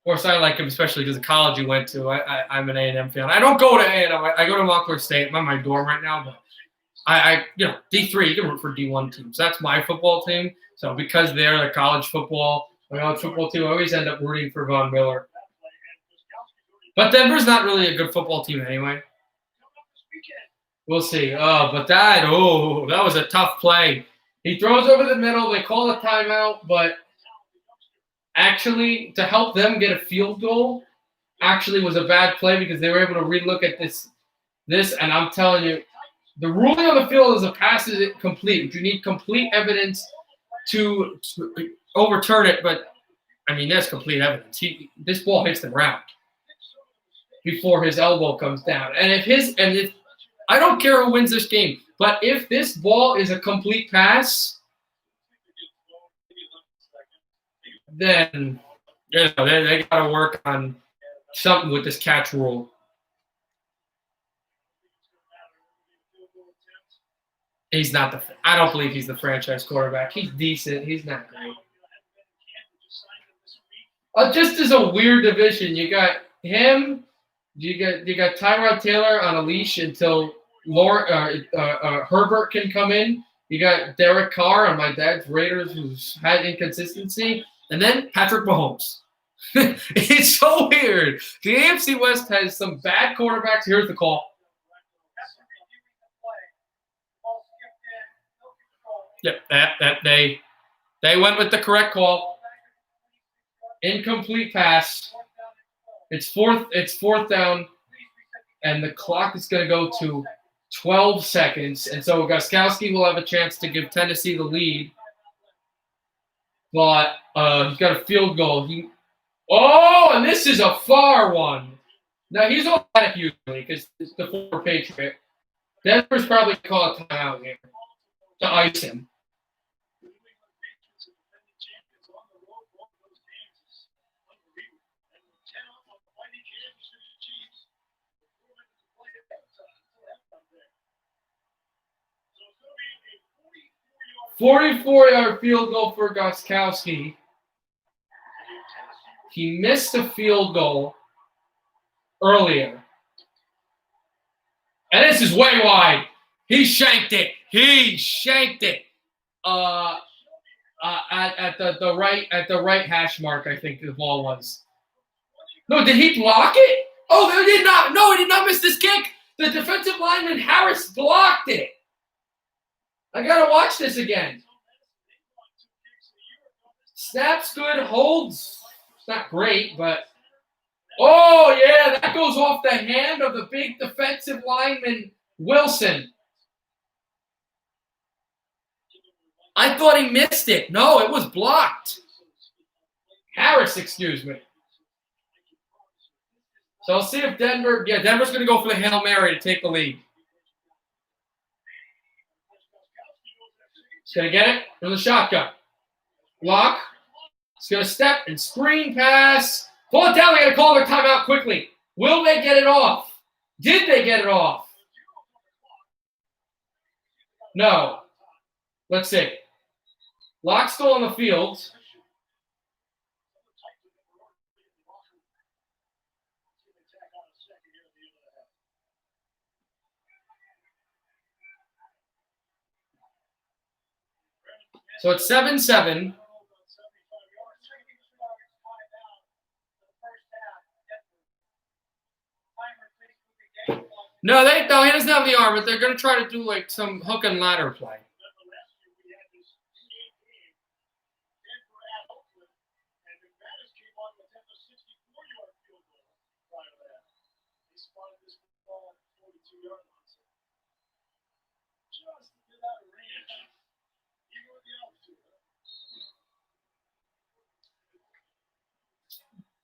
course, I like him, especially because the college he went to. I'm an A&M fan. I don't go to A&M. I go to Montclair State. I'm on my dorm right now, but D3, you can root for D1 teams. That's my football team. So because they're the college football team, I always end up rooting for Von Miller. But Denver's not really a good football team anyway. We'll see. But that was a tough play. He throws over the middle. They call a timeout, but actually, to help them get a field goal, actually was a bad play because they were able to relook at this, and I'm telling you, the ruling on the field is a pass is complete. You need complete evidence to overturn it, but I mean, there's complete evidence. This ball hits the ground before his elbow comes down, and if I don't care who wins this game, but if this ball is a complete pass, then they got to work on something with this catch rule. He's not I don't believe he's the franchise quarterback. He's decent. He's not great. Just as a weird division, you got him. You got Tyrod Taylor on a leash until Herbert can come in. You got Derek Carr on my dad's Raiders, who's had inconsistency, and then Patrick Mahomes. It's so weird. The AFC West has some bad quarterbacks. Here's the call. Yep, that they went with the correct call. Incomplete pass. It's fourth down, and the clock is going to go to 12 seconds. And so Gostkowski will have a chance to give Tennessee the lead. But he's got a field goal. And this is a far one. Now, he's automatic usually because it's the former Patriot. Denver's probably called a timeout here to ice him. A 44-yard field goal for Gostkowski. He missed a field goal earlier. And this is way wide. He shanked it. At the right hash mark, I think the ball was. No, did he block it? Oh, he did not. No, he did not miss this kick. The defensive lineman Harris blocked it. I got to watch this again. Snaps good, holds. It's not great, but... Oh, yeah, that goes off the hand of the big defensive lineman, Wilson. I thought he missed it. No, it was blocked. Harris, excuse me. So I'll see if Denver... Yeah, Denver's going to go for the Hail Mary to take the lead. He's going to get it from the shotgun. Lock. He's going to step and screen pass. Pull it down. They got to call their timeout quickly. Will they get it off? Did they get it off? No. Let's see. Lock's still on the field. So it's 7-7. No, he doesn't have the arm, but they're going to try to do like some hook and ladder play.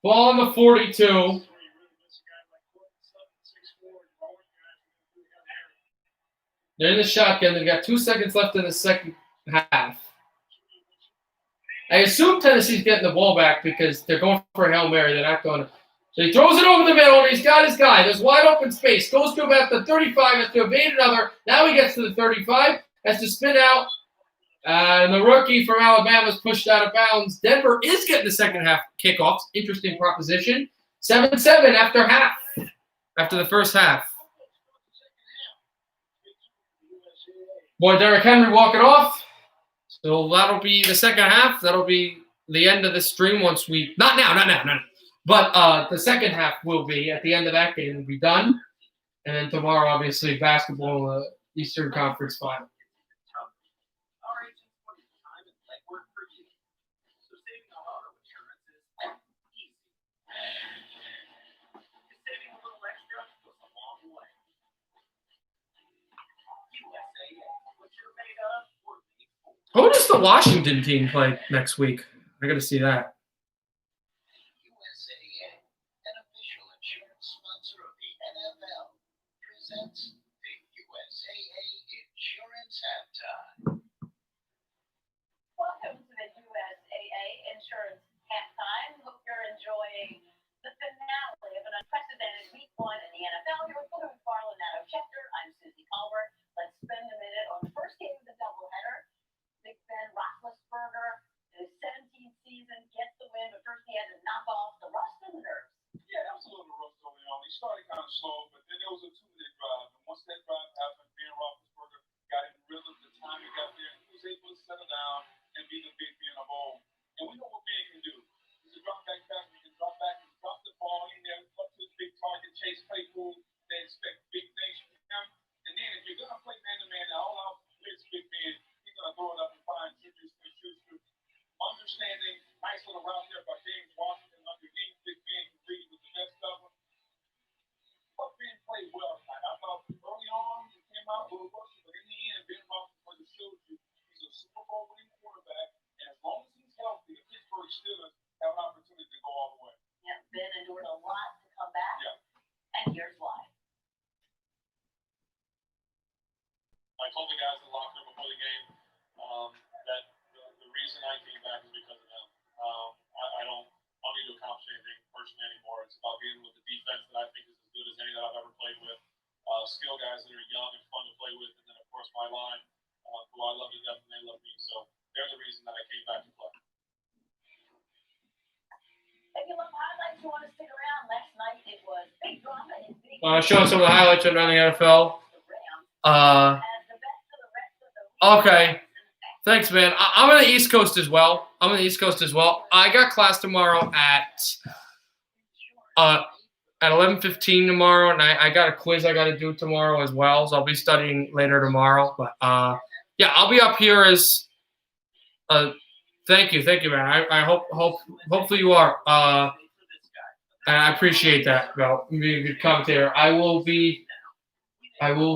Ball on the 42. They're in the shotgun. They've got 2 seconds left in the second half. I assume Tennessee's getting the ball back because they're going for a Hail Mary. They're not going to. So he throws it over the middle, and he's got his guy. There's wide open space. Goes to about the 35, has to evade another. Now he gets to the 35, has to spin out. And the rookie from Alabama is pushed out of bounds. Denver is getting the second half kickoffs. Interesting proposition. 7-7 after half. After the first half. Boy, Derrick Henry walking off. So that'll be the second half. That'll be the end of the stream once we – not now. But the second half will be at the end of that game. Will be done. And then tomorrow, obviously, basketball, Eastern Conference Final. Who does the Washington team play next week? I got to see that. USAA, an official insurance sponsor of the NFL, presents the USAA Insurance Halftime. Welcome to the USAA Insurance Halftime. Hope you're enjoying the finale of an unprecedented week 1 in the NFL. You're with Blue McFarland, Adam Schefter. I'm Susie Colbert. Let's spend a minute on the first game of the doubleheader. Big Ben Roethlisberger, in his 17th season, gets the win, but first he had to knock off the rust and the nerves. Yeah, that was a little rough going on. He started kind of slow, but then there was a 2-minute drive. And once that drive happened, Ben Roethlisberger got in rhythm. The time he got there, he was able to settle down and be the big Ben of old. And we know what Ben can do. He's a drop back passer. He can drop back and drop the ball in there, up to his big target, chase Claypool. They expect big things from him. And then if you're going to play man-to-man, all out blitz big Ben, he's going to throw it up and find Juju Smith-Schuster. Understanding, nice little route there by James Washington underneath. Big Ben can read with the best of them. But Ben played well tonight. I thought early on he came out a little rusty, but in the end, Ben Roethlisberger showed you he's a Super Bowl winning quarterback. And as long as he's healthy, the Pittsburgh Steelers have an opportunity to go all the way. Yeah, Ben endured a lot to come back. Yeah. And here's why. I told the guys in the locker room before the game that the reason I came back is because of them. I don't need to accomplish anything personally anymore. It's about being with the defense that I think is as good as any that I've ever played with. Skill guys that are young and fun to play with, and then of course my line, who I love to death and they love me. So they're the reason that I came back to play. If you love highlights, you want to stick around. Last night it was big drama and big. Showing some of the highlights around the NFL. Okay. Thanks, man. I'm on the East Coast as well. I got class tomorrow at at 11:15 tomorrow, and I got a quiz I got to do tomorrow as well. So I'll be studying later tomorrow. But yeah, I'll be up here as. Thank you, man. I hopefully you are. And I appreciate that, bro. Being a good commentator. I will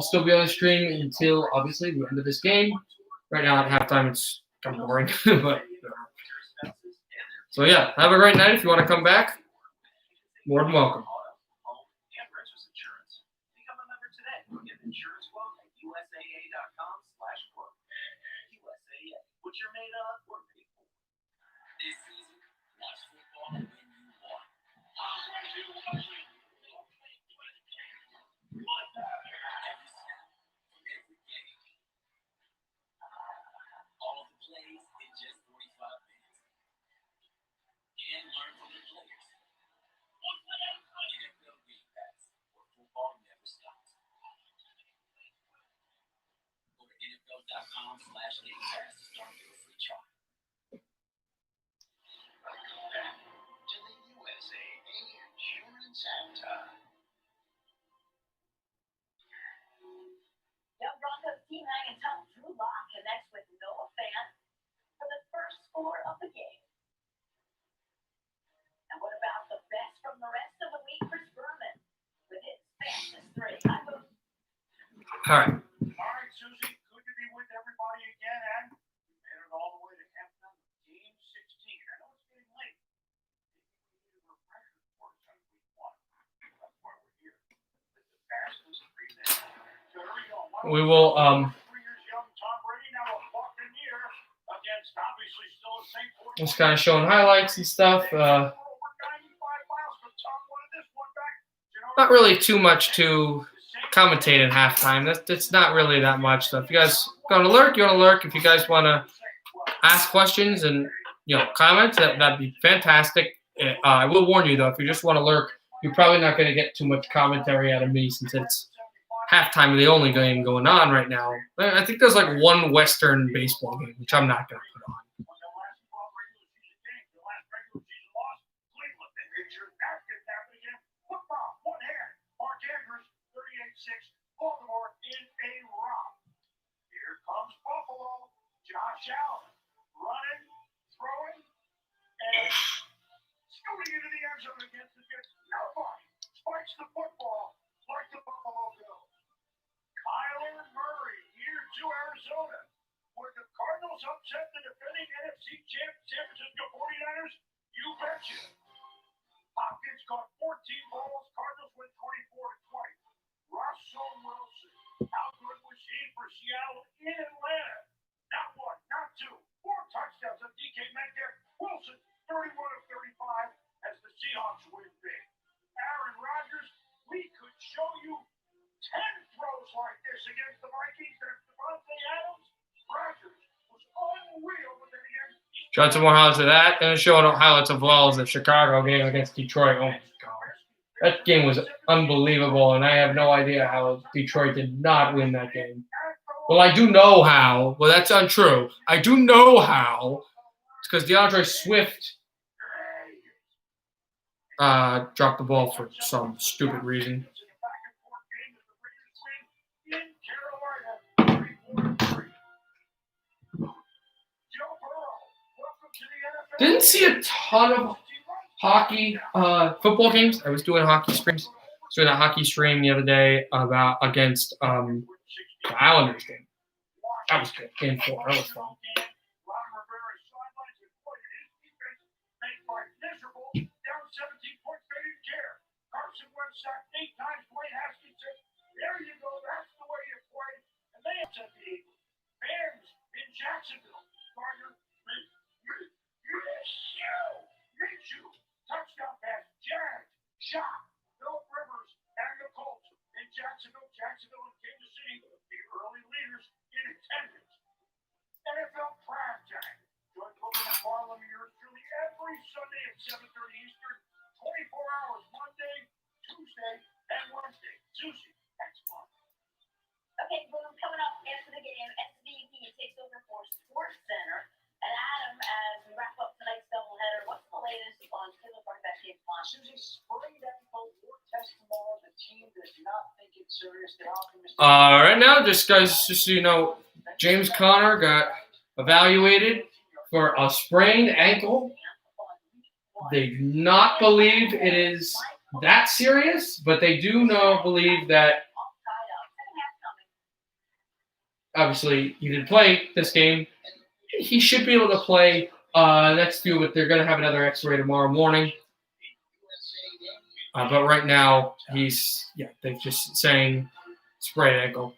still be on the stream until obviously the end of this game. Right now at halftime, it's kind of boring, but. So yeah, have a great night. If you want to come back, more than welcome. Become a member today. Get an insurance quote at USAA.com/quote. USAA. What you're made of, we're made for. This season, watch football when you want. Every snap, every game. All the plays in just 45 minutes. And learn from the players. NFL Game Pass, where football never stops. Go to NFL.com/Game Pass to start your free trial. Welcome back to the USAA Insurance Halftime. Young Broncos teammate and top Drew Lock connects with Noah Fant for the first score of the game. And what about the best from the rest of the week? Chris Berman with his fastest 3. All right. All right, Susie, good to be with everybody again, and we made it all the way to halftime of Game 16. I know it's getting late. Maybe we need a refresher for us on week 1. That's why we're here. It's the fastest 3 days. So here we go. We will 3 years young Tom Brady, now a Buccaneer against obviously still a St. Louis. just kind of showing highlights and stuff. Not really too much to commentate at halftime. That's not really that much. So if you guys want to lurk, you want to lurk. If you guys want to ask questions and comment, that'd be fantastic. I will warn you though, if you just want to lurk, you're probably not going to get too much commentary out of me since it's halftime of the only game going on right now. I think there's like one Western baseball game, which I'm not going to put on. Baltimore in a romp. Here comes Buffalo. Josh Allen running, throwing, and scooting into the end zone against the Jets. Nobody spikes the football like the Buffalo Bills. Kyler Murray here to Arizona. Would the Cardinals upset the defending NFC champ San Francisco 49ers? You betcha. Hopkins caught 14 balls. Cardinals win 24-20. Russell Wilson, how good was he for Seattle in Atlanta? Not 1, not 2, 4 touchdowns on DK Metcalf. Wilson, 31 of 35 as the Seahawks win big. Aaron Rodgers, we could show you 10 throws like this against the Vikings. That's Devontae Adams. Rodgers was unreal, but then again, Showed some more highlights of that, and showing highlights of well as the Chicago game against Detroit. Oh my God. That game was unbelievable, and I have no idea how Detroit did not win that game. Well, I do know how. Well, that's untrue. I do know how. It's because DeAndre Swift dropped the ball for some stupid reason. Didn't see a ton of hockey, football games. I was doing hockey streams. I was doing a hockey stream the other day against the Islanders game. That was good. Game 4. That was fun. There you go. That's the way you play. And they upset the Eagles. Bears in Jacksonville. Gardner, Minshew, touchdown pass, Jag, shot, Philip Rivers, and the Colts in Jacksonville, and Kansas City, the early leaders in attendance. NFL Prime Time. Join Coach and Barlam yours truly every Sunday at 7:30 Eastern, 24 hours Monday, Tuesday, and Wednesday. Susie, that's fun. Okay, boom, coming up after the game, SVP takes over for Sports Center. And Adam, as we wrap up tonight's doubleheader, what's the latest on Taylor Barnett game one. Susie, sprained ankle, more tests tomorrow. The team does not think it's serious. They're optimistic. Right now, just so you know, James Conner got evaluated for a sprained ankle. They do not believe it is that serious, but they do believe that obviously he didn't play this game. He should be able to play next few, but they're going to have another x-ray tomorrow morning. But right now, they're just saying sprained ankle.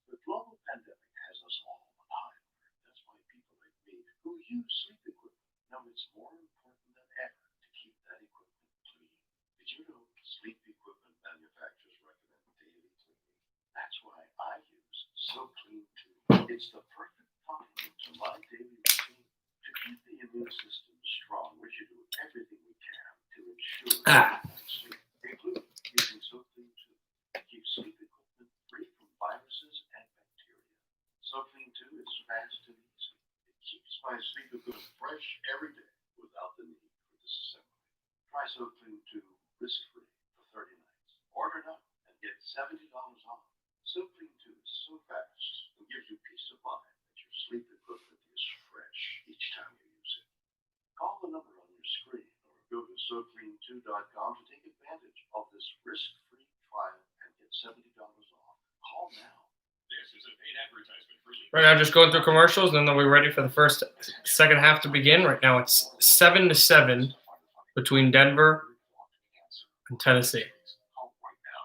The global pandemic has us all on high alert. That's why people like me who use sleep equipment know it's more important than ever to keep that equipment clean. Did you know sleep equipment manufacturers recommend daily cleaning? That's why I use So Clean 2. It's the perfect complement to my daily routine. To keep the immune system strong, we should do everything we can to ensure sleep, including using So Clean 2. Keep sleep equipment free from viruses and bacteria. So Clean 2 is fast and easy. It keeps my sleep equipment fresh every day without the need for disassembly. Try So Clean 2 risk-free for 30 nights. Order now and get $70 off. So Clean 2 is so fast and gives you peace of mind that your sleep equipment is fresh each time you use it. Call the number on your screen or go to SoClean2.com to take advantage of this risk-free trial and get $70 off. Call now. This is a paid advertisement for Right now, just going through commercials, and then we'll be ready for the second half to begin. Right now, it's 7-7 between Denver and Tennessee. Call right now.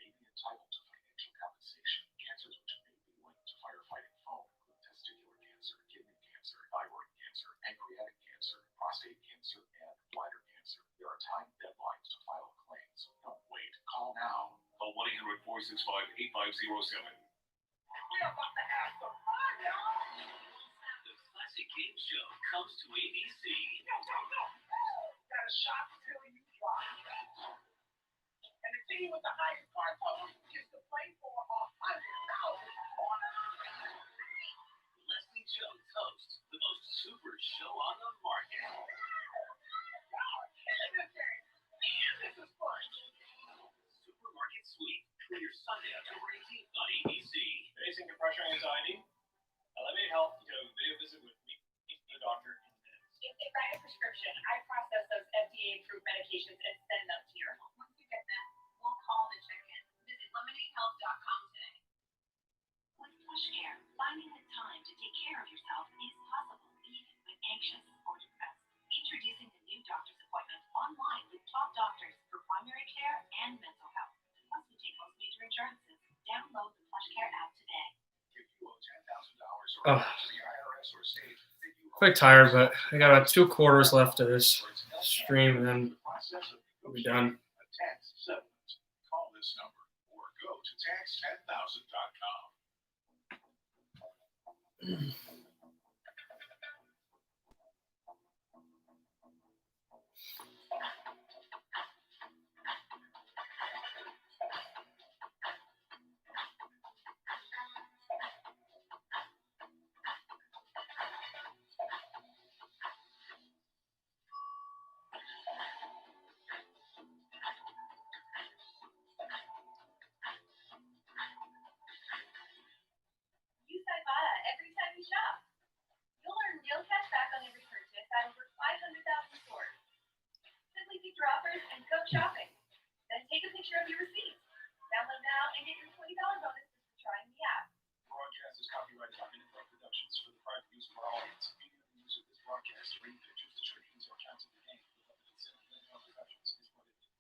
May be entitled to financial compensation. Cancers which may be linked to firefighting foam include testicular cancer, kidney cancer, thyroid cancer, pancreatic cancer, prostate cancer, and bladder cancer. There are time deadlines to file claims. Don't wait. Call now. Call 1-800-465-8507. We're about to have some fun, y'all. The Classic Game Show comes to ABC. Got a shot till you drop. And the team with the highest card total gets to play for $100,000. Leslie Jones hosts the most super show on the market. Y'all killing this game. And this is fun. Supermarket Sweep. Clear Sunday, October 18th on ABC. Facing depression and anxiety? Elevate Health to a video visit with me, the doctor, in minutes. If they write a prescription, I process those FDA-approved medications and send them to your home. Once you get them, we'll call to check in. Visit lemonadehealth.com today. With PlushCare, finding the time to take care of yourself is possible even when anxious or depressed. Introducing the new doctor's appointment online with top doctors for primary care and mental health. Plus, we take most major insurances. Download the PlushCare app today. If you owe $10,000 Oh. to the IRS or state, then you owe Quite tired, but I got about 2 quarters left of this stream, and then we'll be done. a tax settlement. Call this number or go to tax10000.com. Use Ibotta every time you shop. You'll earn real cash back on every purchase at over 500,000 stores. Simply pick your offers and go shopping. Then take a picture of your receipts. Download now and get your $20 bonus for trying the app. Broadcast is copyrighted by Minute Productions for the private use of our audience. Any other use of this broadcast, any pictures, descriptions, or accounts of the game without the consent of Minute Productions is prohibited.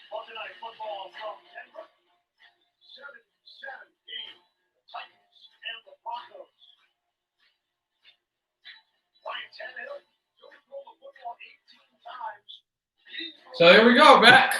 Monday Night Football from Denver. 7-7 game. The Titans and the Broncos. Ryan Tannehill, don't throw the football 18 times. So here we go, back.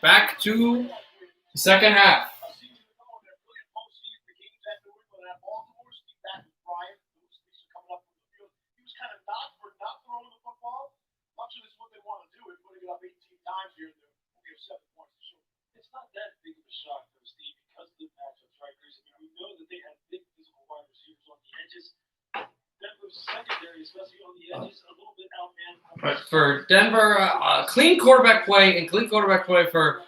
back to the second half. A season ago in their brilliant postseason, the games at New England at Baltimore, Steve back with Bryant, those things are coming up from the field. He was kind of not throwing the football. Much of this is what they want to do, and putting it up 18 times here, and we have 7 points to show. It's not that big of a shock, though, Steve, because of the matchups, right, Chris? I mean, we know that they have big physical wide receivers on the edges. Denver's secondary, especially on the edges, a little bit outmanned. But for Denver, clean quarterback play and clean quarterback play for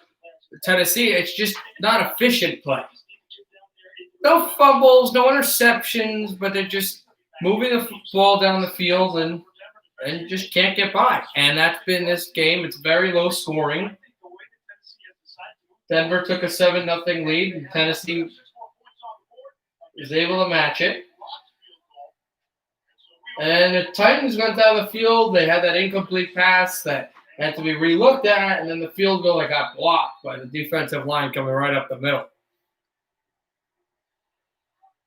Tennessee, it's just not efficient play. No fumbles, no interceptions, but they're just moving the ball down the field and just can't get by. And that's been this game. It's very low scoring. Denver took a 7-0 lead, and Tennessee was able to match it. And the Titans went down the field. They had that incomplete pass that had to be re-looked at, and then the field goal that got blocked by the defensive line coming right up the middle.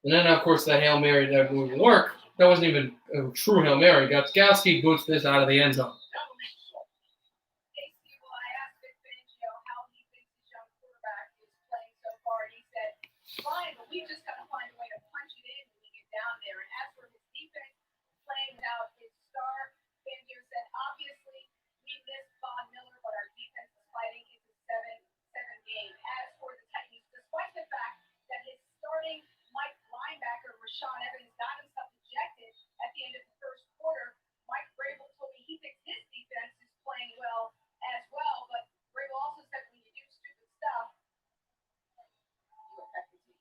And then, of course, that Hail Mary that didn't work. That wasn't even a true Hail Mary. Gutskowski boots this out of the end zone. Fine, but we just got to find a way to punch it in when we get down there. And as for his defense, playing without his star, Fangio said, obviously, we missed Von Miller, but our defense is fighting. It's a 7-7 game. As for the Titans, despite the fact that his starting Mike linebacker, Rashawn Evans, got himself ejected at the end of the first quarter, Mike Vrabel told me he thinks his defense is playing well as well. But Vrabel also said when you do stupid stuff, you affect the team.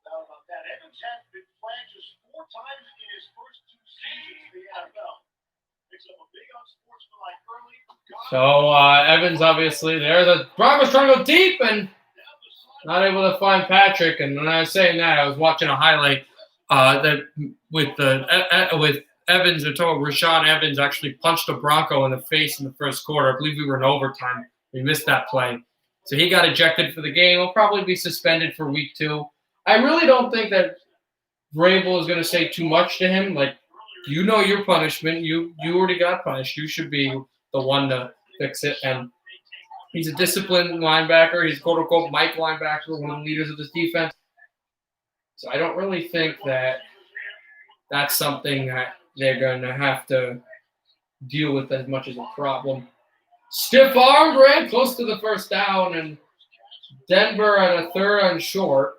Doubt about that. Evans had been flagged just 4 times in his first 2 seasons in the NFL. Picks up a big unsportsmanlike early. So Evans, obviously, there. The Broncos trying to go deep and not able to find Patrick. And when I was saying that, I was watching a highlight that with Evans. They're talking Rashawn Evans actually punched a Bronco in the face in the first quarter. I believe we were in overtime. We missed that play. So he got ejected for the game. He'll probably be suspended for week 2. I really don't think that Vrabel is going to say too much to him. Like, you know your punishment. You already got punished. You should be the one to fix it. And he's a disciplined linebacker. He's quote-unquote Mike linebacker, one of the leaders of this defense. So I don't really think that that's something that they're going to have to deal with as much as a problem. Stiff arm ran close to the first down, and Denver at a 3rd and short.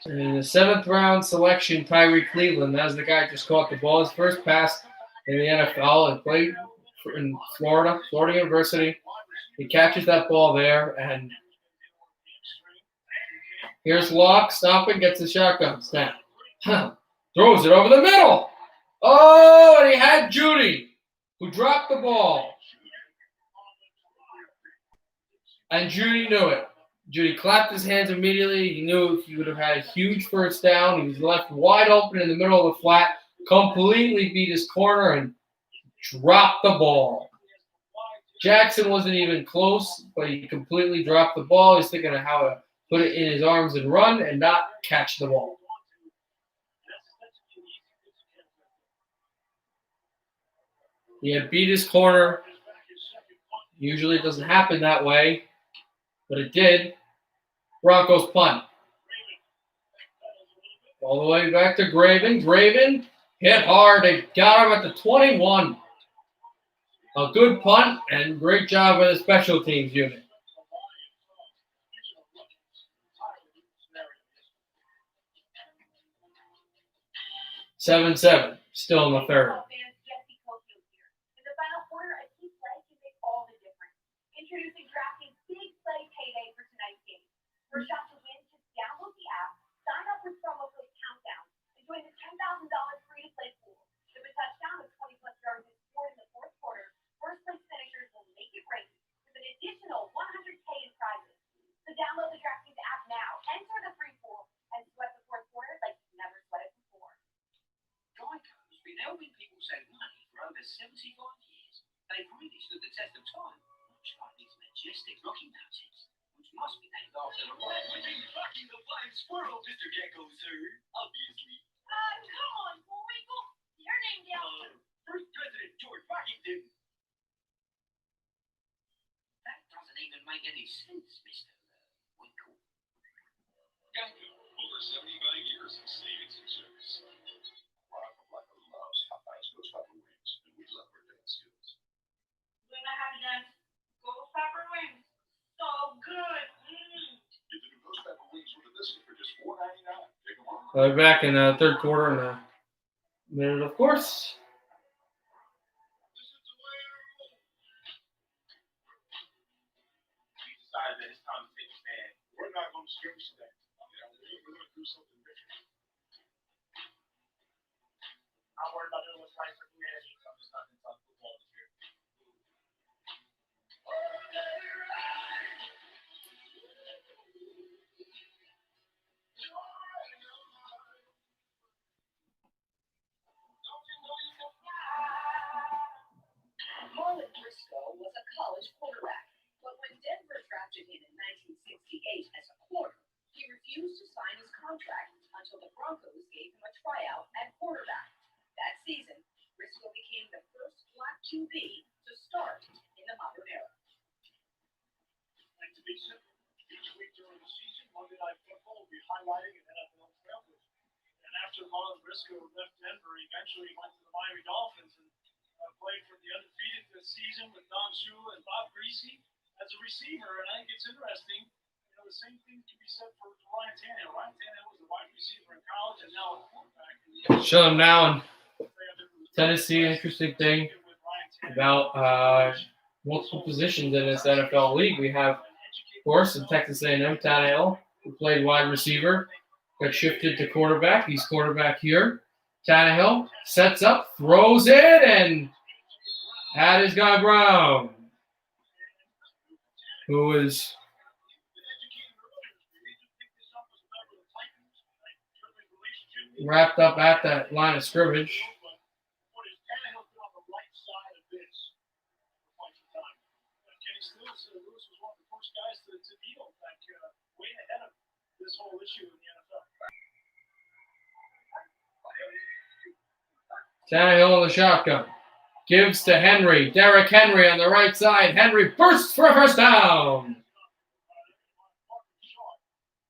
And in the 7th round selection, Tyree Cleveland. That was the guy who just caught the ball. His first pass in the NFL and played in Florida University. He catches that ball there, and here's Locke stopping, gets the shotgun snap. Throws it over the middle. Oh, and he had Judy, who dropped the ball. And Judy knew it. Judy clapped his hands immediately. He knew he would have had a huge first down. He was left wide open in the middle of the flat, completely beat his corner and dropped the ball. Jackson wasn't even close, but he completely dropped the ball. He's thinking of how to put it in his arms and run and not catch the ball. He had beat his corner. Usually it doesn't happen that way, but it did. Broncos punt. All the way back to Graven. Graven hit hard. They got him at the 21. A good punt and great job by the special teams unit. 7-7. Still in the 3rd. Introducing DraftKings Big Play Payday for tonight's game. For a shot to win, just download the app, sign up with promo code Countdown, and join the $10,000 free-to-play pool. If a touchdown with 20-plus yards is scored in the 4th quarter, first-place finishers will make it rain with an additional $100K in prizes. So download the DraftKings app now, enter the free pool, and sweat the 4th quarter like you've never sweated before. Going, we know when people dolphin. Fucking the flying squirrel, Mr. Gecko, sir. Obviously. Come on, Bullwinkle. Your name down. First President George Washington. That doesn't even make any sense, Mr. Winkle. Geico, over 75 years of savings and service. Like a loves Popeyes Ghost Pepper Wings, and we love our dance skills. Luna Happy Dance. Ghost pepper wings. So good. Get the new Ghost Pepper Wings with a biscuit for just $4.99. Take them on. We're back in the third quarter in a minute, of course. We decided that it's time to take a stand. We're not going to scrimmage today. We're going to do something different. I'm worried about doing what's right for humanity. I'm just not going to talk football this year. Marlon Briscoe was a college quarterback, but when Denver drafted him in 1968 as a quarter, he refused to sign his contract until the Broncos gave him a tryout at quarterback. That season, Briscoe became the first black QB to start in the modern era. And to be simple, each week during the season, Monday Night Football will be highlighting an NFL trailblazer. And after Marlon Briscoe left Denver, he eventually went to the Miami Dolphins and played for the undefeated this season with Don Shula and Bob Greasy as a receiver. And I think it's interesting. The same thing can be said for Ryan Tannehill. Ryan Tannehill was a wide receiver in college and now a quarterback. Show them now in Tennessee. Interesting thing about multiple positions in this NFL league. We have, of course, in Texas A&M, Tannehill, who played wide receiver, got shifted to quarterback. He's quarterback here. Tannehill sets up, throws it, and had his guy Brown, who is wrapped up at that line of scrimmage. Tannehill in the shotgun. Gives to Henry. Derrick Henry on the right side. Henry bursts for a first down.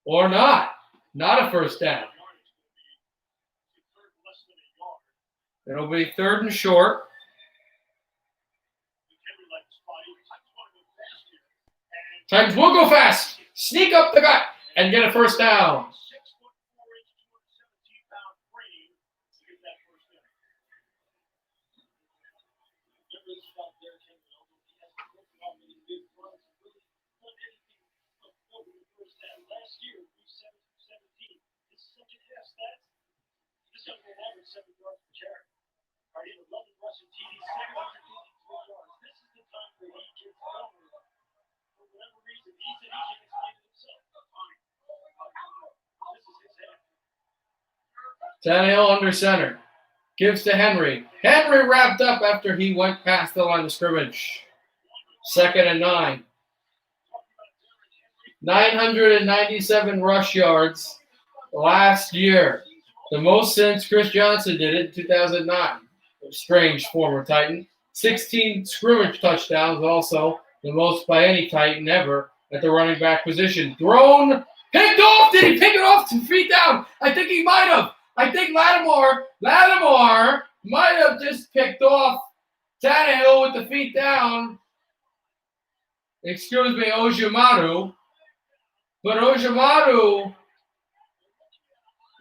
Or not. Not a first down. It'll be third and short. Titans will go fast. Sneak up the gut and get a first down. Tannehill under center. Gives to Henry. Henry wrapped up after he went past the line of scrimmage. 2nd and 9. 997 rush yards last year. The most since Chris Johnson did it in 2009. A strange former Titan. 16 scrimmage touchdowns, also the most by any Titan ever at the running back position. Thrown, picked off. Did he pick it off 2 feet down? I think he might have. I think Lattimore might have just picked off Tannehill with the feet down. Excuse me, Ojimadu. But Ojimadu,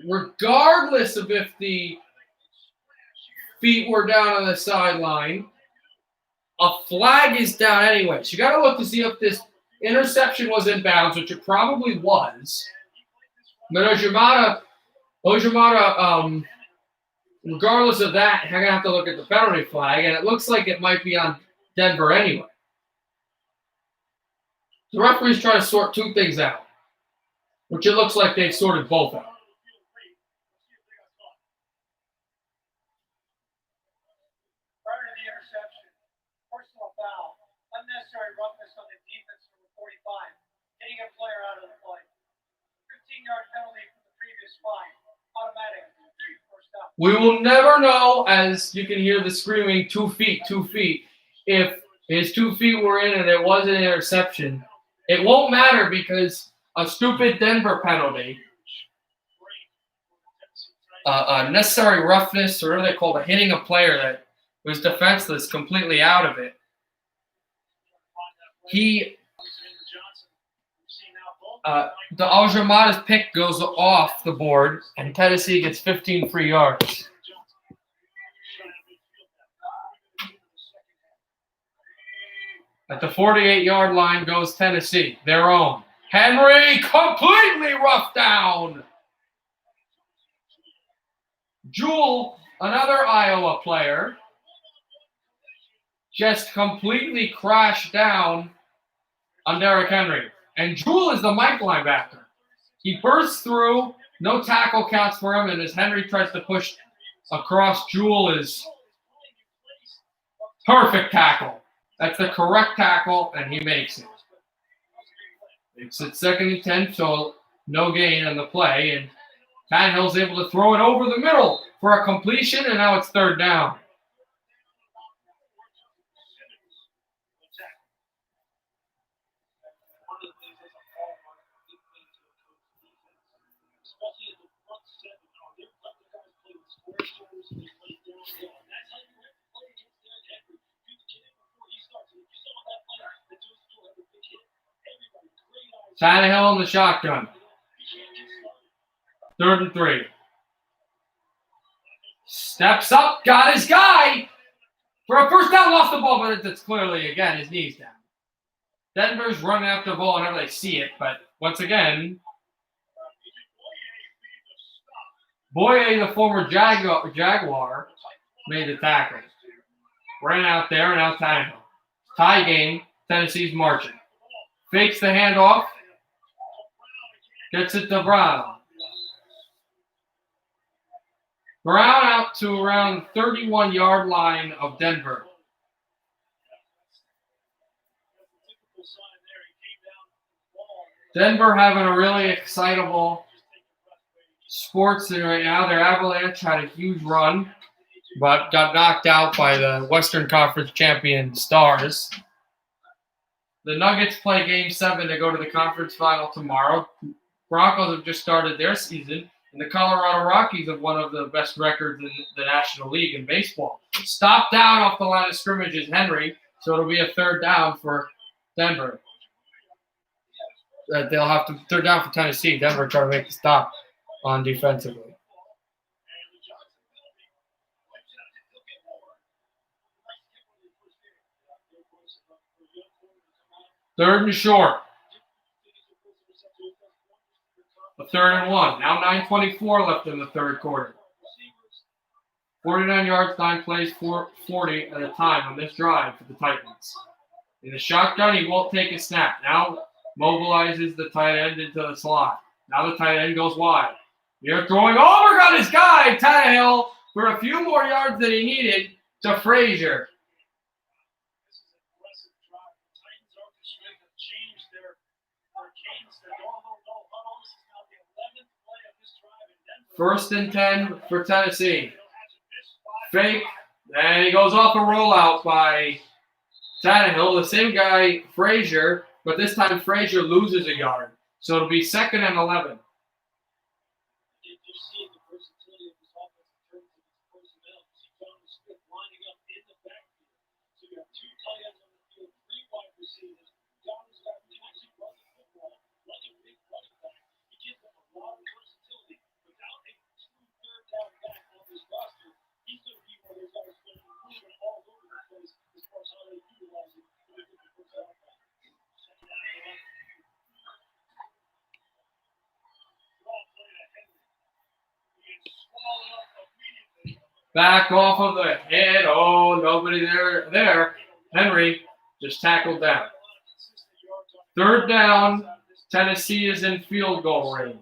regardless of if the feet were down on the sideline, a flag is down anyway. So you got to look to see if this interception was in bounds, which it probably was. But Ojimadu, regardless of that, I'm going to have to look at the penalty flag, and it looks like it might be on Denver anyway. The referee's trying to sort 2 things out, which it looks like they've sorted both out. Prior to the interception, personal foul, unnecessary roughness on the defense number 45, hitting a player out of the We will never know, as you can hear the screaming 2 feet, 2 feet, if his 2 feet were in and it was an interception. It won't matter because a stupid Denver penalty, necessary roughness, or whatever they call it, hitting a player that was defenseless completely out of it. The Aljamada's pick goes off the board, and Tennessee gets 15 free yards. At the 48-yard line goes Tennessee, their own. Henry completely roughed down. Jewell, another Iowa player, just completely crashed down on Derrick Henry. And Jewell is the Mike linebacker. He bursts through, no tackle counts for him, and as Henry tries to push across, Jewell is perfect tackle. That's the correct tackle, and he makes it. It's at 2nd and 10, so no gain on the play, and Tannehill's able to throw it over the middle for a completion, and now it's 3rd down. Tannehill in the shotgun. 3rd and 3. Steps up, got his guy for a first down, lost the ball, but it's clearly, again, his knees down. Denver's running after the ball whenever they see it, but once again, Boye, the former Jaguar, made the tackle. Ran out there, and now Tannehill. Tie game, Tennessee's marching. Fakes the handoff. Gets it to Brown. Brown out to around 31-yard line of Denver. Denver having a really excitable sports thing right now. Their Avalanche had a huge run, but got knocked out by the Western Conference champion Stars. The Nuggets play Game 7 to go to the conference final tomorrow. Broncos have just started their season, and the Colorado Rockies have one of the best records in the National League in baseball. Stopped down off the line of scrimmage is Henry, so it'll be a 3rd down for Denver. They'll have to 3rd down for Tennessee. Denver trying to make the stop on defensively. Third and short. A 3rd and 1. Now 9:24 left in the 3rd quarter. 49 yards, 9 plays, 40 at a time on this drive for the Titans. In the shotgun, he won't take a snap. Now mobilizes the tight end into the slot. Now the tight end goes wide. You're throwing over, got his guy, Tannehill, for a few more yards than he needed to Frazier. First and 10 for Tennessee. Fake, and he goes off a rollout by Tannehill, the same guy, Frazier, but this time Frazier loses a yard. So it'll be 2nd and 11. Back off of the head. Oh, nobody there. Henry just tackled down. 3rd down. Tennessee is in field goal range.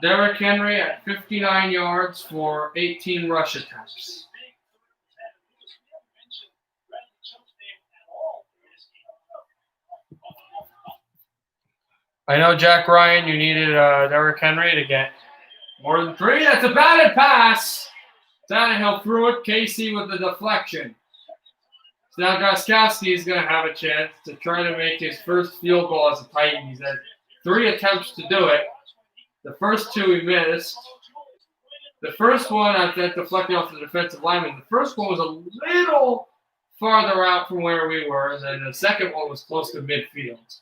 Derrick Henry at 59 yards for 18 rush attempts. I know, Jack Ryan, you needed Derrick Henry to get more than 3. That's a batted pass. Tannehill threw it. Casey with the deflection. So now Gostkowski is going to have a chance to try to make his first field goal as a Titan. He's had 3 attempts to do it. The first 2 he missed. The first one, I think, deflecting off the defensive lineman. The first one was a little farther out from where we were, and then the second one was close to midfield.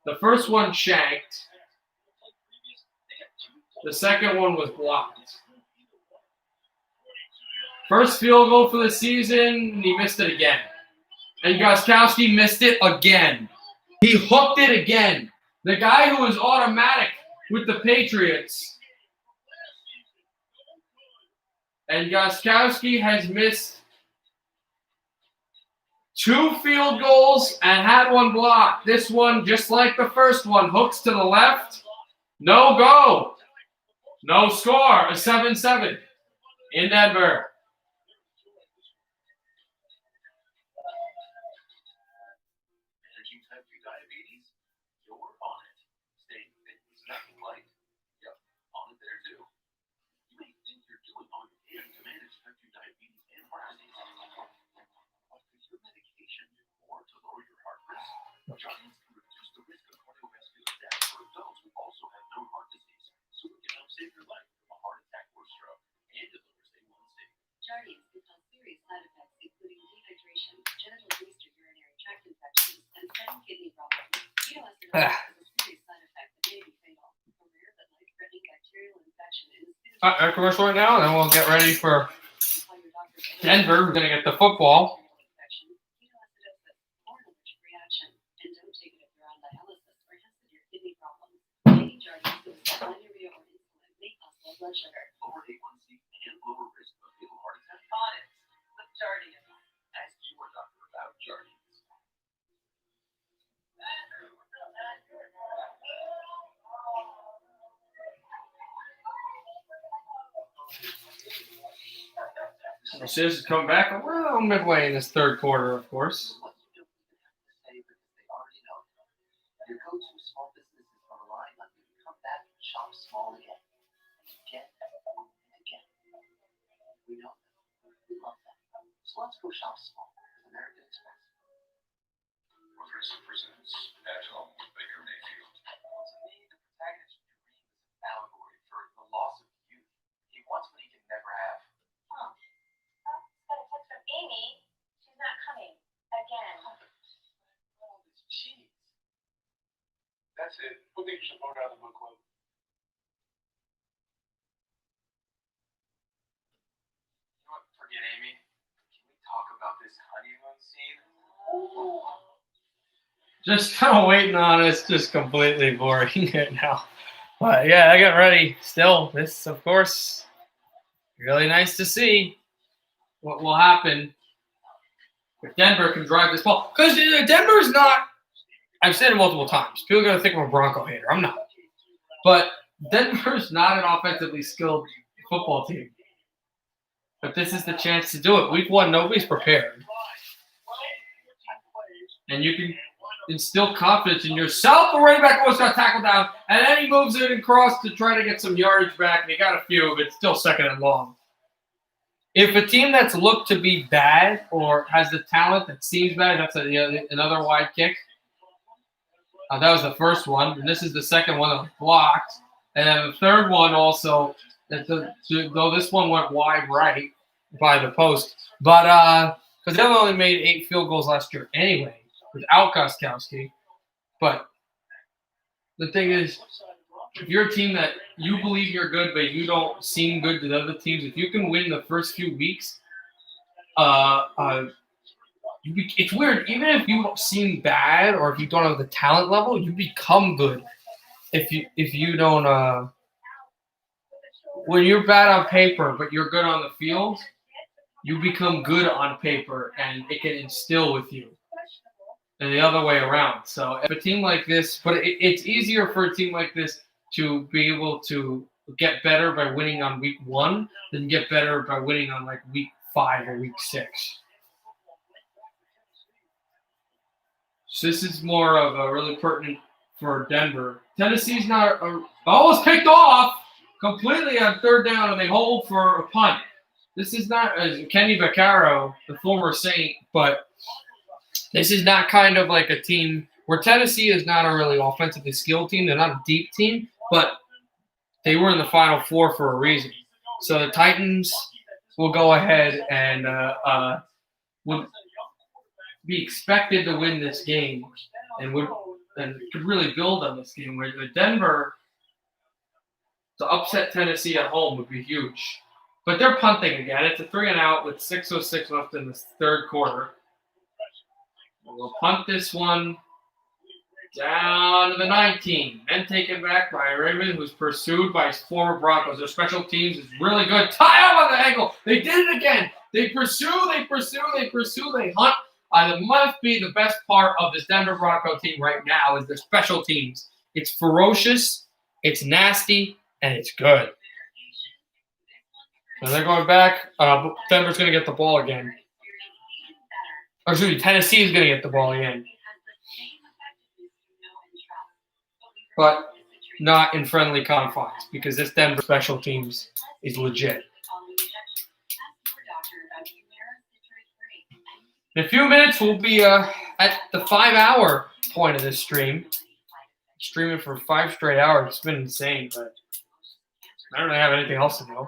The first one shanked. The second one was blocked. First field goal for the season, he missed it again. And Gostkowski missed it again. He hooked it again. The guy who was automatic with the Patriots. And Gostkowski has missed 2 field goals and had 1 block. This one, just like the first one, hooks to the left. No go. No score. A 7-7 in Denver. Managing type 2 diabetes? You're on it. Staying fit is nothing light. Yep, on it there too. You may think you're doing all you can to manage type 2 diabetes and heart disease. But could your medication do more to lower your heart risk? Giants can reduce the risk of cardiovascular death for adults who also have known heart disease, so it can help save your life from a heart attack or stroke and delivers A1C. Jardiance can cause serious side effects, including dehydration, genital booster urinary tract infections, and some kidney problems. Ketoacidosis is a serious side effect that may be fatal. A rare but life-threatening bacterial infection is Our commercial right now, and then we'll get ready for Denver. We're going to get the football. Blood sugar. Lower A1C and lower risk of fatal heart attack. On it. With Jardiance. Ask your doctor about Jardiance. We'll see this is coming back around midway in this third quarter, of course. Your go-to small businesses are relying on you to come back and shop small again. Again and again. We know them. We love them. So let's go shop small with American Express. Progressive presents At Home with Baker Mayfield. To me, the protagonist's dream is an allegory for the loss of youth. He wants what he can never have. Huh. Oh, got a text from Amy. She's not coming. Again. Oh, this cheese. That's it. Who think you should vote out of the book club? You know what? Forget Amy. Can we talk about this honeymoon scene? Just kind of waiting on it. It's just completely boring right now. But yeah, I got ready. Still, this, of course, really nice to see what will happen if Denver can drive this ball. Because Denver's not, I've said it multiple times, people are going to think I'm a Bronco hater. I'm not. But Denver's not an offensively skilled football team. But this is the chance to do it. Week 1, nobody's prepared. And you can instill confidence in yourself. The running back almost got tackled down, and then he moves it across to try to get some yardage back, and he got a few, but still second and long. If a team that's looked to be bad or has the talent that seems bad, that's another wide kick. That was the first one, and this is the second one that was blocked. And then the third one also, though this one went wide right by the post, but because they only made 8 field goals last year anyway without Gostkowski. But the thing is, if you're a team that you believe you're good, but you don't seem good to the other teams, if you can win the first few weeks, it's weird. Even if you don't seem bad or if you don't have the talent level, you become good. If you don't when you're bad on paper but you're good on the field, you become good on paper and it can instill with you. And the other way around. So if a team like this, but it's easier for a team like this to be able to get better by winning on week 1 than get better by winning on like week 5 or week 6. So this is more of a really pertinent for Denver. Tennessee's not almost picked off completely on third down, and they hold for a punt. This is not Kenny Vaccaro, the former Saint, but this is not kind of like a team where Tennessee is not a really offensively skilled team. They're not a deep team, but they were in the Final Four for a reason. So the Titans will go ahead and would be expected to win this game and could really build on this game. Where Denver, to upset Tennessee at home would be huge. But they're punting again. It's a 3-and-out with 6:06 left in the third quarter. We'll punt this one down to the 19. Then taken back by Raymond, who's pursued by his former Broncos. Their special teams is really good. Tie up on the ankle. They did it again. They pursue, they hunt. That must be the best part of this Denver Bronco team right now is their special teams. It's ferocious, it's nasty, and it's good. And they're going back. Denver's going to get the ball again. Or excuse me, Tennessee is going to get the ball again. But not in friendly confines because this Denver special teams is legit. In a few minutes, we'll be at the 5-hour point of this stream. Streaming for 5 straight hours. It's been insane, but I don't really have anything else to do.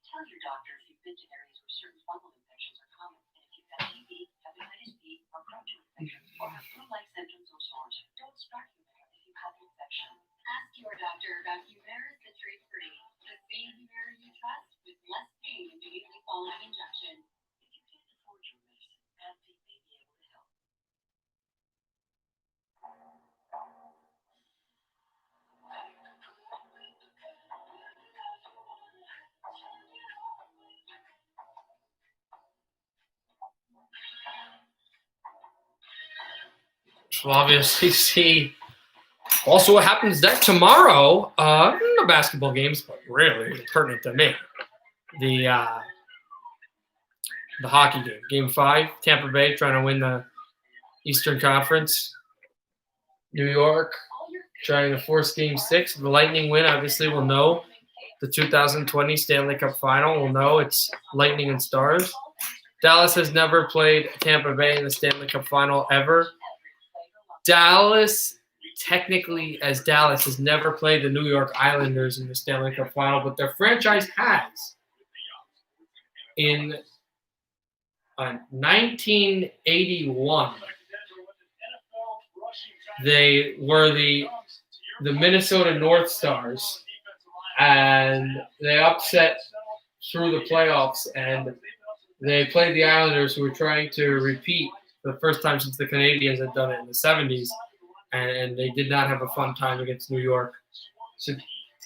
Tell your doctor if you've been to areas where certain fungal infections are common, and if you've had TB, hepatitis B, or protein infection, or have flu-like symptoms or sores, don't start Humira if you have an infection. Ask your doctor about Humira citrate-free, the same Humira you trust with less pain immediately following injection. If you can't afford your medicine, AbbVie may be able to help. We'll obviously see also what happens next tomorrow. The basketball games, but really pertinent to me. The hockey game, Game 5, Tampa Bay trying to win the Eastern Conference. New York trying to force Game 6. The Lightning win, obviously, we'll know. The 2020 Stanley Cup Final, we'll know it's Lightning and Stars. Dallas has never played Tampa Bay in the Stanley Cup Final ever. Dallas, technically, as Dallas, has never played the New York Islanders in the Stanley Cup Final, but their franchise has. In 1981, they were the Minnesota North Stars, and they upset through the playoffs, and they played the Islanders, who were trying to repeat for the first time since the Canadiens had done it in the 70s, and they did not have a fun time against New York. So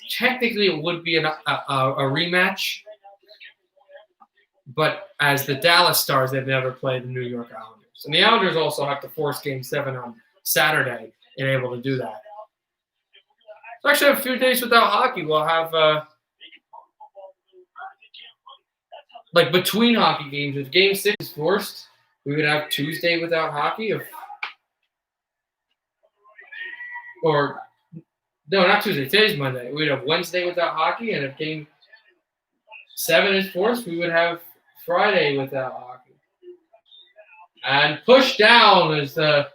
technically it would be a rematch, but as the Dallas Stars, they've never played the New York Islanders. And the Islanders also have to force Game 7 on Saturday and able to do that. So actually a few days without hockey. We'll have like between hockey games. If Game 6 is forced, we would have Tuesday without hockey. No, not Tuesday. Today's Monday. We'd have Wednesday without hockey, and if Game 7 is forced, we would have Friday without hockey. And push down is the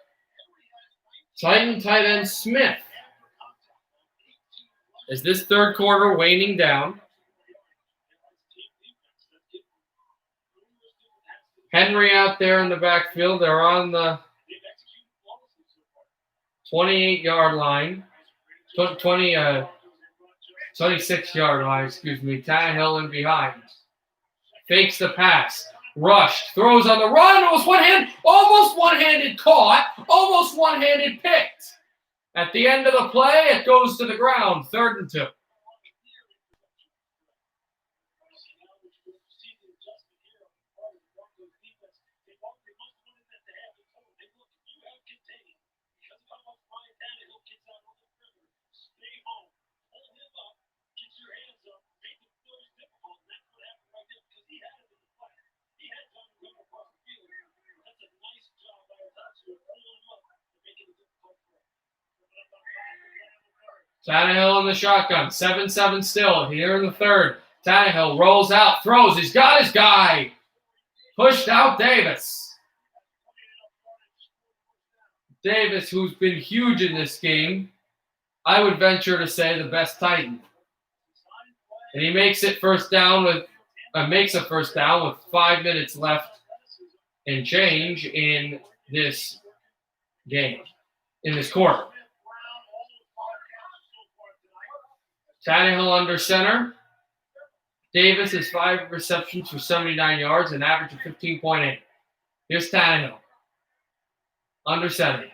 Titan tight end Smith. Is this third quarter waning down? Henry out there in the backfield. They're on the 28-yard line. 26-yard line, excuse me. Tannehill in behind. Fakes the pass. Rushed. Throws on the run. Almost one-handed caught. Almost one-handed picked. At the end of the play, it goes to the ground. 3rd and 2. Tannehill in the shotgun. 7-7 still here in the third. Tannehill rolls out, throws. He's got his guy. Pushed out Davis. Davis, who's been huge in this game, I would venture to say the best Titan. And he makes it first down with makes a first down with 5 minutes left and change in this game, in this quarter. Tannehill under center. Davis has 5 receptions for 79 yards, an average of 15.8. Here's Tannehill. Under center.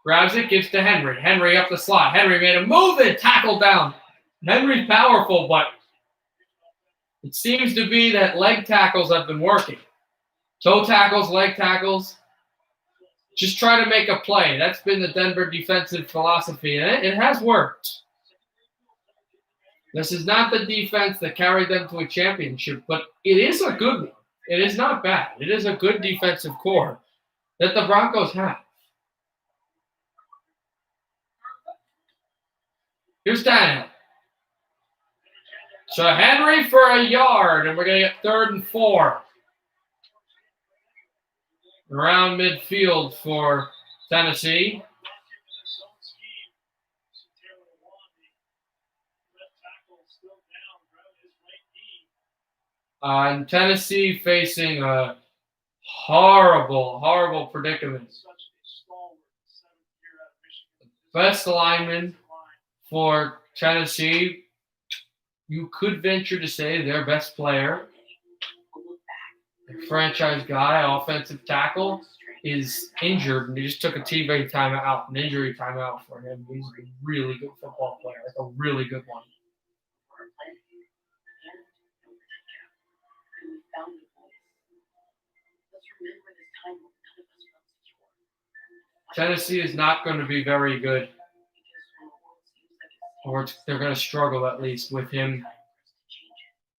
Grabs it, gives to Henry. Henry up the slot. Henry made a move and tackle down. Henry's powerful, but it seems to be that leg tackles have been working. Toe tackles, leg tackles. Just try to make a play. That's been the Denver defensive philosophy, and it has worked. This is not the defense that carried them to a championship, but it is a good one. It is not bad. It is a good defensive core that the Broncos have. Here's Tannehill. So Henry for a yard, and we're going to get 3rd and 4. Around midfield for Tennessee. And Tennessee facing a horrible, horrible predicament. Best lineman for Tennessee, you could venture to say their best player, the franchise guy, offensive tackle, is injured, and he just took a TV timeout, an injury timeout for him. He's a really good football player, like a really good one. Tennessee is not going to be very good, or they're going to struggle at least with him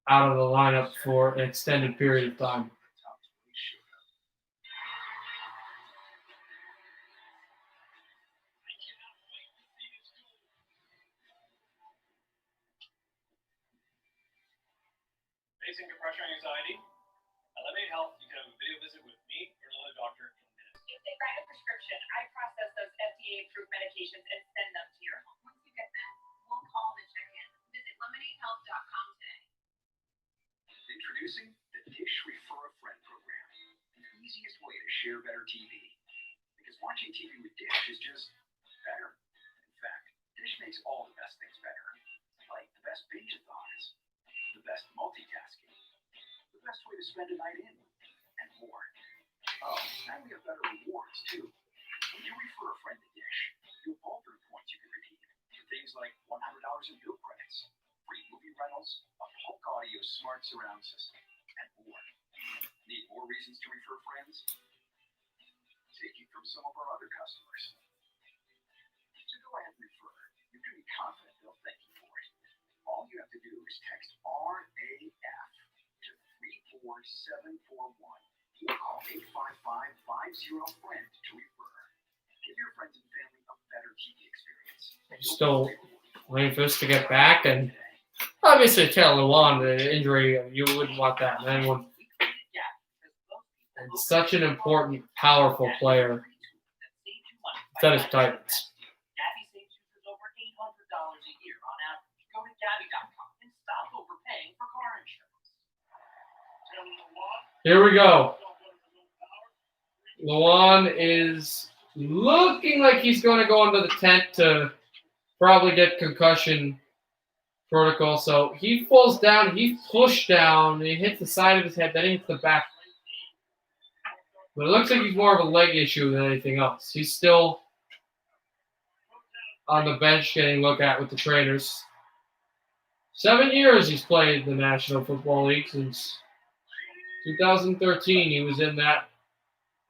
out of the lineup for an extended period of time. Facing depression and anxiety? Elevate Health, you can have a video visit with me or another doctor in minutes. If they write a prescription, I process those FDA-approved medications and send them to your home. Once you get them, we'll call to check in. Visit lemonadehealth.com today. Introducing the Dish Refer a Friend program, the easiest way to share better TV. Because watching TV with Dish is just better. In fact, Dish makes all the best things better. Like the best binge-a-thons, the best multitasking, the best way to spend a night in, and more. Oh, and we have better rewards, too. When you refer a friend to Dish, you'll both earn points you can redeem for things like $100 in bill credits, free movie rentals, a Polk Audio smart surround system, and more. Need more reasons to refer friends? Taking from some of our other customers. So go ahead and refer. You can be confident they'll thank you for it. All you have to do is text RAF to 34741 or call 855-50-FRIEND to refer. Give your friends and family a better TV experience. Still waiting for this to get back, and obviously Taylor Lewan, the injury, you wouldn't want that in anyone. And such an important, powerful player. That is Titans. Gabby saves users over $800 a year on average. Go to Gabby.com and stop overpaying for car insurance. Here we go. Lewan is looking like he's going to go into the tent to probably get concussion protocol. So he falls down, he's pushed down, he hits the side of his head, then he hits the back. But it looks like he's more of a leg issue than anything else. He's still on the bench getting looked at with the trainers. 7 years he's played in the National Football League. Since 2013, he was in that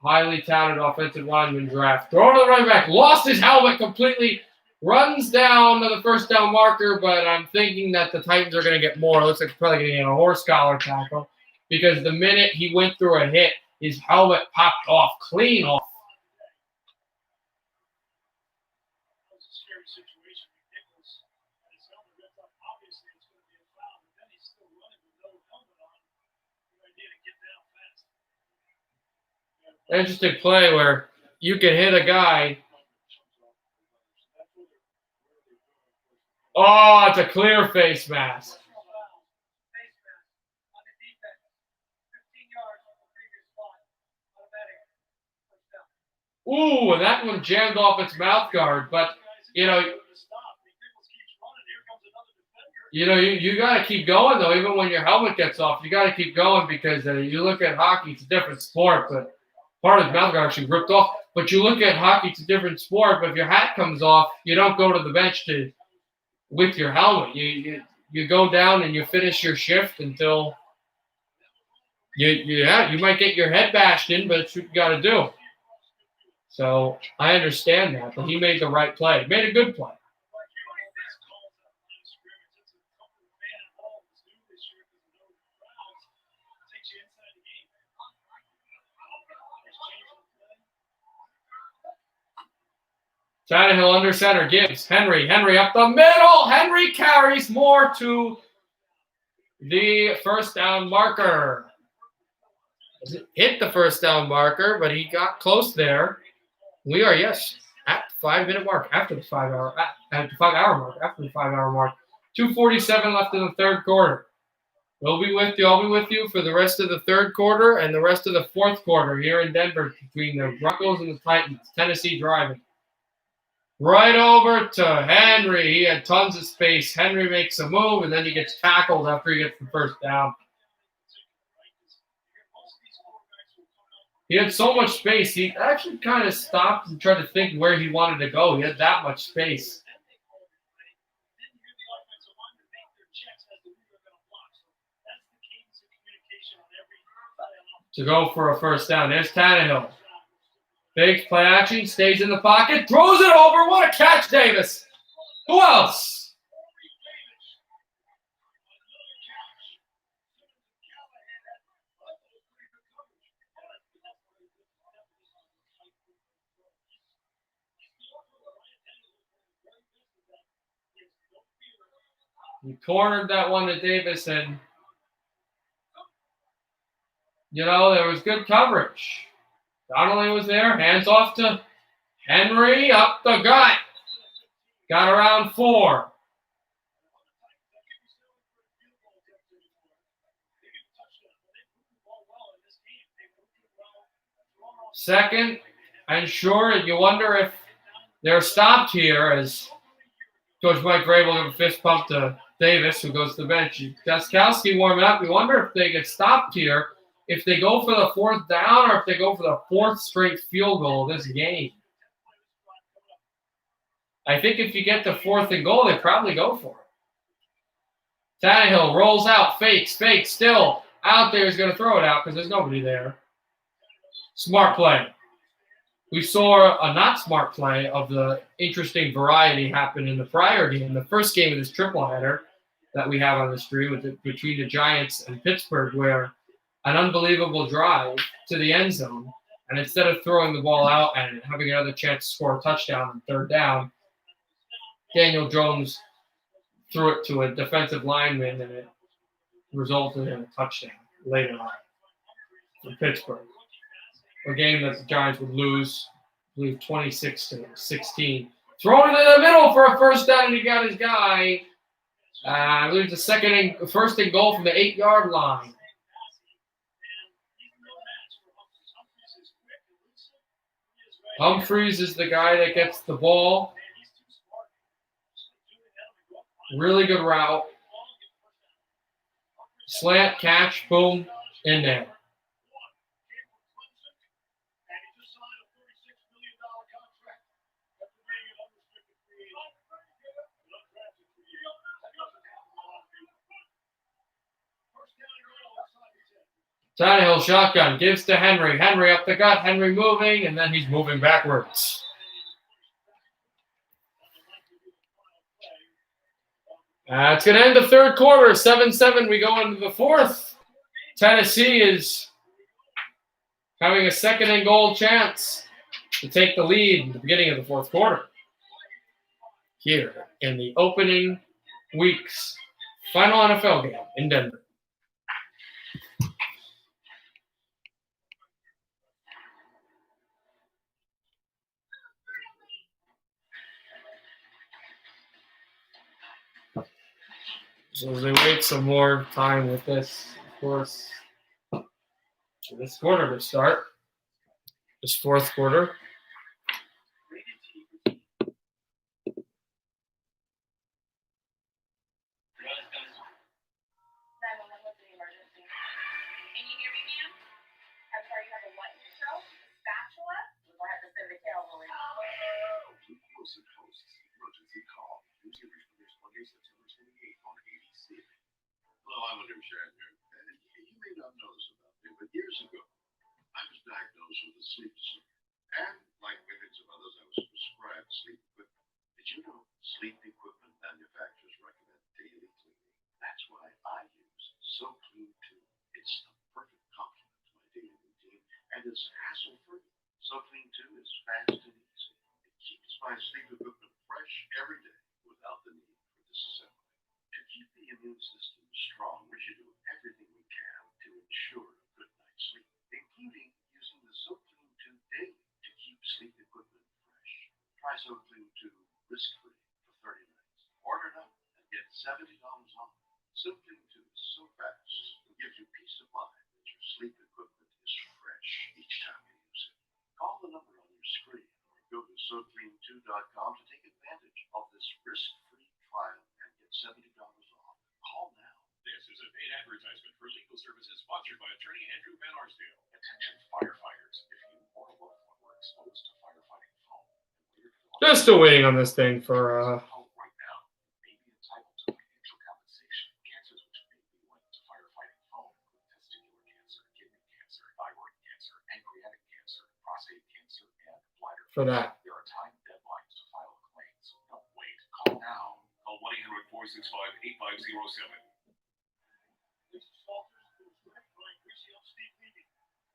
highly touted offensive lineman draft. Throwing to the right back, lost his helmet completely, runs down to the first down marker, but I'm thinking that the Titans are going to get more. It looks like they're probably going to get a horse collar tackle because the minute he went through a hit, his helmet popped off, clean off. Interesting play where you can hit a guy. Oh, it's a clear face mask. Ooh, and that one jammed off its mouth guard. But, you got to keep going, though. Even when your helmet gets off, you got to keep going because you look at hockey, it's a different sport, but part of his mouth guard actually ripped off. But you look at hockey, it's a different sport, but if your hat comes off, you don't go to the bench with your helmet. You go down and you finish your shift until you might get your head bashed in, but it's what you got to do. So I understand that, but he made the right play. He made a good play. Tannehill under center gives Henry up the middle. Henry carries more to the first down marker. Doesn't hit the first down marker, but he got close there. We are, yes, at the 5-minute mark after the 5-hour mark. 2:47 left in the third quarter. We'll be with you. I'll be with you for the rest of the third quarter and the rest of the fourth quarter here in Denver between the Broncos and the Titans. Tennessee driving. Right over to Henry. He had tons of space. Henry makes a move, and then he gets tackled after he gets the first down. He had so much space. He actually kind of stopped and tried to think where he wanted to go. He had that much space. To go for a first down. There's Tannehill. Big play action, stays in the pocket, throws it over. What a catch, Davis. Who else? He cornered that one to Davis, and, there was good coverage. Donnelly was there. Hands off to Henry. Up the gut. Got around 4. Second and short. You wonder if they're stopped here as Coach Mike Vrabel gave a fist pump to Davis, who goes to the bench. Gostkowski warming up. You wonder if they get stopped here, if they go for the fourth down or if they go for the 4th straight field goal of this game. I think if you get the 4th and goal, they probably go for it. Tannehill rolls out, fakes, still out there. He's going to throw it out because there's nobody there. Smart play. We saw a not smart play of the interesting variety happen in the prior game, the first game of this triple header that we have on the stream between the Giants and Pittsburgh, where an unbelievable drive to the end zone, and instead of throwing the ball out and having another chance to score a touchdown on third down, Daniel Jones threw it to a defensive lineman, and it resulted in a touchdown later on for Pittsburgh. A game that the Giants would lose, I believe, 26-16. Thrown it in the middle for a first down, and he got his guy. I believe the first and goal from the 8-yard line. Humphreys is the guy that gets the ball. Really good route. Slant, catch, boom, in there. Tannehill shotgun, gives to Henry. Henry up the gut, Henry moving, and then he's moving backwards. It's going to end the third quarter, 7-7. We go into the fourth. Tennessee is having a second and goal chance to take the lead in the beginning of the fourth quarter. Here in the opening week's final NFL game in Denver. So as they wait some more time with this, of course, for this quarter to start, this fourth quarter. Can you hear me, ma'am? I'm sorry, you have a what in your throat? A spatula? We'll have to send the cavalry. Wilson hosts Emergency Call. Tuesday premieres Monday, September 28th on ABC. Hello, I'm William Shatner. And you may not know this about me, but years ago, I was diagnosed with a sleep disorder. And like millions of others, I was prescribed sleep equipment. Did you know sleep equipment manufacturers recommend daily cleaning? That's why I use So Clean 2. It's the perfect complement to my daily routine, and it's hassle-free. So Clean 2 is fast and easy. It keeps my sleep equipment fresh every day without the need for disassembly. To keep the immune system strong, we should do everything we can to ensure a good night's sleep, including using the So Clean 2 daily to keep sleep equipment fresh. Try So Clean 2 risk-free for 30 nights. Order now and get $70 off. So Clean 2 is so fast and gives you peace of mind that your sleep equipment is fresh each time you use it. Call the number on your screen or go to SoClean2.com to take advantage of this risk-free trial and get $70 off. Call now. This is a paid advertisement for legal services sponsored by attorney Andrew Van Arsdale. Attention firefighters, if you or a loved one were exposed to firefighting foam and waited for Just still waiting on this thing for help right now, may be entitled to financial compensation. Cancers which may be linked to firefighting foam include testicular cancer, kidney cancer, thyroid cancer, pancreatic cancer, prostate cancer, and bladder for cancer. that. There are time deadlines to file a claim, so don't wait. Call now. Call 1-800-465-8507. This is Salters, Bruce Rick, Brian Greasy, I'm Steve Levy.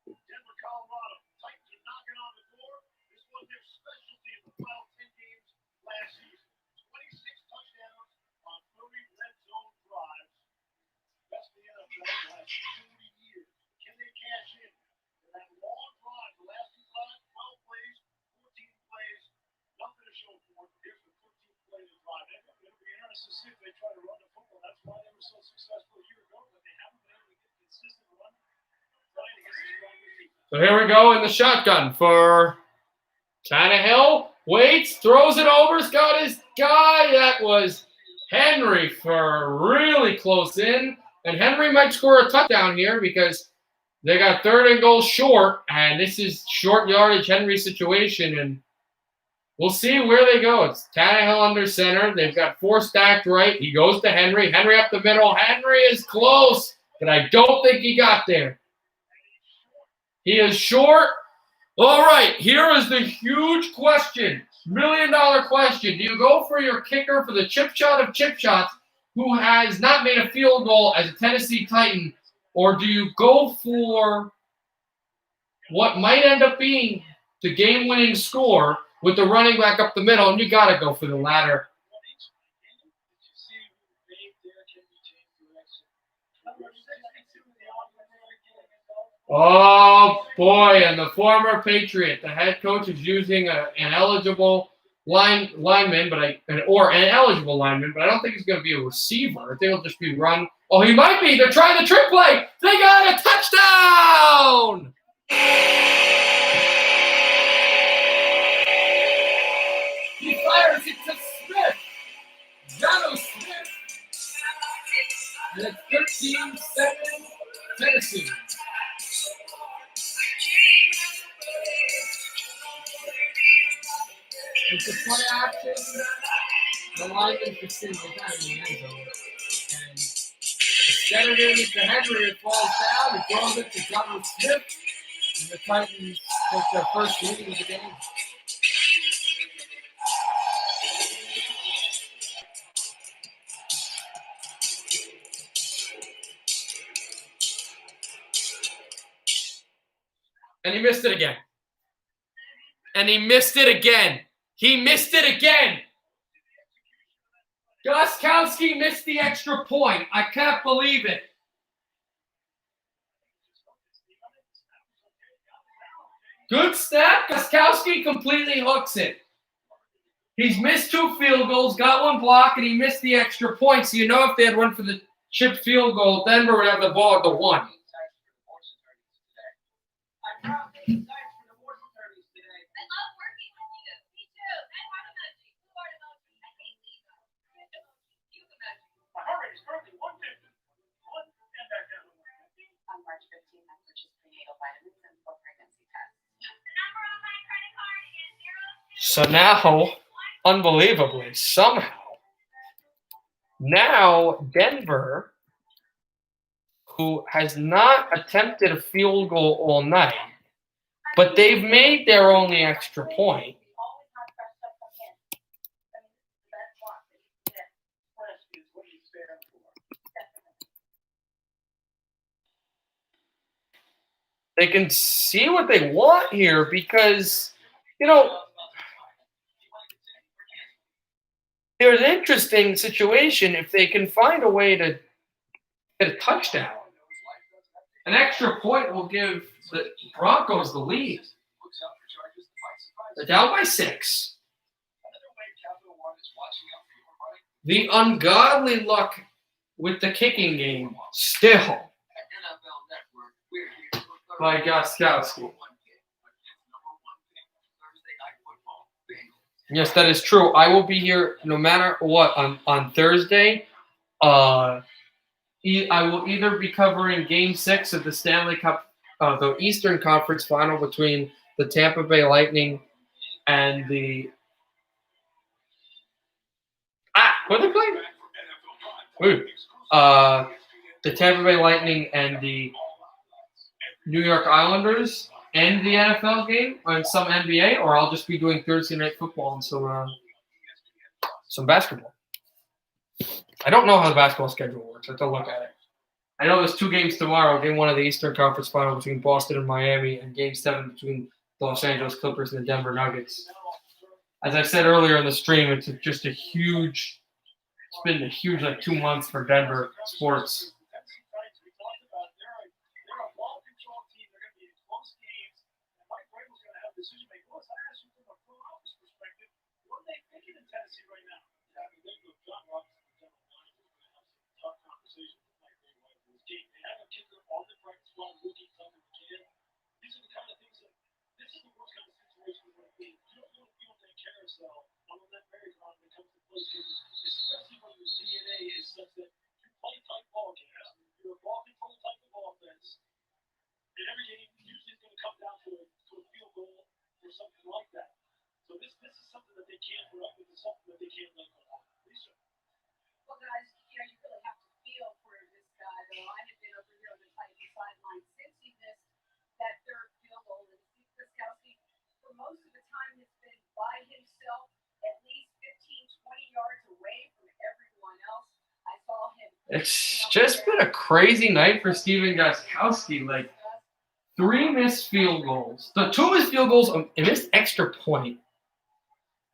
Denver, Colorado. Titans are knocking on the door. This was their specialty in the final 10 games last season. 26 touchdowns on 30 red zone drives. Best in the NFL in the last 40 years. Can they cash in? That long drive, the last two drives, 12 plays, 14 plays, nothing to show for it. Here's the 13th play of the drive. It'll be interesting to see if they try to run the football. That's why they were so successful a year ago, but they haven't been able to get consistent run trying against the strongest defense. So here we go in the shotgun for Tannehill. Waits, throws it over. He's got his guy. That was Henry for really close in. And Henry might score a touchdown here because they got 3rd and goal short. And this is short yardage Henry situation. And we'll see where they go. It's Tannehill under center. They've got 4 stacked right. He goes to Henry. Henry up the middle. Henry is close, but I don't think he got there. He is short. All right, here is the huge question, $1 million question. Do you go for your kicker for the chip shot of chip shots who has not made a field goal as a Tennessee Titan, or do you go for what might end up being the game-winning score with the running back up the middle, and you got to go for the latter. Oh, boy, and the former Patriot, the head coach is using an eligible lineman, or an eligible lineman, but I don't think he's going to be a receiver. I think it'll just be run. Oh, he might be. They're trying the trick play. They got a touchdown! He fires it to Smith. Jono Smith. And it's 13-7 Tennessee. It's a play action. The lineman can see the guy in the end zone. And instead of it to Henry, it falls down. He throws it to Jono Smith. And the Titans take their first lead of the game. And he missed it again. And he missed it again. He missed it again. Gostkowski missed the extra point. I can't believe it. Good snap. Gostkowski completely hooks it. He's missed 2 field goals, got 1 block, and he missed the extra point. So you know if they had run for the chip field goal, Denver would have the ball at the 1. My heart rate is currently 150. And back down to 150. On March 15th, I purchased prenatal vitamins and 4 pregnancy tests. So now, unbelievably, somehow, now Denver, who has not attempted a field goal all night, but they've made their only extra point. They can see what they want here because, you know, there's an interesting situation if they can find a way to get a touchdown. An extra point will give the Broncos the lead. They're down by 6. The ungodly luck with the kicking game still by Gostkowski. Yes, that is true. I will be here no matter what on Thursday. I will either be covering Game 6 of the Stanley Cup, the Eastern Conference Final between the Tampa Bay Lightning and the what are they playing? The Tampa Bay Lightning and the New York Islanders and the NFL game and some NBA, or I'll just be doing Thursday night football and some basketball. I don't know how the basketball schedule works. I have to look at it. I know there's 2 games tomorrow. Game 1 of the Eastern Conference Final between Boston and Miami, and Game 7 between the Los Angeles Clippers and the Denver Nuggets. As I said earlier in the stream, it's just it's been a huge 2 months for Denver sports. Especially when your DNA is such that you play tight ball games, you're a ball control type of offense, and every game usually is going to come down to a field goal or something like that. So this is something that they can't put up with. It's something that they can't let go on. Lisa. Well, guys, you really have to feel for this guy, though. I have been over here on the sideline since he missed that 3rd field goal. And Steve Gostkowski, for most of the time, has been by himself, at least 15, 20 yards away from everyone else. I saw him. It's just been a crazy night for Steven Gostkowski. 3 missed field goals. The 2 missed field goals, a missed extra point.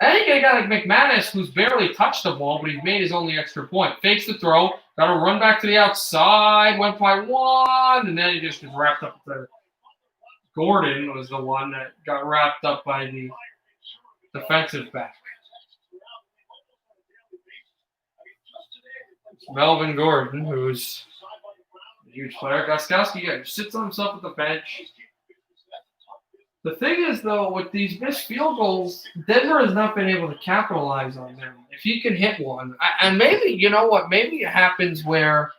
I think a guy like McManus, who's barely touched the ball, but he's made his only extra point. Fakes the throw, got to run back to the outside, went by 1, and then he just was wrapped up with Gordon was the one that got wrapped up by the defensive back. Melvin Gordon, who's a huge player. Gostkowski sits on himself at the bench. The thing is, though, with these missed field goals, Denver has not been able to capitalize on them. If he can hit one, and maybe, you know what, maybe it happens where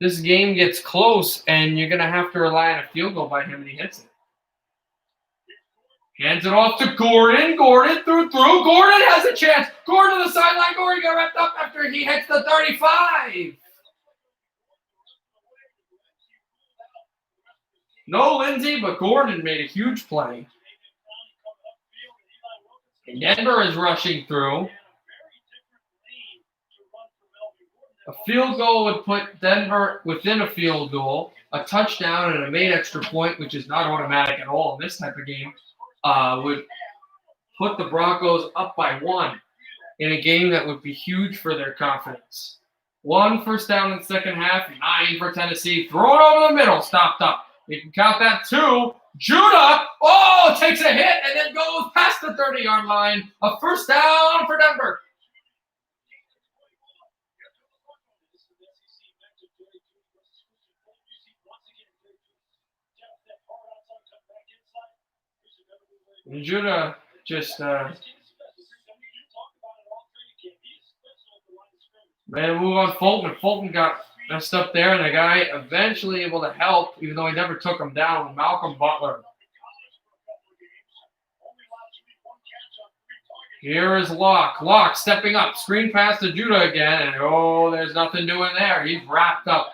this game gets close and you're going to have to rely on a field goal by him and he hits it. Hands it off to Gordon. Gordon through. Gordon has a chance. Gordon to the sideline. Gordon got wrapped up after he hits the 35. No Lindsay, but Gordon made a huge play. And Denver is rushing through. A field goal would put Denver within a field goal. A touchdown and a made extra point, which is not automatic at all in this type of game, would put the Broncos up by 1 in a game that would be huge for their confidence. 1 first down in the second half, 9 for Tennessee. Throw it over the middle, stopped up. You can count that 2. Judah, oh, takes a hit and then goes past the 30-yard line. A first down for Denver. And Judah just made a move on Fulton. Fulton got messed up there, and the guy eventually able to help, even though he never took him down. Malcolm Butler. Here is Locke. Locke stepping up. Screen pass to Judah again, and oh, there's nothing doing there. He's wrapped up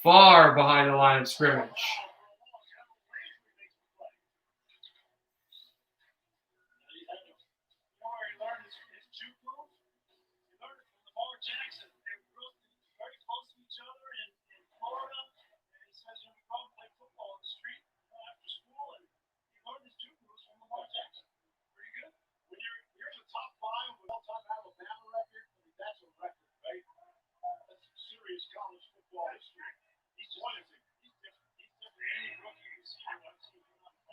far behind the line of scrimmage.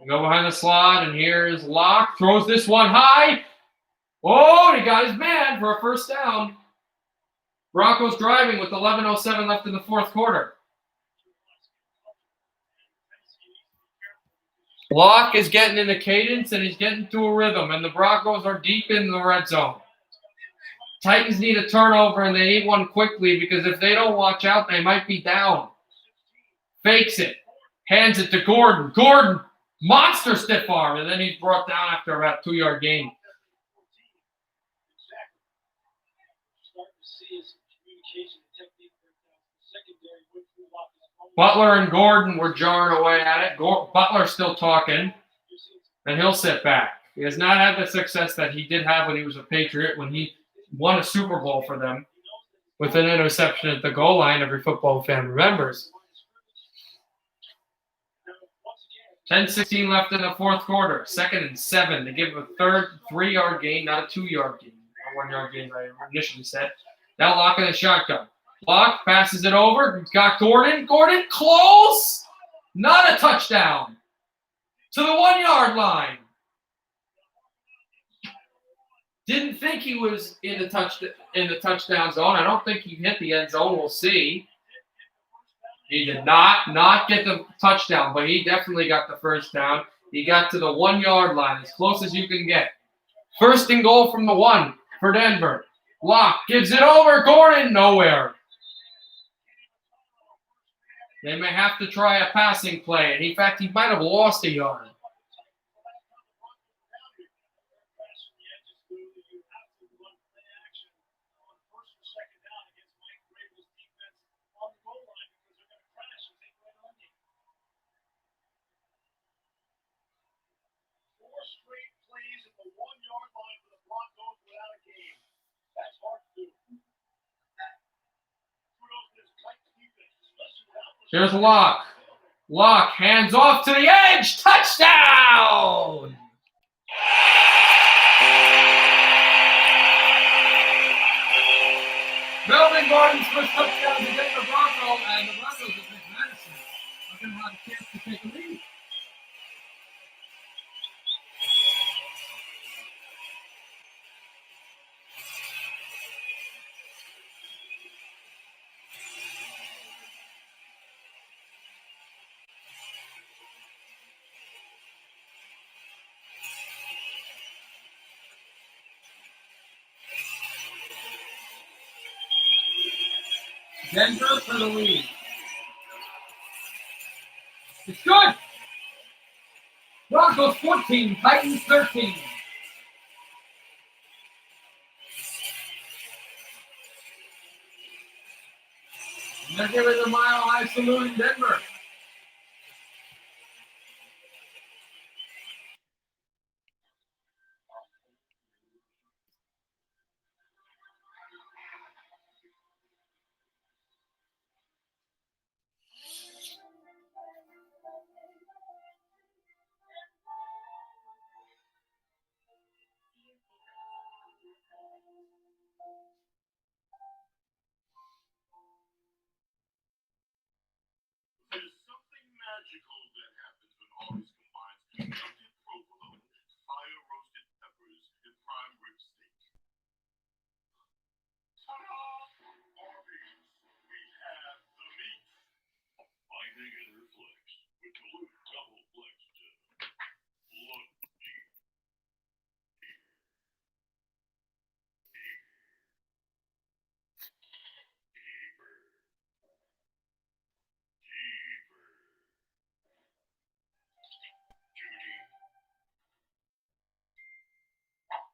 Go behind the slot, and here's Locke. Throws this one high. Oh, he got his man for a first down. Broncos driving with 11:07 left in the fourth quarter. Locke is getting in the cadence, and he's getting to a rhythm, and the Broncos are deep in the red zone. Titans need a turnover, and they need one quickly because if they don't watch out, they might be down. Fakes it. Hands it to Gordon. Gordon, monster stiff arm, and then he's brought down after about 2-yard gain. Butler and Gordon were jarring away at it. Butler's still talking, and he'll sit back. He has not had the success that he did have when he was a Patriot, when he won a Super Bowl for them with an interception at the goal line, every football fan remembers. 10:16 left in the fourth quarter. 2nd and 7. They give him a third 3-yard gain, not a 2-yard gain. Or 1-yard gain, I initially said. Now Locke in the shotgun. Locke passes it over. He's got Gordon. Gordon close. Not a touchdown. To the 1-yard line. Didn't think he was in the touchdown zone. I don't think he hit the end zone. We'll see. He did not get the touchdown, but he definitely got the first down. He got to the 1-yard line, as close as you can get. 1st and goal from the 1 for Denver. Locke gives it over. Gordon, nowhere. They may have to try a passing play, and in fact, he might have lost a yard. Here's Locke. Locke, hands off to the edge. Touchdown! Melvin Gordon's first touchdown to Denver Broncos, and the Broncos with Madison are going to have a chance to take a lead. Denver for the lead. It's good. Broncos 14, Titans 13. And they're giving the Mile High salute in Denver. magical that happens when Arby's combines melted provolone, fire roasted peppers, and prime rib steak. Arby's, we have the meat. Finding inner flex with Duluth double flex cheddar. Look deep.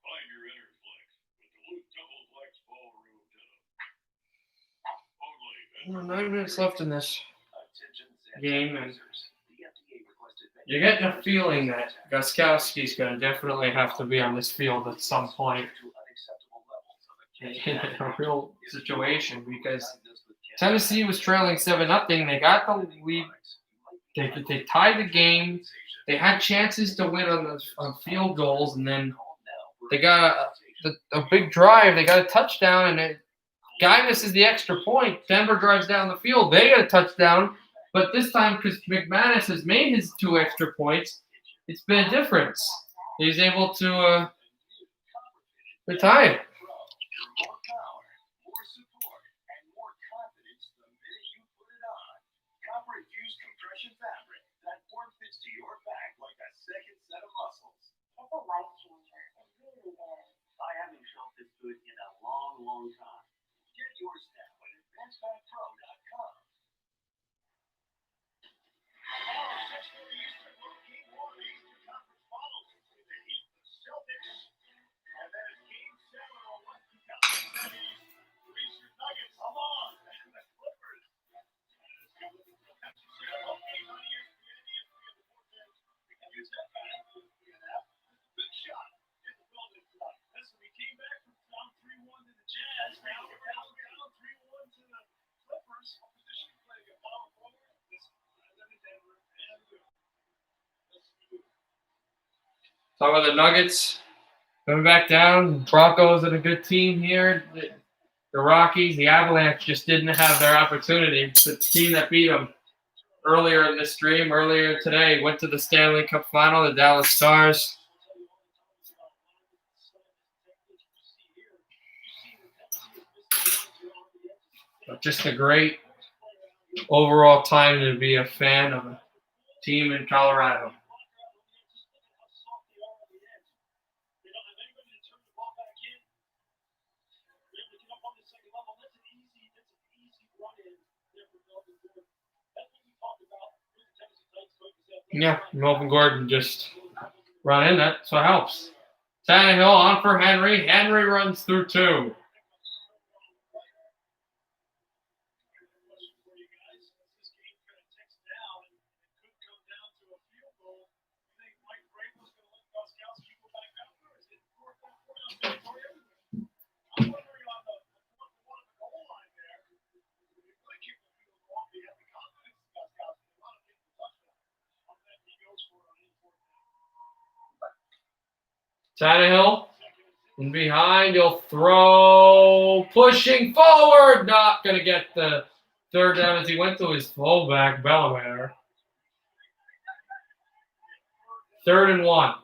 Find your inner flex with Duluth double flex ballroom denim. Only 9 minutes left in this Attention game, and users. The FDA requested you're getting a feeling that Gostkowski's going to definitely have to be on this field at some point to unacceptable levels of in a real situation, because Tennessee was trailing 7-0. They got the lead. They tied the game. They had chances to win on field goals, and then they got a big drive. They got a touchdown, and guy misses the extra point. Denver drives down the field. They get a touchdown, but this time, because McManus has made his 2 extra points, it's been a difference. He's able to tie it. More power, more support, and more confidence the minute you put it on. Copper infused compression fabric that form fits to your back like a second set of muscles. It's a life changer. It really is. I haven't felt this good in a long, long time. Get yours now at advancedbackpro.com. Talk about the Nuggets coming back down. Broncos are a good team here. The Rockies, the Avalanche just didn't have their opportunity. The team that beat them earlier in this stream, earlier today, went to the Stanley Cup final, the Dallas Stars. But just a great overall time to be a fan of a team in Colorado. Yeah, Melvin Gordon just run in. That's what helps. Tannehill on for Henry. Henry runs through 2. Tannehill in behind. He'll throw. Pushing forward. Not going to get the 3rd down as he went to his fullback, Bellemare. 3rd and 1.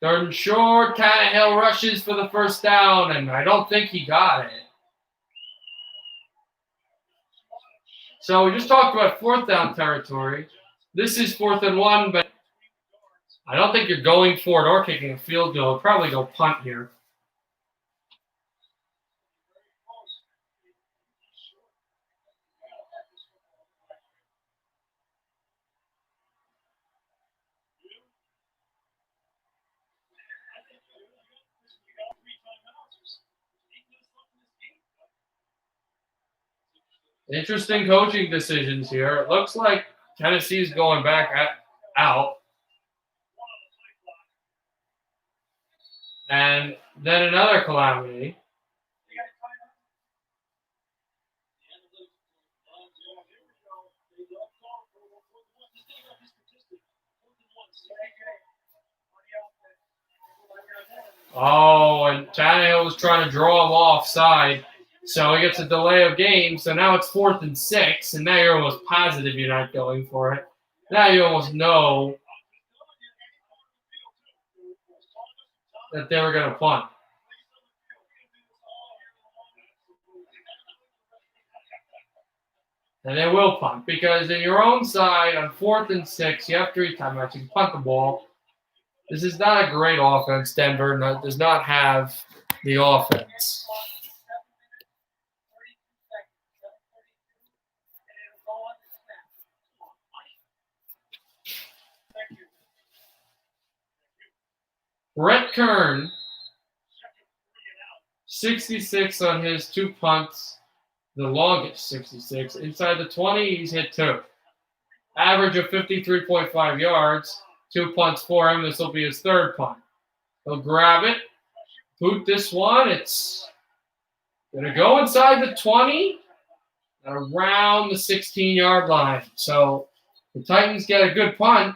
3rd and short. Tannehill rushes for the 1st down, and I don't think he got it. So we just talked about 4th down territory. This is 4th and 1, but I don't think you're going for it or kicking a field goal. You'll probably go punt here. Interesting coaching decisions here. It looks like Tennessee's going back out. And then another calamity. Oh, and Tannehill was trying to draw him offside. So he gets a delay of game. So now it's 4th and 6, and now you're almost positive you're not going for it. Now you almost know that they were going to punt. And they will punt because in your own side on 4th and 6, you have 3 timeouts. You can punt the ball. This is not a great offense. Denver does not have the offense. Brett Kern, 66 on his 2 punts, the longest 66. Inside the 20, he's hit 2. Average of 53.5 yards, 2 punts for him. This will be his 3rd punt. He'll grab it, boot this one. It's going to go inside the 20 and around the 16-yard line. So the Titans get a good punt.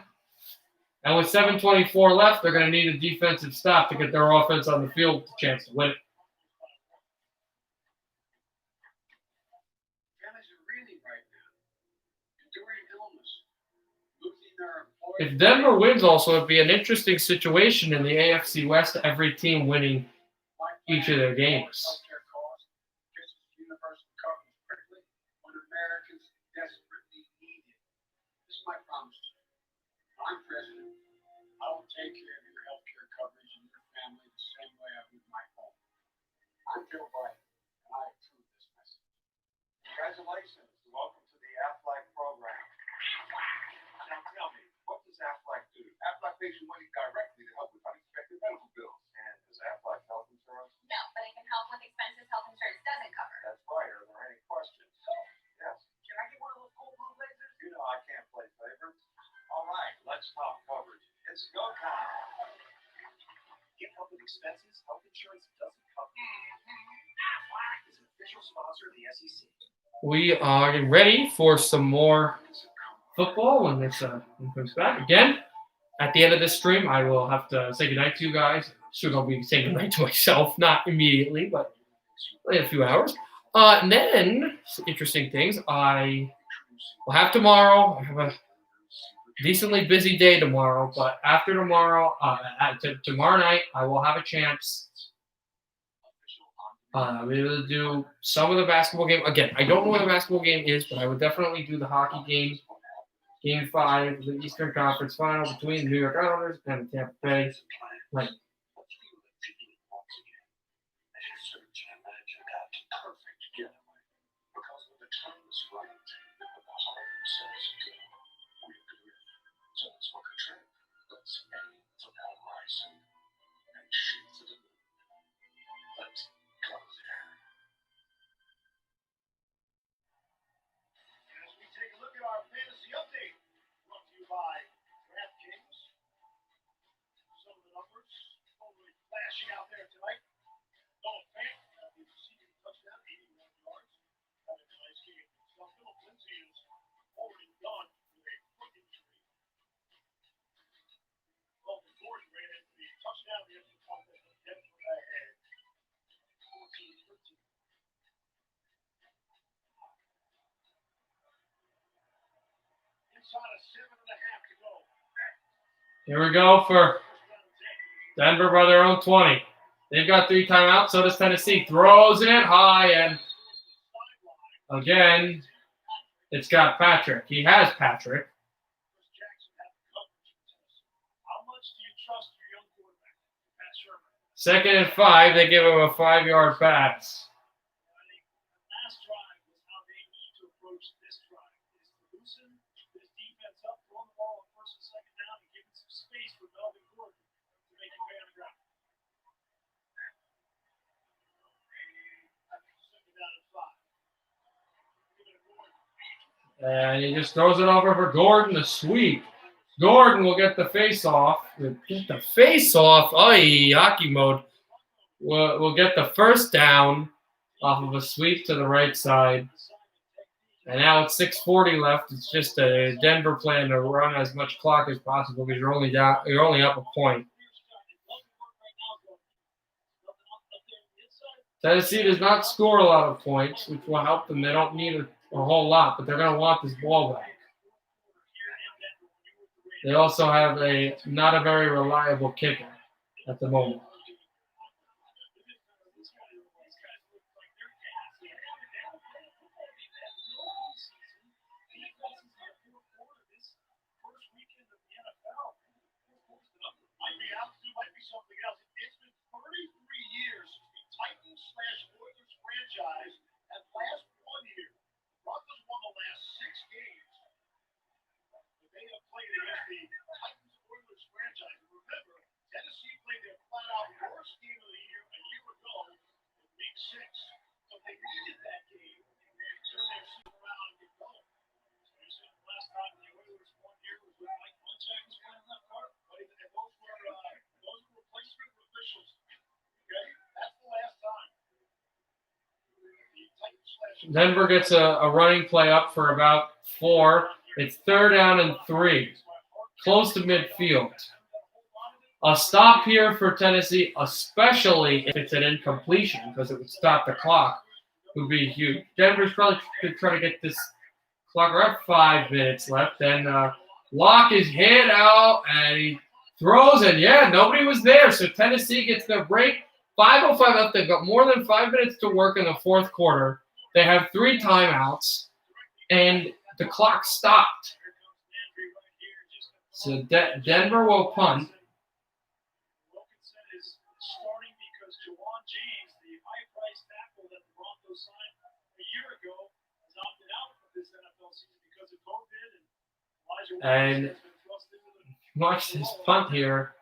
And with 7:24 left, they're going to need a defensive stop to get their offense on the field with a chance to win it. If Denver wins also, it'd be an interesting situation in the AFC West, every team winning each of their games. I'm president. I will take care of your health care coverage and your family the same way I would my home. I'm Joe Biden, and I approve this message. Congratulations. Welcome to the Aflac program. Now tell me, what does Aflac do? Aflac pays you money directly to help with unexpected medical bills. And does Aflac health insurance? No, but it can help with expenses health insurance doesn't cover. That's right. Are there any questions? Yes. Can I get one of those cold blue blazers? You know I can't play favorites. All right, let's talk coverage. It's go time. Get help with expenses health insurance doesn't cover. Aflac is an official sponsor of the SEC. We are ready for some more football when this comes back. Again, at the end of this stream, I will have to say goodnight to you guys. Soon I'll be saying goodnight to myself, not immediately, but in a few hours. And then, some interesting things. I will have tomorrow. I have a decently busy day tomorrow, but after tomorrow, tomorrow night, I will have a chance. I'll be able to do some of the basketball game. Again, I don't know where the basketball game is, but I would definitely do the hockey game. Game 5 of the Eastern Conference Final between the New York Islanders and the Tampa Bay Lightning. As we take a look at our fantasy update, brought to you by DraftKings. Some of the numbers totally flashing out there tonight. Noah Fant with the receiving touchdown, 81 yards. Having a nice game. So Philip Lindsay is already done with a foot injury. Melvin Gordon ran into the touchdown, the extra point that put Denver ahead. 14-13. Inside of 7.5 to go. Here we go for Denver by their own 20. They've got 3 timeouts. So does Tennessee. Throws it high, and again, it's got Patrick. He has Patrick. How much do you trust your young quarterback, Pat Sherman? 2nd and 5. They give him a 5-yard pass. I think the last drive was how they need to approach this drive. Is to loosen this defense up, throw the ball on 1st and 2nd down, and give it some space for Melvin Gordon to make it pay on the ground. 2nd down and 5. Give it to Gordon. And he just throws it over for Gordon, the sweep. Gordon will get the face-off. Get the face-off. Hockey mode. We'll get the first down off of a sweep to the right side. And now it's 6:40 left. It's just a Denver plan to run as much clock as possible because you're only up a point. Tennessee does not score a lot of points, which will help them. They don't need a whole lot, but they're going to want this ball back. They also have not a very reliable kicker at the moment. Might be something else. It's been 33 years since the Titans/Oilers franchise had last won here. Broncos won the last 6 games, but they have played against the Titans/Oilers franchise. Remember, Tennessee played their flat-out worst game of the year a year ago in Week 6, so they needed that game to turn their season around and get going. So you said the last time the Oilers won here was with Mike Munchak was playing left guard, but those were replacement officials. Okay, that's the last time. Denver gets a running play up for about 4. It's 3rd down and 3, close to midfield. A stop here for Tennessee, especially if it's an incompletion, because it would stop the clock, would be huge. Denver's probably going to try to get this clock. We're at 5 minutes left. Then Locke is hit out, and he throws, and nobody was there. So Tennessee gets their break. 5:05 left. They've got more than 5 minutes to work in the fourth quarter. They have 3 timeouts, and the clock stopped. So Denver will punt. Wilkinson is starting because Jawan James, the high-priced tackle that the Broncos signed a year ago, has opted out of this NFL season because of COVID. And Elijah Wilkinson has been thrust into the Watch this punt here.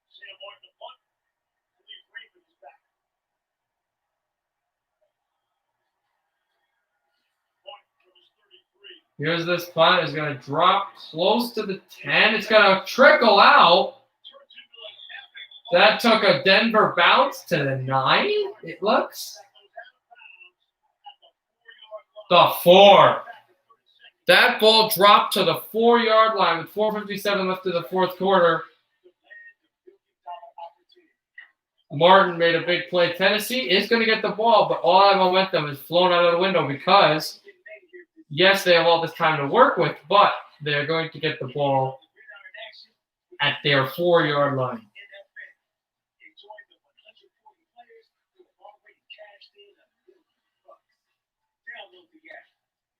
Sam Martin the punt. Lee Raven is back. Martin from his 33. Here's this punt. It's going to drop close to the 10. It's going to trickle out. That took a Denver bounce to the 9, it looks. The 4. That ball dropped to the 4-yard line with 4:57 left in the fourth quarter. Martin made a big play. Tennessee is going to get the ball, but all that momentum is flown out of the window because, yes, they have all this time to work with, but they're going to get the ball at their 4-yard line.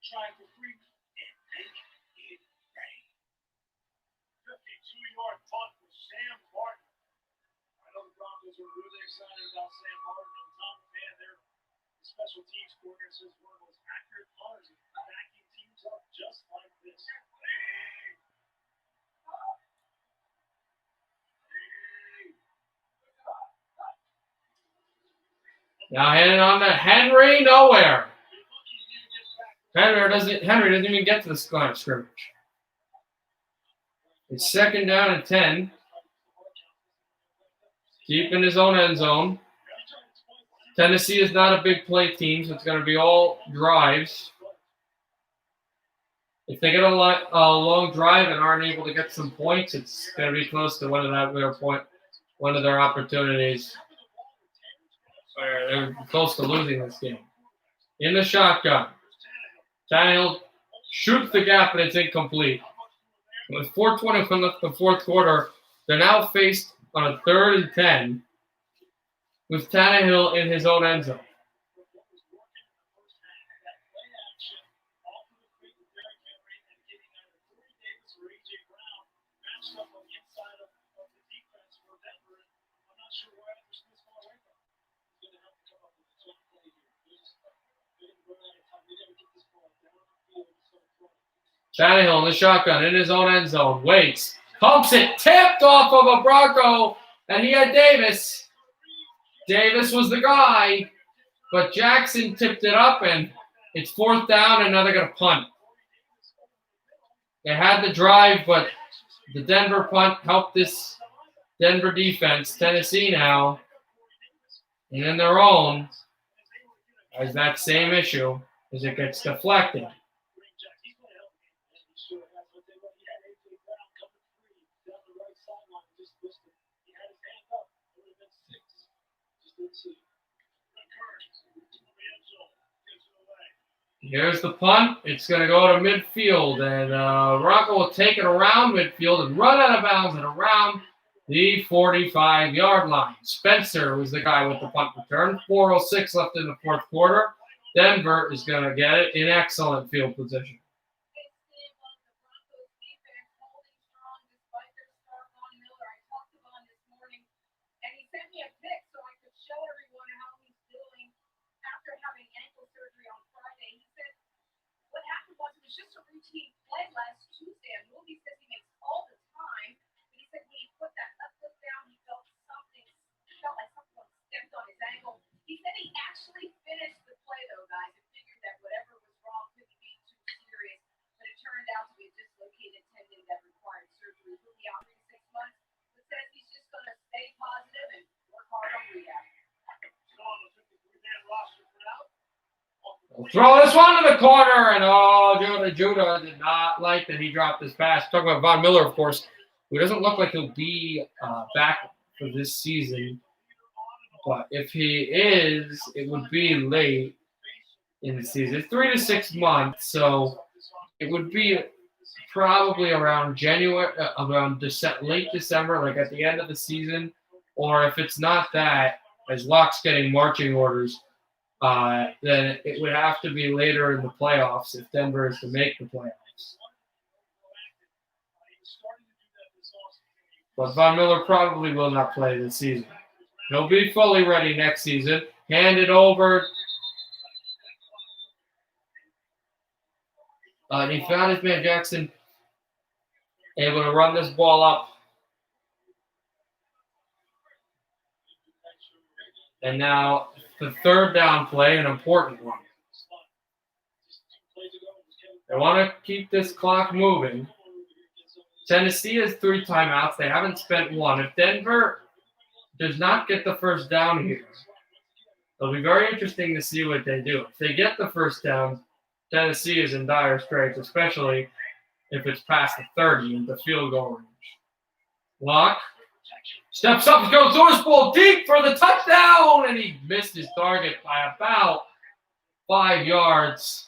Try for free and make it rain. 52-yard punt for Sam Martin. I know the Broncos are really excited about Sam Martin. On top of their special teams coordinator says one of the most accurate punters in backing teams up just like this. Now heading on to Henry, nowhere. Henry doesn't even get to the line of scrimmage. It's 2nd down and 10. Deep in his own end zone. Tennessee is not a big play team, so it's going to be all drives. If they get a long drive and aren't able to get some points, it's going to be close to one of their opportunities. They're close to losing this game. In the shotgun. Tannehill shoots the gap, and it's incomplete. With 4:20 left in the fourth quarter, they're now faced on a 3rd and 10 with Tannehill in his own end zone. Tannehill in the shotgun in his own end zone. Waits. Pumps it. Tipped off of a Bronco. And he had Davis. Davis was the guy. But Jackson tipped it up. And it's 4th down. And now they're going to punt. They had the drive. But the Denver punt helped this Denver defense. Tennessee now. And in their own. Has that same issue. As it gets deflected. Here's the punt. It's going to go to midfield, and Rocco will take it around midfield and run out of bounds and around the 45-yard line. Spencer was the guy with the punt return. 4:06 left in the fourth quarter. Denver is going to get it in excellent field position. Just a routine play last Tuesday. And Moody says he makes all the time. But he said when he put that left foot down, he felt like something stepped on his ankle. He said he actually finished the play though, guys, and figured that whatever was wrong couldn't be too serious. But it turned out to be a dislocated tendon that required surgery. He'll be out 3 to 6 months. But says he's just gonna stay positive and work hard on rehab. So on the 53-man roster for now. Throw this one to the corner, and Judah did not like that he dropped this pass. Talking about Von Miller, of course, who doesn't look like he'll be back for this season. But if he is, it would be late in the season. It's 3 to 6 months, so it would be probably around late December, like at the end of the season. Or if it's not that, as Locke's getting marching orders, then it would have to be later in the playoffs if Denver is to make the playoffs. But Von Miller probably will not play this season. He'll be fully ready next season. Hand it over. And he found his man Jackson, able to run this ball up. And now the third down play, an important one. They want to keep this clock moving. Tennessee has 3 timeouts. They haven't spent one. If Denver does not get the first down here, it'll be very interesting to see what they do. If they get the first down, Tennessee is in dire straits, especially if it's past the 30 in the field goal range. Locke steps up, goes to his ball deep for the touchdown, and he missed his target by about 5 yards.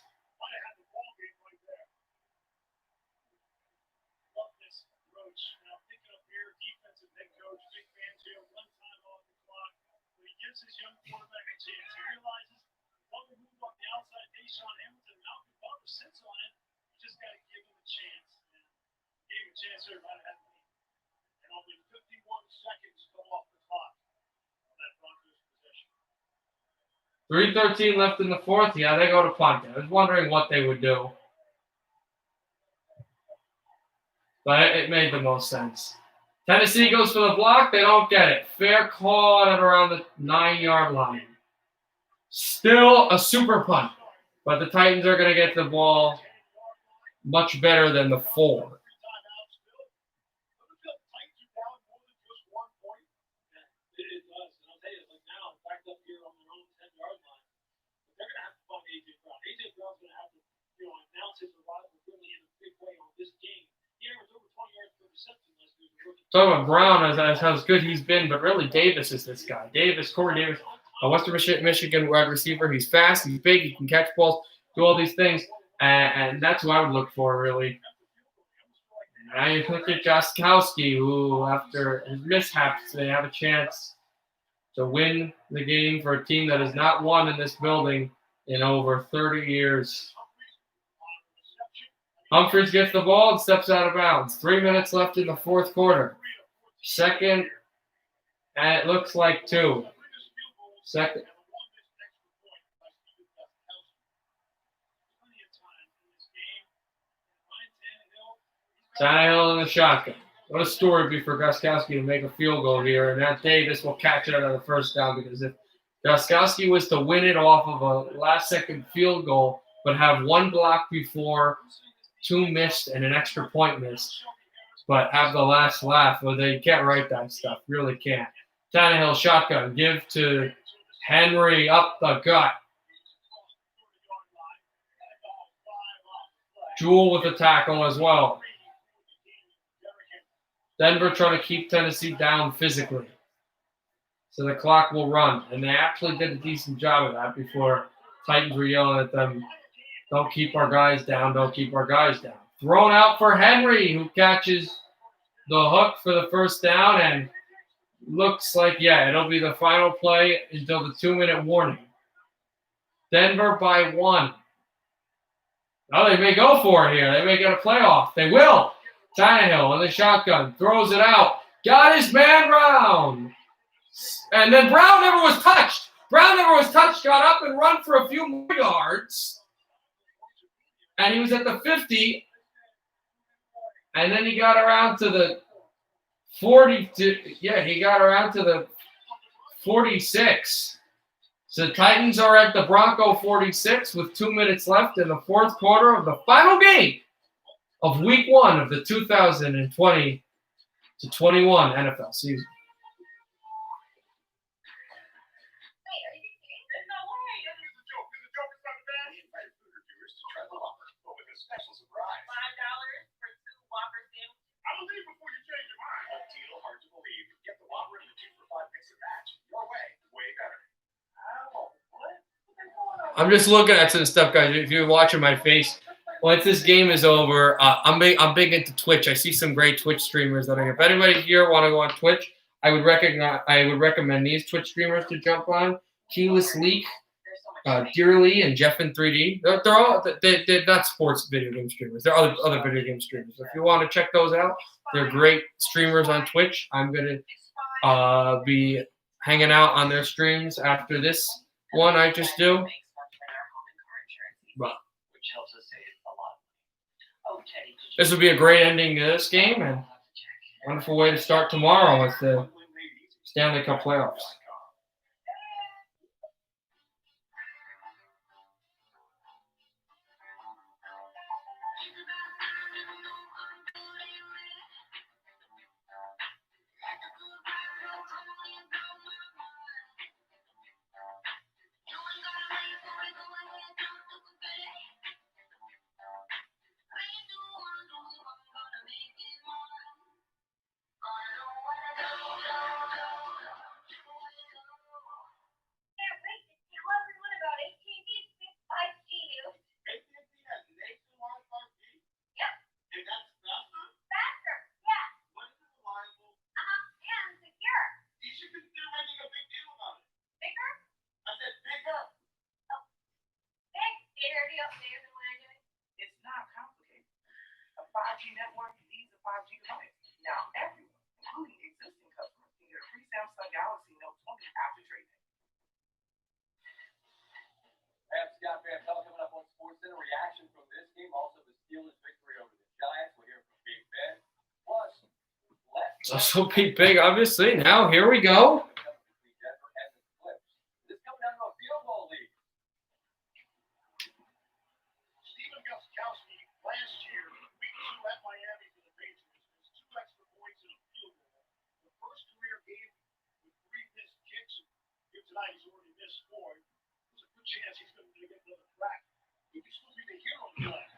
And only 51 seconds come off the clock on that Broncos possession. 3:13 left in the fourth. Yeah, they go to punt. I was wondering what they would do. But it made the most sense. Tennessee goes for the block. They don't get it. Fair call at around the 9-yard line. Still a super punt. But the Titans are going to get the ball much better than the 4. Talking about Brown as how good he's been, but really Davis is this guy. Corey Davis, a Western Michigan wide receiver. He's fast, he's big, he can catch balls, do all these things, and that's what I would look for, really. Now you look at Gostkowski, who, after his mishaps, they have a chance to win the game for a team that has not won in this building in over 30 years. Humphries gets the ball and steps out of bounds. 3 minutes left in the fourth quarter. Second, and it looks like 2. Second. Tannehill in the shotgun. What a story it'd be for Gostkowski to make a field goal here, and that Davis will catch it on the first down, because if Gostkowski was to win it off of a last-second field goal, but have 1 block before, 2 missed, and an extra point missed, but have the last laugh, well, they can't write that stuff. Really can't. Tannehill shotgun. Give to Henry up the gut. Jewell with a tackle as well. Denver trying to keep Tennessee down physically. So the clock will run. And they actually did a decent job of that before Titans were yelling at them Don't keep our guys down. Don't keep our guys down. Thrown out for Henry, who catches the hook for the first down, and looks like, yeah, it'll be the final play until the 2-minute warning. Denver by 1. Oh, they may go for it here. They may get a playoff. They will. Tannehill in the shotgun. Throws it out. Got his man Brown. And then Brown never was touched. Brown never was touched. Got up and run for a few more yards. And he was at the 50. And then he got around to the 42. Yeah, he got around to the 46. So the Titans are at the Bronco 46 with 2 minutes left in the fourth quarter of the final game of Week 1 of the 2020-21 NFL season. I'm just looking at some stuff, guys. If you're watching my face, once this game is over, I'm big into Twitch. I see some great Twitch streamers that are here. If anybody here want to go on Twitch, I would recommend these Twitch streamers to jump on. Keyless Leak, Dearly, and Jeff in 3D. They're not sports video game streamers. They're other video game streamers. If you want to check those out, they're great streamers on Twitch. I'm gonna be hanging out on their streams after this one I just do. But this will be a great ending to this game and wonderful way to start tomorrow with the Stanley Cup playoffs. It's not complicated. A 5G network needs a 5G device. Now everyone, including existing customers, can get a free Samsung Galaxy Note 20 after trade-in. Perhaps Scott Van Pelt coming up on SportsCenter. Reaction from this game, also the Steelers' victory over the Giants. We'll hear from Big Ben. Plus, It's also Big Ben, obviously. Now here we go. This coming down to a field goal lead. Stephen Gostkowski last year, week 2 at Miami for the Patriots, was 2 extra points and a field goal. The first career game with 3 missed kicks. Here tonight, he's already missed 4. There's a good chance he's going to get another crack. He could still be the hero tonight.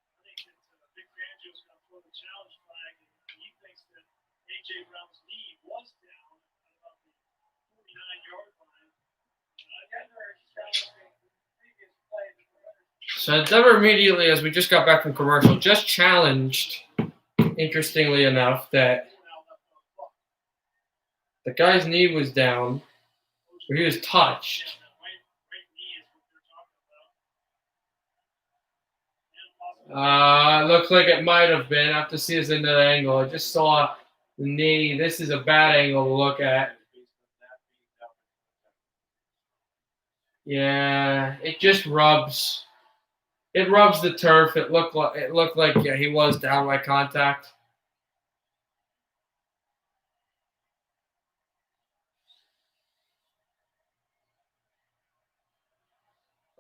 I think that Vic Fangio's going to throw the challenge flag, and he thinks that A.J. Brown's knee was down at about the 49-yard line. So Denver immediately, as we just got back from commercial, just challenged, interestingly enough, that the guy's knee was down, or he was touched. Looks like it might have been. I have to see this into the angle. I just saw the knee. This is a bad angle to look at. Yeah, it just rubs. It rubs the turf. It looked like yeah, he was down by contact.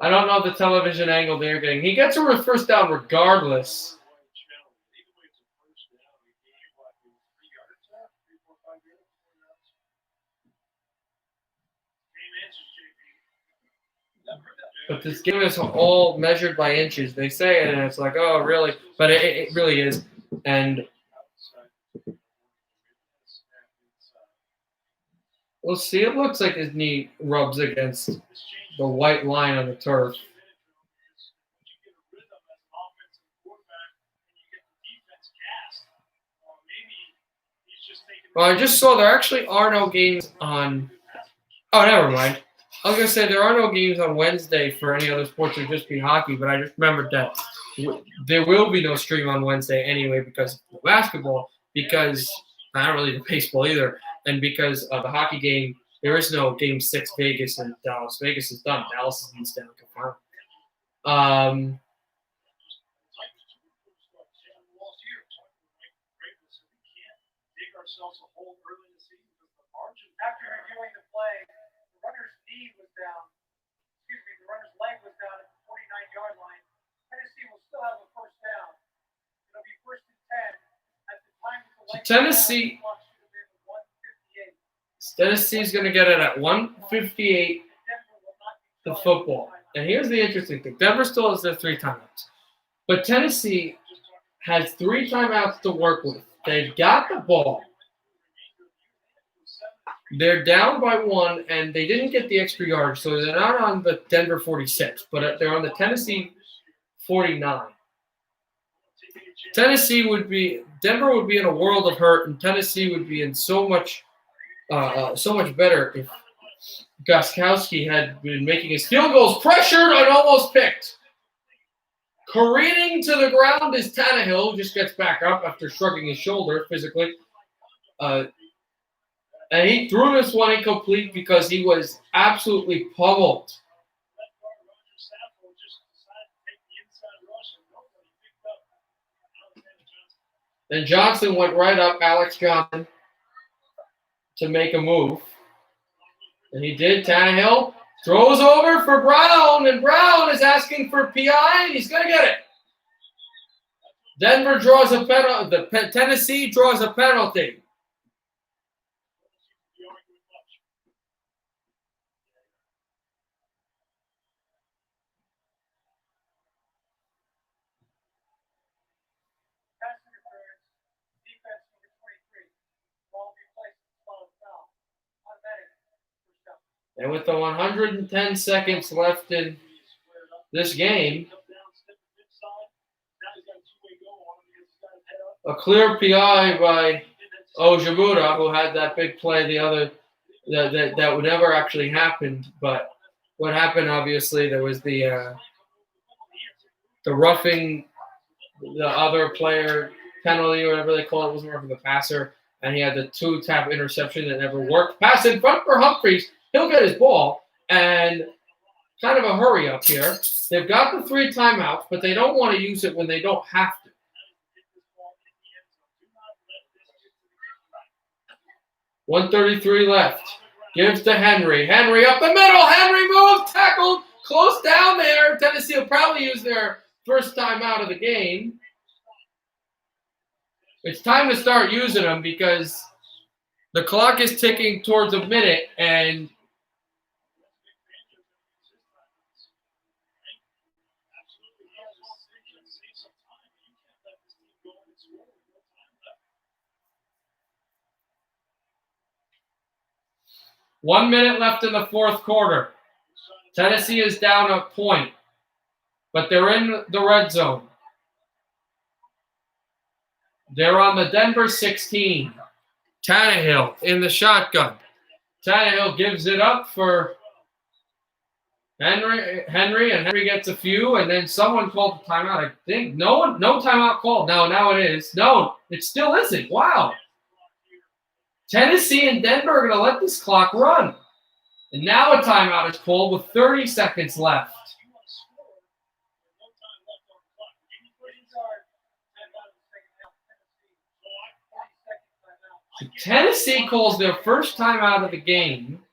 I don't know the television angle they're getting. He gets a first down regardless. But this game is all measured by inches. They say it, and it's like, oh, really? But it really is. And We'll see. It looks like his knee rubs against the white line on the turf. Well, I just saw there actually are no games on. Oh, never mind. I was gonna say there are no games on Wednesday for any other sports. It'll just be hockey. But I just remembered that there will be no stream on Wednesday anyway because of basketball. Because I don't really do baseball either, and because of the hockey game, there is no Game 6 Vegas and Dallas. Vegas is done. Dallas is in the Stanley Cup final. After reviewing the play, the runner's knee was down. Excuse me, the runner's leg was down at the 49-yard line. Tennessee will still have a first down. It'll be 1st and 10. At the time that the leg Tennessee. Tennessee's going to get it at 1:58. The football. And here's the interesting thing: Denver still has their 3 timeouts, but Tennessee has 3 timeouts to work with. They've got the ball. They're down by 1, and they didn't get the extra yard, so they're not on the Denver 46, but they're on the Tennessee 49. Denver would be in a world of hurt, and Tennessee would be in so much better if Gostkowski had been making his field goals, pressured and almost picked. Careening to the ground is Tannehill, who just gets back up after shrugging his shoulder physically. And he threw this one incomplete because he was absolutely pummeled. Then Johnson went right up, Alex Johnson, to make a move. And he did. Tannehill throws over for Brown, and Brown is asking for PI, and he's going to get it. Denver draws a penalty. Tennessee draws a penalty. And with the 110 seconds left in this game, a clear PI by Ojibura, who had that big play that would never actually happen. But what happened, obviously, there was the roughing the other player penalty or whatever they call it. It wasn't roughing the passer, and he had the 2-tap interception that never worked. Pass in front for Humphries. He'll get his ball, and kind of a hurry up here. They've got the 3 timeouts, but they don't want to use it when they don't have to. 1:33 left. Gives to Henry. Henry up the middle. Henry moves, tackled, close down there. Tennessee will probably use their first timeout of the game. It's time to start using them because the clock is ticking towards a minute, and One minute left in the fourth quarter. Tennessee is down a point, but they're in the red zone. They're on the Denver 16. Tannehill in the shotgun. Tannehill gives it up for Henry, and Henry gets a few, and then someone called the timeout. I think no timeout called. Now it is. No, it still isn't. Wow. Tennessee and Denver are going to let this clock run. And now a timeout is called with 30 seconds left. So Tennessee calls their first timeout of the game.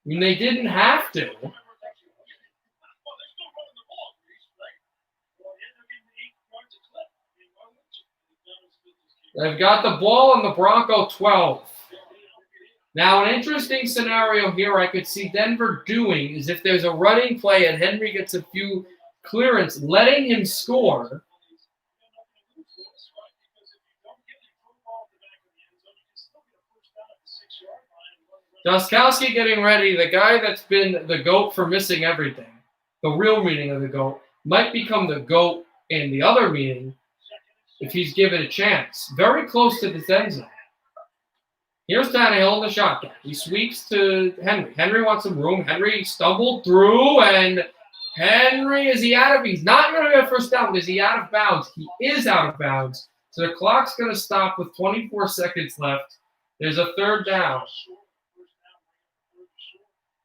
When they didn't have to. They've got the ball on the Bronco 12. Now, an interesting scenario here I could see Denver doing is if there's a running play and Henry gets a few clearance, letting him score. Gostkowski getting ready. The guy that's been the GOAT for missing everything, the real meaning of the GOAT, might become the GOAT in the other meaning if he's given a chance. Very close to the end zone. Here's Tannehill in the shotgun. He sweeps to Henry. Henry wants some room. Henry stumbled through, and Henry, is he out of? He's not going to get a first down, but is he out of bounds? He is out of bounds. So the clock's going to stop with 24 seconds left. There's a third down.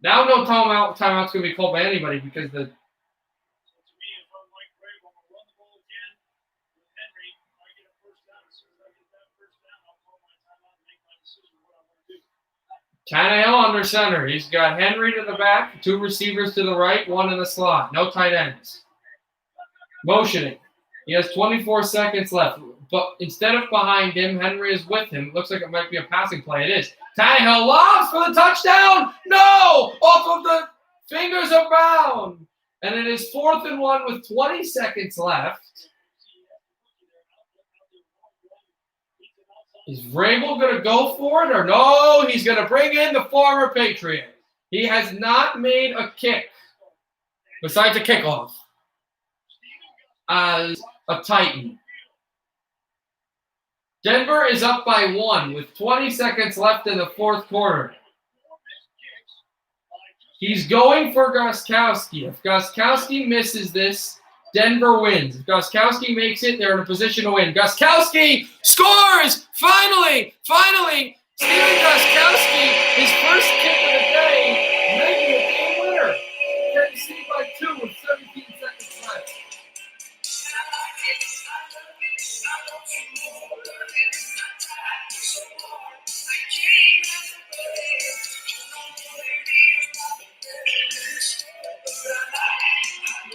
Now no timeout's going to be called by anybody because the To me, if I'm Mike Grave, I'm going to run the ball again with Henry. I get a first down. As soon as I get that first down, I'll call my timeout and make my decision what I want to do. Tannehill under center. He's got Henry to the back, two receivers to the right, one in the slot. No tight ends. Motioning. He has 24 seconds left. But instead of behind him, Henry is with him. Looks like it might be a passing play. It is. Tannehill lobs for the touchdown. No! Off of the fingers of Brown. And it is 4th and 1 with 20 seconds left. Is Vrabel going to go for it or no? He's going to bring in the former Patriot. He has not made a kick besides a kickoff as a Titan. Denver is up by 1 with 20 seconds left in the 4th quarter. He's going for Gostkowski. If Gostkowski misses this, Denver wins. If Gostkowski makes it, they're in a position to win. Gostkowski scores! Finally! Steven Gostkowski, his first kick of the day, making a game winner. Tennessee by 2 with 17 seconds left.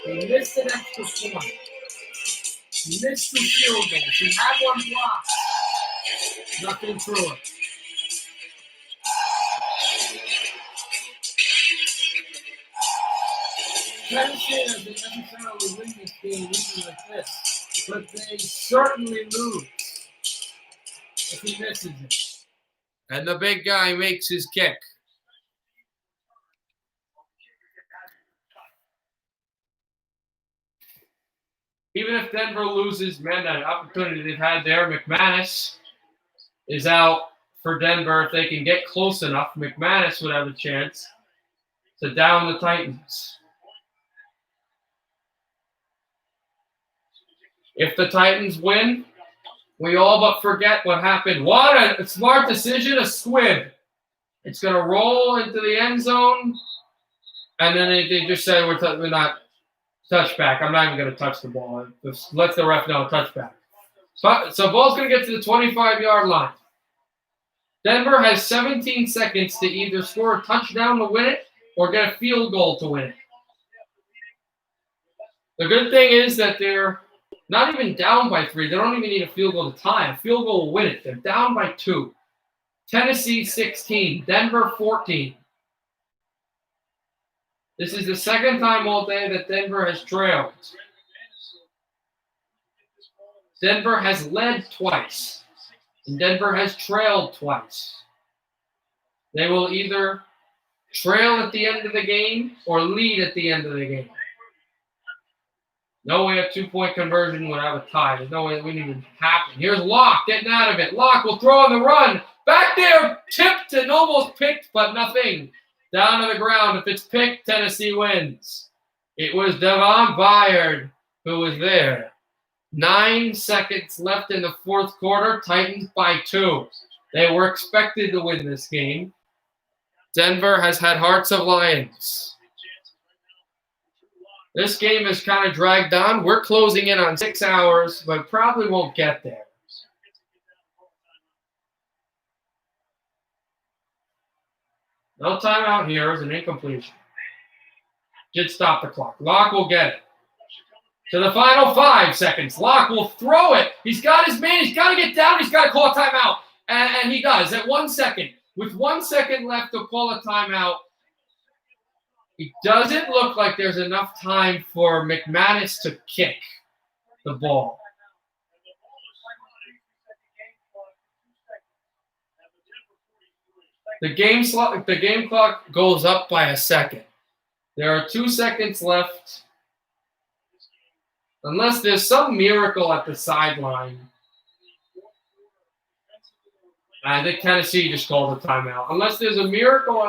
He missed an extra point. He missed 2 field goals. He had one block. Nothing through it. Tennessee doesn't necessarily win this game even like this, but they certainly lose if he misses it. And the big guy makes his kick. Even if Denver loses, man, that opportunity they've had there, McManus is out for Denver. If they can get close enough, McManus would have a chance to down the Titans. If the Titans win, we all but forget what happened. What a smart decision, a squib. It's going to roll into the end zone, and then they just say we're not touchback. I'm not even going to touch the ball. Just let the ref know, touchback. So ball's going to get to the 25-yard line. Denver has 17 seconds to either score a touchdown to win it or get a field goal to win it. The good thing is that they're not even down by 3. They don't even need a field goal to tie. A field goal will win it. They're down by 2. Tennessee 16, Denver 14. This is the second time all day that Denver has trailed. Denver has led twice, and Denver has trailed twice. They will either trail at the end of the game or lead at the end of the game. No way a 2-point conversion would have a tie. There's no way that would even happen. Here's Locke getting out of it. Locke will throw on the run. Back there, tipped and almost picked, but nothing. Down to the ground. If it's picked, Tennessee wins. It was Devon Byard who was there. 9 seconds left in the 4th quarter. Titans by 2. They were expected to win this game. Denver has had hearts of lions. This game is kind of dragged on. We're closing in on 6 hours, but probably won't get there. No timeout here is an incompletion. Did stop the clock. Locke will get it. To the final 5 seconds. Locke will throw it. He's got his man. He's got to get down. He's got to call a timeout. And he does at 1 second. With 1 second left to call a timeout, it doesn't look like there's enough time for McManus to kick the ball. The game clock goes up by a second. There are 2 seconds left. Unless there's some miracle at the sideline. I think Tennessee just called a timeout. Unless there's a miracle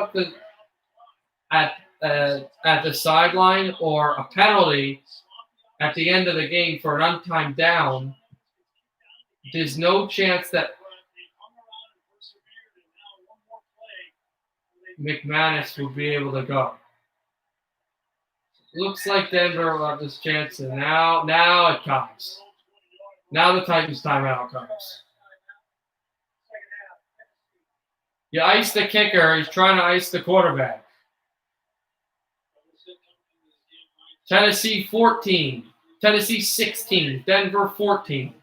at the sideline or a penalty at the end of the game for an untimed down, there's no chance that McManus will be able to go. Looks like Denver will have this chance, and now it comes. Now the Titans timeout comes. You ice the kicker. He's trying to ice the quarterback. Tennessee 14. Tennessee 16. Denver 14.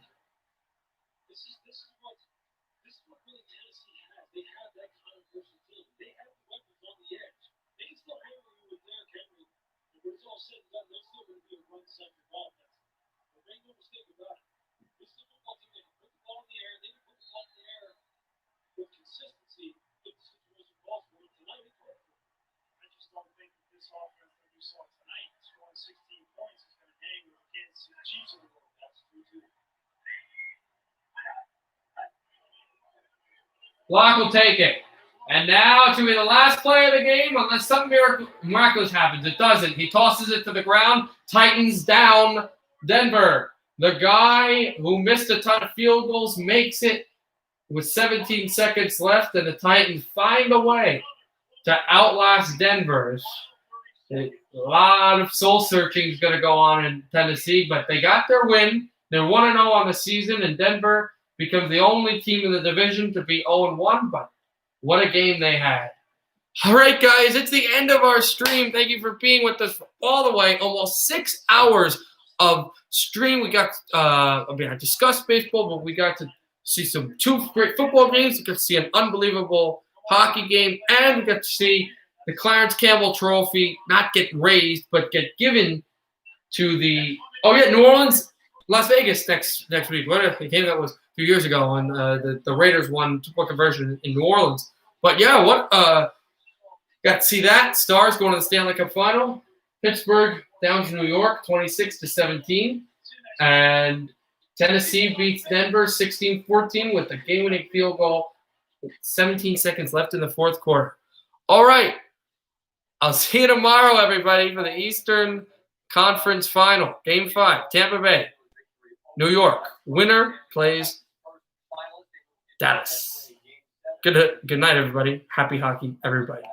This is what really Tennessee has. They have that kind of versatility. They have the weapons on the edge. They can still hammer you with Derrick Henry. But when it's all said and done, they're still going to be a run-centric offense. But make no mistake about it. This is a football team that can put the ball in the air. They can put the ball in the air with consistency. Good situation calls for it. Tonight it worked. I just don't think that this offense that we saw tonight, scoring 16 points, is going to hang with the Kansas City Chiefs a little bit. That's true, too. Block will take it. And now to be the last play of the game, unless something miraculous happens. It doesn't. He tosses it to the ground. Titans down. Denver. The guy who missed a ton of field goals makes it with 17 seconds left, and the Titans find a way to outlast Denver. A lot of soul searching is going to go on in Tennessee, but they got their win. They're 1-0 on the season, and Denver becomes the only team in the division to be 0-1, but what a game they had. All right, guys, it's the end of our stream. Thank you for being with us all the way, almost 6 hours of stream. We got, I discussed baseball, but we got to see two great football games. We got to see an unbelievable hockey game, and we got to see the Clarence Campbell Trophy not get raised, but get given to the New Orleans, Las Vegas next week. What a game that was a few years ago, and the Raiders won 2-point conversion in New Orleans. But yeah, got to see that. Stars going to the Stanley Cup Final. Pittsburgh down to New York, 26-17, and Tennessee beats Denver 16-14 with a game-winning field goal with 17 seconds left in the fourth quarter. All right. I'll see you tomorrow, everybody, for the Eastern Conference Final. Game 5, Tampa Bay, New York. Winner plays Dallas. Good night, everybody. Happy hockey, everybody.